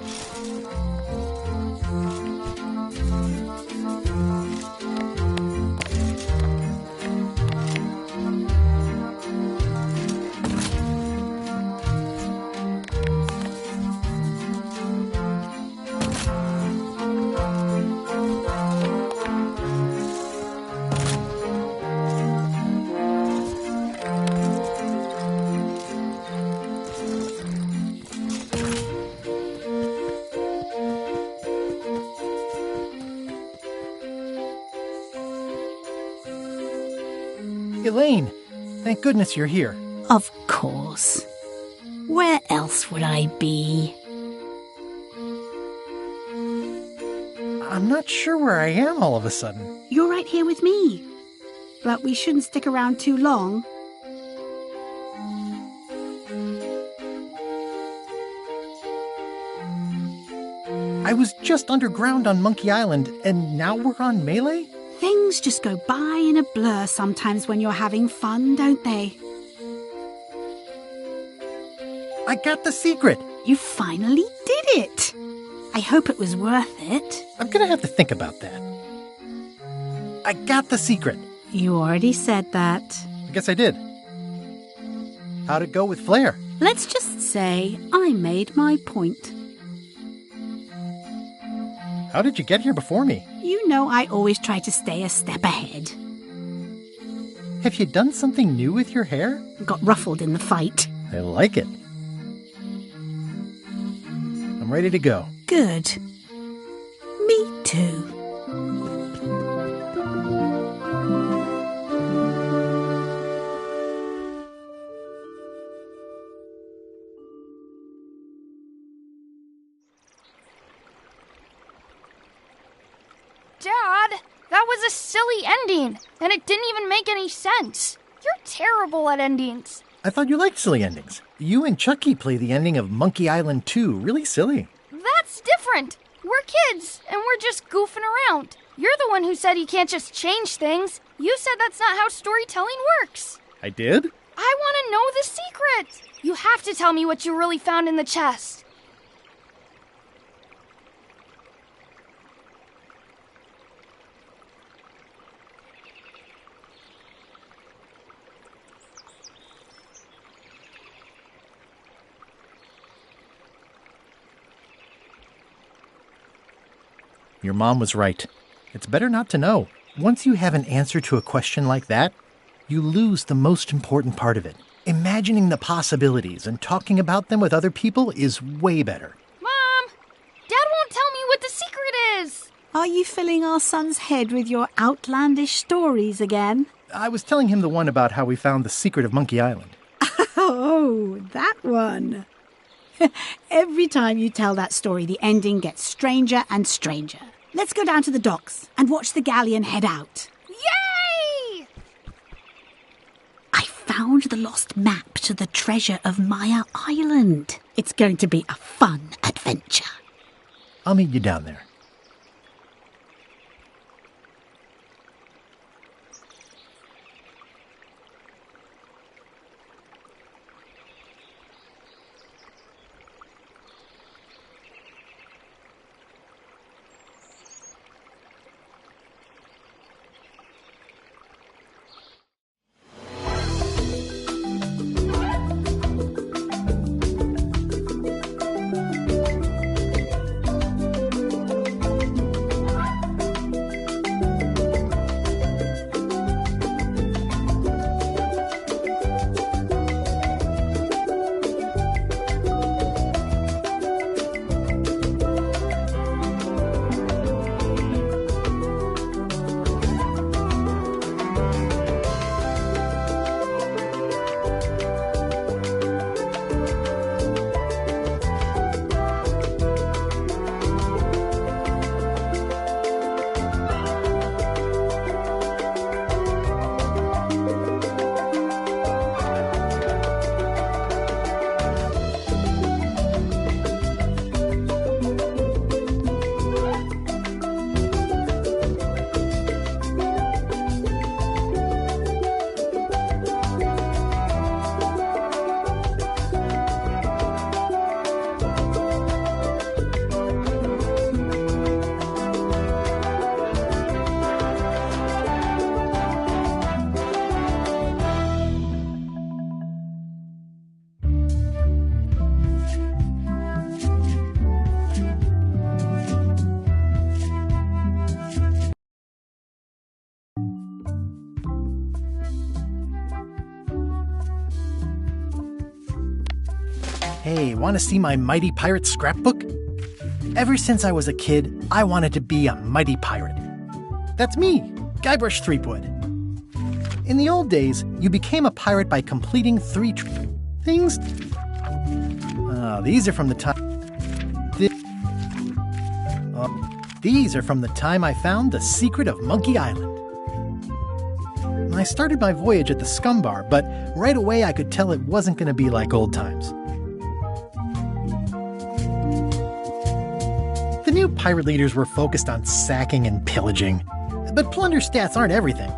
S2: Elaine, thank goodness you're here.
S4: Of course. Where else would I be?
S2: I'm not sure where I am all of a sudden.
S4: You're right here with me. But we shouldn't stick around too long.
S2: I was just underground on Monkey Island, and now we're on Melee?
S4: Things just go by in a blur sometimes when you're having fun, don't they?
S2: I got the secret!
S4: You finally did it! I hope it was worth it.
S2: I'm gonna have to think about that. I got the secret.
S4: You already said that.
S2: I guess I did. How'd it go with Flair?
S4: Let's just say I made my point.
S2: How did you get here before me?
S4: You know I always try to stay a step ahead.
S2: Have you done something new with your hair?
S4: Got ruffled in the fight.
S2: I like it. I'm ready to go.
S4: Good. Me too.
S10: Dad, that was a silly ending, and it didn't even make any sense. You're terrible at endings.
S2: I thought you liked silly endings. You and Chucky play the ending of Monkey Island 2 really silly.
S10: That's different. We're kids, and we're just goofing around. You're the one who said you can't just change things. You said that's not how storytelling works.
S2: I did?
S10: I want to know the secret. You have to tell me what you really found in the chest.
S2: Your mom was right. It's better not to know. Once you have an answer to a question like that, you lose the most important part of it. Imagining the possibilities and talking about them with other people is way better.
S10: Mom! Dad won't tell me what the secret is!
S4: Are you filling our son's head with your outlandish stories again?
S2: I was telling him the one about how we found the secret of Monkey Island.
S4: Oh, that one. Every time you tell that story, the ending gets stranger and stranger. Let's go down to the docks and watch the galleon head out.
S10: Yay!
S4: I found the lost map to the treasure of Maya Island. It's going to be a fun adventure.
S2: I'll meet you down there. Hey, want to see my Mighty Pirate scrapbook? Ever since I was a kid, I wanted to be a mighty pirate. That's me, Guybrush Threepwood. In the old days, you became a pirate by completing 3 things. These are from the time... These are from the time I found the secret of Monkey Island. I started my voyage at the Scum Bar, but right away I could tell it wasn't going to be like old times. The new pirate leaders were focused on sacking and pillaging, but plunder stats aren't everything.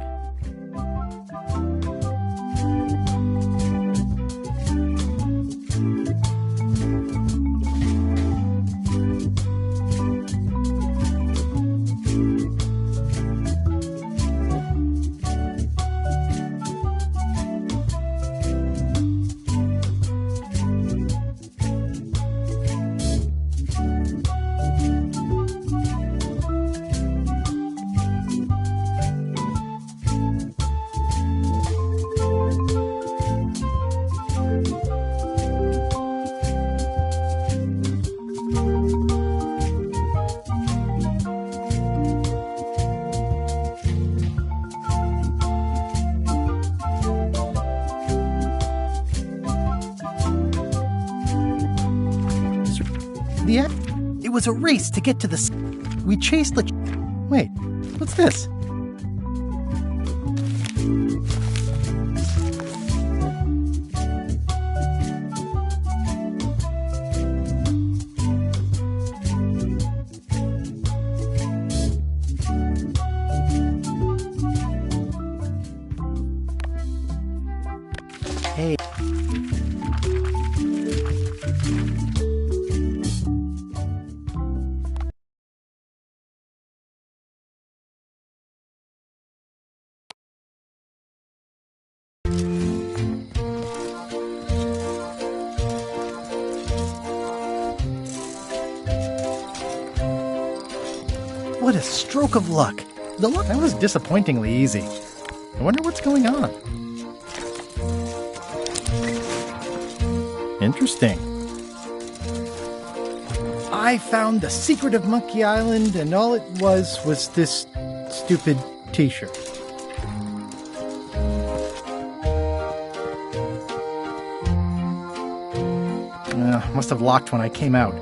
S2: It was a race to get to the... We chased the... Wait, what's this? Hey. What a stroke of luck. That was disappointingly easy. I wonder what's going on. Interesting. I found the secret of Monkey Island, and all it was this stupid t-shirt. Must have locked when I came out.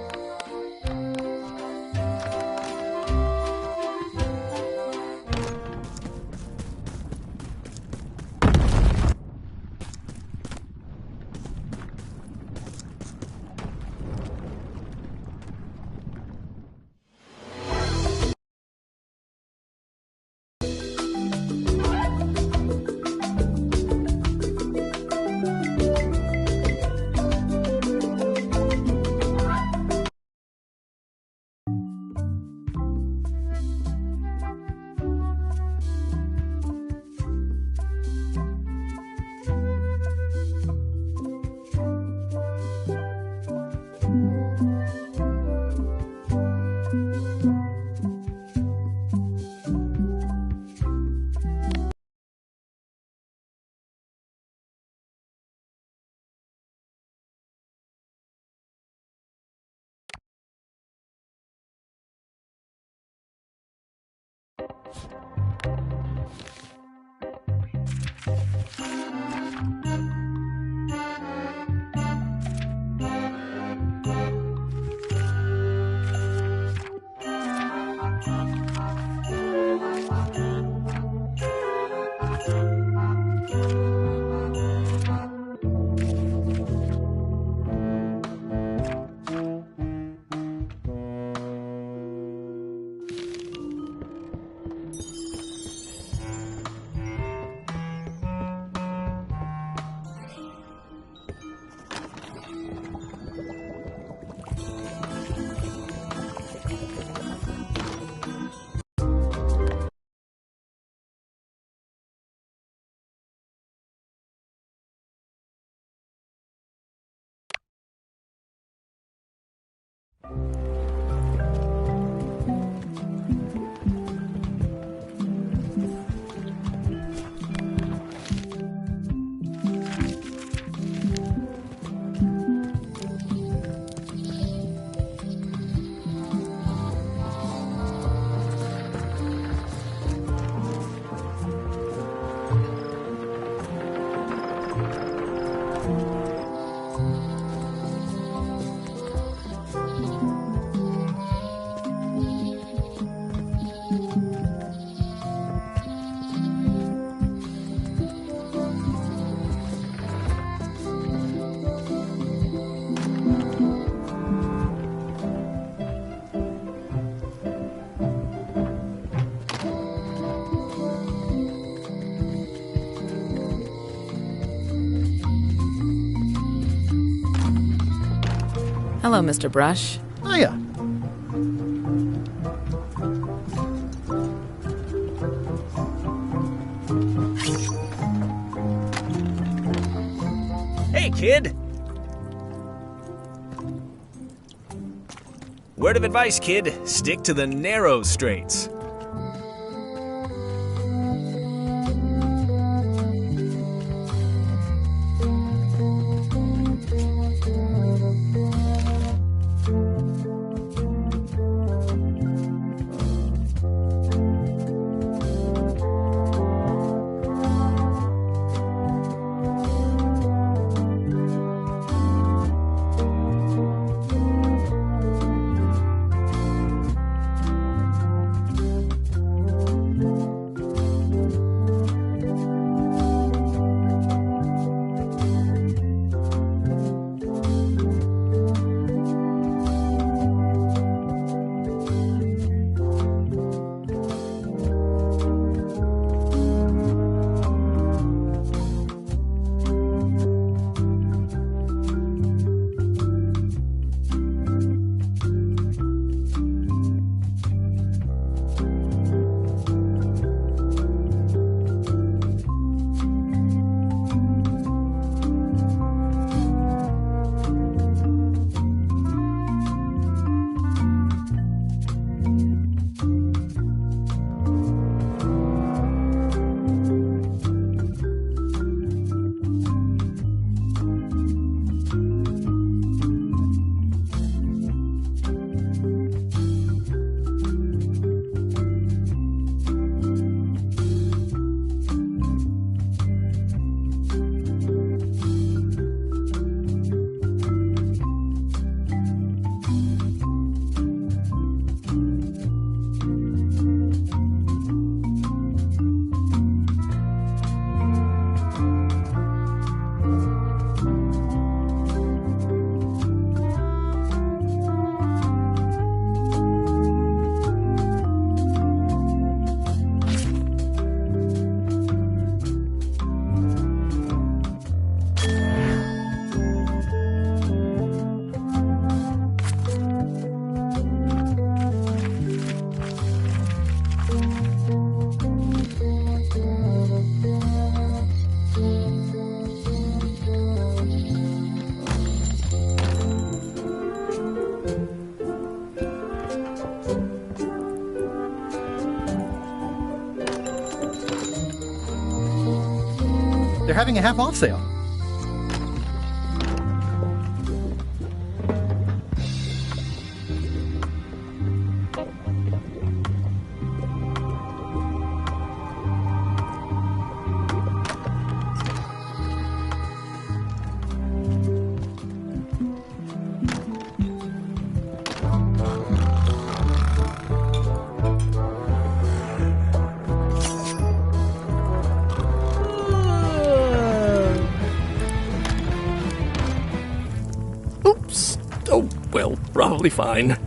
S6: Hello, Mr. Brush.
S2: Hiya.
S18: Hey, kid! Word of advice, kid. Stick to the narrow straights.
S2: having a half-off sale.
S17: Oops. Oh, well, probably fine.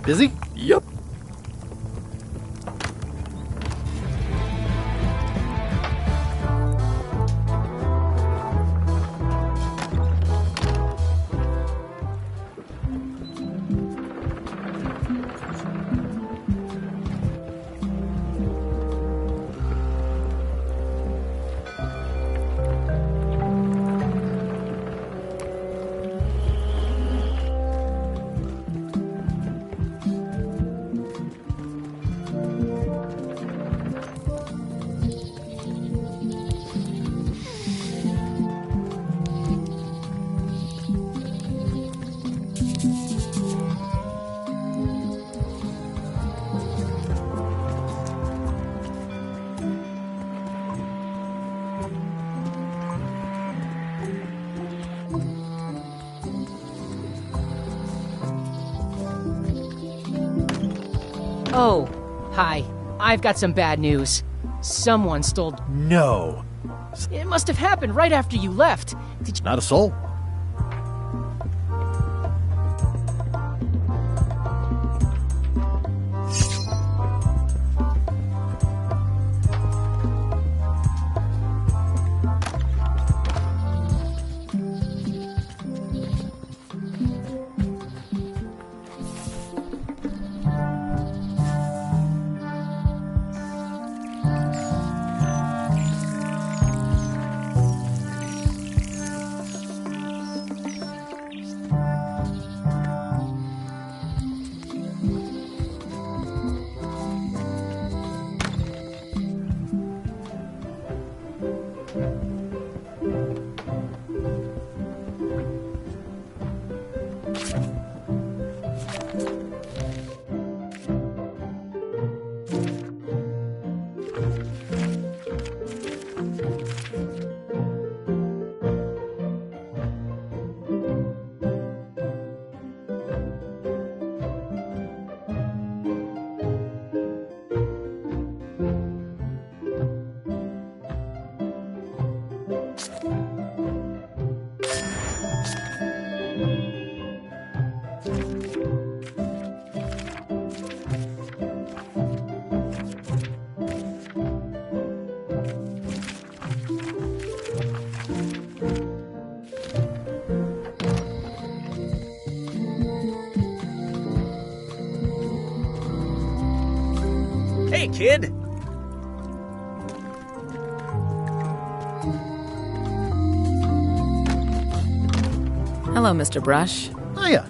S2: Busy?
S17: Yep.
S3: Oh, hi. I've got some bad news. Someone stole...
S2: No.
S3: It must have happened right after you left. Did you...
S2: Not a soul.
S18: Hey, kid!
S6: Hello, Mr. Brush.
S2: Hiya.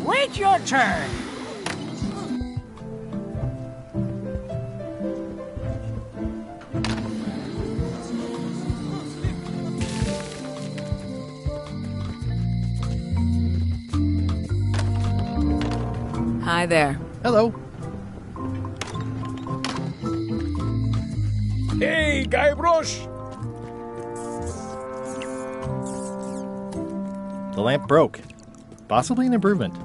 S19: Wait your turn.
S6: Hi there.
S2: Hello.
S17: Hey, Guybrush!
S2: The lamp broke. Possibly an improvement.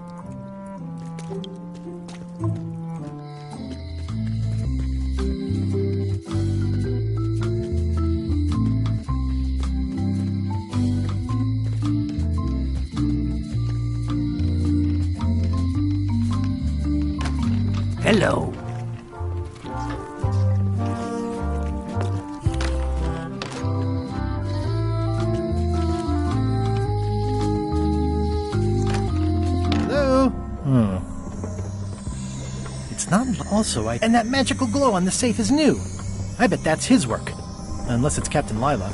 S5: Hello.
S2: Hello? It's not also and that magical glow on the safe is new. I bet that's his work. Unless it's Captain Lila.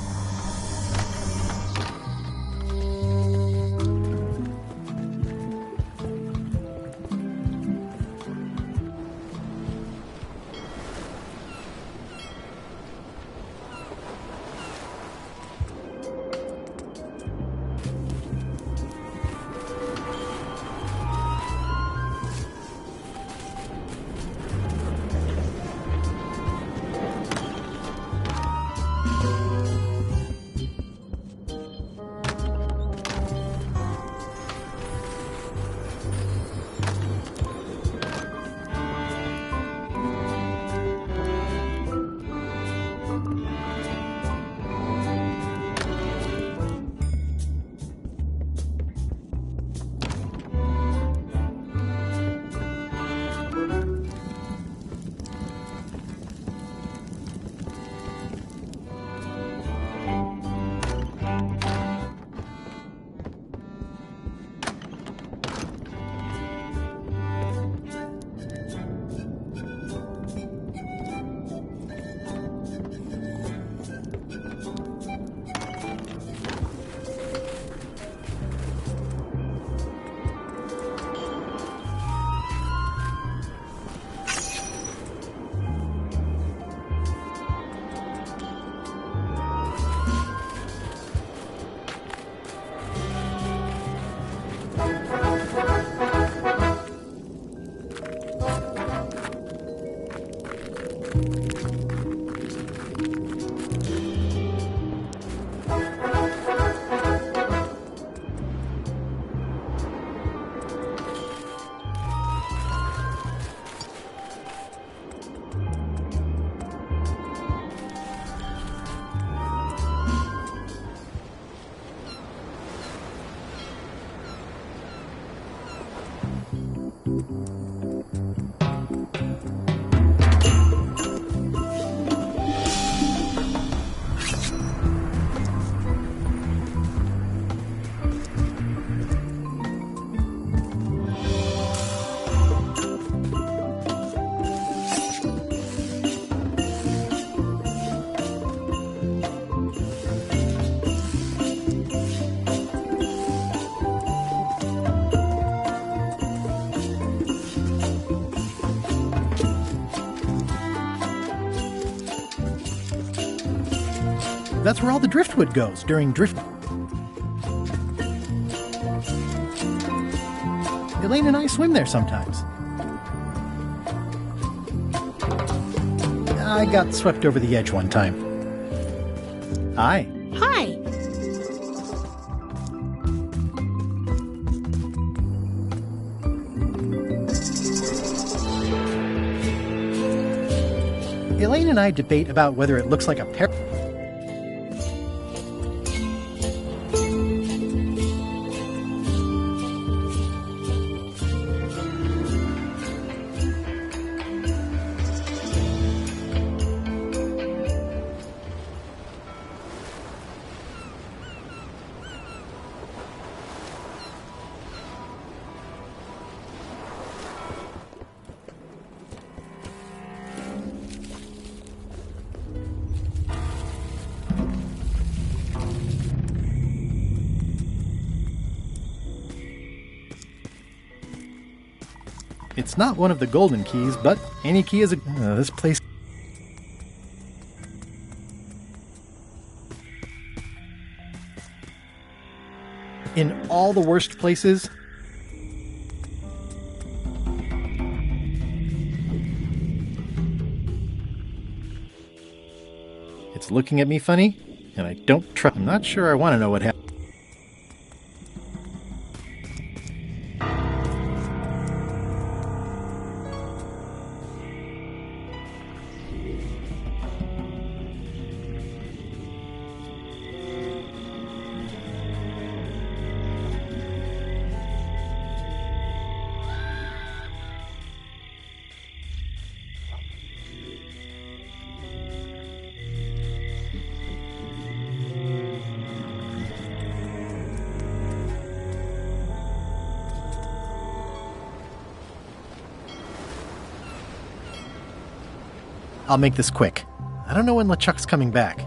S2: That's where all the driftwood goes during drift. Elaine and I swim there sometimes. I got swept over the edge one time. Hi.
S4: Hi.
S2: Elaine and I debate about whether it looks like a pair. It's not one of the golden keys, but any key is a... this place... In all the worst places... It's looking at me funny, and I don't trust... I'm not sure I want to know what happened. I'll make this quick. I don't know when LeChuck's coming back.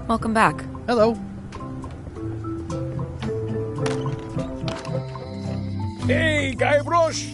S6: Welcome back.
S2: Hello.
S17: Hey, Guybrush!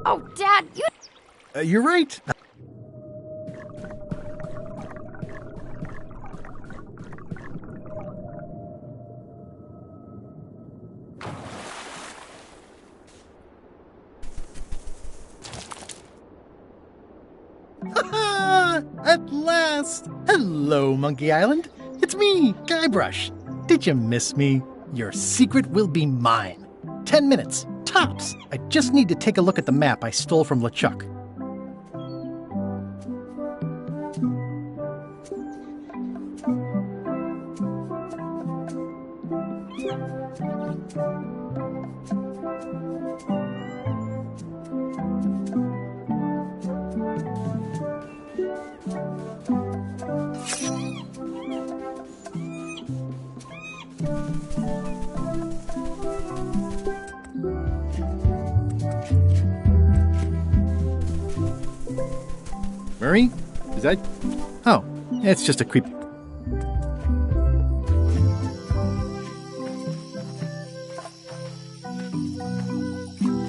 S10: Oh, Dad, you...
S2: You're right. At last! Hello, Monkey Island. It's me, Guybrush. Did you miss me? Your secret will be mine. 10 minutes, tops. I just need to take a look at the map I stole from LeChuck. Murray? Is that... Oh, it's just a creep...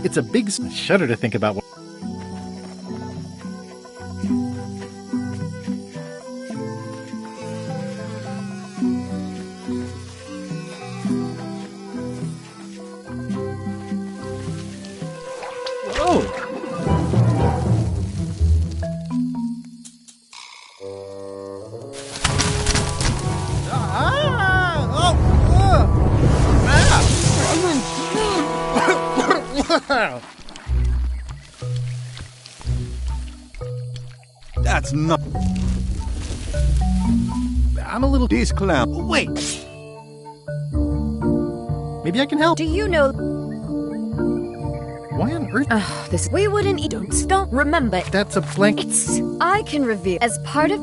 S2: It's a big shudder to think about what...
S14: That's not...
S2: I'm a little...
S14: This clown...
S2: Wait! Maybe I can help.
S11: Do you know...
S2: Why on earth...
S11: We wouldn't eat... Don't remember...
S2: That's a blank...
S11: I can reveal... As part of...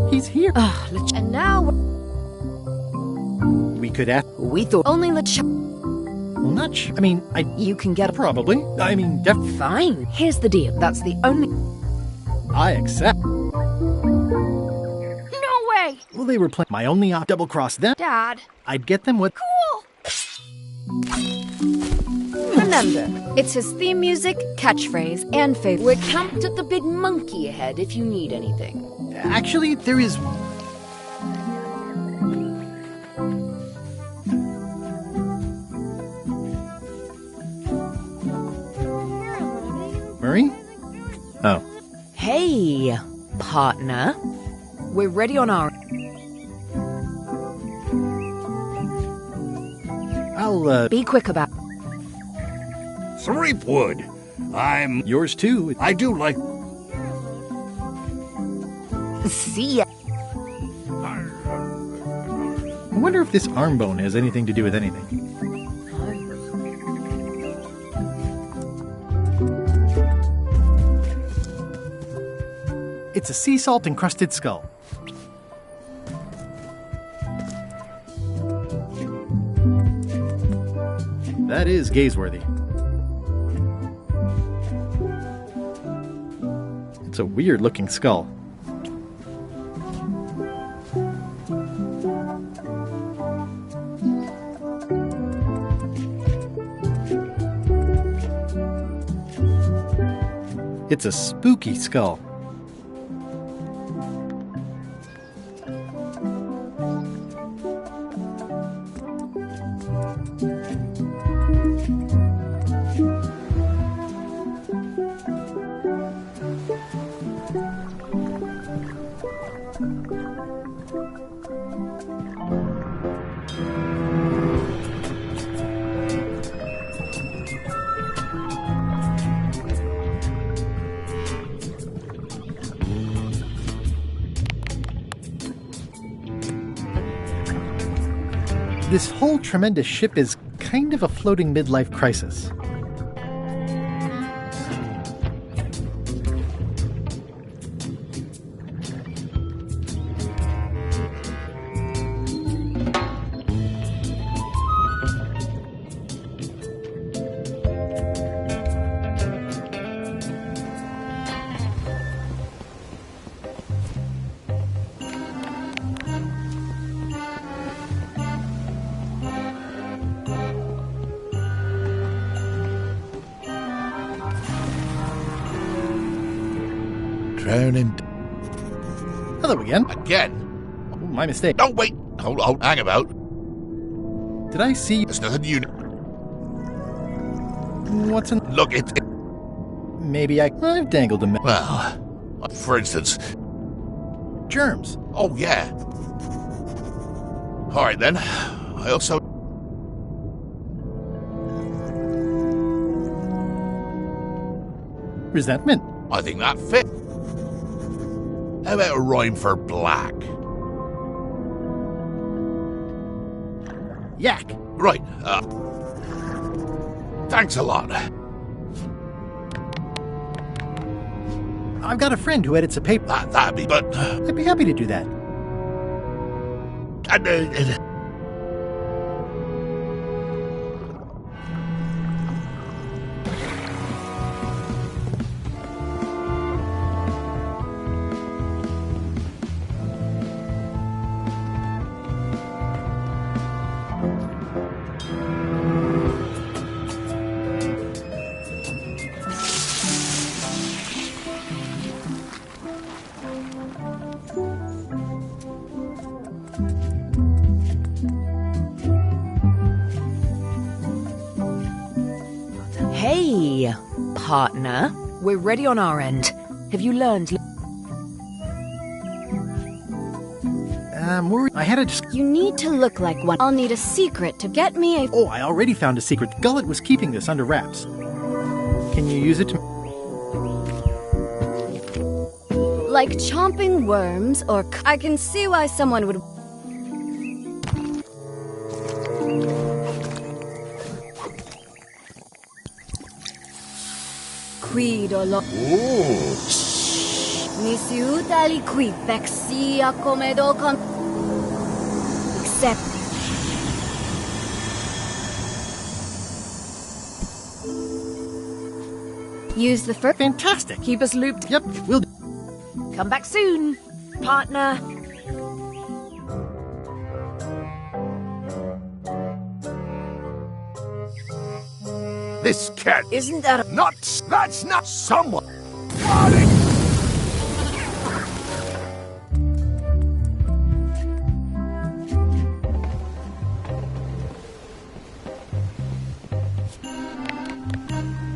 S2: He's here.
S11: And now...
S2: We could ask...
S11: We thought... Only
S2: Well, not I mean,
S11: You can get...
S2: Probably. I mean,
S11: Fine. Here's the deal. That's the only...
S2: I accept.
S10: No way!
S2: Well, they were playing... My only double-cross them.
S10: Dad.
S2: I'd get them with...
S10: Cool!
S11: Remember, it's his theme music, catchphrase, and favorite.
S7: We're camped at the Big Monkey ahead if you need anything.
S2: Actually, there is... Murray? Oh.
S6: Hey, partner. We're ready on our...
S2: I'll,
S6: Be quick about...
S9: Threepwood. I'm...
S2: Yours too.
S9: I do like...
S6: See ya.
S2: I wonder if this arm bone has anything to do with anything. It's a sea salt encrusted skull. That is gazeworthy. It's a weird-looking skull. It's a spooky skull. This whole tremendous ship is kind of a floating midlife crisis.
S20: Drowning.
S2: Hello again.
S20: Again?
S2: Oh, my mistake.
S20: No, wait. Hold, hang about.
S2: Did I see you?
S20: There's nothing you...
S2: What's in...
S20: Look, it...
S2: Maybe I've dangled a...
S20: Well, for instance...
S2: Germs.
S20: Oh, yeah. All right, then. I also...
S2: Resentment.
S20: I think that fit. How about a rhyme for black?
S2: Yak.
S20: Right. Thanks a lot.
S2: I've got a friend who edits a paper.
S20: That'd be, but...
S2: I'd be happy to do that.
S7: Hey, partner. We're ready on our end. Have you learned...
S2: I had a...
S11: You need to look like one. I'll need a secret to get me a...
S2: Oh, I already found a secret. Gullet was keeping this under wraps. Can you use it to...
S11: Like chomping worms or... I can see why someone would... Quidolo. Mi si utali qui vexia come do con... Except... Use the first...
S2: Fantastic.
S7: Keep us looped.
S2: Yep, we'll do.
S7: Come back soon, partner.
S1: This cat...
S7: Isn't that a...
S1: Nuts! That's not someone!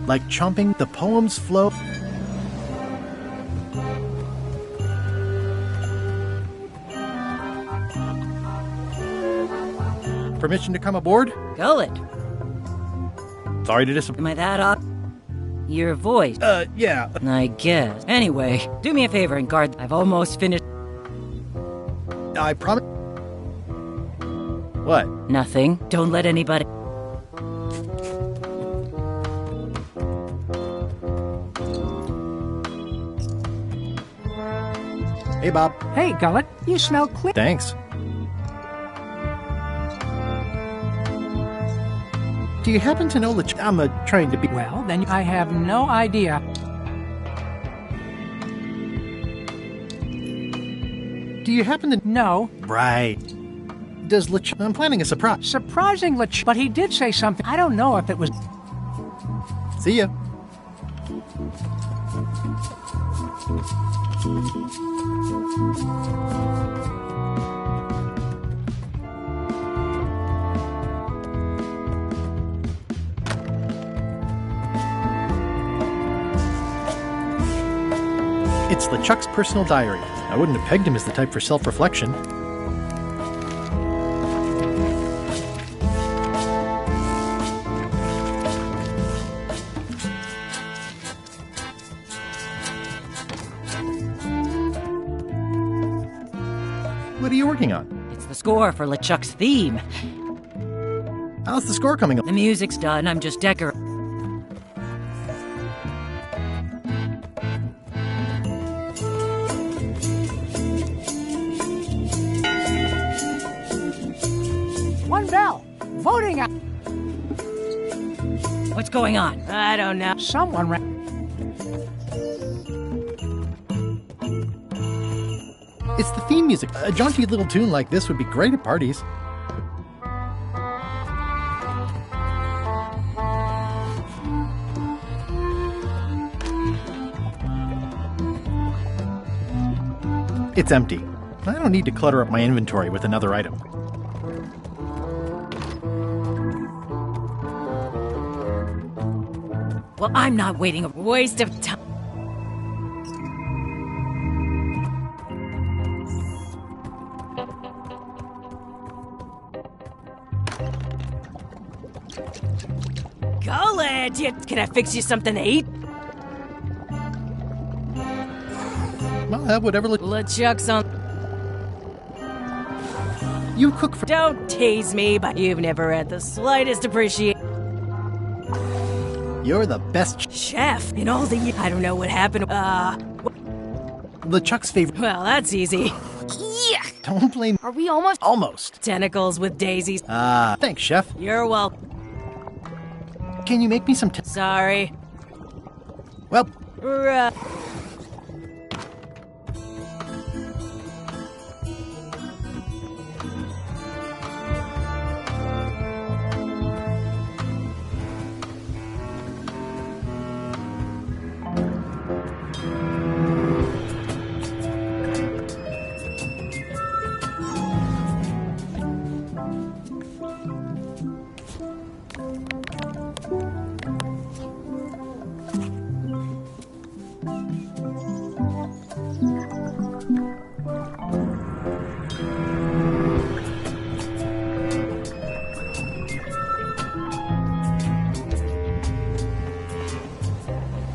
S2: Like chomping, the poems flow... Permission to come aboard?
S23: Gullet.
S2: Sorry to disappoint.
S23: Am I that up? Your voice.
S2: Yeah.
S23: I guess. Anyway, do me a favor and guard. I've almost finished.
S2: I promise. What?
S23: Nothing. Don't let anybody.
S2: Hey, Bob.
S19: Hey, Gullet, you smell clean.
S2: Thanks. Do you happen to know LeChuck? I'm trying to be...
S19: Well, then I have no idea.
S2: Do you happen to...
S19: No.
S2: Right. Does LeChuck... I'm planning a surprise.
S19: Surprising LeChuck, but he did say something. I don't know if it was...
S2: See ya. It's LeChuck's personal diary. I wouldn't have pegged him as the type for self-reflection. What are you working on?
S23: It's the score for LeChuck's theme.
S2: How's the score coming up?
S23: The music's done, I'm just decorating.
S19: One bell. Voting out.
S23: What's going on? I don't know.
S19: Someone ran.
S2: It's the theme music. A jaunty little tune like this would be great at parties. It's empty. I don't need to clutter up my inventory with another item.
S23: Well, I'm not waiting. A waste of time. Go, lad! Can I fix you something to eat?
S2: I'll have whatever
S23: LeChuck's on.
S2: You cook for...
S23: Don't tease me, but you've never had the slightest appreciation.
S2: You're the best
S23: chef in all the years. I don't know what happened.
S2: LeChuck's favorite.
S23: Well, that's easy.
S10: Yeah.
S2: Don't blame...
S10: Are we almost...
S2: Almost.
S23: Tentacles with daisies.
S2: Thanks, chef.
S23: You're welcome.
S2: Can you make me some...
S23: Sorry.
S2: Well...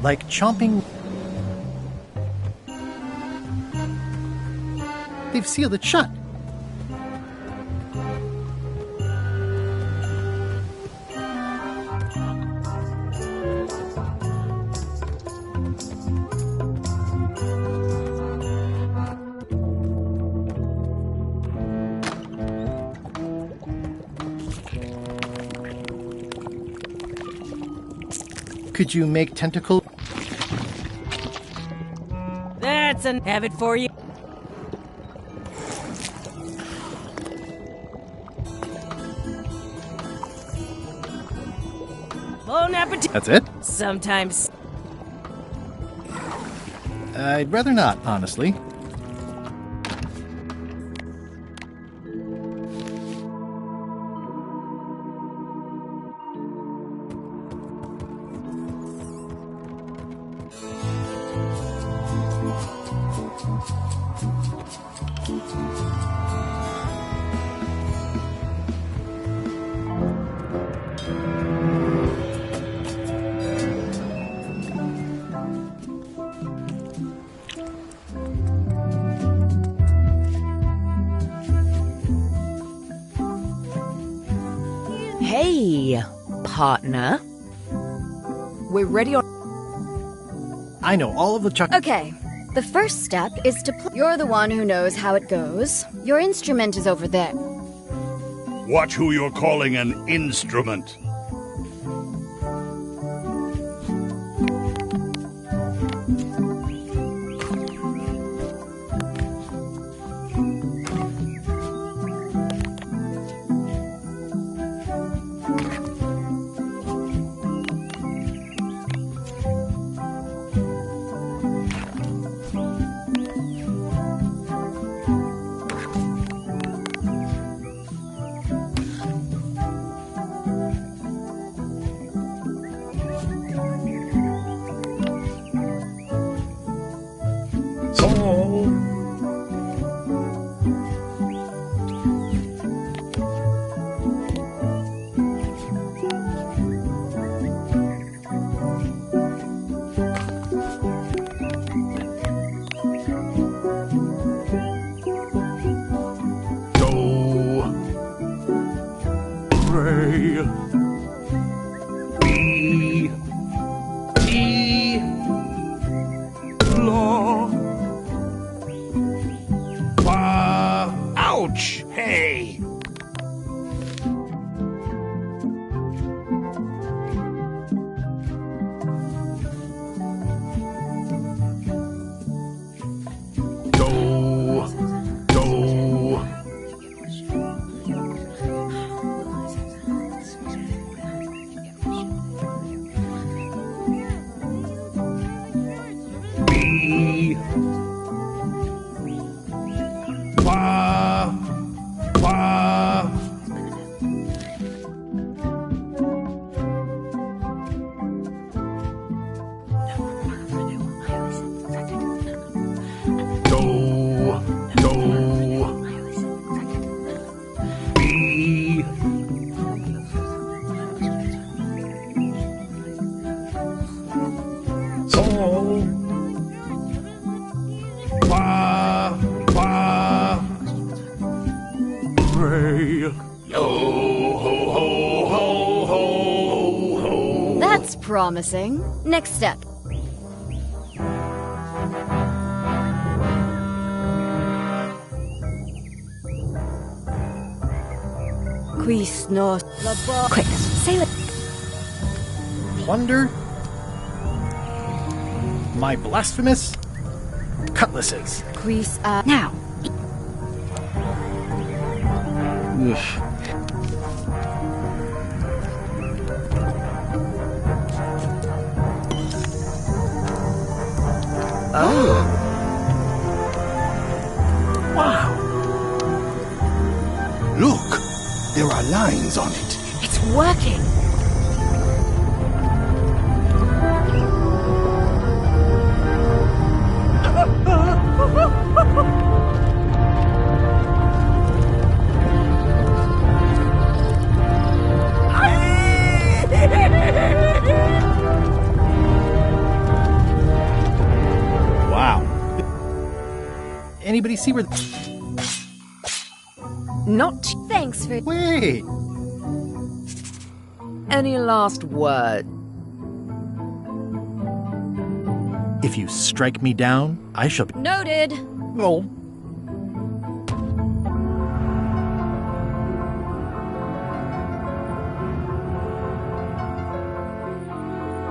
S2: like chomping... They've sealed it shut. Could you make tentacle?
S23: That's an have it for you. Bon appetit.
S2: That's it?
S23: Sometimes.
S2: I'd rather not, honestly.
S7: Hey, partner. We're ready on...
S2: I know all of the Chuck...
S11: Okay, the first step is to You're the one who knows how it goes. Your instrument is over there.
S9: Watch who you're calling an instrument. B T Law. Ouch! Hey!
S11: That's promising. Next step. Quis nos labor. Quick, sail it.
S2: Plunder my blasphemous cutlasses.
S11: Quis now.
S2: Oh. Wow.
S14: Look, there are lines on it.
S11: It's working.
S2: Wow. Anybody see where...
S7: Not.
S11: Thanks for...
S2: Wait.
S7: Any last word?
S2: If you strike me down, I shall be...
S11: Noted.
S2: Oh.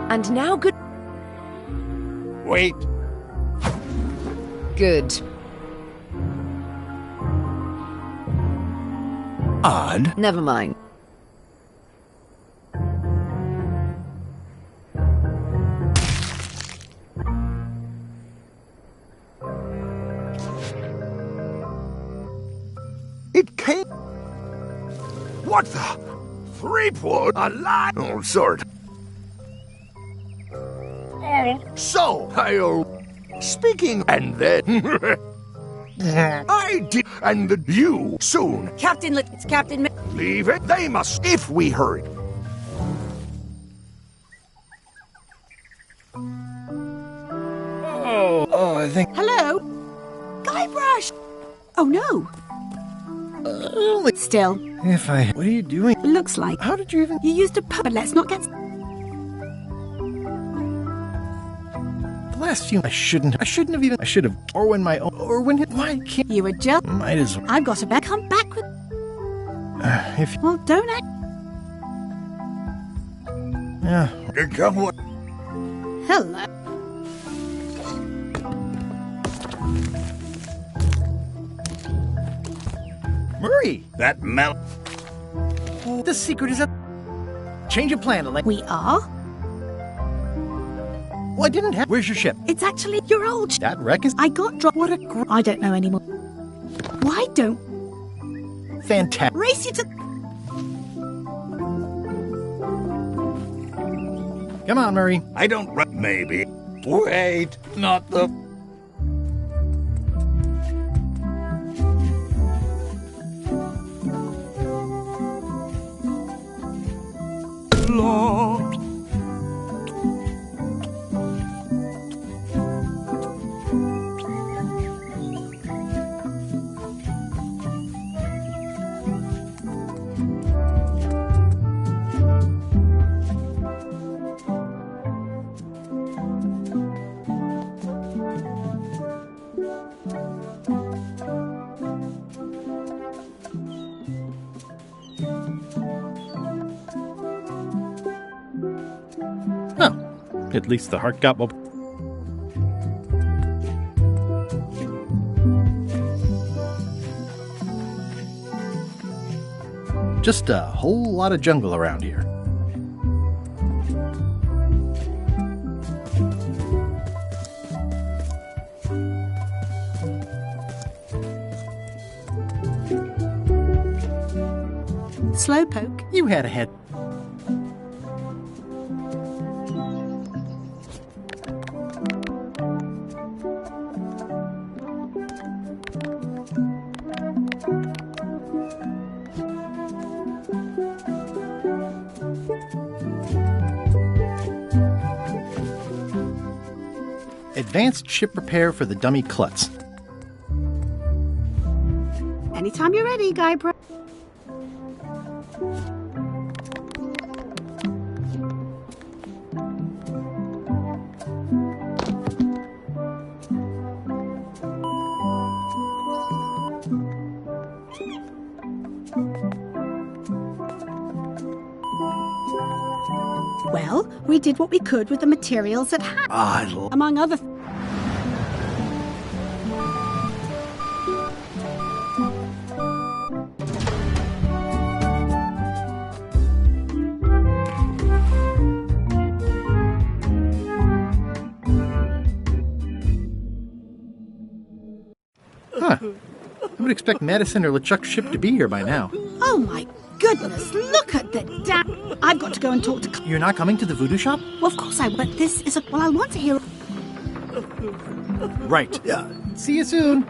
S7: And now good...
S20: Wait.
S7: Good.
S14: Odd.
S7: Never mind.
S1: It came... What the? Threepwood? A lie? Oh, sort. So, I'll... Speaking, and then... I did... And you, soon.
S23: Captain, it's Captain...
S1: Leave it. They must, if we hurry.
S2: Oh, I think...
S4: Hello? Guybrush! Oh no. Still.
S2: If I... What are you doing?
S4: Looks like.
S2: How did you even...
S4: You used a but let's not get...
S2: The last few... I shouldn't have even... I should have... Or when my own... Or when... Why can't...
S4: You were just...
S2: Might as well...
S4: I've got to back. Come back with...
S2: If...
S4: Well, don't act...
S2: Yeah.
S9: Come what?
S4: Hello.
S2: Murray!
S9: That mel...
S2: The secret is that... Change of plan, Elaine.
S4: We are?
S2: Well, I didn't have... Where's your ship?
S4: It's actually your old...
S2: That wreck is...
S4: I got dropped... What a I don't know anymore. Why don't...
S2: Fantastic.
S4: Race you to...
S2: Come on, Murray.
S9: I don't... Maybe. Wait, not the... Law.
S2: Oh, at least the heart got... Just a whole lot of jungle around here.
S4: Slowpoke.
S2: You had a head. Advanced ship repair for the dummy Klutz.
S4: Anytime you're ready, Guybrush. Well, we did what we could with the materials at hand. Among other things.
S2: Huh. I would expect Madison or LeChuck's ship to be here by now.
S4: Oh my goodness, look at the I've got to go and talk to...
S2: You're not coming to the voodoo shop?
S4: Well, of course I will, but this is Well, I want to hear...
S2: Right. Yeah. See you soon.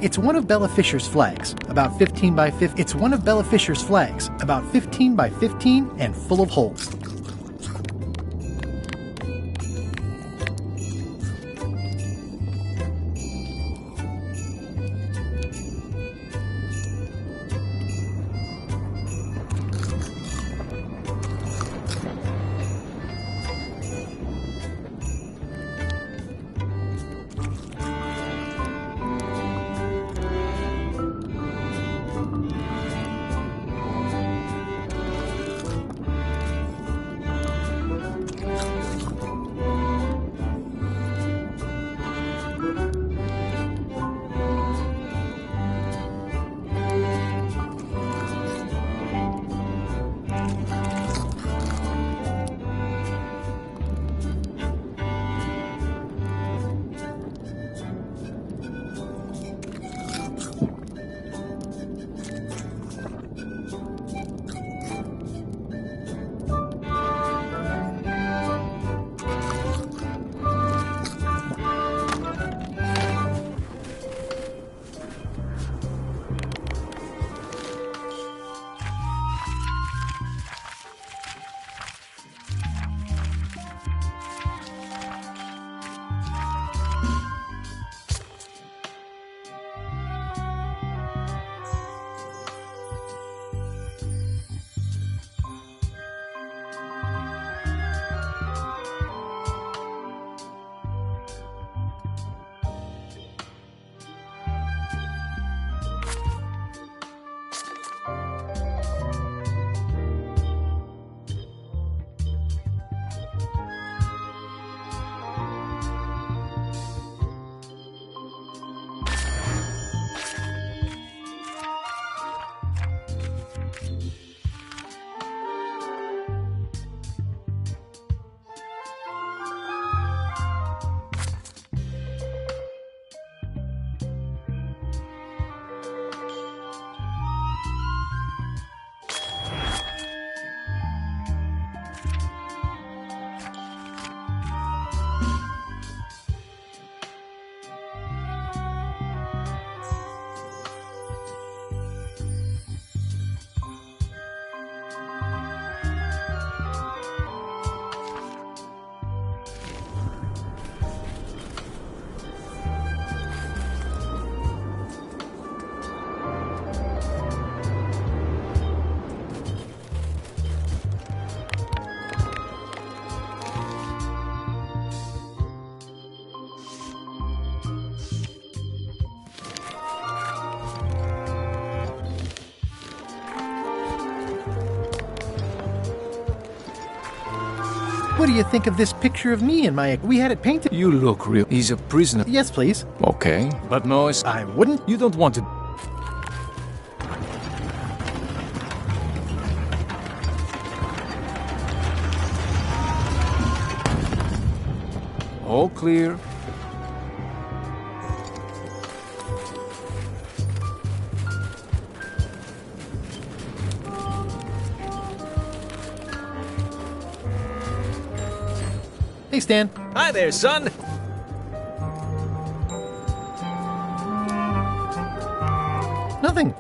S2: It's one of Bella Fisher's flags, about 15 by 15. It's one of Bella Fisher's flags, about 15 by 15 and full of holes. What do you think of this picture of me and my... We had it painted.
S15: You look real. He's a prisoner.
S2: Yes, please.
S15: Okay, but no,
S2: I wouldn't.
S15: You don't want to... All clear.
S2: Hey, Stan.
S18: Hi there, son.
S2: Nothing.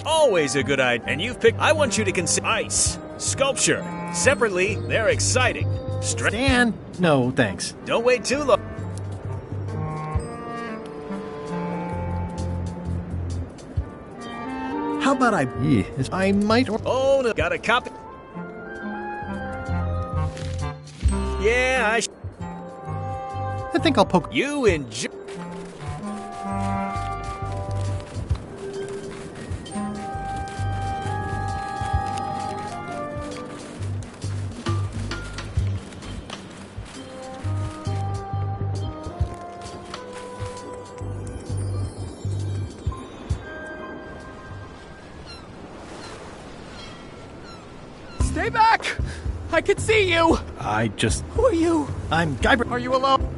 S18: Always a good idea. And you've picked... I want you to consider ice, sculpture. Separately, they're exciting.
S2: Stan! No, thanks.
S18: Don't wait too long.
S2: How about I might...
S18: Oh, no. Got a copy. Yeah,
S2: I think I'll poke...
S18: You enjoy...
S21: Stay back! I can see you!
S2: Who
S21: are you?
S2: I'm Guybrush.
S21: Are you alone?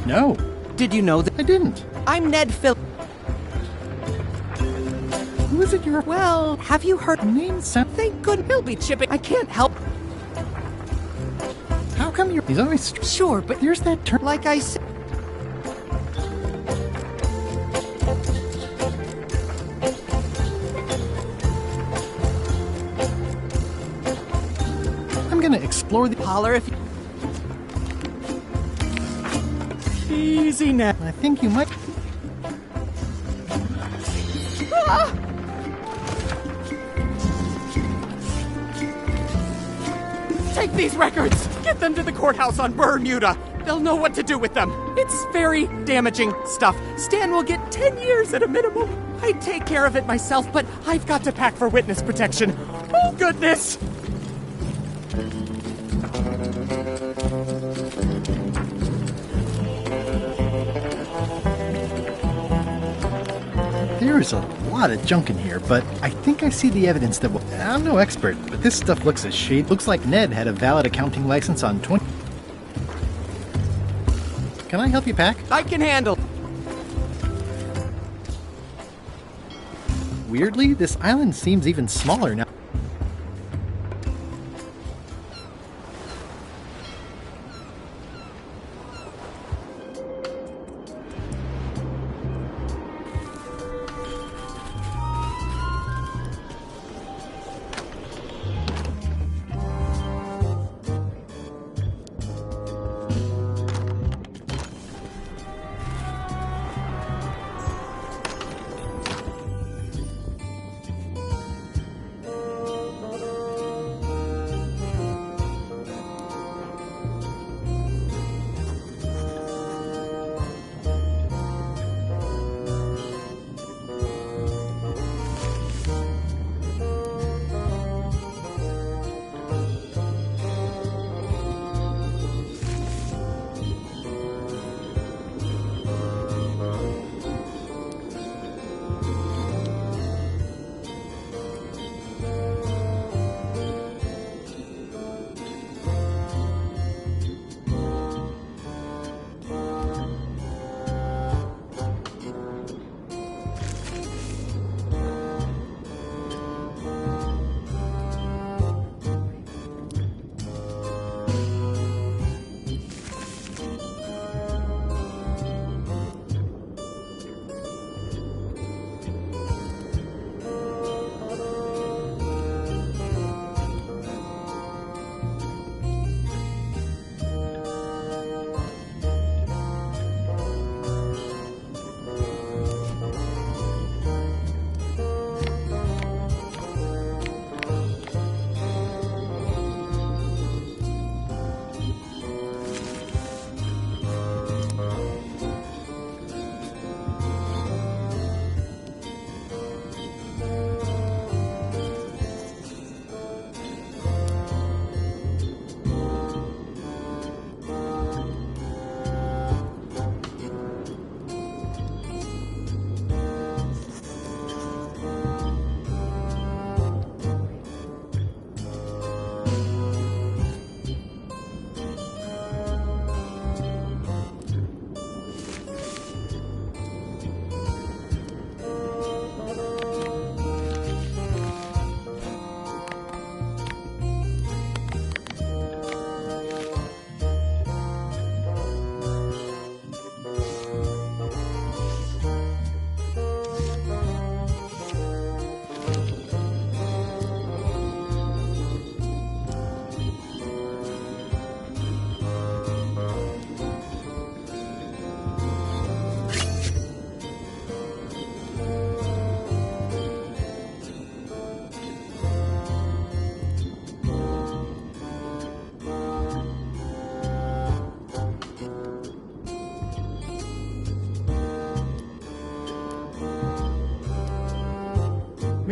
S2: No.
S21: Did you know that?
S2: I didn't.
S21: I'm Ned Phil.
S2: Who is it you're...
S21: Well, have you heard...
S2: Name sound...
S21: Thank goodness he'll be chipping. I can't help...
S2: How come you're... He's always...
S21: Sure, but
S2: here's that turn...
S21: Like I said...
S2: I'm gonna explore the...
S21: Holler if you... Easy now.
S2: I think you might...
S21: Ah! Take these records! Get them to the courthouse on Bermuda! They'll know what to do with them. It's very damaging stuff. Stan will get 10 years at a minimum. I'd take care of it myself, but I've got to pack for witness protection. Oh, goodness!
S2: There's a lot of junk in here, but I think I see the evidence that... I'm no expert, but this stuff looks a shade... Looks like Ned had a valid accounting license on 20... Can I help you pack?
S21: I can handle...
S2: Weirdly, this island seems even smaller now.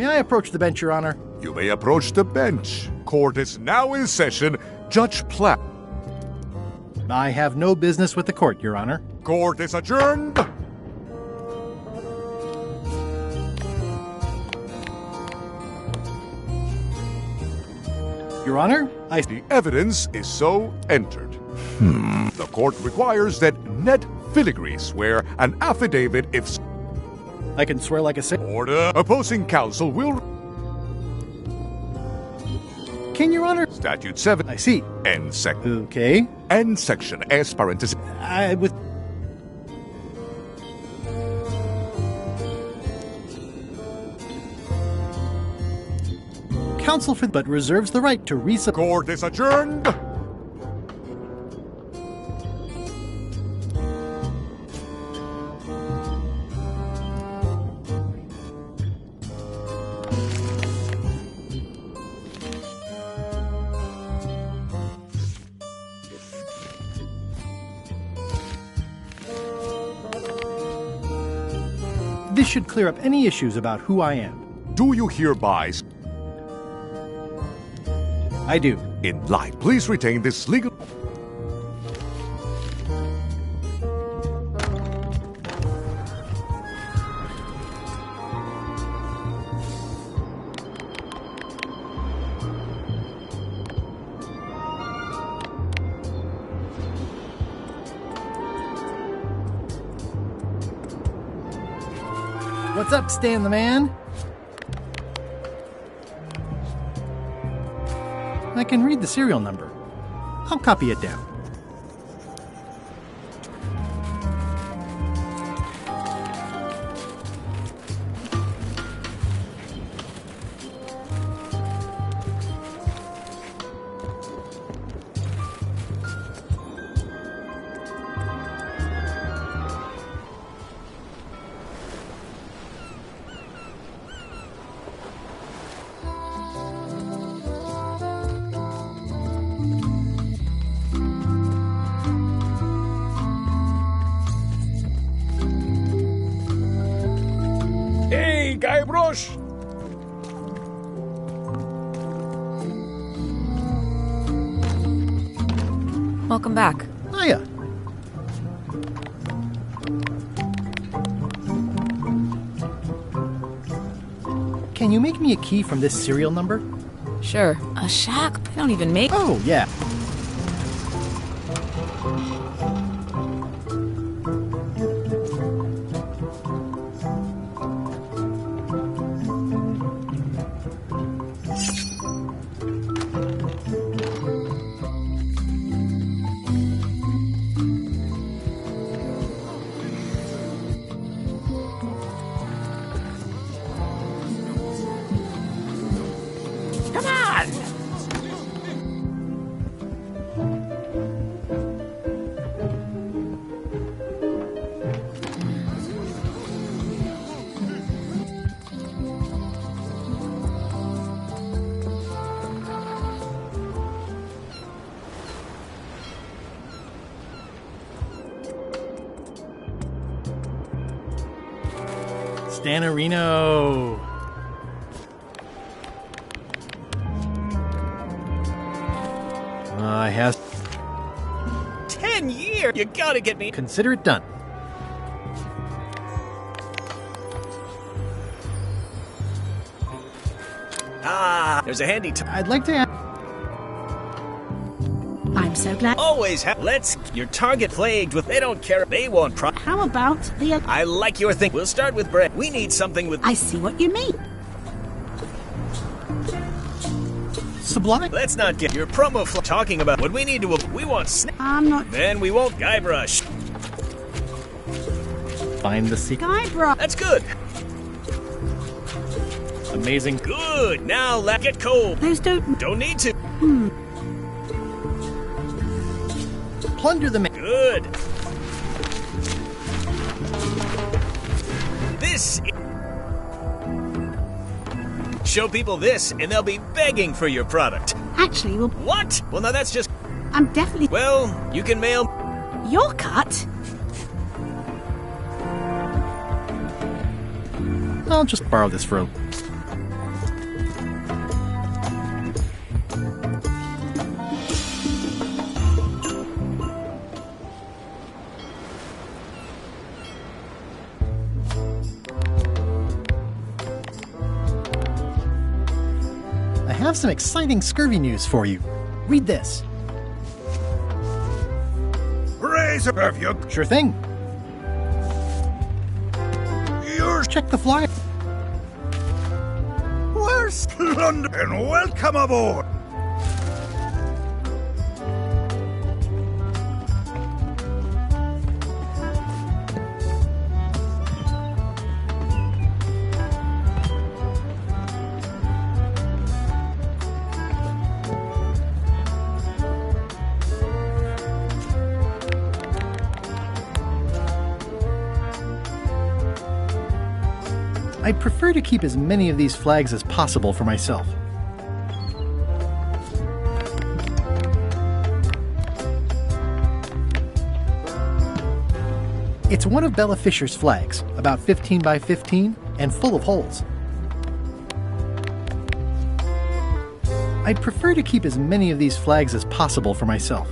S2: May I approach the bench, Your Honor?
S13: You may approach the bench. Court is now in session. Judge Platt.
S2: I have no business with the court, Your Honor.
S13: Court is adjourned.
S2: Your Honor,
S13: The evidence is so entered. The court requires that Ned Filigree swear an affidavit if...
S2: I can swear like a saint.
S13: Order. Opposing counsel will...
S2: Can Your Honor...
S13: Statute 7.
S2: I see.
S13: End section.
S2: Okay.
S13: End section. S parenthesis.
S2: With... Counsel for... but reserves the right to resub...
S13: Court is adjourned.
S2: This should clear up any issues about who I am.
S13: Do you hereby...
S2: I do.
S13: In light, please retain this legal...
S2: What's up, Stan the Man? I can read the serial number. I'll copy it down.
S16: Guybrush!
S6: Welcome back.
S2: Hiya. Can you make me a key from this serial number?
S6: Sure. A shack? They don't even make...
S2: Oh, yeah.
S21: Come on!
S2: Stanarino. I have
S18: 10 years! You gotta get me.
S2: Consider it done.
S18: Ah, there's a handy
S2: I'd like to ask...
S4: I'm so glad.
S18: Always have. Let's. Your target plagued with. They don't care. They won't.
S4: How about the...
S18: I like your thing. We'll start with bread. We need something with.
S4: I see what you mean.
S2: Sublime.
S18: Let's not get your promo talking about what we need to. We want.
S4: I'm not.
S18: Then we won't. Guybrush.
S2: Find the secret.
S4: Guybrush.
S18: That's good.
S2: Amazing.
S18: Good. Now let get cold.
S4: Those don't
S18: need to.
S2: Plunder the man.
S18: Good. This. Show people this, and they'll be begging for your product.
S4: Actually, we'll...
S18: What? Well, now that's just...
S4: I'm definitely...
S18: Well, you can mail...
S4: Your cut?
S2: I'll just borrow this for a... have some exciting scurvy news for you. Read this.
S9: Razor of you.
S2: Sure thing.
S9: Yours.
S2: Check the flyer.
S9: Where's London? And welcome aboard.
S2: I'd prefer to keep as many of these flags as possible for myself. It's one of Bella Fisher's flags, about 15 by 15 and full of holes. I'd prefer to keep as many of these flags as possible for myself.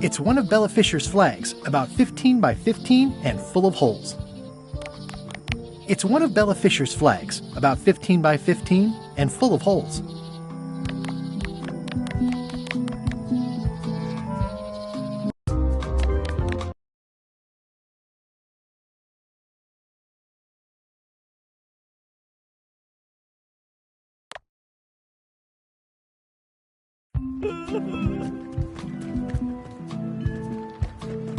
S2: It's one of Bella Fisher's flags, about 15 by 15 and full of holes. It's one of Bella Fisher's flags, about 15 by 15 and full of holes.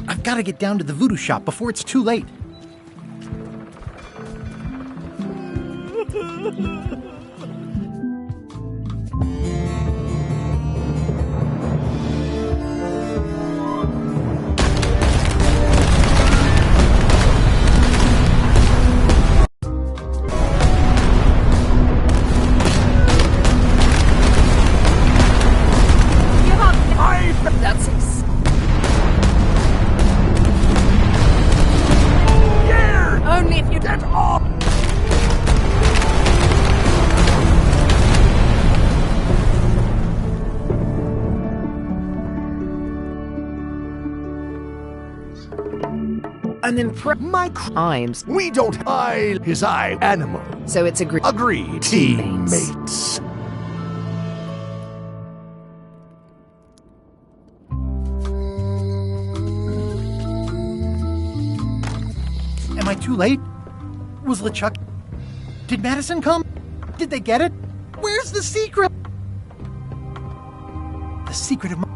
S2: I've got to get down to the voodoo shop before it's too late.
S1: My
S7: crimes.
S1: We don't hide his eye animal.
S7: So it's
S1: Agreed, teammates.
S2: Am I too late? Was LeChuck... Did Madison come? Did they get it? Where's the secret? The secret of my...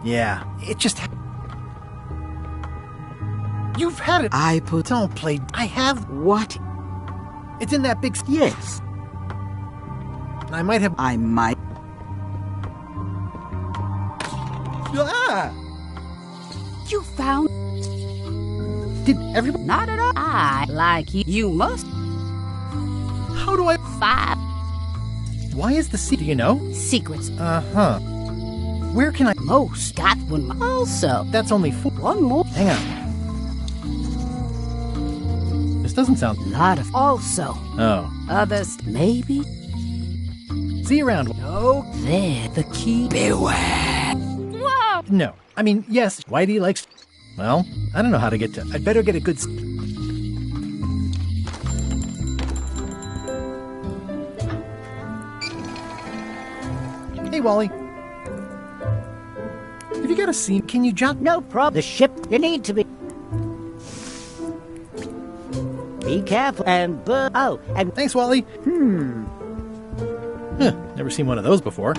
S2: Yeah, it just... You've had it. Don't play... I have...
S23: What?
S2: It's in that big...
S23: Yes.
S2: I might... Ah!
S4: You found...
S2: Did everybody...
S4: Not at all. I like you. You must...
S2: How do I...
S4: 5.
S2: Why is the secret... Do you know?
S4: Secrets.
S2: Uh-huh. Where can I...
S4: Most. Got one. Also.
S2: That's only 4.
S4: One more.
S2: Hang on. This doesn't sound...
S4: Lot of... Also.
S2: Oh.
S4: Others. Maybe.
S2: See you around.
S4: No. There. The key. Beware. Whoa!
S2: No. I mean, yes, Whitey likes... Well, I don't know how to get to... I'd better get a good... Hey, Wally. Have you got a scene? Can you jump?
S23: No problem. The ship, you need to be... Be careful and oh, and...
S2: Thanks, Wally. Huh, never seen one of those before.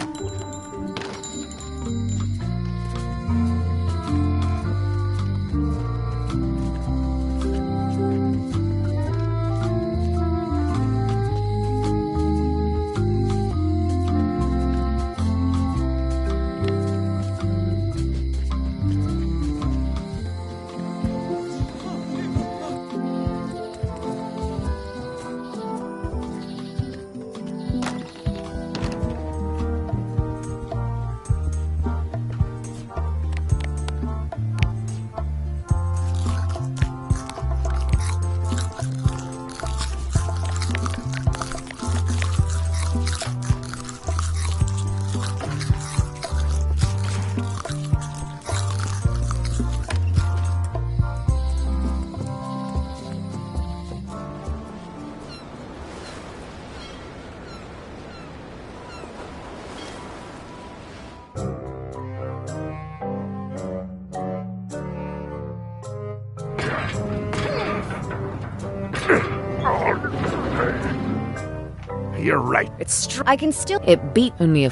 S1: You're right.
S7: It's
S11: I can still...
S7: It beat only a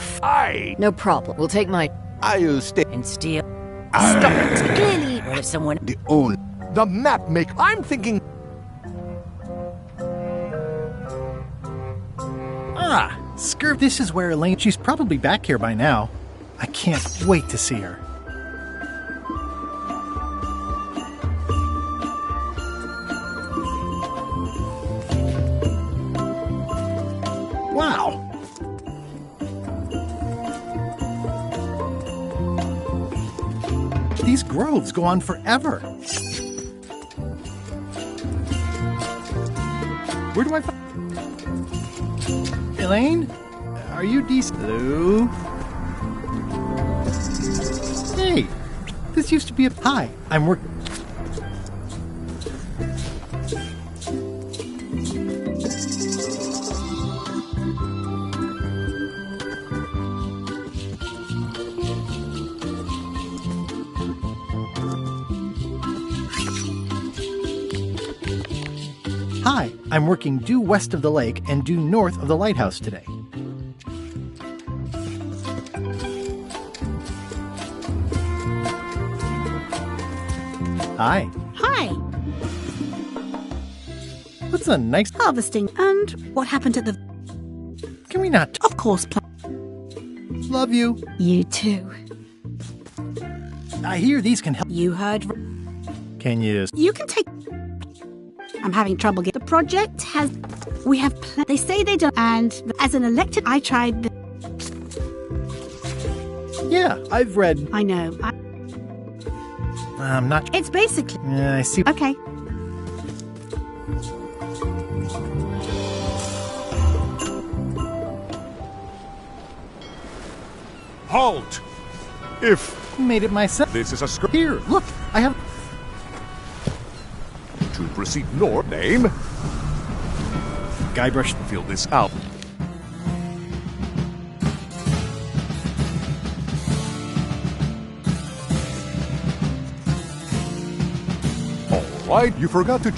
S11: No problem.
S7: We'll take my...
S14: I'll stay
S23: and steal.
S11: Stop it. Clearly.
S23: What if someone...
S14: the only...
S1: The map make. I'm thinking...
S2: Ah, Scurv, this is where Elaine... She's probably back here by now. I can't wait to see her. Wow. These groves go on forever. Where do I find... Elaine? Are you decent? Hello? Hey, this used to be a... Hi, I'm working... Hi, I'm working due west of the lake and due north of the lighthouse today. Hi.
S4: Hi.
S2: What's a nice...
S4: Harvesting. And what happened at the...
S2: Can we not...
S4: Of course,
S2: Love you.
S4: You too.
S2: I hear these can help...
S4: You heard...
S2: Can you...
S4: You can take... I'm having trouble getting... The project has... We have... They say they don't... And as an elected... I tried the...
S2: Yeah, I've read...
S4: I know.
S2: I'm not...
S4: It's basically...
S2: I see...
S4: Okay.
S13: Halt! If...
S2: Made it myself.
S13: This is a script.
S2: Here, look, I have...
S13: to proceed north. Name?
S2: Guybrush.
S13: Fill this out. All right, you forgot to...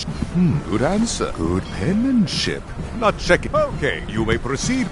S13: good answer. Good penmanship. Not checking. Okay, you may proceed.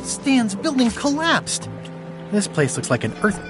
S2: Stan's building collapsed. This place looks like an earth...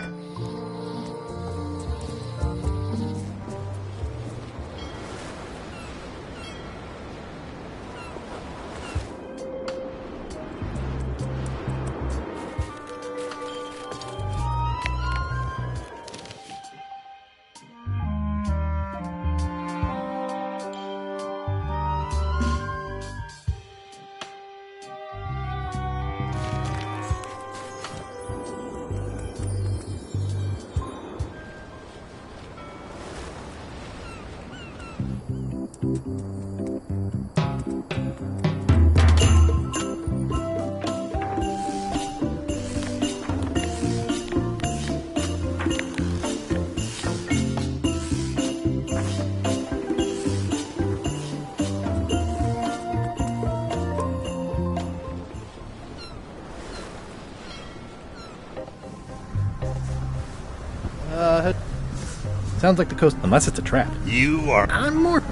S2: Sounds like the coast, unless it's a trap.
S9: You are...
S2: I'm more...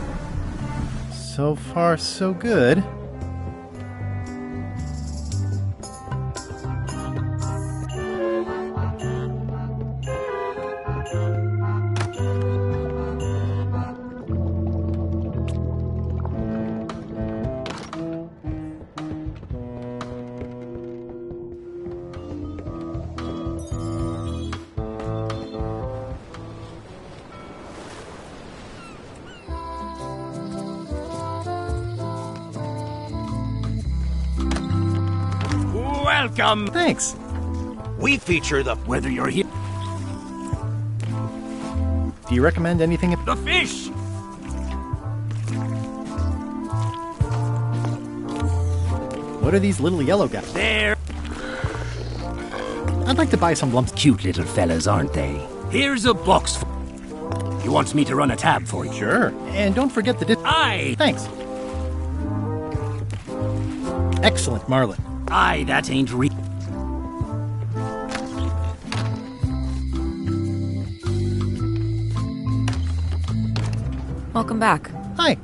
S2: So far, so good.
S21: Welcome!
S2: Thanks.
S21: We feature the whether you're here.
S2: Do you recommend anything?
S21: The fish!
S2: What are these little yellow guys?
S21: There.
S2: I'd like to buy some lumps.
S21: Cute little fellas, aren't they? Here's a box for... You want me to run a tab for you?
S2: Sure. And don't forget the
S21: Aye!
S2: Thanks. Excellent, Marlin.
S21: Aye, that ain't re...
S6: Welcome back.
S2: Hi.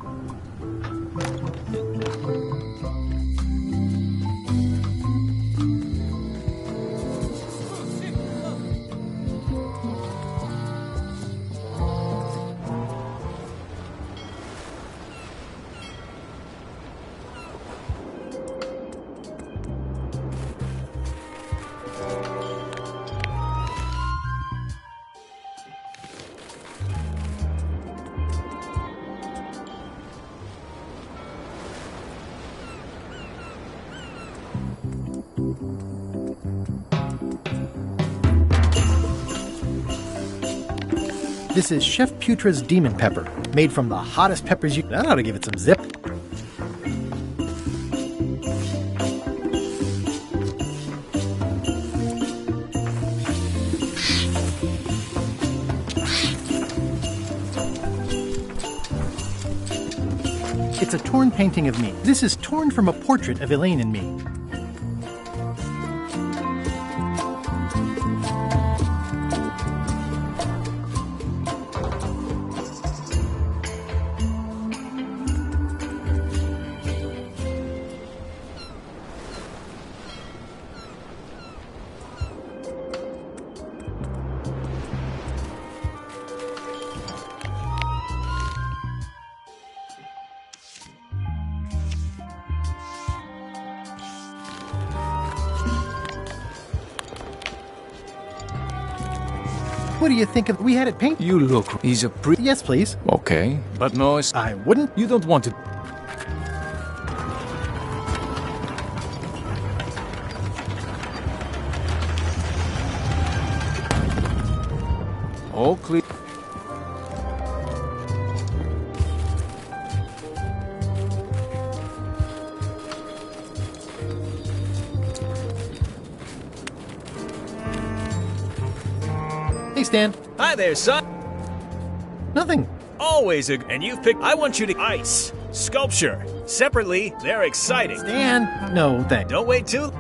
S2: This is Chef Putra's Demon Pepper, made from the hottest peppers you... That ought to give it some zip. It's a torn painting of me. This is torn from a portrait of Elaine and me. What do you think of... We had it painted.
S15: You look... He's a
S2: Yes, please.
S15: Okay, but no...
S2: I wouldn't.
S15: You don't want to... All clear.
S2: Hey, Stan.
S18: Hi there, son.
S2: Nothing.
S18: Always a... And you've picked... I want you to... Ice. Sculpture. Separately, they're exciting.
S2: Stan. No, thanks.
S18: Don't wait too...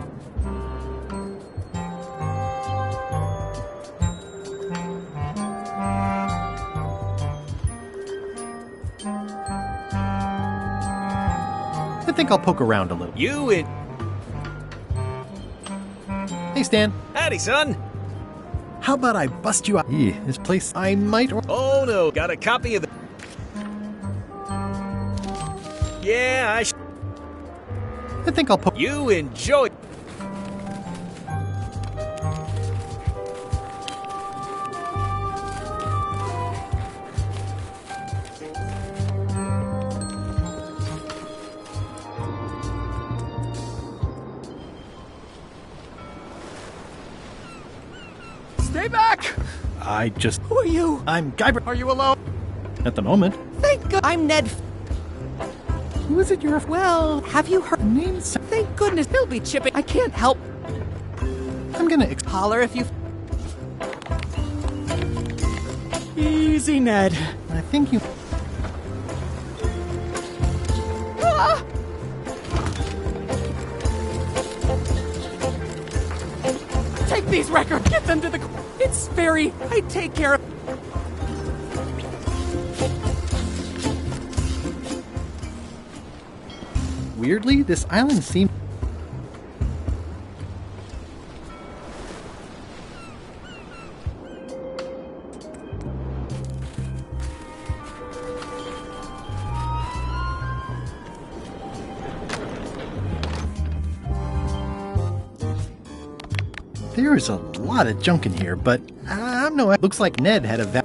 S2: I think I'll poke around a little.
S18: You in...
S2: Hey, Stan.
S18: Howdy, son.
S2: How about I bust you out? This place I might or...
S18: Oh, no. Got a copy of the... Yeah,
S2: I think I'll poke...
S18: You enjoy...
S21: Stay back!
S2: I just...
S21: Who are you?
S2: I'm Guybrush.
S21: Are you alone?
S2: At the moment.
S21: Thank God. I'm Ned.
S2: Who is it you're...
S21: Well, have you heard...
S2: Names...
S21: Thank goodness they'll be chipping. I can't help...
S2: I'm gonna...
S21: Holler if you... Easy, Ned.
S2: I think you...
S21: Ah! Take these records. Get them to the... It's very... I take care of...
S2: Weirdly, this island seems... There is a lot of junk in here, but I'm no... Looks like Ned had a...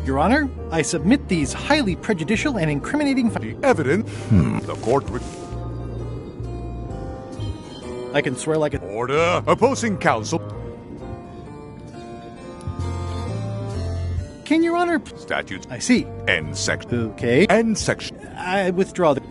S2: Your Honor, I submit these highly prejudicial and incriminating...
S13: The evidence... The court...
S2: I can swear like a...
S13: Order! Opposing counsel...
S2: Can Your Honor...
S13: Statutes...
S2: I see.
S13: End section.
S2: Okay.
S13: End section.
S2: I withdraw the...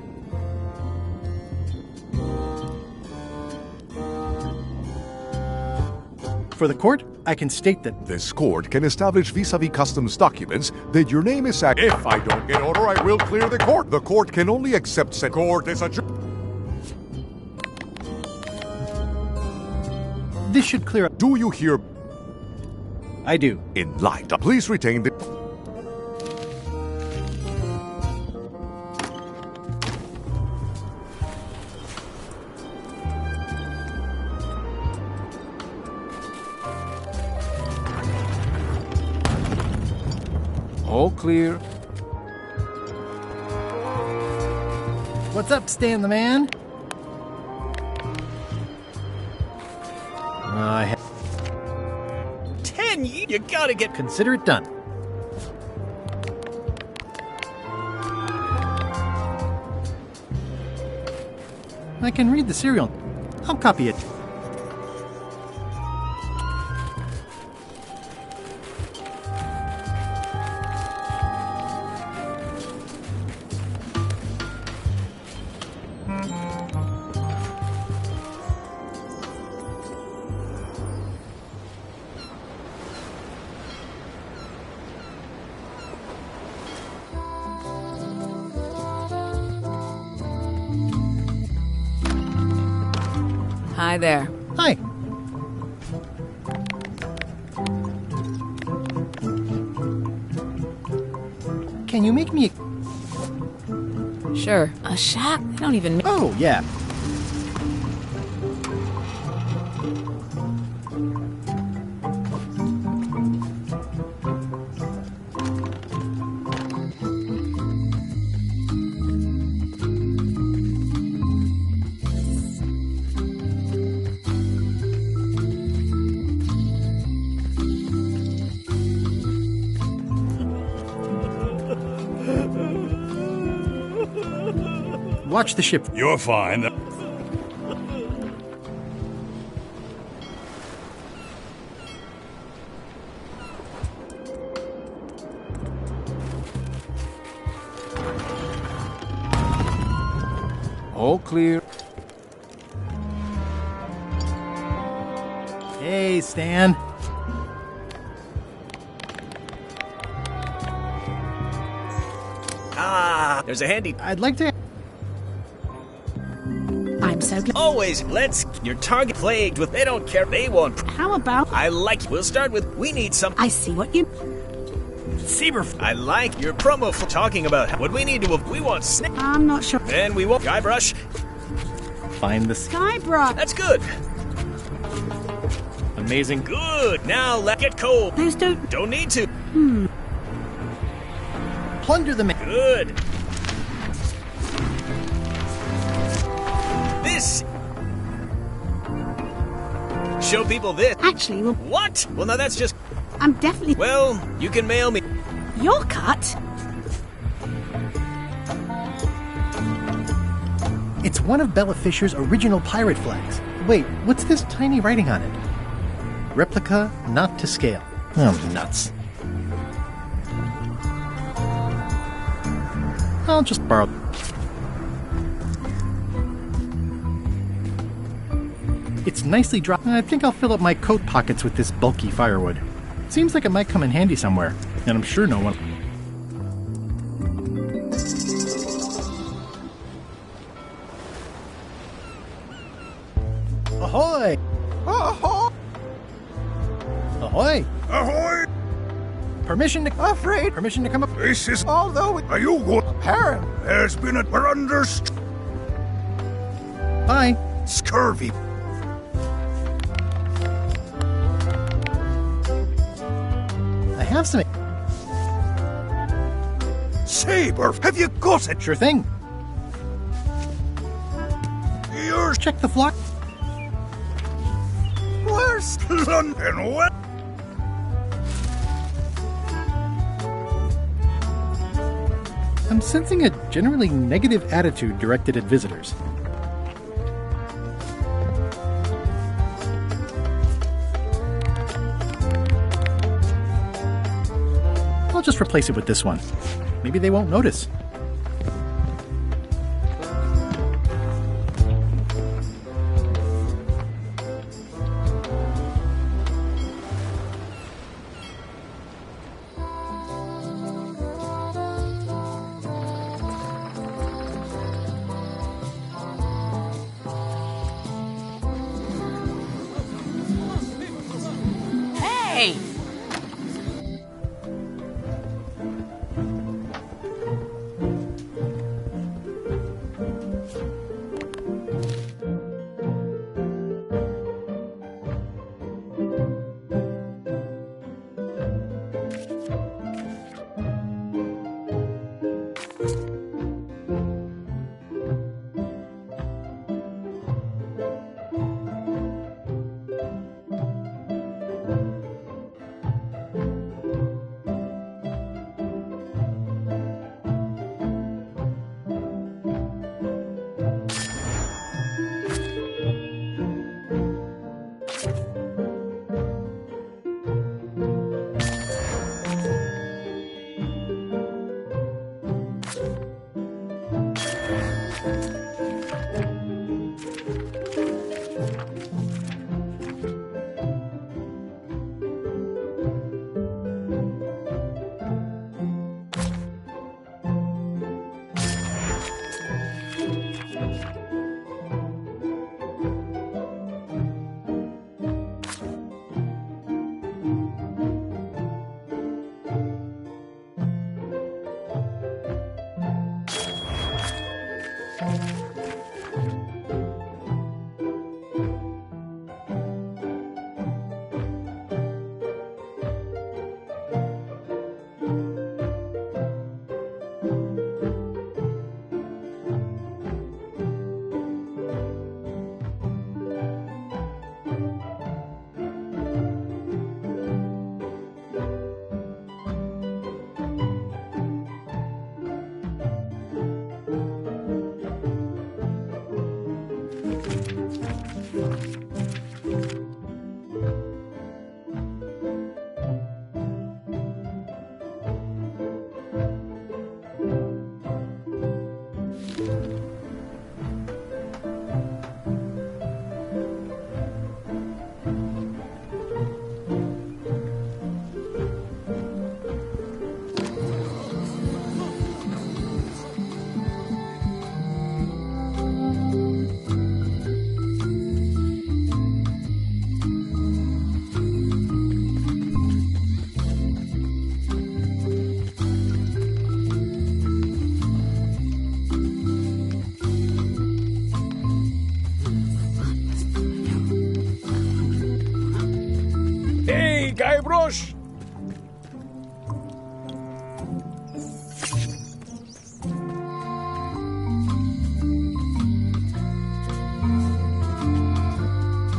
S2: For the court, I can state that...
S13: This court can establish vis-a-vis customs documents that your name is... If I don't get order, I will clear the court. The court can only accept said court as a...
S2: This should clear up...
S13: Do you hear...
S2: I do.
S13: In light, please retain the...
S15: All clear.
S2: What's up, Stan the Man? I have
S18: 10 years? You gotta get...
S2: Consider it done. I can read the serial. I'll copy it.
S6: Hi there.
S2: Hi. Can you make me a...
S6: Sure. A shack? They don't even...
S2: Oh, yeah. Watch the ship.
S9: You're fine.
S15: All clear.
S2: Hey, Stan.
S18: Ah, there's a handy...
S2: I'd like to...
S4: I'm so glad.
S18: Always, let's... Your target plagued with... They don't care. They won't...
S4: How about...
S18: I like... We'll start with... We need some...
S4: I see what you...
S18: Saber... I like your promo for talking about what we need to... We want snake...
S4: I'm not sure.
S18: Then we want... Guybrush.
S2: Find the...
S4: Skybrush.
S18: That's good.
S2: Amazing.
S18: Good. Now let's get cold.
S4: Those don't...
S18: Don't need to.
S2: Plunder the man.
S18: Good. This... Show people this.
S4: Actually, well...
S18: What? Well, now that's just...
S4: I'm definitely...
S18: Well, you can mail me...
S4: Your cut?
S2: It's one of Bella Fisher's original pirate flags. Wait, what's this tiny writing on it? Replica not to scale. Oh, nuts. I'll just borrow. It's nicely dropped. I think I'll fill up my coat pockets with this bulky firewood. Seems like it might come in handy somewhere, and I'm sure no one... Ahoy!
S1: Ahoy!
S2: Ahoy!
S9: Ahoy!
S2: Permission to...
S1: Afraid.
S2: Permission to come up...
S9: This is...
S1: Although it...
S9: Are you good?
S1: Apparent.
S9: There's been a... We're under...
S2: Bye.
S9: Scurvy.
S2: I have some...
S9: Saber, have you got it?
S2: Sure thing.
S9: Yours.
S2: Check the flock.
S9: Where's London? What?
S2: I'm sensing a generally negative attitude directed at visitors. I'll just replace it with this one. Maybe they won't notice.
S19: Hey!
S16: Guybrush!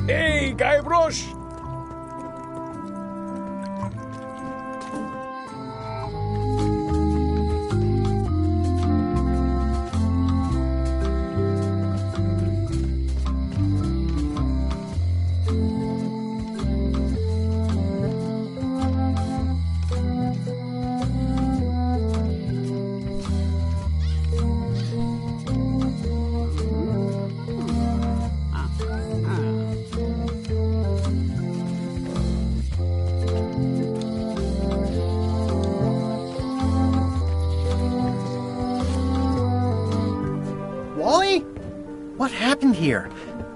S16: Hey, Guybrush!
S2: Wally? What happened here?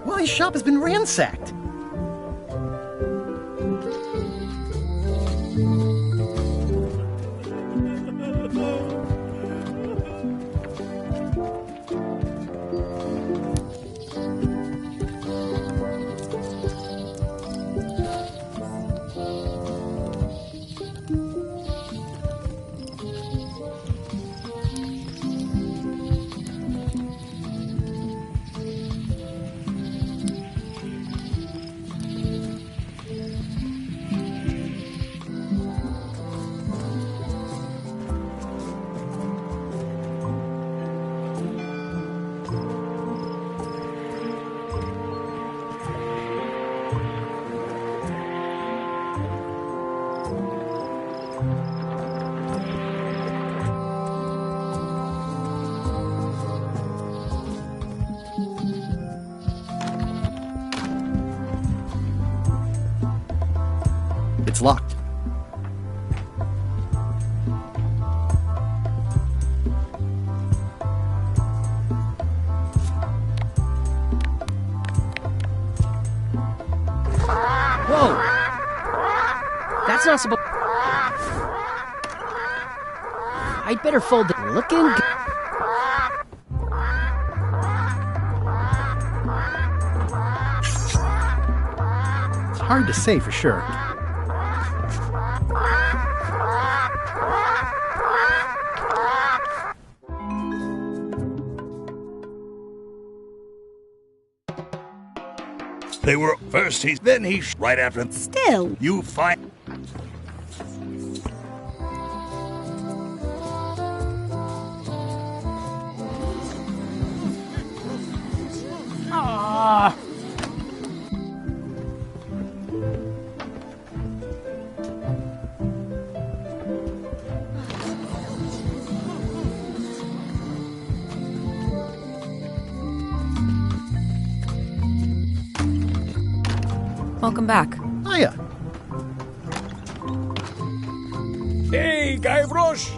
S2: Wally's shop has been ransacked. It's locked.
S3: Whoa! That's not supposed... I'd better fold it. Looking good.
S2: It's hard to say for sure.
S9: They were first then he right after.
S4: Still.
S9: You find.
S19: Ah.
S6: Welcome back.
S2: Hiya.
S16: Hey, Guybrush!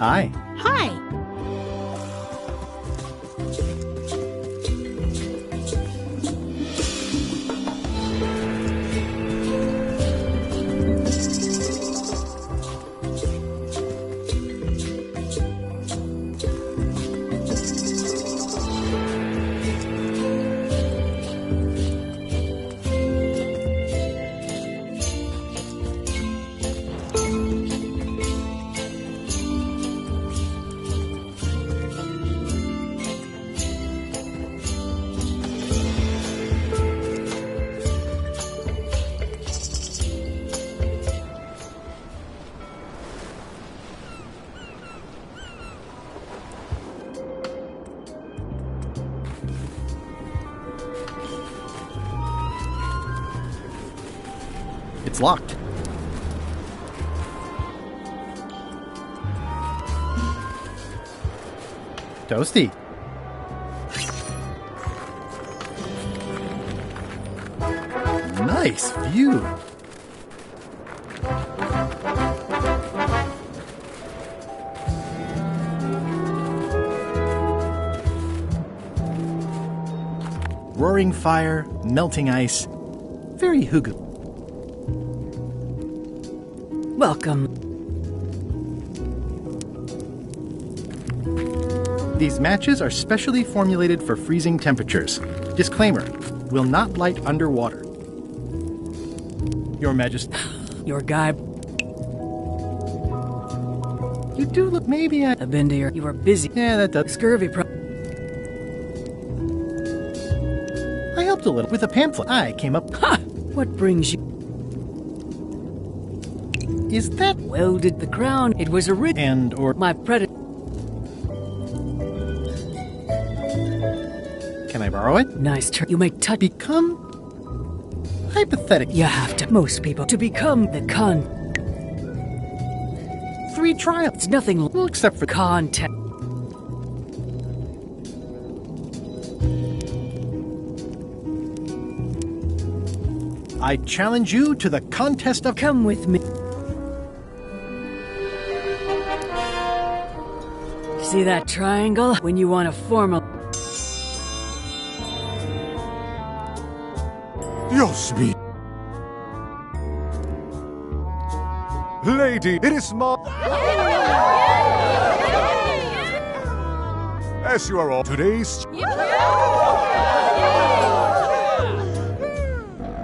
S2: Hi.
S4: Hi.
S2: locked. Toasty. Nice view. Roaring fire, melting ice. Very hugu.
S23: Welcome.
S2: These matches are specially formulated for freezing temperatures. Disclaimer, will not light underwater. Your Majesty.
S23: Your guy.
S2: You do look maybe at...
S23: I've been to your... You were busy.
S2: Yeah, that does.
S23: Scurvy
S2: I helped a little with a pamphlet. I came up...
S23: Ha! What brings you...
S2: Is that...
S23: Welded the crown. It was a
S2: And or...
S23: My predecessor...
S2: Can I borrow it?
S23: Nice turn. You make touch...
S2: Become... hypothetical.
S23: You have to... Most people... To become the con...
S2: 3 trials.
S23: It's nothing...
S2: Well, except for...
S23: Content.
S2: I challenge you to the contest of...
S23: Come with me. See that triangle? When you want to form a...
S13: Dios mío. Lady, it is my... As you are all today's...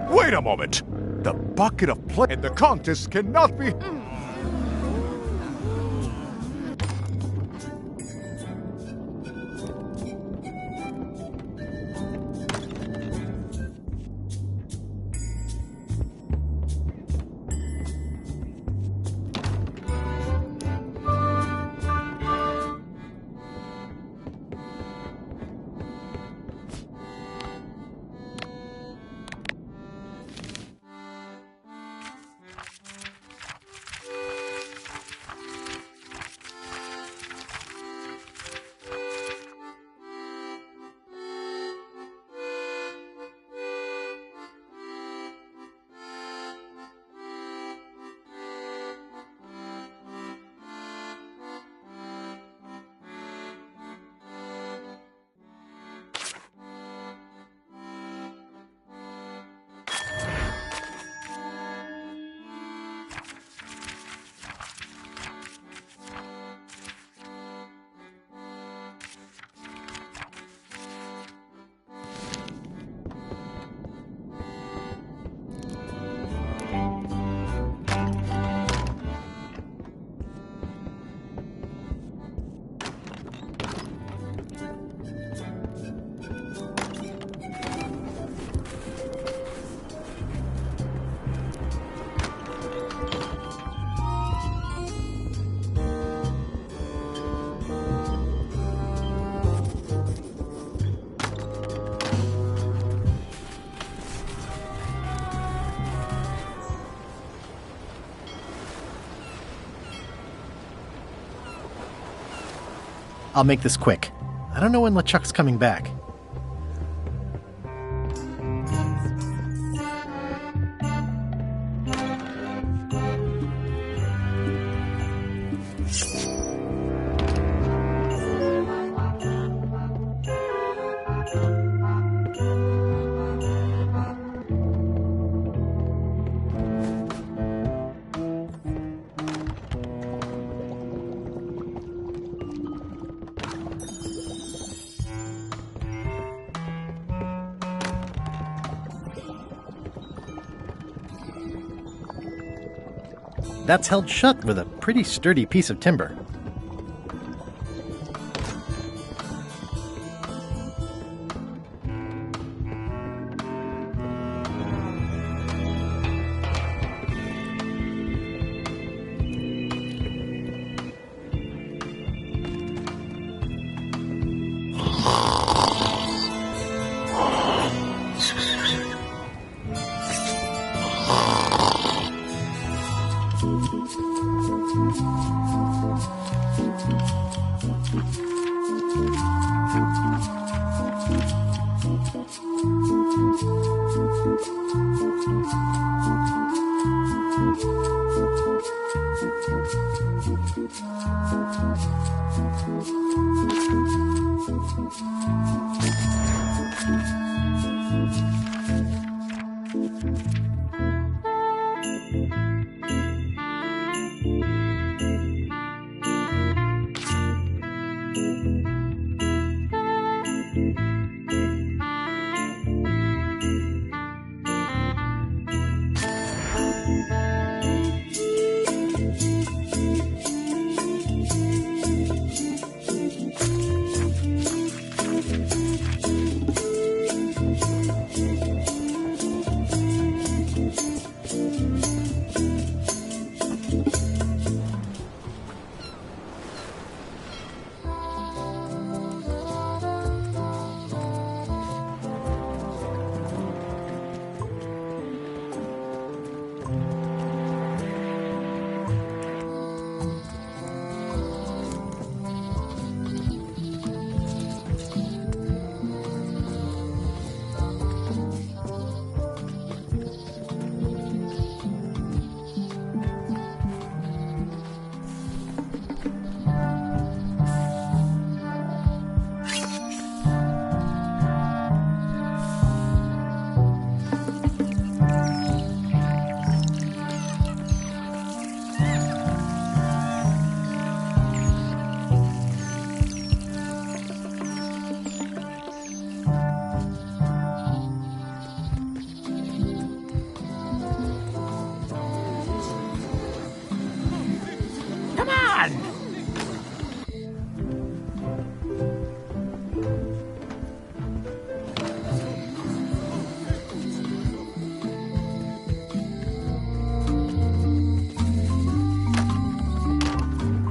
S13: Wait a moment! The bucket of play in the contest cannot be...
S2: I'll make this quick. I don't know when LeChuck's coming back. That's held shut with a pretty sturdy piece of timber.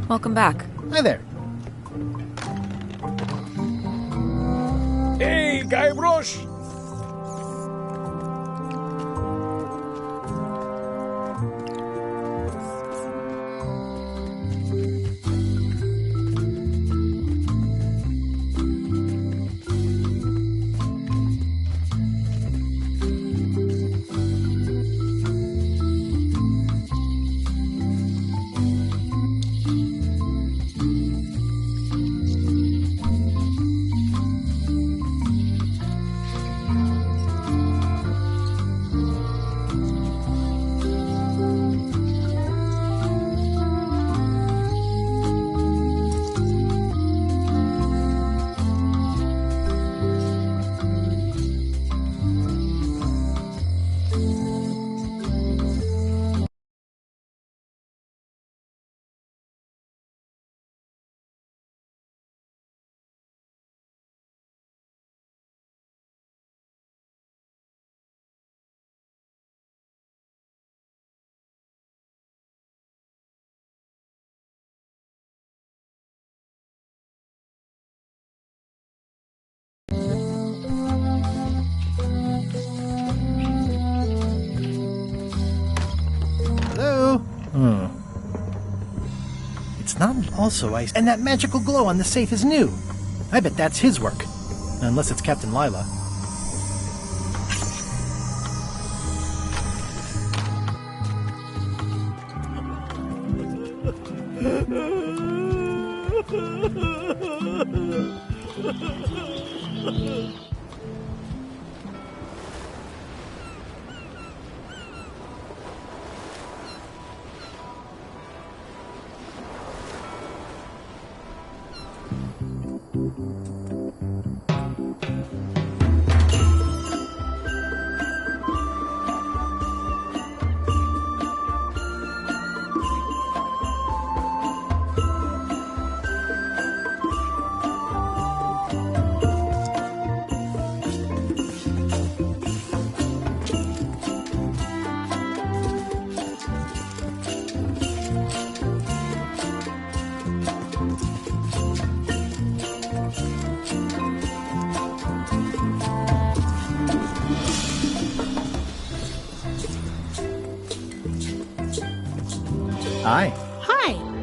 S6: Welcome back.
S2: Hi there.
S16: Hey, Guybrush!
S2: It's not also ice, and that magical glow on the safe is new. I bet that's his work. Unless it's Captain Lila. Hi.
S4: Hi.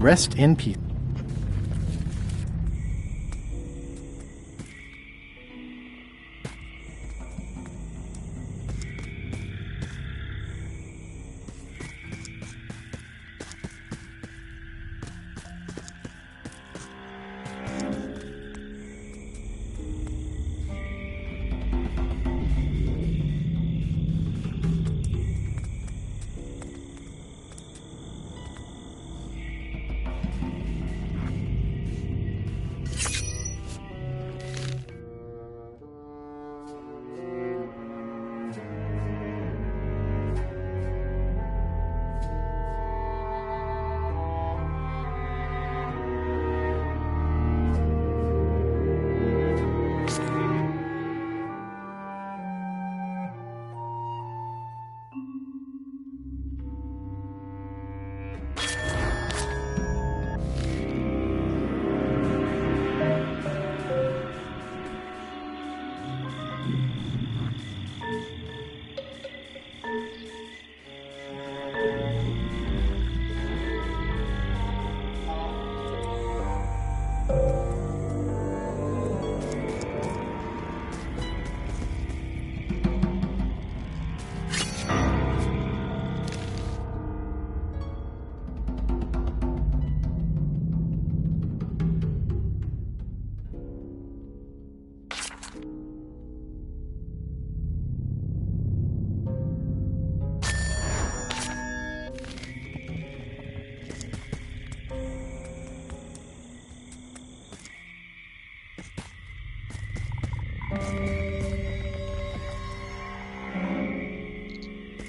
S2: Rest in peace.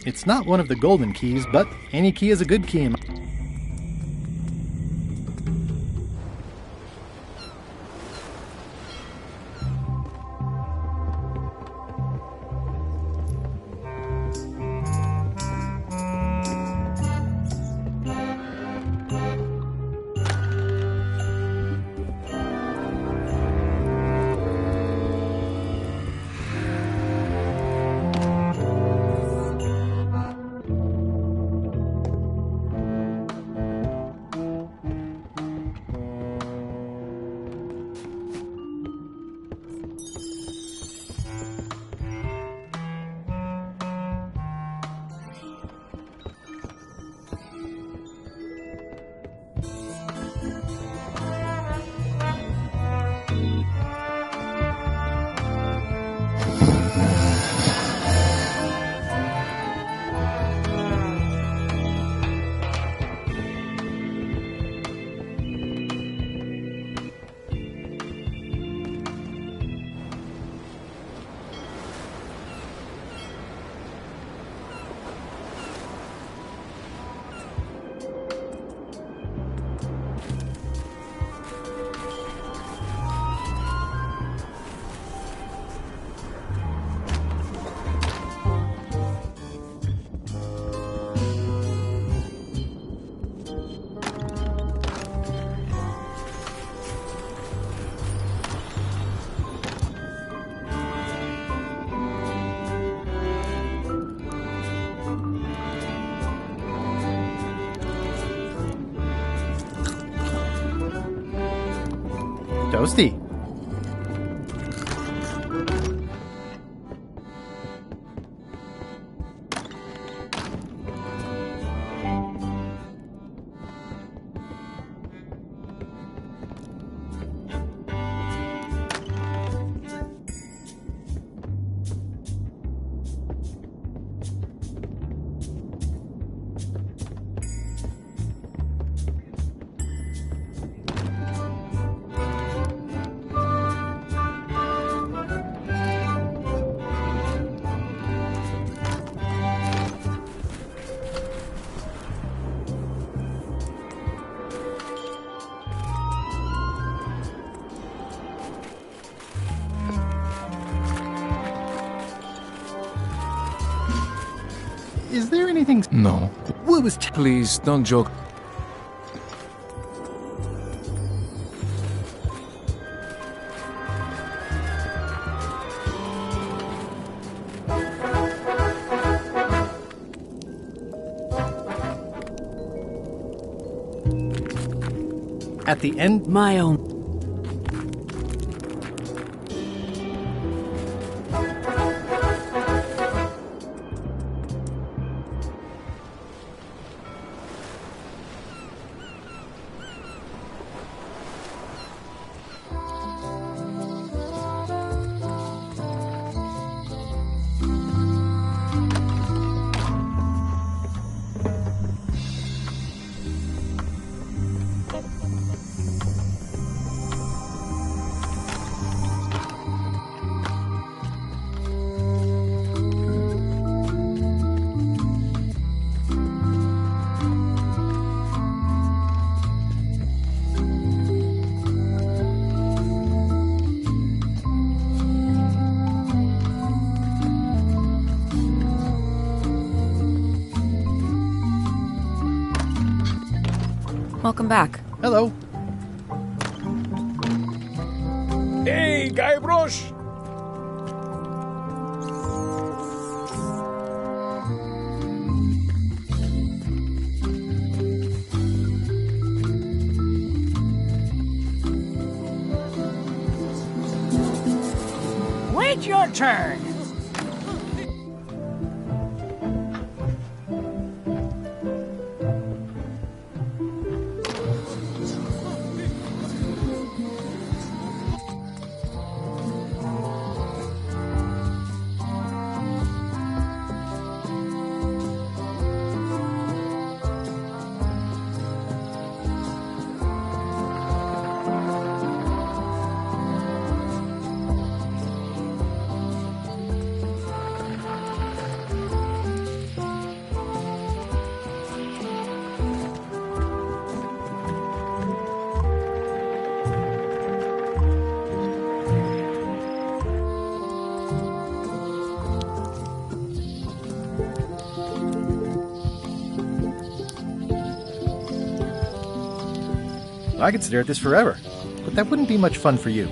S2: It's not one of the golden keys, but any key is a good key in my... Toasty. Is there anything...
S15: No.
S2: What was...
S15: Please, don't joke.
S2: At the end...
S23: My own...
S6: Welcome back.
S2: Hello.
S16: Hey, Guybrush!
S19: Wait your turn.
S2: I could stare at this forever, but that wouldn't be much fun for you.